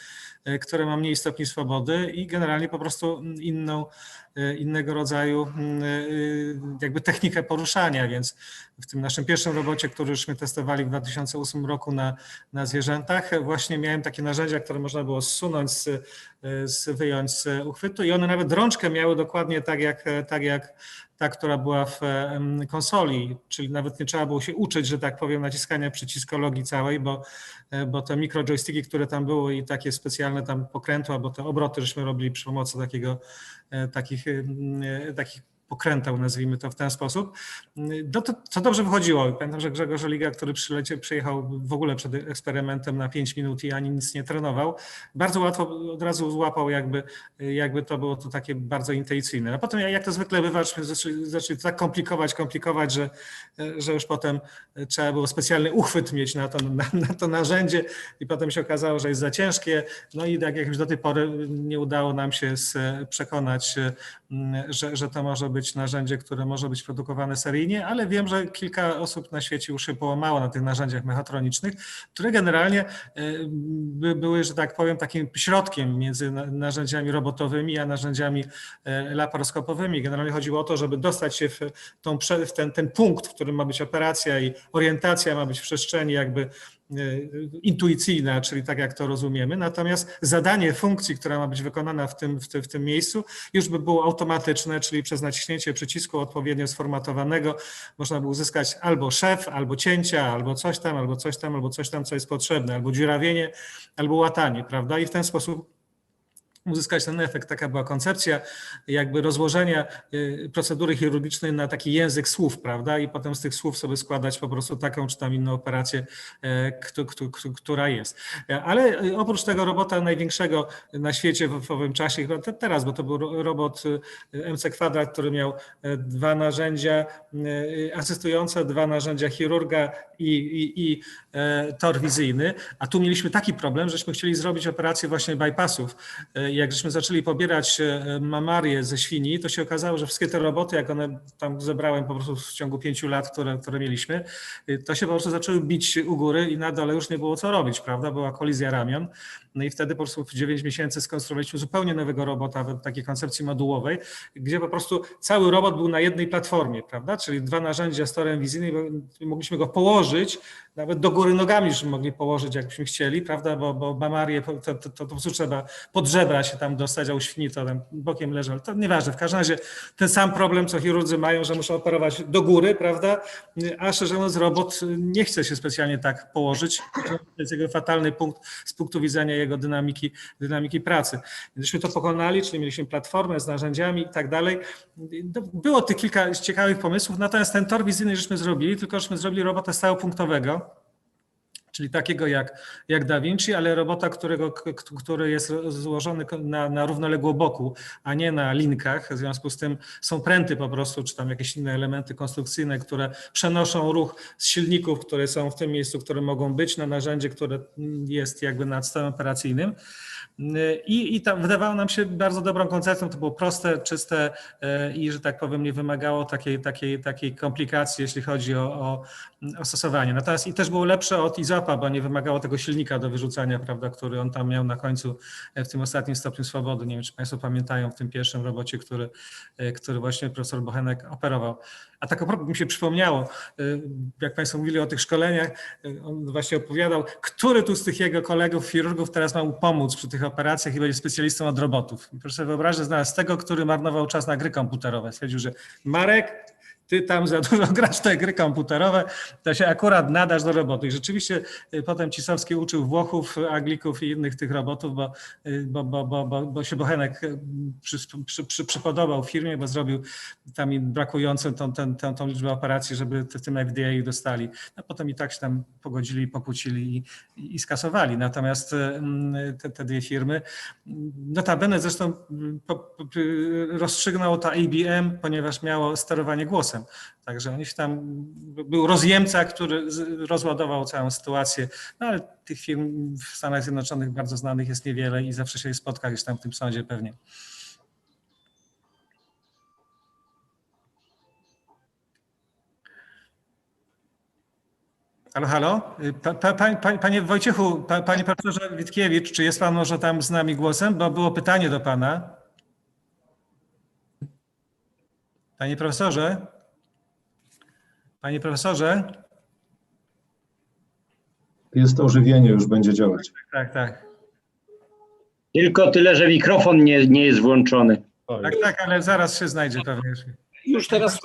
które ma mniej stopni swobody i generalnie po prostu innego rodzaju jakby technikę poruszania, więc w tym naszym pierwszym robocie, który żeśmy testowali w 2008 roku na zwierzętach, właśnie miałem takie narzędzia, które można było zsunąć, wyjąć z uchwytu i one nawet rączkę miały dokładnie tak jak ta, która była w konsoli, czyli nawet nie trzeba było się uczyć, że tak powiem, naciskania przyciskologii całej, bo te mikrojoysticki, które tam były i takie specjalne tam pokrętła, bo te obroty żeśmy robili przy pomocy takich pokrętał, nazwijmy to w ten sposób. To dobrze wychodziło. Pamiętam, że Grzegorz Oliga, który przyjechał w ogóle przed eksperymentem na 5 minut i ani nic nie trenował, bardzo łatwo od razu złapał jakby to było to takie bardzo intuicyjne. A potem jak to zwykle bywa, zaczęli tak komplikować, że już potem trzeba było specjalny uchwyt mieć na to narzędzie i potem się okazało, że jest za ciężkie. No i tak jak już do tej pory nie udało nam się przekonać, że to może być narzędzie, które może być produkowane seryjnie, ale wiem, że kilka osób na świecie już się połamało na tych narzędziach mechatronicznych, które generalnie były, że tak powiem, takim środkiem między narzędziami robotowymi a narzędziami laparoskopowymi. Generalnie chodziło o to, żeby dostać się w ten punkt, w którym ma być operacja i orientacja ma być w przestrzeni jakby intuicyjna, czyli tak jak to rozumiemy, natomiast zadanie funkcji, która ma być wykonana w tym miejscu, już by było automatyczne, czyli przez naciśnięcie przycisku odpowiednio sformatowanego można by uzyskać albo szef, albo cięcia, albo coś tam, albo coś tam, albo coś tam, co jest potrzebne, albo dziurawienie, albo łatanie, prawda? I w ten sposób uzyskać ten efekt. Taka była koncepcja jakby rozłożenia procedury chirurgicznej na taki język słów, prawda? I potem z tych słów sobie składać po prostu taką czy tam inną operację, która jest. Ale oprócz tego robota największego na świecie w owym czasie, teraz, bo to był robot MC Kwadrat, który miał 2 narzędzia asystujące, 2 narzędzia chirurga i tor wizyjny, a tu mieliśmy taki problem, żeśmy chcieli zrobić operację właśnie bypassów. Jak żeśmy zaczęli pobierać mamarię ze świni, to się okazało, że wszystkie te roboty, jak one tam zebrałem po prostu w ciągu 5 lat, które mieliśmy, to się po prostu zaczęły bić u góry i na dole już nie było co robić, prawda? Była kolizja ramion. No i wtedy po prostu w 9 miesięcy skonstruowaliśmy zupełnie nowego robota w takiej koncepcji modułowej, gdzie po prostu cały robot był na jednej platformie, prawda? Czyli 2 narzędzia z torem wizyjnym, mogliśmy go położyć, nawet do góry nogami już mogli położyć, jakbyśmy chcieli, prawda? Bo mamarię to po prostu trzeba pod żebra się tam dostać, a u świni to tam bokiem leżał. To nieważne, w każdym razie ten sam problem, co chirurdzy mają, że muszą operować do góry, prawda? A szczerze mówiąc, robot nie chce się specjalnie tak położyć. To jest jego fatalny punkt z punktu widzenia jego dynamiki pracy. Gdyśmy to pokonali, czyli mieliśmy platformę z narzędziami i tak dalej. Było tych kilka ciekawych pomysłów, natomiast ten tor wizyjny żeśmy zrobili, tylko żeśmy zrobili robota stałopunktowego, czyli takiego jak Da Vinci, ale robota, który jest złożony na równoległoboku, a nie na linkach. W związku z tym są pręty po prostu, czy tam jakieś inne elementy konstrukcyjne, które przenoszą ruch z silników, które są w tym miejscu, które mogą być, na narzędzie, które jest jakby nad stołem operacyjnym. I tam wydawało nam się bardzo dobrą koncepcją, to było proste, czyste i, że tak powiem, nie wymagało takiej komplikacji, jeśli chodzi o stosowanie. Natomiast i też było lepsze od Izopa, bo nie wymagało tego silnika do wyrzucania, prawda, który on tam miał na końcu w tym ostatnim stopniu swobody. Nie wiem, czy Państwo pamiętają, w tym pierwszym robocie, który właśnie profesor Bochenek operował. A tak naprawdę mi się przypomniało, jak Państwo mówili o tych szkoleniach, on właśnie opowiadał, który tu z tych jego kolegów, chirurgów teraz ma mu pomóc przy tych operacjach i będzie specjalistą od robotów. I proszę sobie wyobrazić, że znalazł tego, który marnował czas na gry komputerowe. Stwierdził, że Marek, ty tam za dużo grasz w te gry komputerowe, to się akurat nadasz do roboty. I rzeczywiście potem Cisowski uczył Włochów, Anglików i innych tych robotów, bo się Bochenek przypodobał firmie, bo zrobił tam im brakującą tą liczbę operacji, żeby w tym FDA ich dostali. A potem i tak się tam pogodzili, pokłócili i skasowali. Natomiast te 2 firmy, notabene zresztą rozstrzygnął to IBM, ponieważ miało sterowanie głosem. Także oni się tam, był rozjemca, który rozładował całą sytuację, no ale tych firm w Stanach Zjednoczonych bardzo znanych jest niewiele i zawsze się spotka gdzieś tam w tym sądzie pewnie. Halo? Panie Wojciechu, panie profesorze Witkiewicz, czy jest pan może tam z nami głosem? Bo było pytanie do pana. Panie profesorze? Panie profesorze? Jest ożywienie, już będzie działać. Tak. Tylko tyle, że mikrofon nie jest włączony. Tak, ale zaraz się znajdzie pewnie. Już teraz.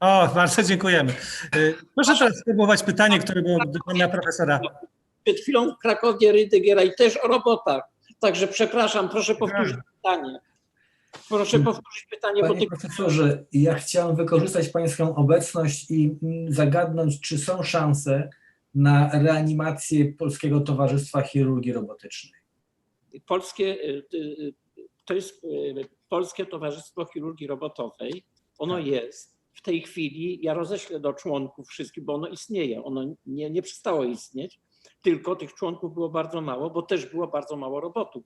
O, bardzo dziękujemy. Proszę teraz spróbować pytanie, które było do pana profesora. Przed chwilą w Krakowie Rydygiera i też o robotach. Także przepraszam, proszę powtórzyć pytanie. Proszę powtórzyć pytanie. Panie profesorze, ja chciałem wykorzystać Pańską obecność i zagadnąć, czy są szanse na reanimację Polskiego Towarzystwa Chirurgii Robotycznej. To jest Polskie Towarzystwo Chirurgii Robotowej. Ono jest w tej chwili, ja roześlę do członków wszystkich, bo ono istnieje. Ono nie przestało istnieć, tylko tych członków było bardzo mało, bo też było bardzo mało robotów.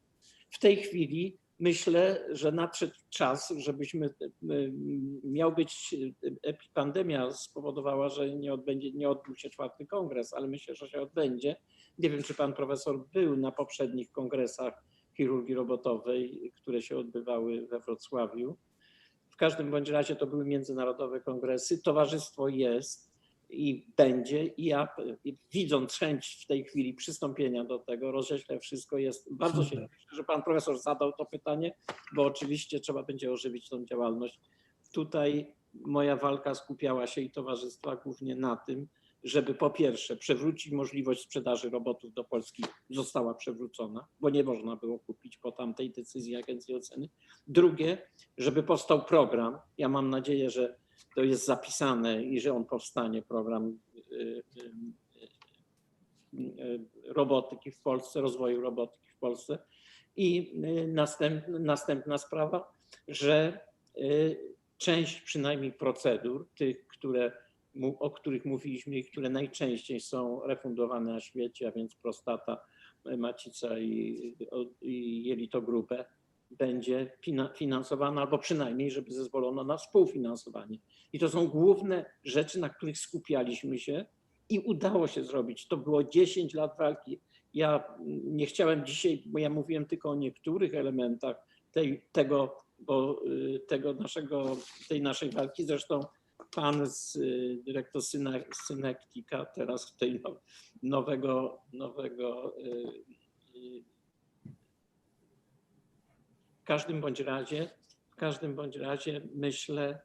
W tej chwili myślę, że nadszedł czas, żebyśmy, miał być, pandemia spowodowała, że nie odbył się 4. kongres, ale myślę, że się odbędzie. Nie wiem, czy pan profesor był na poprzednich kongresach chirurgii robotowej, które się odbywały we Wrocławiu. W każdym bądź razie to były międzynarodowe kongresy. Towarzystwo jest i będzie. I ja, widząc chęć w tej chwili przystąpienia do tego, roześlę wszystko. Bardzo się cieszę, że pan profesor zadał to pytanie, bo oczywiście trzeba będzie ożywić tą działalność. Tutaj moja walka skupiała się i towarzystwa głównie na tym, żeby po pierwsze przywrócić możliwość sprzedaży robotów do Polski, została przywrócona, bo nie można było kupić po tamtej decyzji Agencji Oceny. Drugie, żeby powstał program, ja mam nadzieję, że to jest zapisane i że on powstanie, program robotyki w Polsce, rozwoju robotyki w Polsce. I następna sprawa, że część przynajmniej procedur, tych, o których mówiliśmy i które najczęściej są refundowane na świecie, a więc prostata, macica i jelitogrupę, będzie finansowana, albo przynajmniej, żeby zezwolono na współfinansowanie. I to są główne rzeczy, na których skupialiśmy się i udało się zrobić. To było 10 lat walki. Ja nie chciałem dzisiaj, bo ja mówiłem tylko o niektórych elementach tej naszej walki. Zresztą pan dyrektor Synektika, teraz tej nowego w każdym bądź razie myślę,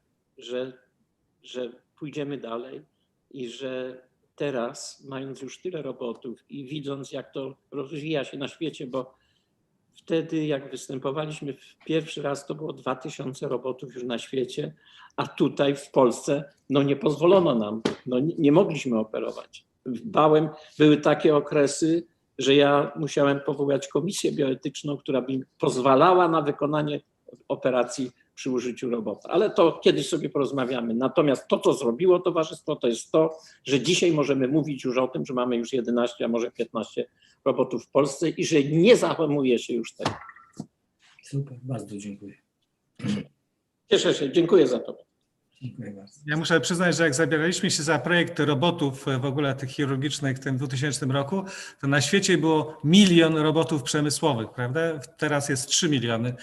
że pójdziemy dalej i że teraz, mając już tyle robotów i widząc, jak to rozwija się na świecie, bo wtedy, jak występowaliśmy pierwszy raz, to było 2000 robotów już na świecie, a tutaj w Polsce nie pozwolono nam, nie mogliśmy operować. Były takie okresy, że ja musiałem powołać komisję bioetyczną, która by pozwalała na wykonanie operacji przy użyciu robota. Ale to kiedyś sobie porozmawiamy. Natomiast to, co zrobiło towarzystwo, to jest to, że dzisiaj możemy mówić już o tym, że mamy już 11, a może 15 robotów w Polsce i że nie załamuje się już tego. Super, bardzo dziękuję. Cieszę się, dziękuję za to. Dziękuję bardzo. Ja muszę przyznać, że jak zabieraliśmy się za projekt robotów w ogóle tych chirurgicznych w tym 2000 roku, to na świecie było 1 000 000 robotów przemysłowych, prawda? Teraz jest 3 miliony,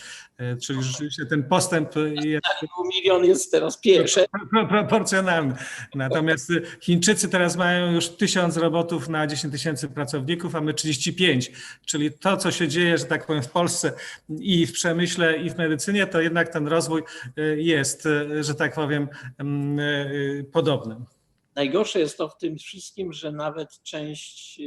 czyli rzeczywiście ten postęp jest... 1 milion jest teraz pierwszy. Proporcjonalny. Natomiast Chińczycy teraz mają już 1000 robotów na 10 000 pracowników, a my 35. Czyli to, co się dzieje, że tak powiem, w Polsce i w przemyśle, i w medycynie, to jednak ten rozwój jest, że tak powiem, podobny. Najgorsze jest to w tym wszystkim, że nawet część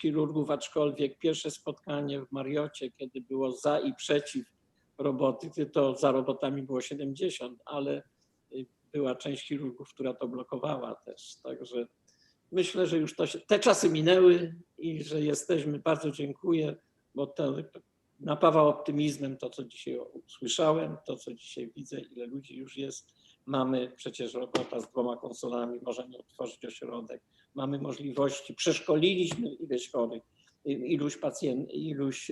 chirurgów, aczkolwiek pierwsze spotkanie w Mariocie, kiedy było za i przeciw robotyce, to za robotami było 70, ale była część chirurgów, która to blokowała też. Także myślę, że już te czasy minęły i że jesteśmy, bardzo dziękuję, bo to napawa optymizmem to, co dzisiaj usłyszałem, to, co dzisiaj widzę, ile ludzi już jest. Mamy przecież robota z 2 konsolami, możemy otworzyć ośrodek, mamy możliwości, przeszkoliliśmy ileś chorych, iluś pacjentów, iluś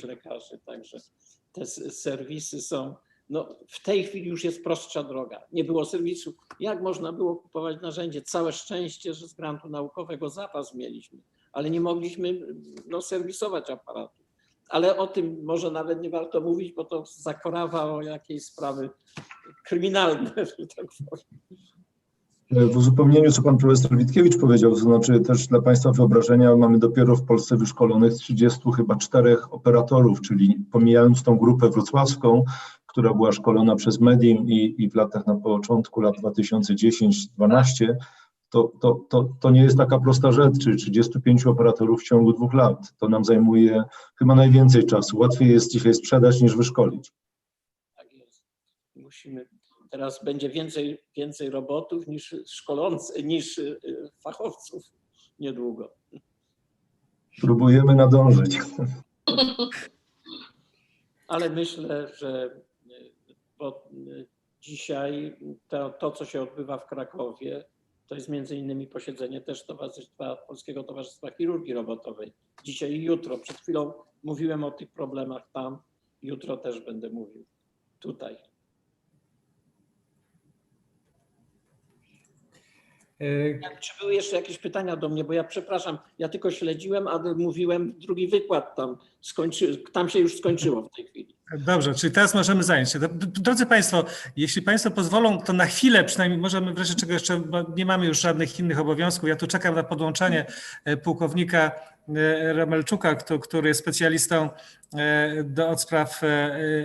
lekarzy, także te serwisy są, w tej chwili już jest prostsza droga. Nie było serwisu, jak można było kupować narzędzie? Całe szczęście, że z grantu naukowego zapas mieliśmy, ale nie mogliśmy serwisować aparatu. Ale o tym może nawet nie warto mówić, bo to zakorawa o jakieś sprawy kryminalne, że tak powiem. W uzupełnieniu, co pan profesor Witkiewicz powiedział, to znaczy też dla państwa wyobrażenia, mamy dopiero w Polsce wyszkolonych 34 operatorów, czyli pomijając tą grupę wrocławską, która była szkolona przez Medim i w latach na początku lat 2010-2012, to nie jest taka prosta rzecz, czyli 35 operatorów w ciągu 2 lat. To nam zajmuje chyba najwięcej czasu. Łatwiej jest dzisiaj sprzedać niż wyszkolić. Tak jest. Teraz będzie więcej robotów niż fachowców niedługo. Próbujemy nadążyć. Ale myślę, że dzisiaj to, co się odbywa w Krakowie, to jest między innymi posiedzenie też Polskiego Towarzystwa Chirurgii Robotowej. Dzisiaj i jutro. Przed chwilą mówiłem o tych problemach tam. Jutro też będę mówił tutaj. Czy były jeszcze jakieś pytania do mnie? Bo ja przepraszam, ja tylko śledziłem, ale mówiłem drugi wykład tam się już skończyło w tej chwili. Dobrze, czyli teraz możemy zająć się. Drodzy Państwo, jeśli Państwo pozwolą, to na chwilę przynajmniej możemy wreszcie czego jeszcze, bo nie mamy już żadnych innych obowiązków. Ja tu czekam na podłączenie pułkownika Romelczuka, który jest specjalistą od spraw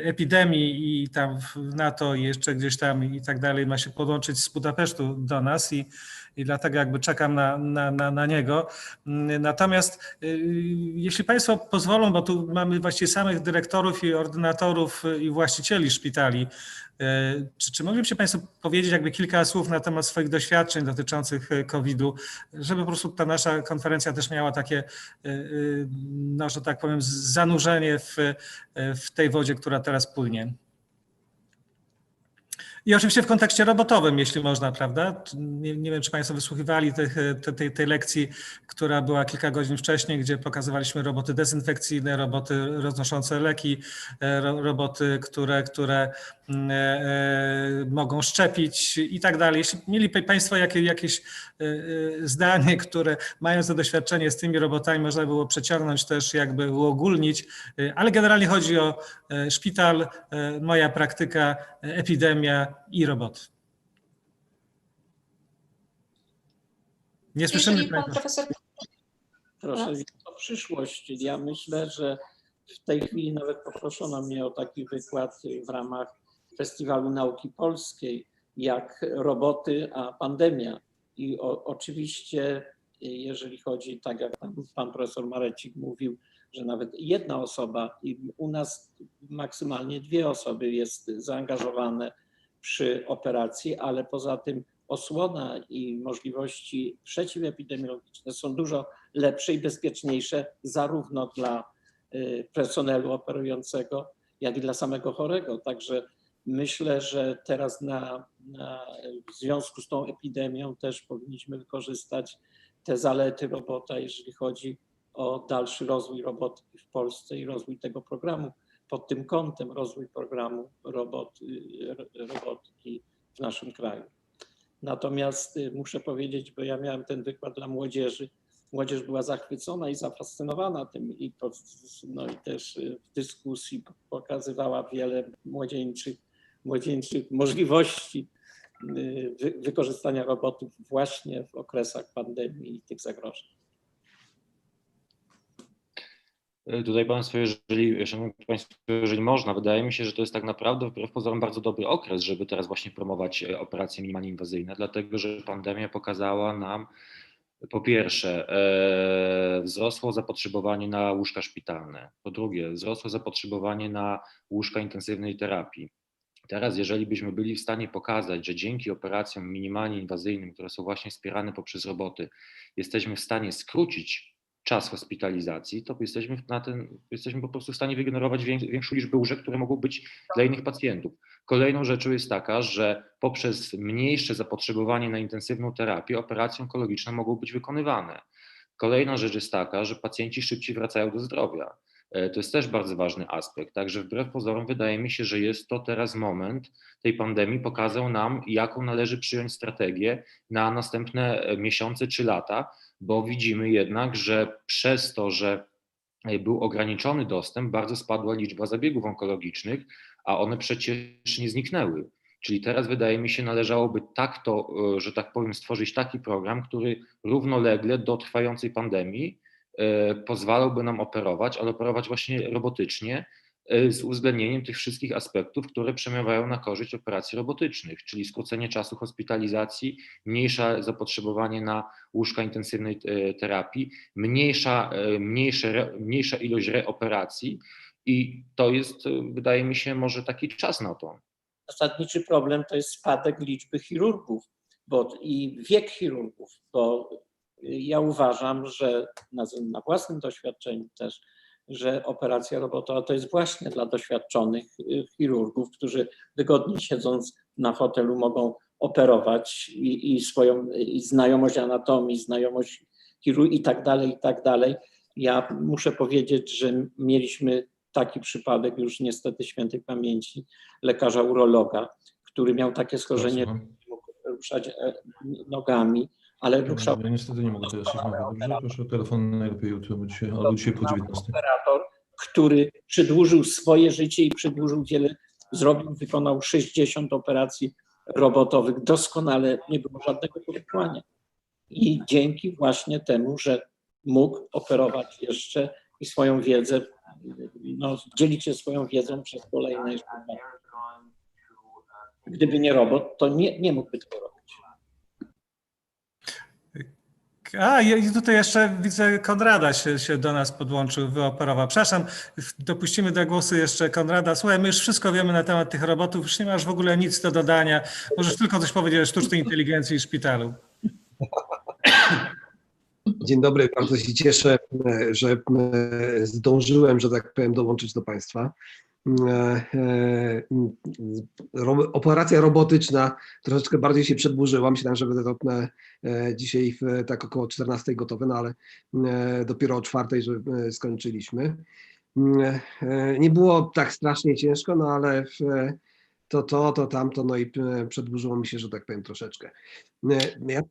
epidemii i tam w NATO i jeszcze gdzieś tam i tak dalej, ma się podłączyć z Budapesztu do nas i dlatego jakby czekam na niego. Natomiast jeśli Państwo pozwolą, bo tu mamy właściwie samych dyrektorów i ordynatorów i właścicieli szpitali, czy moglibyście Państwo powiedzieć jakby kilka słów na temat swoich doświadczeń dotyczących COVID-u, żeby po prostu ta nasza konferencja też miała takie, no, że tak powiem, zanurzenie w tej wodzie, która teraz płynie. I oczywiście w kontekście robotowym, jeśli można, prawda? Nie wiem, czy Państwo wysłuchiwali tej lekcji, która była kilka godzin wcześniej, gdzie pokazywaliśmy roboty dezynfekcyjne, roboty roznoszące leki, roboty, które mogą szczepić i tak dalej. Jeśli mieli Państwo jakieś zdanie, które mając to doświadczenie z tymi robotami można było przeciągnąć też, jakby uogólnić, ale generalnie chodzi o szpital, moja praktyka, epidemia i roboty. Nie słyszymy. Pan profesor... Proszę, o przyszłość. Ja myślę, że w tej chwili nawet poproszono mnie o taki wykład w ramach Festiwalu Nauki Polskiej, jak roboty, a pandemia. I oczywiście, jeżeli chodzi, tak jak pan profesor Marecik mówił, że nawet jedna osoba i u nas maksymalnie 2 osoby jest zaangażowane przy operacji, ale poza tym osłona i możliwości przeciwepidemiologiczne są dużo lepsze i bezpieczniejsze zarówno dla personelu operującego, jak i dla samego chorego. Także myślę, że teraz w związku z tą epidemią też powinniśmy wykorzystać te zalety robota, jeżeli chodzi o dalszy rozwój robotyki w Polsce i rozwój tego programu. Pod tym kątem rozwój programu robotyki w naszym kraju. Natomiast muszę powiedzieć, bo ja miałem ten wykład dla młodzieży, młodzież była zachwycona i zafascynowana tym i też w dyskusji pokazywała wiele młodzieńczych możliwości wykorzystania robotów właśnie w okresach pandemii i tych zagrożeń. Tutaj Państwo, jeżeli można, wydaje mi się, że to jest tak naprawdę wbrew pozorom bardzo dobry okres, żeby teraz właśnie promować operacje minimalnie inwazyjne, dlatego że pandemia pokazała nam, po pierwsze, wzrosło zapotrzebowanie na łóżka szpitalne, po drugie, wzrosło zapotrzebowanie na łóżka intensywnej terapii. Teraz, jeżeli byśmy byli w stanie pokazać, że dzięki operacjom minimalnie inwazyjnym, które są właśnie wspierane poprzez roboty, jesteśmy w stanie skrócić czas hospitalizacji, to jesteśmy po prostu w stanie wygenerować większą liczbę łóżek, które mogą być dla innych pacjentów. Kolejną rzeczą jest taka, że poprzez mniejsze zapotrzebowanie na intensywną terapię operacje onkologiczne mogą być wykonywane. Kolejna rzecz jest taka, że pacjenci szybciej wracają do zdrowia. To jest też bardzo ważny aspekt. Także wbrew pozorom wydaje mi się, że jest to teraz moment tej pandemii, pokazał nam, jaką należy przyjąć strategię na następne miesiące czy lata, bo widzimy jednak, że przez to, że był ograniczony dostęp, bardzo spadła liczba zabiegów onkologicznych, a one przecież nie zniknęły. Czyli teraz wydaje mi się należałoby tak to, że tak powiem, stworzyć taki program, który równolegle do trwającej pandemii pozwalałby nam operować, ale operować właśnie robotycznie, z uwzględnieniem tych wszystkich aspektów, które przemawiają na korzyść operacji robotycznych, czyli skrócenie czasu hospitalizacji, mniejsze zapotrzebowanie na łóżka intensywnej terapii, mniejsza ilość reoperacji i to jest, wydaje mi się, może taki czas na to. Zasadniczy problem to jest spadek liczby chirurgów i wiek chirurgów, bo ja uważam, że na własnym doświadczeniu też, że operacja robotowa to jest właśnie dla doświadczonych chirurgów, którzy wygodnie siedząc na fotelu mogą operować i znajomość anatomii, znajomość chirurgii i tak dalej. Ja muszę powiedzieć, że mieliśmy taki przypadek już niestety świętej pamięci lekarza urologa, który miał takie schorzenie, że mógł ruszać nogami, ale ruszał. Ja niestety nie mogę teraz się dobrze, proszę o telefon najlepiej jutro, bo dzisiaj po 19. Operator, który przedłużył swoje życie i przedłużył wykonał 60 operacji robotowych doskonale, nie było żadnego powikłania. I dzięki właśnie temu, że mógł operować jeszcze i swoją wiedzę, no, dzielić się swoją wiedzą przez kolejne jeszcze lata. Gdyby nie robot, to nie mógłby tego robić. I tutaj jeszcze widzę, Konrada się do nas podłączył, wyoperował. Przepraszam, dopuścimy do głosu jeszcze Konrada. Słuchaj, my już wszystko wiemy na temat tych robotów, już nie masz w ogóle nic do dodania. Możesz tylko coś powiedzieć o sztucznej inteligencji i szpitalu. Dzień dobry, bardzo się cieszę, że zdążyłem, że tak powiem, dołączyć do Państwa. Operacja robotyczna troszeczkę bardziej się przedłużyła. Myślałem, że będę to dzisiaj tak około 14 gotowe, no ale dopiero o 4 że skończyliśmy. Nie było tak strasznie ciężko, no ale to tamto, no i przedłużyło mi się, że tak powiem, troszeczkę. Ja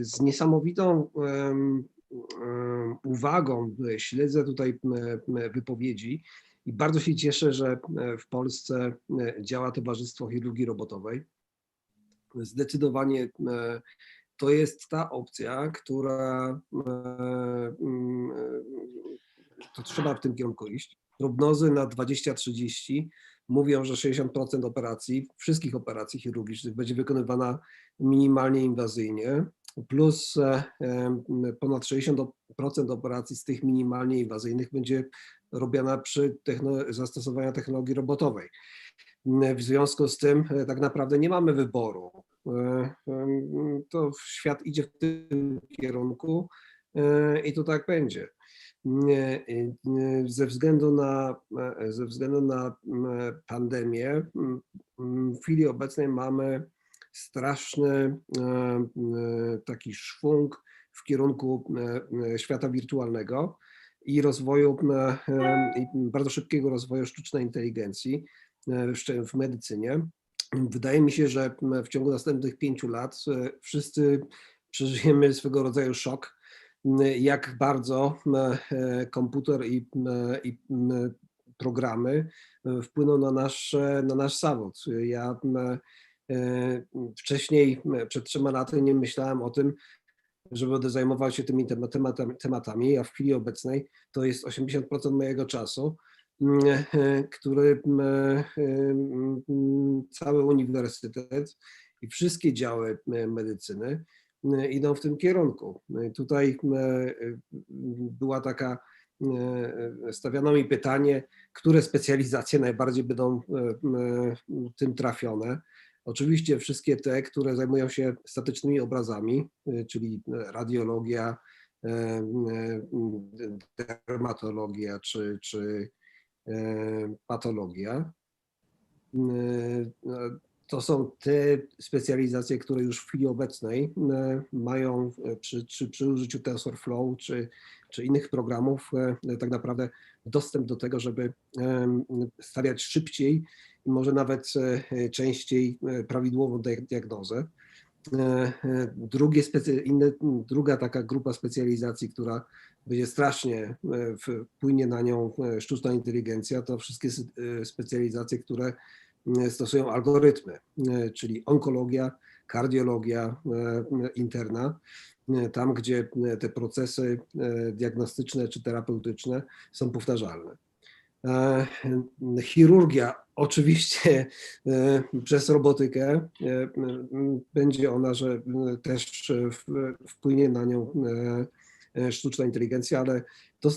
z niesamowitą uwagą śledzę tutaj wypowiedzi i bardzo się cieszę, że w Polsce działa Towarzystwo Chirurgii Robotowej. Zdecydowanie to jest ta opcja, która to trzeba w tym kierunku iść. Prognozy na 2030 mówią, że 60% operacji, wszystkich operacji chirurgicznych będzie wykonywana minimalnie inwazyjnie, plus ponad 60% operacji z tych minimalnie inwazyjnych będzie robiona przy zastosowaniu technologii robotowej. W związku z tym tak naprawdę nie mamy wyboru. To świat idzie w tym kierunku i to tak będzie. Ze względu na pandemię w chwili obecnej mamy straszny taki szwung w kierunku świata wirtualnego i rozwoju, i bardzo szybkiego rozwoju sztucznej inteligencji w medycynie. Wydaje mi się, że w ciągu następnych 5 lat wszyscy przeżyjemy swego rodzaju szok, jak bardzo komputer i programy wpłyną na nasz zawód. Ja wcześniej, przed 3 laty, nie myślałem o tym, żeby będę zajmował się tymi tematami, a w chwili obecnej to jest 80% mojego czasu, który cały uniwersytet i wszystkie działy medycyny idą w tym kierunku. Tutaj była taka, stawiano mi pytanie, które specjalizacje najbardziej będą tym trafione. Oczywiście wszystkie te, które zajmują się statycznymi obrazami, czyli radiologia, dermatologia czy patologia. To są te specjalizacje, które już w chwili obecnej mają przy użyciu TensorFlow czy innych programów tak naprawdę dostęp do tego, żeby stawiać szybciej i może nawet częściej prawidłową diagnozę. Druga taka grupa specjalizacji, która będzie strasznie wpłynie na nią sztuczna inteligencja, to wszystkie specjalizacje, które stosują algorytmy, czyli onkologia, kardiologia interna, tam gdzie te procesy diagnostyczne czy terapeutyczne są powtarzalne. Chirurgia oczywiście przez robotykę będzie ona, że też wpłynie na nią sztuczna inteligencja, ale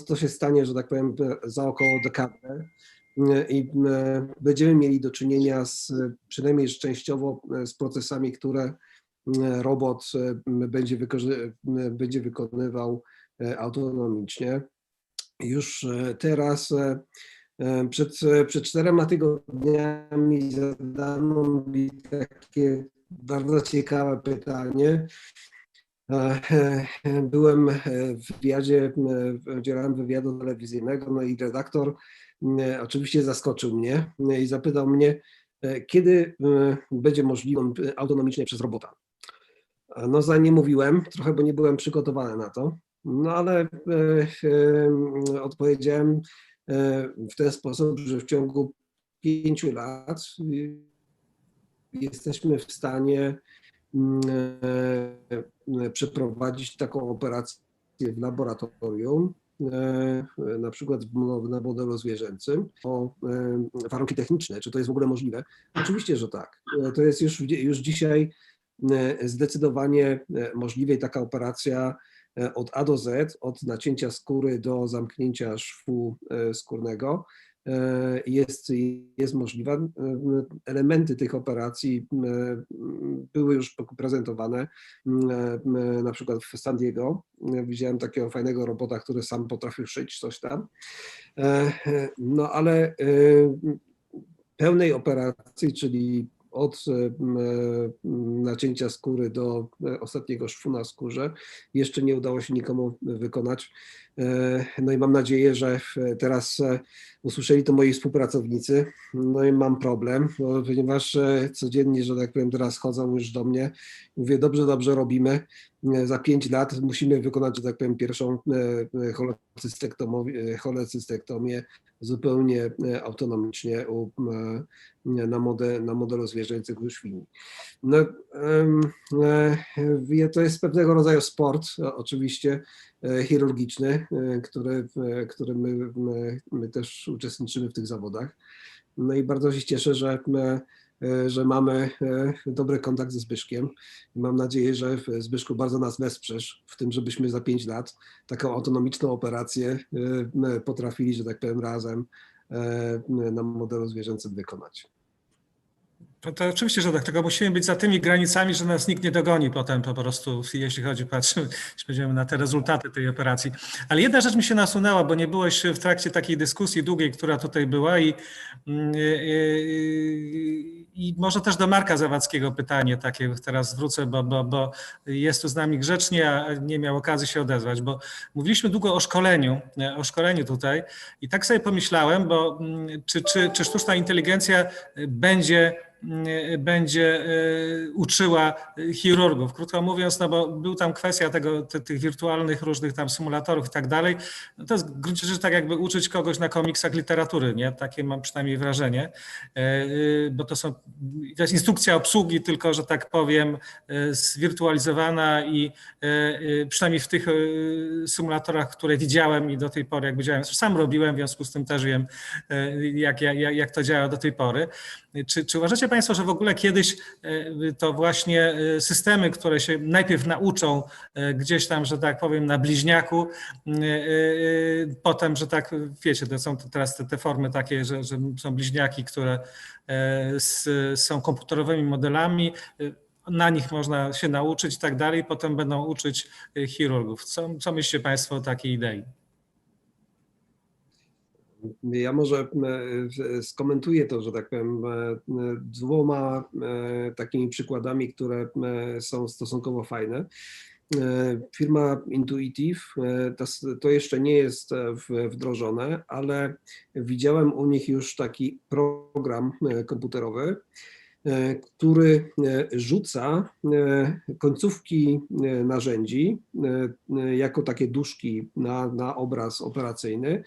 to się stanie, że tak powiem, za około dekadę i będziemy mieli do czynienia przynajmniej częściowo z procesami, które robot będzie wykonywał autonomicznie. Już teraz przed 4 tygodniami zadano mi takie bardzo ciekawe pytanie. Byłem w wywiadzie, udzielałem wywiadu telewizyjnego, no i redaktor oczywiście zaskoczył mnie i zapytał mnie, kiedy będzie możliwe autonomicznie przez robota. No za nie mówiłem, trochę, bo nie byłem przygotowany na to, no ale odpowiedziałem w ten sposób, że w ciągu 5 lat jesteśmy w stanie przeprowadzić taką operację w laboratorium, na przykład na modelu zwierzęcym, o warunki techniczne, czy to jest w ogóle możliwe? Oczywiście, że tak. To jest już dzisiaj zdecydowanie możliwe i taka operacja od A do Z, od nacięcia skóry do zamknięcia szwu skórnego jest możliwa. Elementy tych operacji były już prezentowane, na przykład w San Diego. Widziałem takiego fajnego robota, który sam potrafił szyć coś tam. No ale pełnej operacji, czyli od nacięcia skóry do ostatniego szwu na skórze jeszcze nie udało się nikomu wykonać. No i mam nadzieję, że teraz usłyszeli to moi współpracownicy. No i mam problem, ponieważ codziennie, że tak powiem, teraz chodzą już do mnie. Mówię, dobrze robimy. Za 5 lat musimy wykonać, że tak powiem, pierwszą cholecystektomię zupełnie autonomicznie na modelu zwierzęcych u świni. No, to jest pewnego rodzaju sport, oczywiście chirurgiczny, który my też uczestniczymy w tych zawodach. No i bardzo się cieszę, że mamy dobry kontakt ze Zbyszkiem. Mam nadzieję, że Zbyszku bardzo nas wesprzesz w tym, żebyśmy za 5 lat taką autonomiczną operację potrafili, że tak powiem, razem na modelu zwierzęcym wykonać. To oczywiście, że tak, tylko musimy być za tymi granicami, że nas nikt nie dogoni potem po prostu, jeśli patrzymy, jeśli będziemy na te rezultaty tej operacji. Ale jedna rzecz mi się nasunęła, bo nie byłeś w trakcie takiej dyskusji długiej, która tutaj była i może też do Marka Zawadzkiego pytanie takie teraz zwrócę, bo jest tu z nami grzecznie, a nie miał okazji się odezwać, bo mówiliśmy długo o szkoleniu tutaj i tak sobie pomyślałem, bo czy sztuczna inteligencja będzie uczyła chirurgów. Krótko mówiąc, no bo był tam kwestia tych wirtualnych różnych tam symulatorów i tak dalej. No to jest w gruncie rzeczy tak jakby uczyć kogoś na komiksach literatury, nie? Takie mam przynajmniej wrażenie, bo to jest instrukcja obsługi, tylko że tak powiem zwirtualizowana i przynajmniej w tych symulatorach, które widziałem i do tej pory jak widziałem, sam robiłem, w związku z tym też wiem jak to działa do tej pory. Czy uważacie Państwo, że w ogóle kiedyś to właśnie systemy, które się najpierw nauczą gdzieś tam, że tak powiem, na bliźniaku, potem, że tak, wiecie, to są teraz te formy takie, że są bliźniaki, które są komputerowymi modelami, na nich można się nauczyć i tak dalej, potem będą uczyć chirurgów. Co myślicie Państwo o takiej idei? Ja może skomentuję to, że tak powiem, 2 takimi przykładami, które są stosunkowo fajne. Firma Intuitive, to jeszcze nie jest wdrożone, ale widziałem u nich już taki program komputerowy, który rzuca końcówki narzędzi jako takie duszki na obraz operacyjny,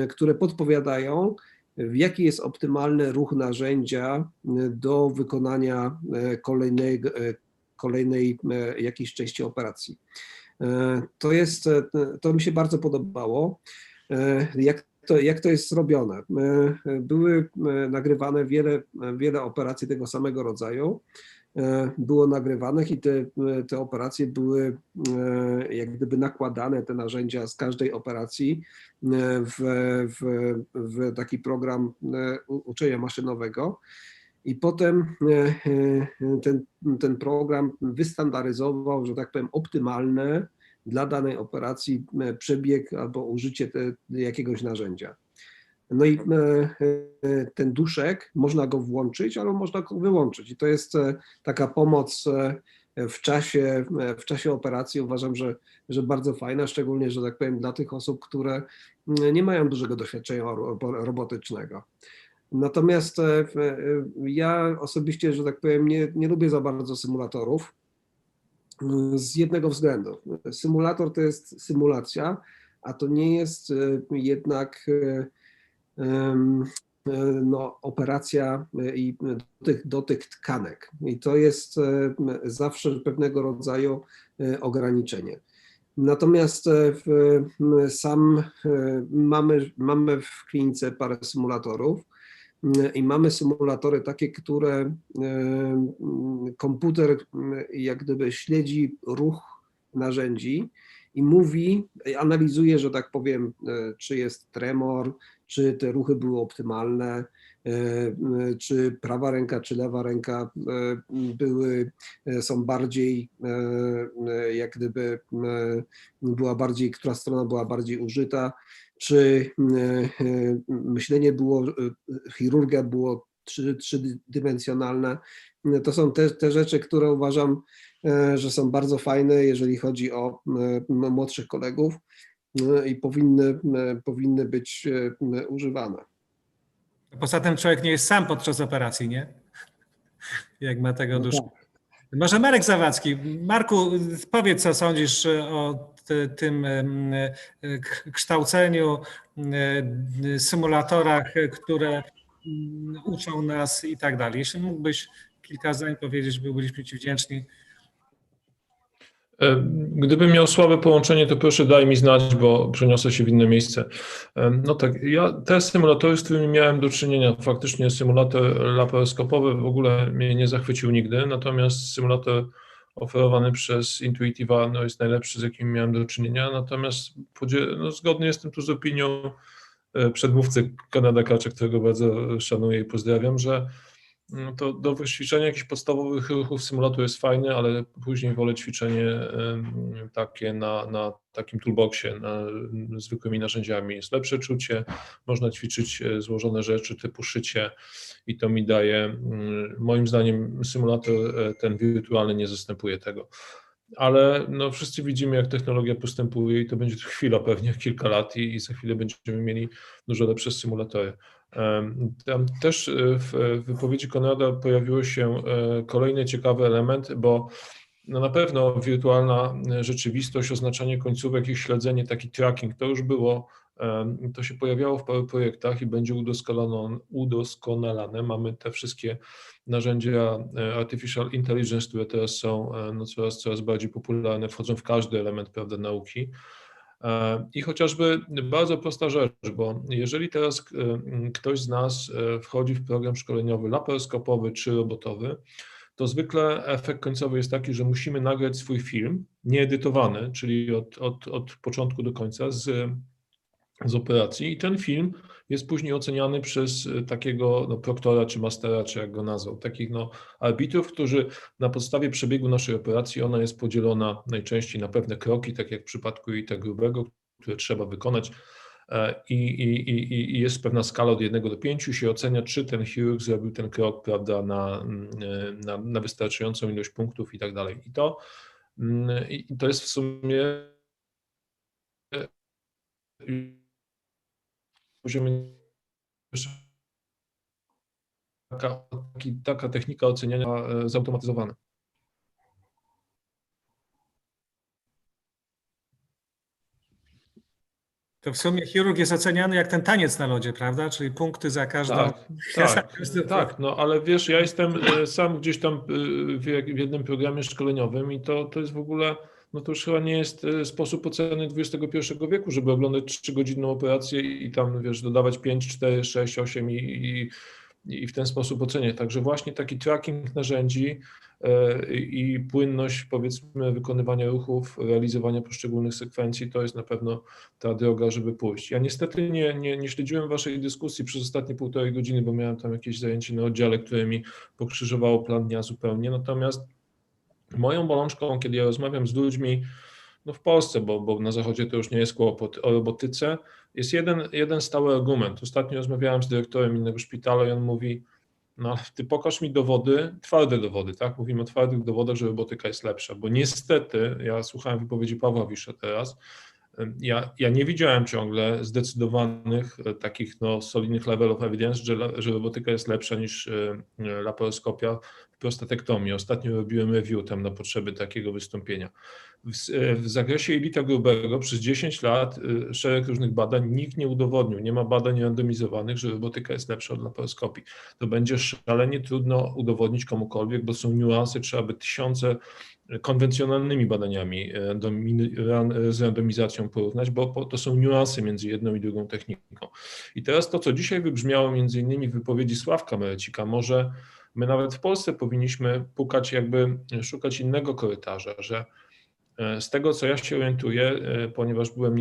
które podpowiadają, jaki jest optymalny ruch narzędzia do wykonania kolejnej jakiejś części operacji. To mi się bardzo podobało. Jak to jest zrobione? Były nagrywane wiele operacji tego samego rodzaju. Było nagrywanych i te operacje były jak gdyby nakładane, te narzędzia z każdej operacji w taki program uczenia maszynowego. I potem ten program wystandaryzował, że tak powiem, optymalne dla danej operacji przebieg albo użycie jakiegoś narzędzia. No i ten duszek, można go włączyć, albo można go wyłączyć. I to jest taka pomoc w czasie operacji. Uważam, że bardzo fajna, szczególnie, że tak powiem, dla tych osób, które nie mają dużego doświadczenia robotycznego. Natomiast ja osobiście, że tak powiem, nie lubię za bardzo symulatorów z jednego względu. Symulator to jest symulacja, a to nie jest jednak operacja i dotyk tkanek. I to jest zawsze pewnego rodzaju ograniczenie. Natomiast mamy w klinice parę symulatorów i mamy symulatory takie, które komputer jak gdyby śledzi ruch narzędzi i mówi, analizuje, że tak powiem, czy jest tremor, czy te ruchy były optymalne, czy prawa ręka, czy lewa ręka są bardziej, jak gdyby która strona była bardziej użyta, czy myślenie chirurga było trzydymensjonalne. To są te rzeczy, które uważam, że są bardzo fajne, jeżeli chodzi o młodszych kolegów i powinny być używane. Poza tym człowiek nie jest sam podczas operacji, nie? Jak ma tego dużo. Może Marek Zawadzki. Marku, powiedz, co sądzisz o tym kształceniu, symulatorach, które uczą nas i tak dalej. Jeśli mógłbyś kilka zdań powiedzieć, byliśmy Ci wdzięczni. Gdybym miał słabe połączenie, to proszę daj mi znać, bo przeniosę się w inne miejsce. No tak, te symulatory, z którymi miałem do czynienia, faktycznie symulator laparoskopowy w ogóle mnie nie zachwycił nigdy, natomiast symulator oferowany przez Intuitiva jest najlepszy, z jakim miałem do czynienia, natomiast zgodny jestem tu z opinią przedmówcy Konrada Kacza, którego bardzo szanuję i pozdrawiam, że to do wyćwiczenia jakichś podstawowych ruchów symulator jest fajny, ale później wolę ćwiczenie takie na takim toolboxie, zwykłymi narzędziami. Jest lepsze czucie, można ćwiczyć złożone rzeczy typu szycie i to mi daje, moim zdaniem symulator ten wirtualny nie zastępuje tego. Ale wszyscy widzimy, jak technologia postępuje i to będzie chwila, pewnie kilka lat i za chwilę będziemy mieli dużo lepsze symulatory. Tam też w wypowiedzi Konrada pojawił się kolejny ciekawy element, bo na pewno wirtualna rzeczywistość, oznaczanie końcówek, ich śledzenie, taki tracking, to już było, to się pojawiało w paru projektach i będzie udoskonalane. Mamy te wszystkie narzędzia Artificial Intelligence, które teraz są coraz bardziej popularne, wchodzą w każdy element, prawda, nauki. I chociażby bardzo prosta rzecz, bo jeżeli teraz ktoś z nas wchodzi w program szkoleniowy laparoskopowy czy robotowy, to zwykle efekt końcowy jest taki, że musimy nagrać swój film, nieedytowany, czyli od początku do końca z operacji i ten film jest później oceniany przez takiego proktora czy mastera, czy jak go nazwał, takich arbitrów, którzy na podstawie przebiegu naszej operacji, ona jest podzielona najczęściej na pewne kroki, tak jak w przypadku jejita grubego, które trzeba wykonać i jest pewna skala od 1 do 5 się ocenia, czy ten chirurg zrobił ten krok, prawda, na wystarczającą ilość punktów i tak dalej. I to jest w sumie poziomie taka technika oceniania zautomatyzowana. To w sumie chirurg jest oceniany jak ten taniec na lodzie, prawda? Czyli punkty za każdą... Tak, ale wiesz, ja jestem sam gdzieś tam w jednym programie szkoleniowym i to jest w ogóle, to już chyba nie jest sposób oceny XXI wieku, żeby oglądać 3-godzinną operację i tam, wiesz, dodawać 5, 4, 6, 8 i w ten sposób oceniać. Także właśnie taki tracking narzędzi i płynność, powiedzmy, wykonywania ruchów, realizowania poszczególnych sekwencji, to jest na pewno ta droga, żeby pójść. Ja niestety nie śledziłem waszej dyskusji przez ostatnie 1,5 godziny, bo miałem tam jakieś zajęcie na oddziale, które mi pokrzyżowało plan dnia zupełnie. Natomiast moją bolączką, kiedy ja rozmawiam z ludźmi, w Polsce, bo na Zachodzie to już nie jest kłopot, o robotyce, jest jeden stały argument. Ostatnio rozmawiałem z dyrektorem innego szpitala i on mówi, ty pokaż mi dowody, twarde dowody, tak? Mówimy o twardych dowodach, że robotyka jest lepsza, bo niestety, ja słuchałem wypowiedzi Pawła Wisza teraz, ja nie widziałem ciągle zdecydowanych takich solidnych level of evidence, że robotyka jest lepsza niż laparoskopia w prostatektomii. Ostatnio robiłem review tam na potrzeby takiego wystąpienia. W zakresie jelita grubego przez 10 lat szereg różnych badań nikt nie udowodnił, nie ma badań randomizowanych, że robotyka jest lepsza od laparoskopii. To będzie szalenie trudno udowodnić komukolwiek, bo są niuanse, trzeba by tysiące konwencjonalnymi badaniami z randomizacją porównać, bo to są niuanse między jedną i drugą techniką. I teraz to, co dzisiaj wybrzmiało między innymi w wypowiedzi Sławka Melecika, może my nawet w Polsce powinniśmy pukać, jakby szukać innego korytarza, że z tego, co ja się orientuję, ponieważ byłem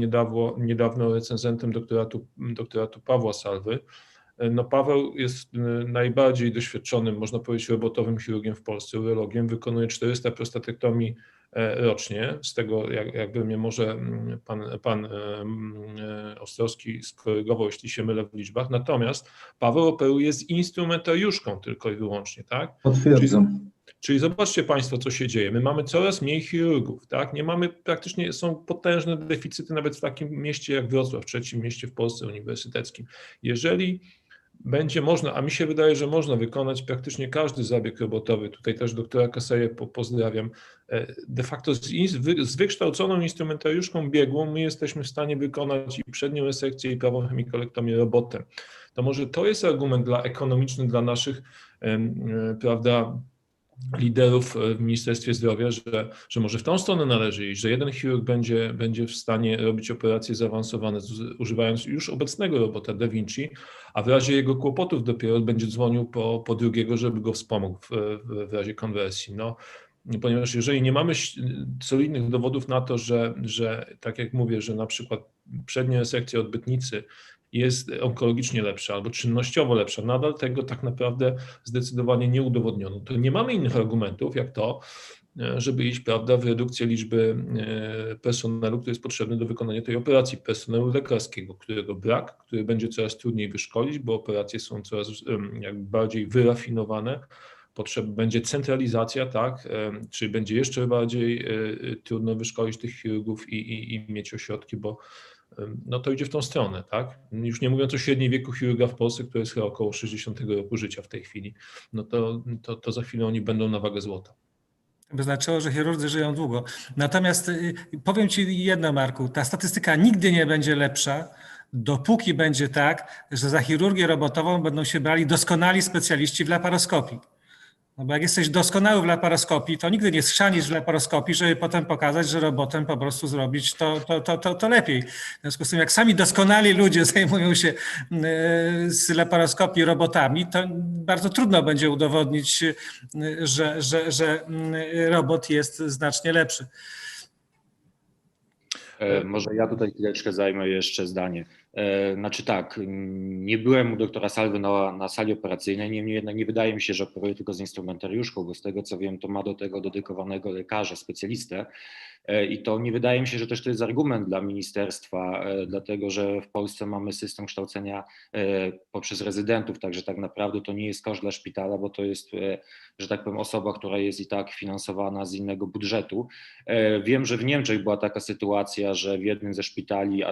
niedawno recenzentem doktoratu Pawła Salwy, no Paweł jest najbardziej doświadczonym, można powiedzieć, robotowym chirurgiem w Polsce, urologiem, wykonuje 400 prostatektomii rocznie, z tego jakby mnie może pan Ostrowski skorygował, jeśli się mylę w liczbach, natomiast Paweł operuje z instrumentariuszką tylko i wyłącznie, tak? Potwierdzam. Czyli zobaczcie Państwo, co się dzieje. My mamy coraz mniej chirurgów, tak? Nie mamy, praktycznie są potężne deficyty nawet w takim mieście jak Wrocław, trzecim mieście w Polsce uniwersyteckim. Jeżeli będzie można, a mi się wydaje, że można wykonać praktycznie każdy zabieg robotowy, tutaj też doktora Kaseję pozdrawiam, de facto z wykształconą instrumentariuszką biegłą my jesteśmy w stanie wykonać i przednią resekcję i prawą chemikolektomię robotem. To może to jest argument ekonomiczny dla naszych, prawda, liderów w Ministerstwie Zdrowia, że może w tą stronę należy iść, że jeden chirurg będzie w stanie robić operacje zaawansowane, używając już obecnego robota Da Vinci, a w razie jego kłopotów dopiero będzie dzwonił po drugiego, żeby go wspomógł w razie konwersji. No, ponieważ jeżeli nie mamy solidnych dowodów na to, że tak jak mówię, że na przykład przednia resekcja odbytnicy jest onkologicznie lepsza albo czynnościowo lepsza, nadal tego tak naprawdę zdecydowanie nie udowodniono. To nie mamy innych argumentów jak to, żeby iść, prawda, w redukcję liczby personelu, który jest potrzebny do wykonania tej operacji, personelu lekarskiego, którego brak, który będzie coraz trudniej wyszkolić, bo operacje są coraz jakby bardziej wyrafinowane, będzie centralizacja, tak, czyli będzie jeszcze bardziej trudno wyszkolić tych chirurgów i mieć ośrodki, bo no to idzie w tą stronę, tak? Już nie mówiąc o średniej wieku chirurga w Polsce, który jest chyba około 60 roku życia w tej chwili, no to za chwilę oni będą na wagę złota. By znaczyło, że chirurdzy żyją długo. Natomiast powiem Ci jedno, Marku, ta statystyka nigdy nie będzie lepsza, dopóki będzie tak, że za chirurgię robotową będą się brali doskonali specjaliści w laparoskopii. No bo jak jesteś doskonały w laparoskopii, to nigdy nie schrzanisz w laparoskopii, żeby potem pokazać, że robotem po prostu zrobić to lepiej. W związku z tym, jak sami doskonali ludzie zajmują się z laparoskopii robotami, to bardzo trudno będzie udowodnić, że robot jest znacznie lepszy. Może ja tutaj chwileczkę zajmę jeszcze zdanie. Znaczy tak, nie byłem u doktora Salwy na sali operacyjnej, niemniej jednak nie wydaje mi się, że operuje tylko z instrumentariuszką, bo z tego co wiem, to ma do tego dedykowanego lekarza, specjalistę i to nie wydaje mi się, że też to jest argument dla ministerstwa, dlatego że w Polsce mamy system kształcenia poprzez rezydentów, także tak naprawdę to nie jest koszt dla szpitala, bo to jest, że tak powiem, osoba, która jest i tak finansowana z innego budżetu. Wiem, że w Niemczech była taka sytuacja, że w jednym ze szpitali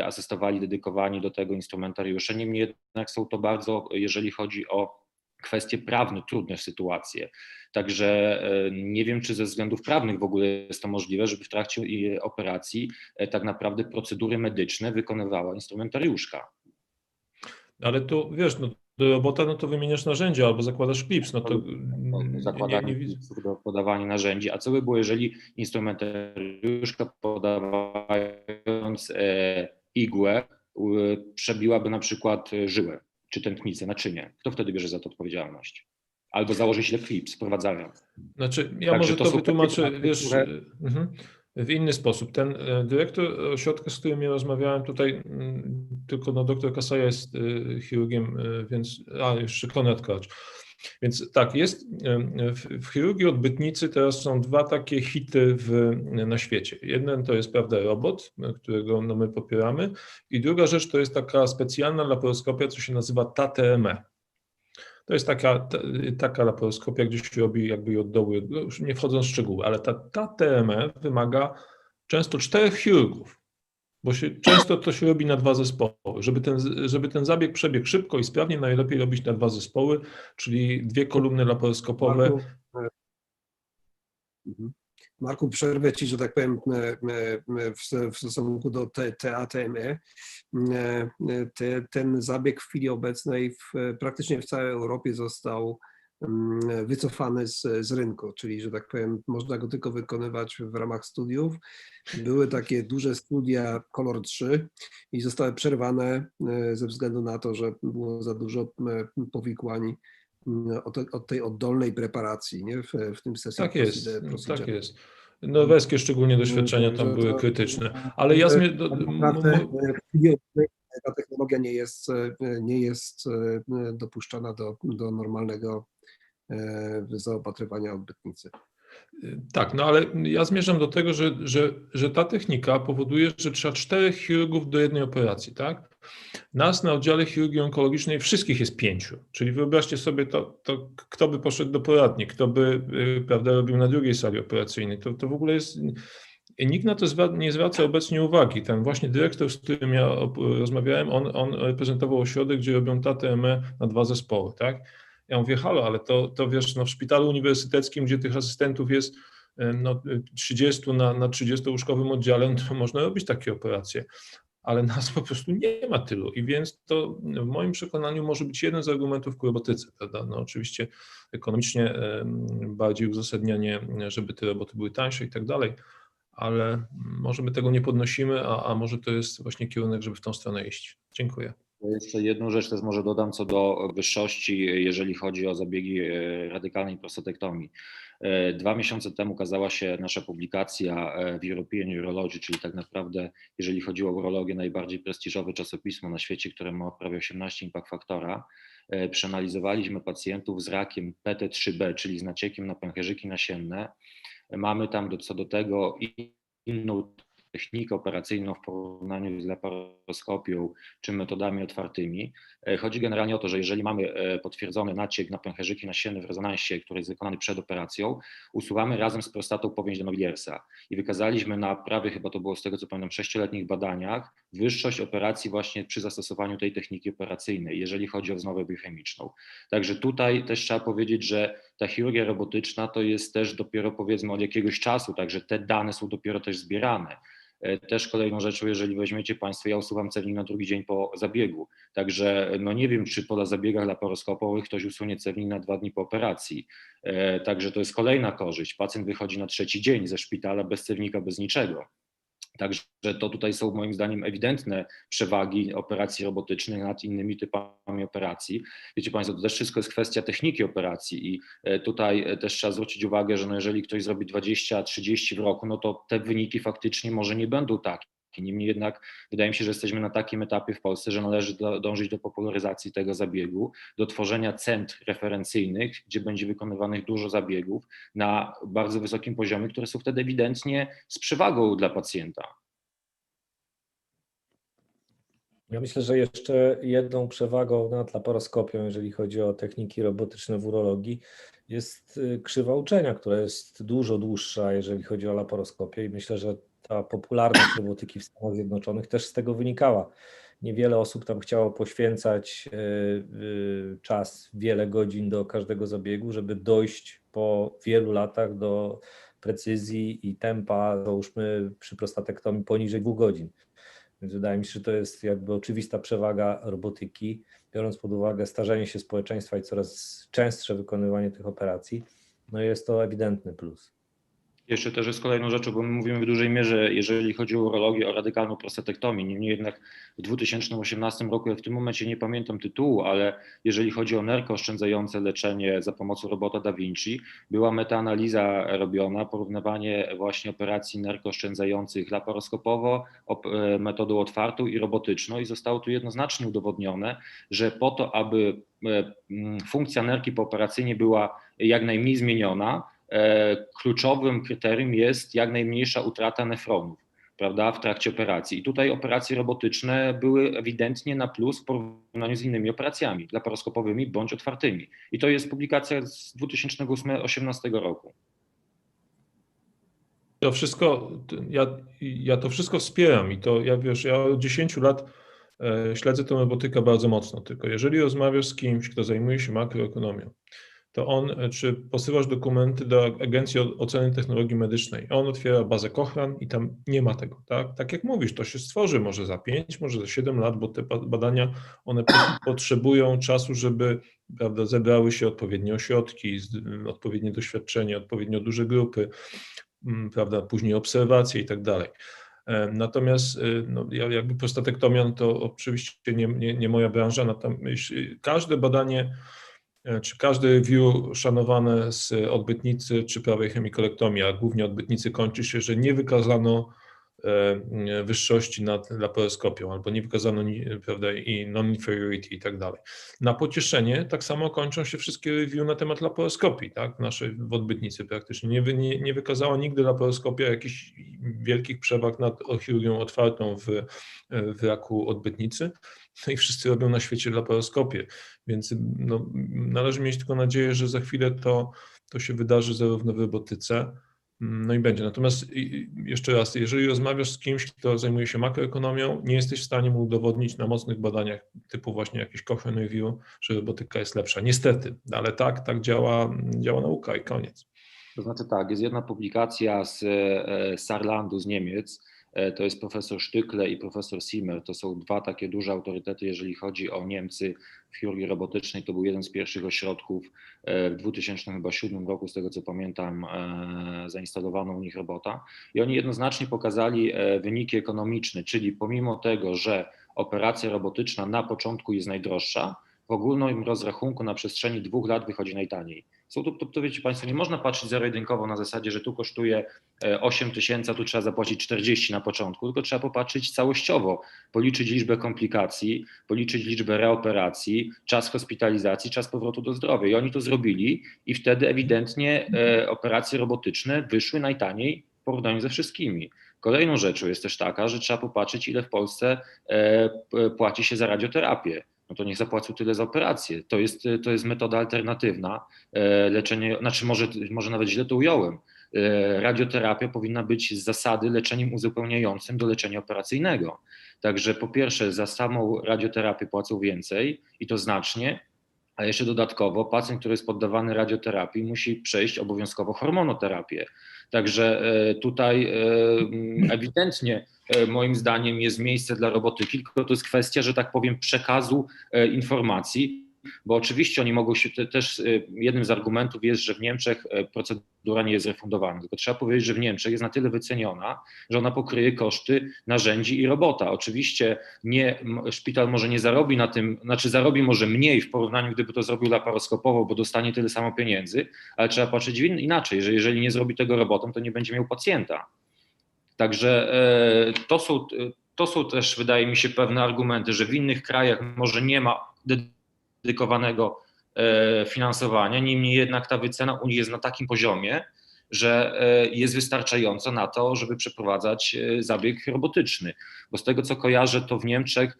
asystowali dedykowani do tego instrumentariusze, niemniej jednak są to bardzo, jeżeli chodzi o kwestie prawne, trudne sytuacje. Także nie wiem, czy ze względów prawnych w ogóle jest to możliwe, żeby w trakcie operacji tak naprawdę procedury medyczne wykonywała instrumentariuszka. Ale tu wiesz, no, do robota no to wymieniasz narzędzia albo zakładasz klips, no to zakładanie klipsów do podawania narzędzi. A co by było, jeżeli instrumentariuszka podawając igłę przebiłaby na przykład żyłę czy tętnicę, naczynie? Kto wtedy bierze za to odpowiedzialność? Albo założy źle klips, wprowadzając. Znaczy, ja może to wytłumaczę, wiesz, w inny sposób. Ten dyrektor ośrodka, z którym ja rozmawiałem tutaj, tylko no, doktor Kasaja jest chirurgiem, więc, jeszcze Konrad Karcz. Więc tak, jest w chirurgii odbytnicy teraz są dwa takie hity na świecie. Jeden to jest, prawda, robot, którego no, my popieramy, i druga rzecz to jest taka specjalna laparoskopia, co się nazywa TATME. To jest taka laparoskopia, gdzie się robi jakby od dołu, już nie wchodząc w szczegóły, ale ta TME wymaga często 4 chirurgów, bo często to się robi na 2 zespoły. Żeby ten zabieg przebiegł szybko i sprawnie, najlepiej robić na 2 zespoły, czyli 2 kolumny laparoskopowe. Marku, przerwę Ci, że tak powiem, w stosunku do TATME. Ten zabieg w chwili obecnej praktycznie w całej Europie został wycofany z rynku, czyli, że tak powiem, można go tylko wykonywać w ramach studiów. Były takie duże studia Color 3 i zostały przerwane ze względu na to, że było za dużo powikłań od tej oddolnej preparacji, nie? W tym sesji. Tak jest, tak jest. Norweskie szczególnie doświadczenia tam były krytyczne, ale ja naprawdę ta technologia nie jest dopuszczana do normalnego zaopatrywania odbytnicy. Tak, no ale ja zmierzam do tego, że ta technika powoduje, że trzeba 4 chirurgów do jednej operacji, tak? Nas na oddziale chirurgii onkologicznej wszystkich jest 5, czyli wyobraźcie sobie to kto by poszedł do poradni, kto by, prawda, robił na drugiej sali operacyjnej, to w ogóle jest... Nikt na to nie zwraca obecnie uwagi. Ten właśnie dyrektor, z którym ja rozmawiałem, on reprezentował ośrodek, gdzie robią TATME na 2 zespoły, tak? Ja mówię, halo, ale to wiesz, no w szpitalu uniwersyteckim, gdzie tych asystentów jest 30 na 30-łóżkowym oddziale, no to można robić takie operacje, ale nas po prostu nie ma tylu i więc to w moim przekonaniu może być jeden z argumentów ku robotyce, prawda? No oczywiście ekonomicznie bardziej uzasadnienie, żeby te roboty były tańsze i tak dalej, ale może my tego nie podnosimy, a może to jest właśnie kierunek, żeby w tą stronę iść. Dziękuję. Jeszcze jedną rzecz też może dodam co do wyższości, jeżeli chodzi o zabiegi radykalnej prostatektomii. 2 miesiące temu ukazała się nasza publikacja w European Urology, czyli tak naprawdę, jeżeli chodzi o urologię, najbardziej prestiżowe czasopismo na świecie, które ma prawie 18 impact faktora. Przeanalizowaliśmy pacjentów z rakiem PT3B, czyli z naciekiem na pęcherzyki nasienne. Mamy tam co do tego inną technikę operacyjną w porównaniu z laparoskopią czy metodami otwartymi. Chodzi generalnie o to, że jeżeli mamy potwierdzony naciek na pęcherzyki nasienne w rezonansie, który jest wykonany przed operacją, usuwamy razem z prostatą powięź de Nogliersa i wykazaliśmy na prawie, chyba to było z tego co pamiętam, 6-letnich badaniach wyższość operacji właśnie przy zastosowaniu tej techniki operacyjnej, jeżeli chodzi o wznowę biochemiczną. Także tutaj też trzeba powiedzieć, że ta chirurgia robotyczna to jest też dopiero powiedzmy od jakiegoś czasu, także te dane są dopiero też zbierane. Też kolejną rzeczą, jeżeli weźmiecie Państwo, ja usuwam cewnik na drugi dzień po zabiegu, także no nie wiem, czy po zabiegach laparoskopowych ktoś usunie cewnik na 2 dni po operacji, także to jest kolejna korzyść. Pacjent wychodzi na 3. dzień ze szpitala bez cewnika, bez niczego. Także to tutaj są moim zdaniem ewidentne przewagi operacji robotycznych nad innymi typami operacji. Wiecie Państwo, to też wszystko jest kwestia techniki operacji i tutaj też trzeba zwrócić uwagę, że no jeżeli ktoś zrobi 20-30 w roku, no to te wyniki faktycznie może nie będą takie. Niemniej jednak wydaje mi się, że jesteśmy na takim etapie w Polsce, że należy dążyć do popularyzacji tego zabiegu, do tworzenia centr referencyjnych, gdzie będzie wykonywanych dużo zabiegów na bardzo wysokim poziomie, które są wtedy ewidentnie z przewagą dla pacjenta. Ja myślę, że jeszcze jedną przewagą nad laparoskopią, jeżeli chodzi o techniki robotyczne w urologii, jest krzywa uczenia, która jest dużo dłuższa, jeżeli chodzi o laparoskopię i myślę, że ta popularność robotyki w Stanach Zjednoczonych też z tego wynikała. Niewiele osób tam chciało poświęcać czas, wiele godzin do każdego zabiegu, żeby dojść po wielu latach do precyzji i tempa, załóżmy przy prostatektomii poniżej 2 godzin. Więc wydaje mi się, że to jest jakby oczywista przewaga robotyki, biorąc pod uwagę starzenie się społeczeństwa i coraz częstsze wykonywanie tych operacji, no jest to ewidentny plus. Jeszcze też jest kolejną rzeczą, bo my mówimy w dużej mierze, jeżeli chodzi o urologię, o radykalną prostatektomię. Niemniej jednak w 2018 roku, ja w tym momencie nie pamiętam tytułu, ale jeżeli chodzi o nerkooszczędzające leczenie za pomocą robota Da Vinci, była metaanaliza robiona, porównywanie właśnie operacji nerkooszczędzających laparoskopowo, metodą otwartą i robotyczną i zostało tu jednoznacznie udowodnione, że po to, aby funkcja nerki pooperacyjnie była jak najmniej zmieniona, kluczowym kryterium jest jak najmniejsza utrata nefronów, prawda, w trakcie operacji. I tutaj operacje robotyczne były ewidentnie na plus w porównaniu z innymi operacjami laparoskopowymi bądź otwartymi. I to jest publikacja z 2018 roku. To wszystko, ja to wszystko wspieram i to ja od 10 lat śledzę tę robotykę bardzo mocno, tylko jeżeli rozmawiasz z kimś, kto zajmuje się makroekonomią, to on, czy posyłasz dokumenty do Agencji Oceny Technologii Medycznej, on otwiera bazę Cochrane i tam nie ma tego, tak? Tak jak mówisz, to się stworzy może za 5, może za 7 lat, bo te badania, one potrzebują czasu, żeby, prawda, zebrały się odpowiednie ośrodki, odpowiednie doświadczenie, odpowiednio duże grupy, prawda, później obserwacje i tak dalej. Natomiast no, jakby prostatektomia, no to oczywiście nie moja branża, natomiast każde badanie, czy każde review szanowane z odbytnicy czy prawej chemikolektomii, a głównie odbytnicy, kończy się, że nie wykazano wyższości nad laparoskopią, albo nie wykazano, prawda, i non-inferiority i tak dalej. Na pocieszenie tak samo kończą się wszystkie review na temat laparoskopii, tak, w odbytnicy praktycznie. Nie wykazała nigdy laparoskopia jakichś wielkich przewag nad chirurgią otwartą w raku odbytnicy. No i wszyscy robią na świecie laparoskopię, więc no, należy mieć tylko nadzieję, że za chwilę to się wydarzy zarówno w robotyce, no i będzie. Natomiast jeszcze raz, jeżeli rozmawiasz z kimś, kto zajmuje się makroekonomią, nie jesteś w stanie mu udowodnić na mocnych badaniach typu właśnie jakiś Cochrane Review, że robotyka jest lepsza. Niestety, ale tak działa nauka i koniec. To znaczy tak, jest jedna publikacja z Saarlandu z Niemiec, to jest profesor Sztykle i profesor Simmer, to są dwa takie duże autorytety, jeżeli chodzi o Niemcy w chirurgii robotycznej. To był jeden z pierwszych ośrodków w 2007 roku, z tego co pamiętam, zainstalowano u nich robota i oni jednoznacznie pokazali wyniki ekonomiczne, czyli pomimo tego, że operacja robotyczna na początku jest najdroższa, w ogólnym rozrachunku na przestrzeni 2 lat wychodzi najtaniej. To wiecie Państwo, nie można patrzeć zero-jedynkowo na zasadzie, że tu kosztuje 8 000, a tu trzeba zapłacić 40 na początku, tylko trzeba popatrzeć całościowo, policzyć liczbę komplikacji, policzyć liczbę reoperacji, czas hospitalizacji, czas powrotu do zdrowia. I oni to zrobili i wtedy ewidentnie operacje robotyczne wyszły najtaniej w porównaniu ze wszystkimi. Kolejną rzeczą jest też taka, że trzeba popatrzeć, ile w Polsce płaci się za radioterapię. No to niech zapłacą tyle za operację. To jest metoda alternatywna. Leczenie, znaczy może nawet źle to ująłem. Radioterapia powinna być z zasady leczeniem uzupełniającym do leczenia operacyjnego. Także po pierwsze za samą radioterapię płacą więcej i to znacznie, a jeszcze dodatkowo pacjent, który jest poddawany radioterapii, musi przejść obowiązkowo hormonoterapię. Także tutaj ewidentnie moim zdaniem jest miejsce dla robotyki, tylko to jest kwestia, że tak powiem, przekazu informacji, bo oczywiście oni mogą się też, jednym z argumentów jest, że w Niemczech procedura nie jest refundowana, tylko trzeba powiedzieć, że w Niemczech jest na tyle wyceniona, że ona pokryje koszty narzędzi i robota. Oczywiście szpital może nie zarobi na tym, znaczy zarobi może mniej w porównaniu, gdyby to zrobił laparoskopowo, bo dostanie tyle samo pieniędzy, ale trzeba patrzeć inaczej, że jeżeli nie zrobi tego robotem, to nie będzie miał pacjenta. Także to są też, wydaje mi się, pewne argumenty, że w innych krajach może nie ma dedykowanego finansowania, niemniej jednak ta wycena u nich jest na takim poziomie, że jest wystarczająca na to, żeby przeprowadzać zabieg robotyczny. Bo z tego co kojarzę, to w Niemczech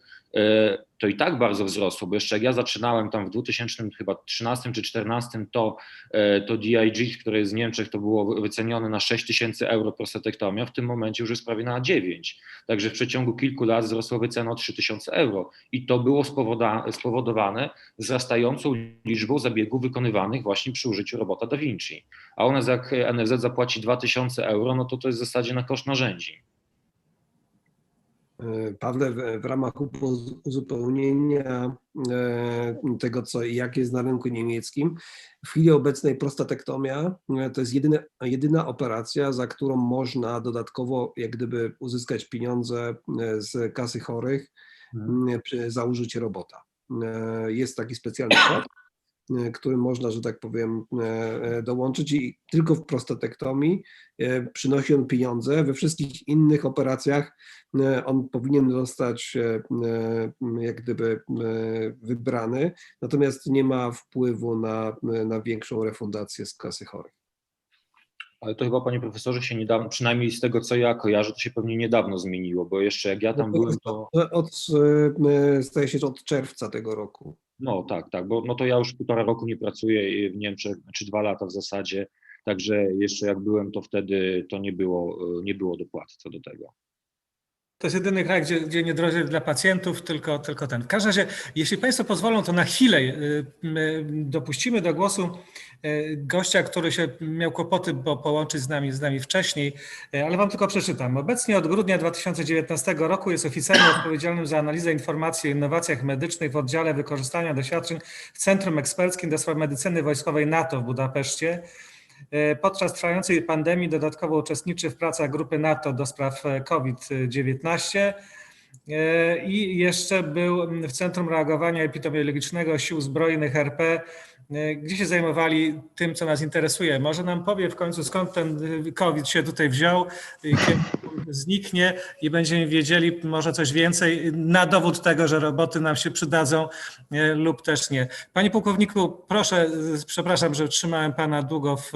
to i tak bardzo wzrosło, bo jeszcze jak ja zaczynałem tam w 2013 czy 2014, to DIG, które jest w Niemczech, to było wycenione na 6 000 euro prostatektomia, w tym momencie już jest prawie na 9. Także w przeciągu kilku lat wzrosła wycena o 3000 euro i to było spowodowane wzrastającą liczbą zabiegów wykonywanych właśnie przy użyciu robota Da Vinci. A u nas jak NFZ zapłaci 2000 euro, no to jest w zasadzie na koszt narzędzi. Pawle, w ramach uzupełnienia tego, co i jak jest na rynku niemieckim, w chwili obecnej prostatektomia to jest jedyna operacja, za którą można dodatkowo jak gdyby uzyskać pieniądze z kasy chorych za użycie robota. Jest taki specjalny kod, którym można, że tak powiem, dołączyć i tylko w prostatektomii przynosi on pieniądze. We wszystkich innych operacjach on powinien zostać jak gdyby wybrany, natomiast nie ma wpływu na większą refundację z kasy chorych. Ale to chyba, panie profesorze, się niedawno, przynajmniej z tego, co ja kojarzę, to się pewnie niedawno zmieniło, bo jeszcze jak ja tam byłem, to... Zdaje się, że od czerwca tego roku. No tak, bo no to ja już 1,5 roku nie pracuję w Niemczech, czy 2 lata w zasadzie, także jeszcze jak byłem, to wtedy to nie było dopłaty co do tego. To jest jedyny kraj, gdzie nie drożej dla pacjentów, tylko ten. W każdym razie, jeśli Państwo pozwolą, to na chwilę dopuścimy do głosu gościa, który się miał kłopoty połączyć z nami wcześniej, ale Wam tylko przeczytam. Obecnie od grudnia 2019 roku jest oficjalnie odpowiedzialnym za analizę informacji o innowacjach medycznych w oddziale wykorzystania doświadczeń w Centrum Eksperckim do Spraw Medycyny Wojskowej NATO w Budapeszcie. Podczas trwającej pandemii dodatkowo uczestniczy w pracach grupy NATO do spraw COVID-19 i jeszcze był w Centrum Reagowania Epidemiologicznego Sił Zbrojnych RP, gdzie się zajmowali tym, co nas interesuje. Może nam powie w końcu, skąd ten COVID się tutaj wziął, kiedy zniknie i będziemy wiedzieli może coś więcej na dowód tego, że roboty nam się przydadzą lub też nie. Panie pułkowniku, proszę, przepraszam, że trzymałem Pana długo w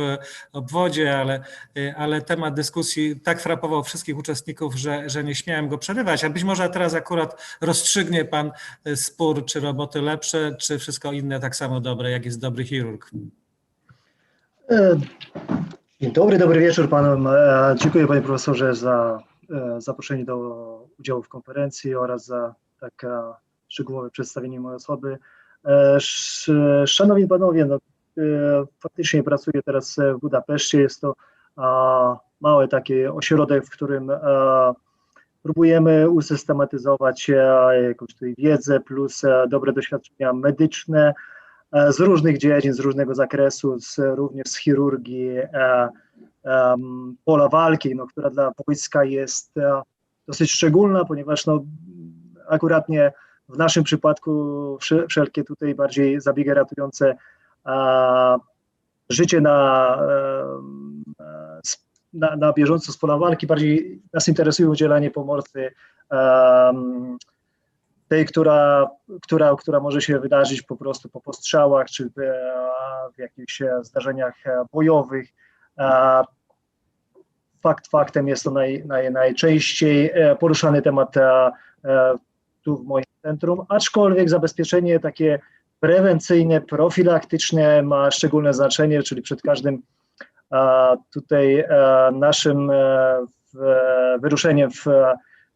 obwodzie, ale temat dyskusji tak frapował wszystkich uczestników, że nie śmiałem go przerywać. A być może teraz akurat rozstrzygnie Pan spór, czy roboty lepsze, czy wszystko inne tak samo dobre, jak jest dobry chirurg. Dzień dobry, dobry wieczór panom. Dziękuję panie profesorze za zaproszenie do udziału w konferencji oraz za tak szczegółowe przedstawienie mojej osoby. Szanowni panowie, no, faktycznie pracuję teraz w Budapeszcie. Jest to mały taki ośrodek, w którym próbujemy usystematyzować jakąś tutaj wiedzę plus dobre doświadczenia medyczne z różnych dziedzin, z różnego zakresu, również z chirurgii pola walki, no, która dla wojska jest dosyć szczególna, ponieważ no, akuratnie w naszym przypadku wszelkie tutaj bardziej zabiegi ratujące życie na bieżąco z pola walki, bardziej nas interesuje udzielanie pomocy tej, która może się wydarzyć po prostu po postrzałach, czy w jakichś zdarzeniach bojowych. Faktem jest to najczęściej poruszany temat tu w moim centrum, aczkolwiek zabezpieczenie takie prewencyjne, profilaktyczne ma szczególne znaczenie, czyli przed każdym tutaj naszym wyruszeniem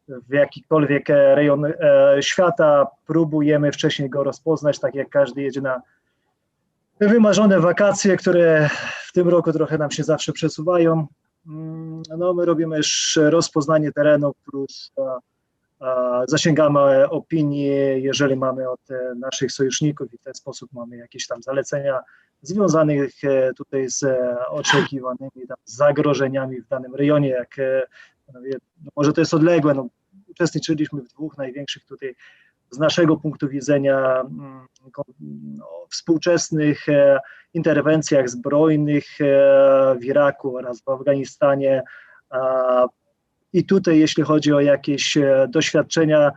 w jakikolwiek rejon świata próbujemy wcześniej go rozpoznać, tak jak każdy jedzie na wymarzone wakacje, które w tym roku trochę nam się zawsze przesuwają. No, my robimy już rozpoznanie terenu plus zasięgamy opinii, jeżeli mamy od naszych sojuszników i w ten sposób mamy jakieś tam zalecenia związanych tutaj z oczekiwanymi tam zagrożeniami w danym rejonie, jak może to jest odległe, no, uczestniczyliśmy w dwóch największych tutaj z naszego punktu widzenia współczesnych interwencjach zbrojnych w Iraku oraz w Afganistanie. I tutaj, jeśli chodzi o jakieś doświadczenia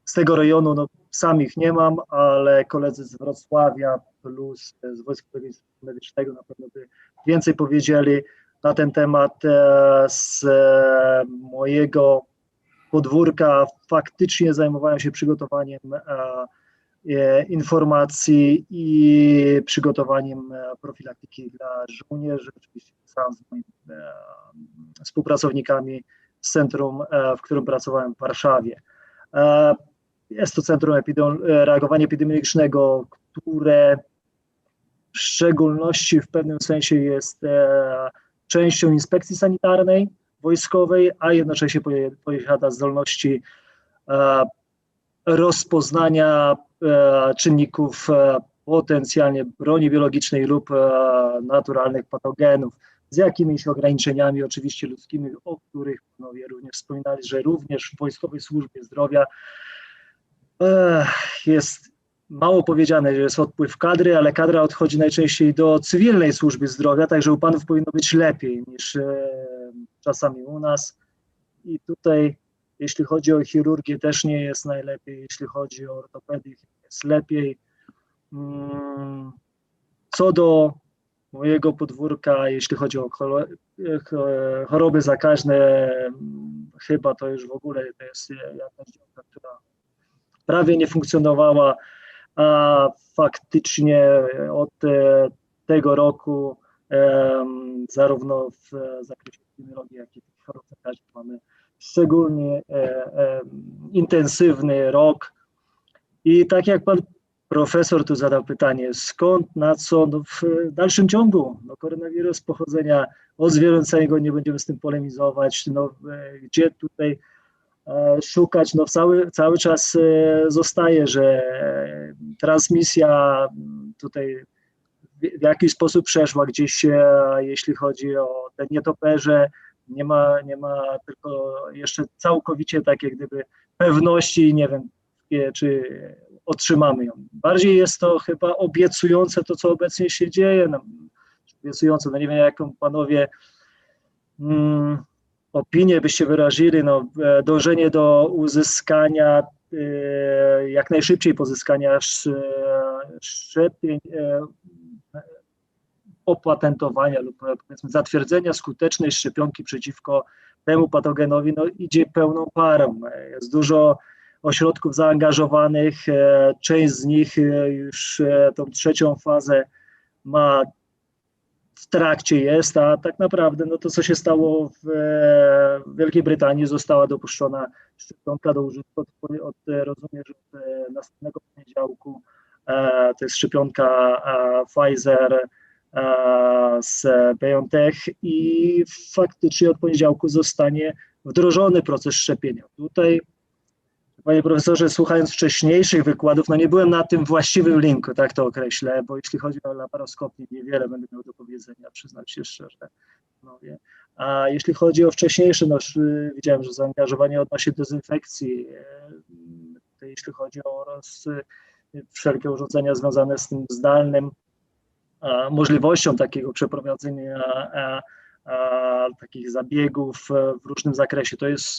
z tego rejonu, no sam ich nie mam, ale koledzy z Wrocławia plus z Wojskowego Instytutu Medycznego na pewno by więcej powiedzieli na ten temat. Z mojego podwórka faktycznie zajmowałem się przygotowaniem informacji i przygotowaniem profilaktyki dla żołnierzy, oczywiście sam z moimi współpracownikami z centrum, w którym pracowałem w Warszawie. Jest to Centrum Reagowania Epidemiologicznego, które w szczególności w pewnym sensie jest częścią inspekcji sanitarnej wojskowej, a jednocześnie posiada zdolności rozpoznania czynników potencjalnie broni biologicznej lub naturalnych patogenów, z jakimiś ograniczeniami oczywiście ludzkimi, o których panowie również wspominali, że również w Wojskowej Służbie Zdrowia jest mało powiedziane, że jest odpływ kadry, ale kadra odchodzi najczęściej do cywilnej służby zdrowia, także u panów powinno być lepiej niż czasami u nas. I tutaj, jeśli chodzi o chirurgię, też nie jest najlepiej, jeśli chodzi o ortopedię, jest lepiej. Co do mojego podwórka, jeśli chodzi o choroby zakaźne, chyba to już w ogóle to jest jakaś działka, która prawie nie funkcjonowała, a faktycznie od tego roku zarówno w zakresie epidemiologii, jak i chorób zakaźnych mamy szczególnie intensywny rok. I tak jak pan profesor tu zadał pytanie, skąd, na co, no w dalszym ciągu, no koronawirus pochodzenia odzwierzęcego, nie będziemy z tym polemizować, no gdzie tutaj szukać, no cały czas zostaje, że transmisja tutaj w jakiś sposób przeszła gdzieś, jeśli chodzi o te nietoperze, nie ma tylko jeszcze całkowicie tak jak gdyby pewności, nie wiem, czy otrzymamy ją. Bardziej jest to chyba obiecujące to, co obecnie się dzieje, no, obiecujące, no nie wiem, jaką panowie opinię byście wyrazili, no, dążenie do uzyskania, jak najszybciej pozyskania szczepień, opatentowania lub powiedzmy zatwierdzenia skutecznej szczepionki przeciwko temu patogenowi, no idzie pełną parą. Jest dużo ośrodków zaangażowanych, część z nich już tą trzecią fazę ma, w trakcie jest, a tak naprawdę no to, co się stało w Wielkiej Brytanii, została dopuszczona szczepionka do użytku rozumiem, że od następnego poniedziałku to jest szczepionka Pfizer z BioNTech i faktycznie od poniedziałku zostanie wdrożony proces szczepienia. Tutaj, panie profesorze, słuchając wcześniejszych wykładów, no nie byłem na tym właściwym linku, tak to określę, bo jeśli chodzi o laparoskopię, niewiele będę miał do powiedzenia, przyznam się szczerze. Panowie. A jeśli chodzi o wcześniejsze, no widziałem, że zaangażowanie odnośnie dezynfekcji, jeśli chodzi o wszelkie urządzenia związane z tym zdalnym, możliwością takiego przeprowadzenia takich zabiegów w różnym zakresie. To jest,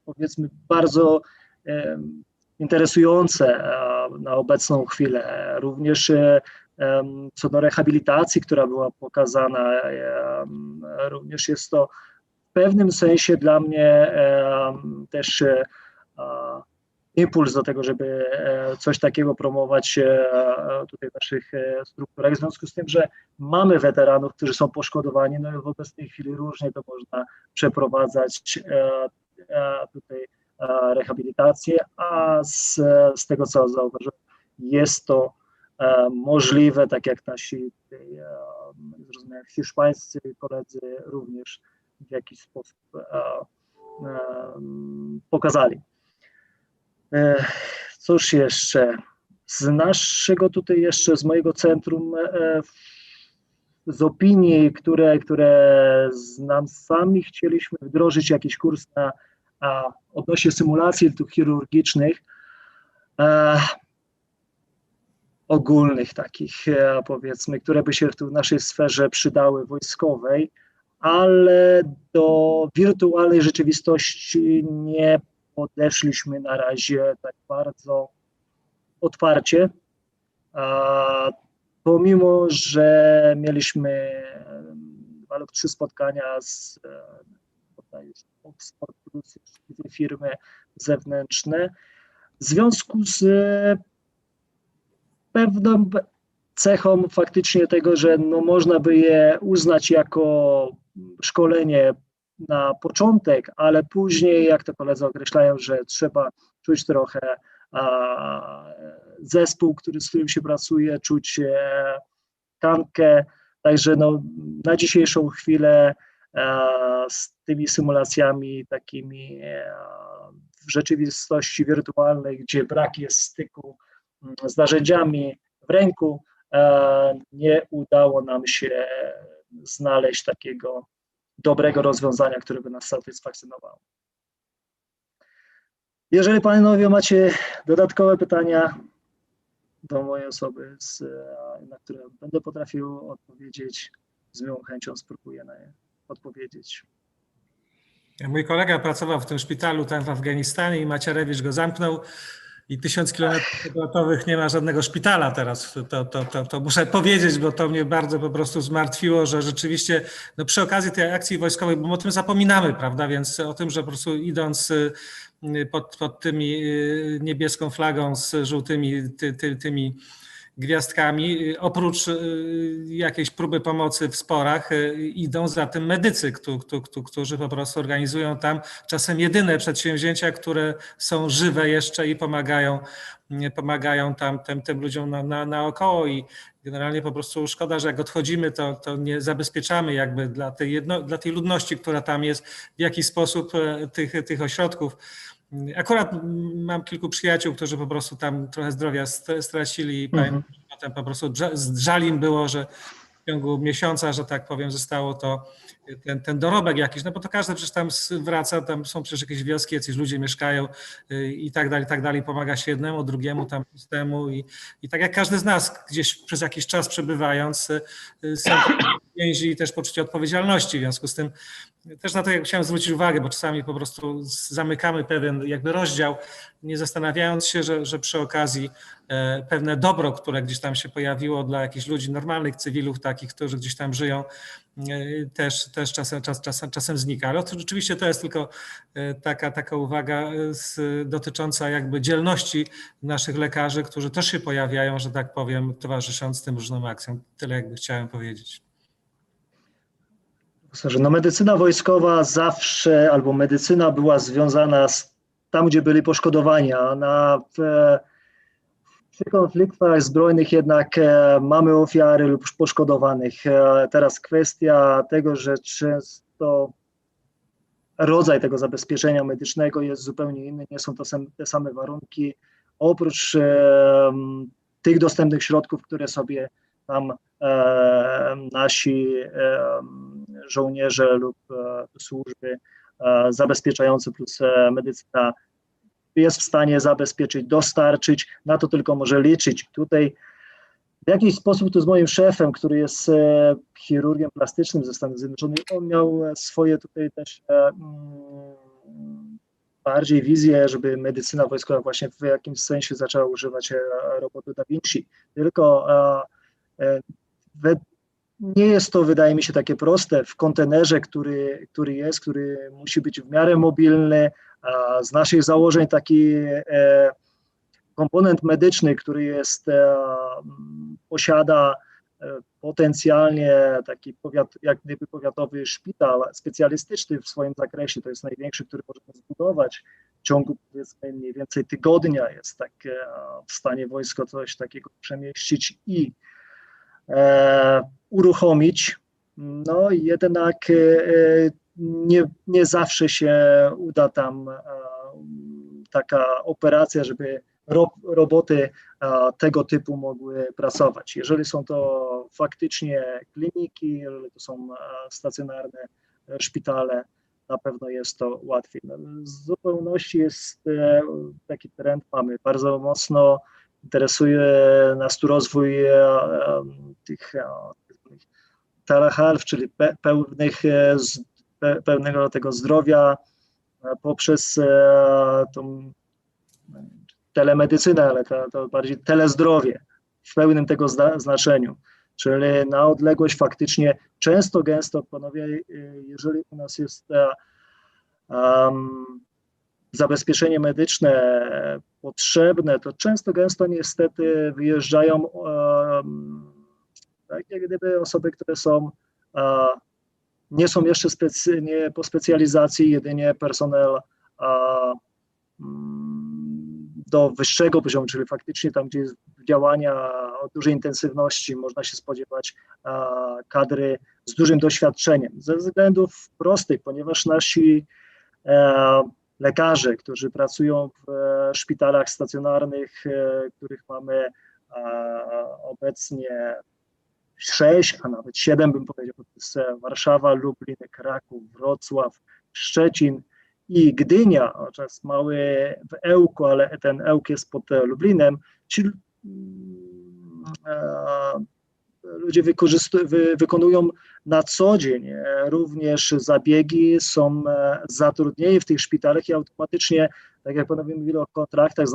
powiedzmy, bardzo interesujące na obecną chwilę. Również co do rehabilitacji, która była pokazana, również jest to w pewnym sensie dla mnie też impuls do tego, żeby coś takiego promować tutaj w naszych strukturach, w związku z tym, że mamy weteranów, którzy są poszkodowani, no i w obecnej chwili różnie to można przeprowadzać tutaj rehabilitację, a z tego, co zauważyłem, jest to możliwe, tak jak nasi zrozumiałem, hiszpańscy koledzy również w jakiś sposób pokazali. Cóż jeszcze? Z naszego tutaj jeszcze, z mojego centrum, z opinii, które nam sami chcieliśmy wdrożyć jakiś kurs odnośnie symulacji chirurgicznych, ogólnych takich, powiedzmy, które by się tu w naszej sferze przydały wojskowej, ale do wirtualnej rzeczywistości nie podeszliśmy na razie tak bardzo otwarcie, pomimo że mieliśmy 2 lub 3 spotkania z Oxford plus firmy zewnętrzne, w związku z pewną cechą faktycznie tego, że no można by je uznać jako szkolenie na początek, ale później, jak to koledzy określają, że trzeba czuć trochę zespół, z którym się pracuje, czuć tkankę. Także no, na dzisiejszą chwilę z tymi symulacjami takimi w rzeczywistości wirtualnej, gdzie brak jest styku z narzędziami w ręku, nie udało nam się znaleźć takiego dobrego rozwiązania, które by nas satysfakcjonowało. Jeżeli panowie macie dodatkowe pytania do mojej osoby, na które będę potrafił odpowiedzieć, z miłą chęcią spróbuję na nie odpowiedzieć. Mój kolega pracował w tym szpitalu tam w Afganistanie i Macierewicz go zamknął i 1000 km² nie ma żadnego szpitala teraz. To muszę powiedzieć, bo to mnie bardzo po prostu zmartwiło, że rzeczywiście no przy okazji tej akcji wojskowej, bo o tym zapominamy, prawda, więc o tym, że po prostu idąc pod tymi niebieską flagą z żółtymi tymi gwiazdkami. Oprócz jakiejś próby pomocy w sporach idą za tym medycy, którzy po prostu organizują tam czasem jedyne przedsięwzięcia, które są żywe jeszcze i pomagają tam tym ludziom naokoło i generalnie po prostu szkoda, że jak odchodzimy, to nie zabezpieczamy jakby dla tej ludności, która tam jest, w jakiś sposób tych ośrodków. Akurat mam kilku przyjaciół, którzy po prostu tam trochę zdrowia stracili i potem po prostu żal im było, że w ciągu miesiąca, że tak powiem, zostało to ten dorobek jakiś, no bo to każdy przecież tam wraca, tam są przecież jakieś wioski, jacyś ludzie mieszkają i tak dalej, pomaga się jednemu, drugiemu, tam temu i tak jak każdy z nas gdzieś przez jakiś czas przebywając są więzi i też poczucie odpowiedzialności, w związku z tym też na to chciałem zwrócić uwagę, bo czasami po prostu zamykamy pewien jakby rozdział, nie zastanawiając się, że przy okazji pewne dobro, które gdzieś tam się pojawiło dla jakichś ludzi normalnych, cywilów takich, którzy gdzieś tam żyją, też czasem znika. Ale oczywiście to jest tylko taka uwaga dotycząca jakby dzielności naszych lekarzy, którzy też się pojawiają, że tak powiem, towarzysząc tym różnym akcjom. Tyle jakby chciałem powiedzieć. No medycyna wojskowa zawsze, albo medycyna była związana z tam, gdzie byli poszkodowani, a przy konfliktach zbrojnych jednak mamy ofiary lub poszkodowanych. Teraz kwestia tego, że często rodzaj tego zabezpieczenia medycznego jest zupełnie inny, nie są to te same warunki, oprócz tych dostępnych środków, które sobie tam nasi żołnierze lub służby zabezpieczające plus medycyna jest w stanie zabezpieczyć, dostarczyć, na to tylko może liczyć. Tutaj w jakiś sposób tu z moim szefem, który jest chirurgiem plastycznym ze Stanów Zjednoczonych, on miał swoje tutaj też bardziej wizję, żeby medycyna wojskowa właśnie w jakimś sensie zaczęła używać robotu Da Vinci. Tylko nie jest to, wydaje mi się, takie proste w kontenerze, który musi być w miarę mobilny. Z naszych założeń taki komponent medyczny, który posiada potencjalnie taki jak gdyby powiatowy szpital specjalistyczny w swoim zakresie, to jest największy, który możemy zbudować. W ciągu powiedzmy mniej więcej tygodnia jest tak w stanie wojsko coś takiego przemieścić i uruchomić. No jednak nie zawsze się uda tam taka operacja, żeby roboty tego typu mogły pracować. Jeżeli są to faktycznie kliniki, jeżeli to są stacjonarne szpitale, na pewno jest to łatwiej. No, w zupełności jest taki trend mamy. Bardzo mocno interesuje nas tu rozwój tych telehealth, czyli pełnego tego zdrowia poprzez tą telemedycynę, ale to bardziej telezdrowie w pełnym tego znaczeniu. Czyli na odległość faktycznie często, gęsto, panowie, jeżeli u nas jest zabezpieczenie medyczne potrzebne, to często, gęsto niestety wyjeżdżają tak jak gdyby osoby, które nie są jeszcze nie po specjalizacji, jedynie personel do wyższego poziomu, czyli faktycznie tam, gdzie jest działania o dużej intensywności, można się spodziewać kadry z dużym doświadczeniem. Ze względów prostych, ponieważ nasi lekarze, którzy pracują w szpitalach stacjonarnych, których mamy obecnie 6, a nawet 7 bym powiedział, to jest Warszawa, Lublin, Kraków, Wrocław, Szczecin i Gdynia, chociaż mały w Ełku, ale ten Ełk jest pod Lublinem. Ci ludzie wykonują na co dzień również zabiegi, są zatrudnieni w tych szpitalach i automatycznie, tak jak panowie mówili o kontraktach z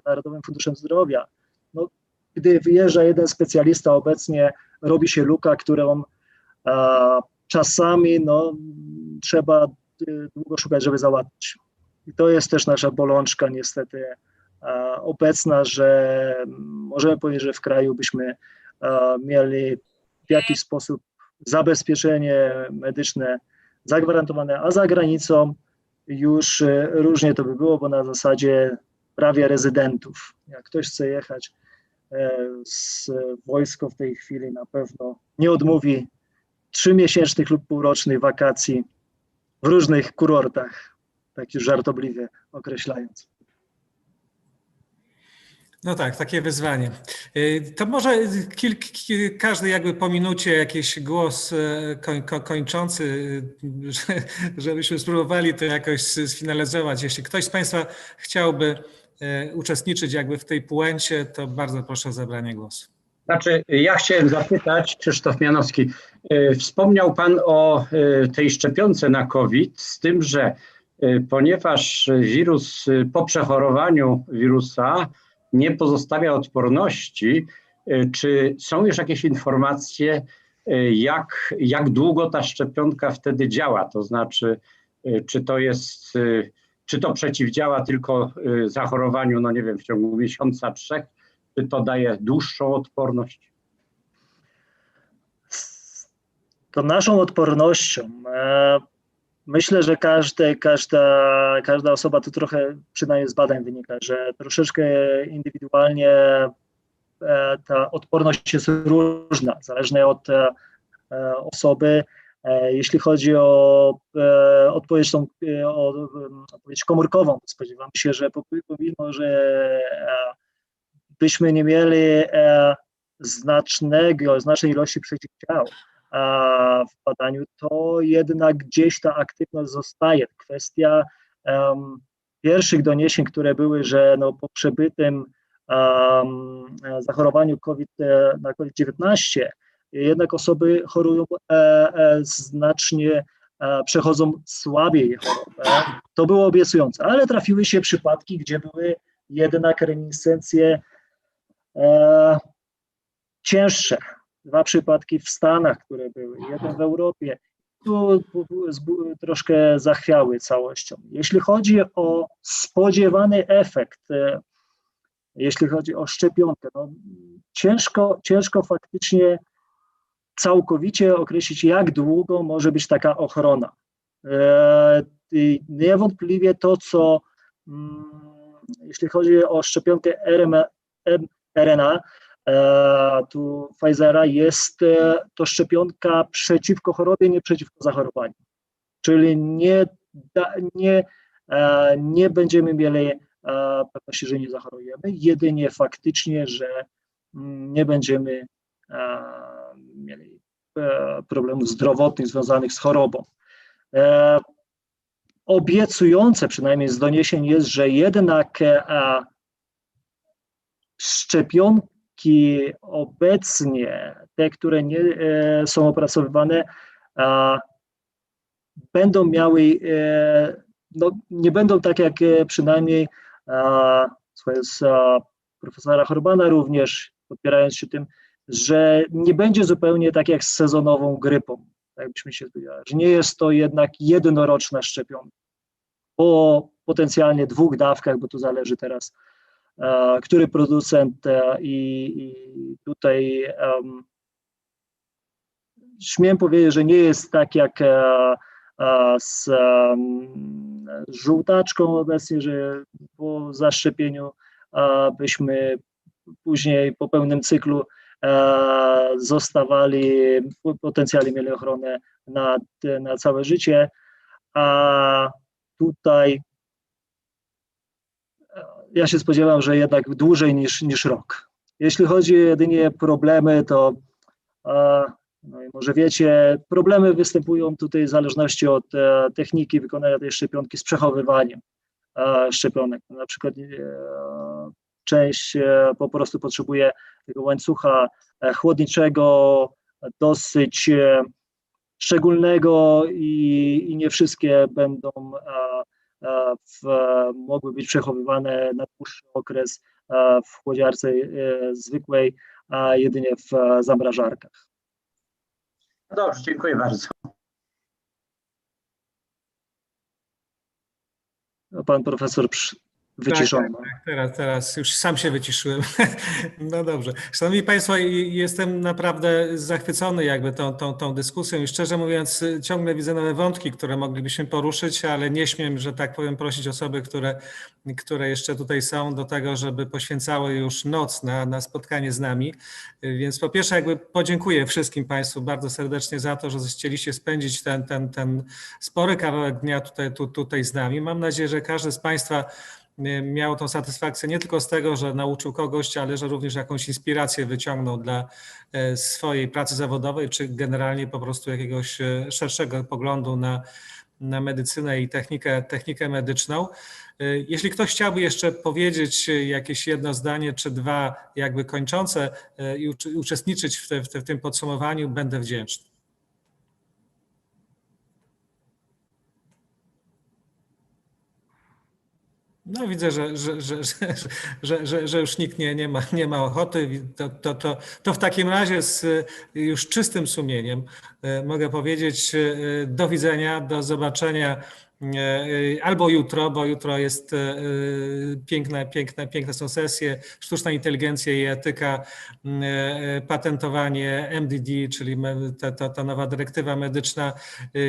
Narodowym Funduszem Zdrowia, no, gdy wyjeżdża jeden specjalista, obecnie robi się luka, którą czasami trzeba długo szukać, żeby załatwić. I to jest też nasza bolączka niestety obecna, że możemy powiedzieć, że w kraju byśmy mieli w jakiś sposób zabezpieczenie medyczne zagwarantowane, a za granicą już różnie to by było, bo na zasadzie prawie rezydentów. Jak ktoś chce jechać z wojsko w tej chwili, na pewno nie odmówi 3-miesięcznych lub półrocznych wakacji w różnych kurortach, tak już żartobliwie określając. No tak, takie wyzwanie. To może każdy jakby po minucie jakiś głos kończący, żebyśmy spróbowali to jakoś sfinalizować. Jeśli ktoś z Państwa chciałby uczestniczyć jakby w tej puencie, to bardzo proszę o zabranie głosu. Znaczy, ja chciałem zapytać, Krzysztof Mianowski, wspomniał Pan o tej szczepionce na COVID, z tym, że ponieważ wirus po przechorowaniu wirusa nie pozostawia odporności, czy są już jakieś informacje, jak długo ta szczepionka wtedy działa? To znaczy, czy to przeciwdziała tylko zachorowaniu, no nie wiem, w ciągu miesiąca, 3, czy to daje dłuższą odporność? To naszą odpornością myślę, że każda osoba, to trochę przynajmniej z badań wynika, że troszeczkę indywidualnie ta odporność jest różna, zależnie od osoby. Jeśli chodzi o odpowiedź komórkową, spodziewam się, że pomimo, że byśmy nie mieli znacznej ilości przeciwciał w badaniu, to jednak gdzieś ta aktywność zostaje. Kwestia pierwszych doniesień, które były, że po przebytym zachorowaniu na COVID-19 jednak osoby chorują znacznie, przechodzą słabiej chorobę. To było obiecujące, ale trafiły się przypadki, gdzie były jednak reminiscencje cięższe. 2 przypadki w Stanach, które były, 1 w Europie. Tu troszkę zachwiały całością. Jeśli chodzi o spodziewany efekt, jeśli chodzi o szczepionkę, ciężko faktycznie całkowicie określić, jak długo może być taka ochrona. Niewątpliwie to, co jeśli chodzi o szczepionkę mRNA, tu Pfizera, jest to szczepionka przeciwko chorobie, nie przeciwko zachorowaniu. Czyli nie będziemy mieli pewności, że nie zachorujemy, jedynie faktycznie, że nie będziemy mieli problemów zdrowotnych związanych z chorobą. Obiecujące, przynajmniej z doniesień, jest, że jednak szczepionki obecnie, te, które nie są opracowywane, będą miały, nie będą tak jak przynajmniej z profesora Horbana również, podpierając się tym, że nie będzie zupełnie tak jak z sezonową grypą, tak byśmy się spodziewali, że nie jest to jednak jednoroczna szczepionka, po potencjalnie 2 dawkach, bo to zależy teraz, który producent i tutaj śmiem powiedzieć, że nie jest tak jak z żółtaczką obecnie, że po zaszczepieniu byśmy później po pełnym cyklu zostawali, potencjalnie mieli ochronę na całe życie, a tutaj ja się spodziewam, że jednak dłużej niż rok. Jeśli chodzi jedynie o problemy, to no i może wiecie, problemy występują tutaj w zależności od techniki wykonania tej szczepionki z przechowywaniem szczepionek. Na przykład część po prostu potrzebuje tego łańcucha chłodniczego, dosyć szczególnego i nie wszystkie będą mogły być przechowywane na dłuższy okres w chłodziarce zwykłej, a jedynie w zamrażarkach. Dobrze, dziękuję bardzo. Pan profesor wyciszony. Teraz już sam się wyciszyłem. No dobrze. Szanowni Państwo, jestem naprawdę zachwycony jakby tą dyskusją i szczerze mówiąc ciągle widzę nowe wątki, które moglibyśmy poruszyć, ale nie śmiem, że tak powiem, prosić osoby, które jeszcze tutaj są do tego, żeby poświęcały już noc na spotkanie z nami. Więc po pierwsze jakby podziękuję wszystkim Państwu bardzo serdecznie za to, że chcieliście spędzić ten spory kawałek dnia tutaj z nami. Mam nadzieję, że każdy z Państwa miał tą satysfakcję nie tylko z tego, że nauczył kogoś, ale że również jakąś inspirację wyciągnął dla swojej pracy zawodowej, czy generalnie po prostu jakiegoś szerszego poglądu na medycynę i technikę medyczną. Jeśli ktoś chciałby jeszcze powiedzieć jakieś jedno zdanie czy dwa jakby kończące i uczestniczyć w tym podsumowaniu, będę wdzięczny. No widzę, że już nikt nie ma ochoty. To w takim razie już czystym sumieniem mogę powiedzieć do widzenia, do zobaczenia albo jutro, bo jutro jest piękne są sesje, sztuczna inteligencja i etyka, patentowanie MDD, czyli ta nowa dyrektywa medyczna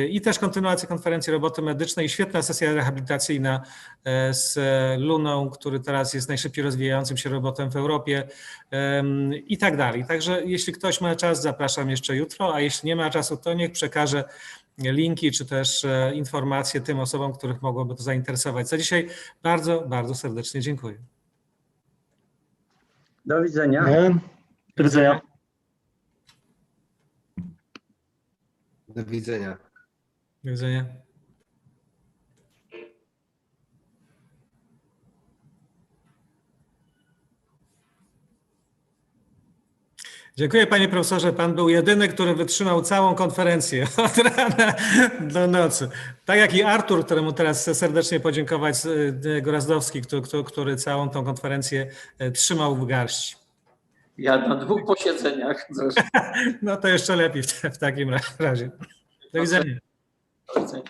i też kontynuacja konferencji roboty medycznej i świetna sesja rehabilitacyjna z Luną, który teraz jest najszybciej rozwijającym się robotem w Europie i tak dalej. Także jeśli ktoś ma czas, zapraszam jeszcze jutro, a jeśli nie ma czasu, to niech przekaże linki czy też informacje tym osobom, których mogłoby to zainteresować. Za dzisiaj bardzo, bardzo serdecznie dziękuję. Do widzenia. Do widzenia. Do widzenia. Do widzenia. Dziękuję panie profesorze. Pan był jedyny, który wytrzymał całą konferencję od rana do nocy. Tak jak i Artur, któremu teraz serdecznie podziękować, Gorazdowski, który całą tą konferencję trzymał w garści. Ja na 2 posiedzeniach. No to jeszcze lepiej w takim razie. Do widzenia. Do widzenia.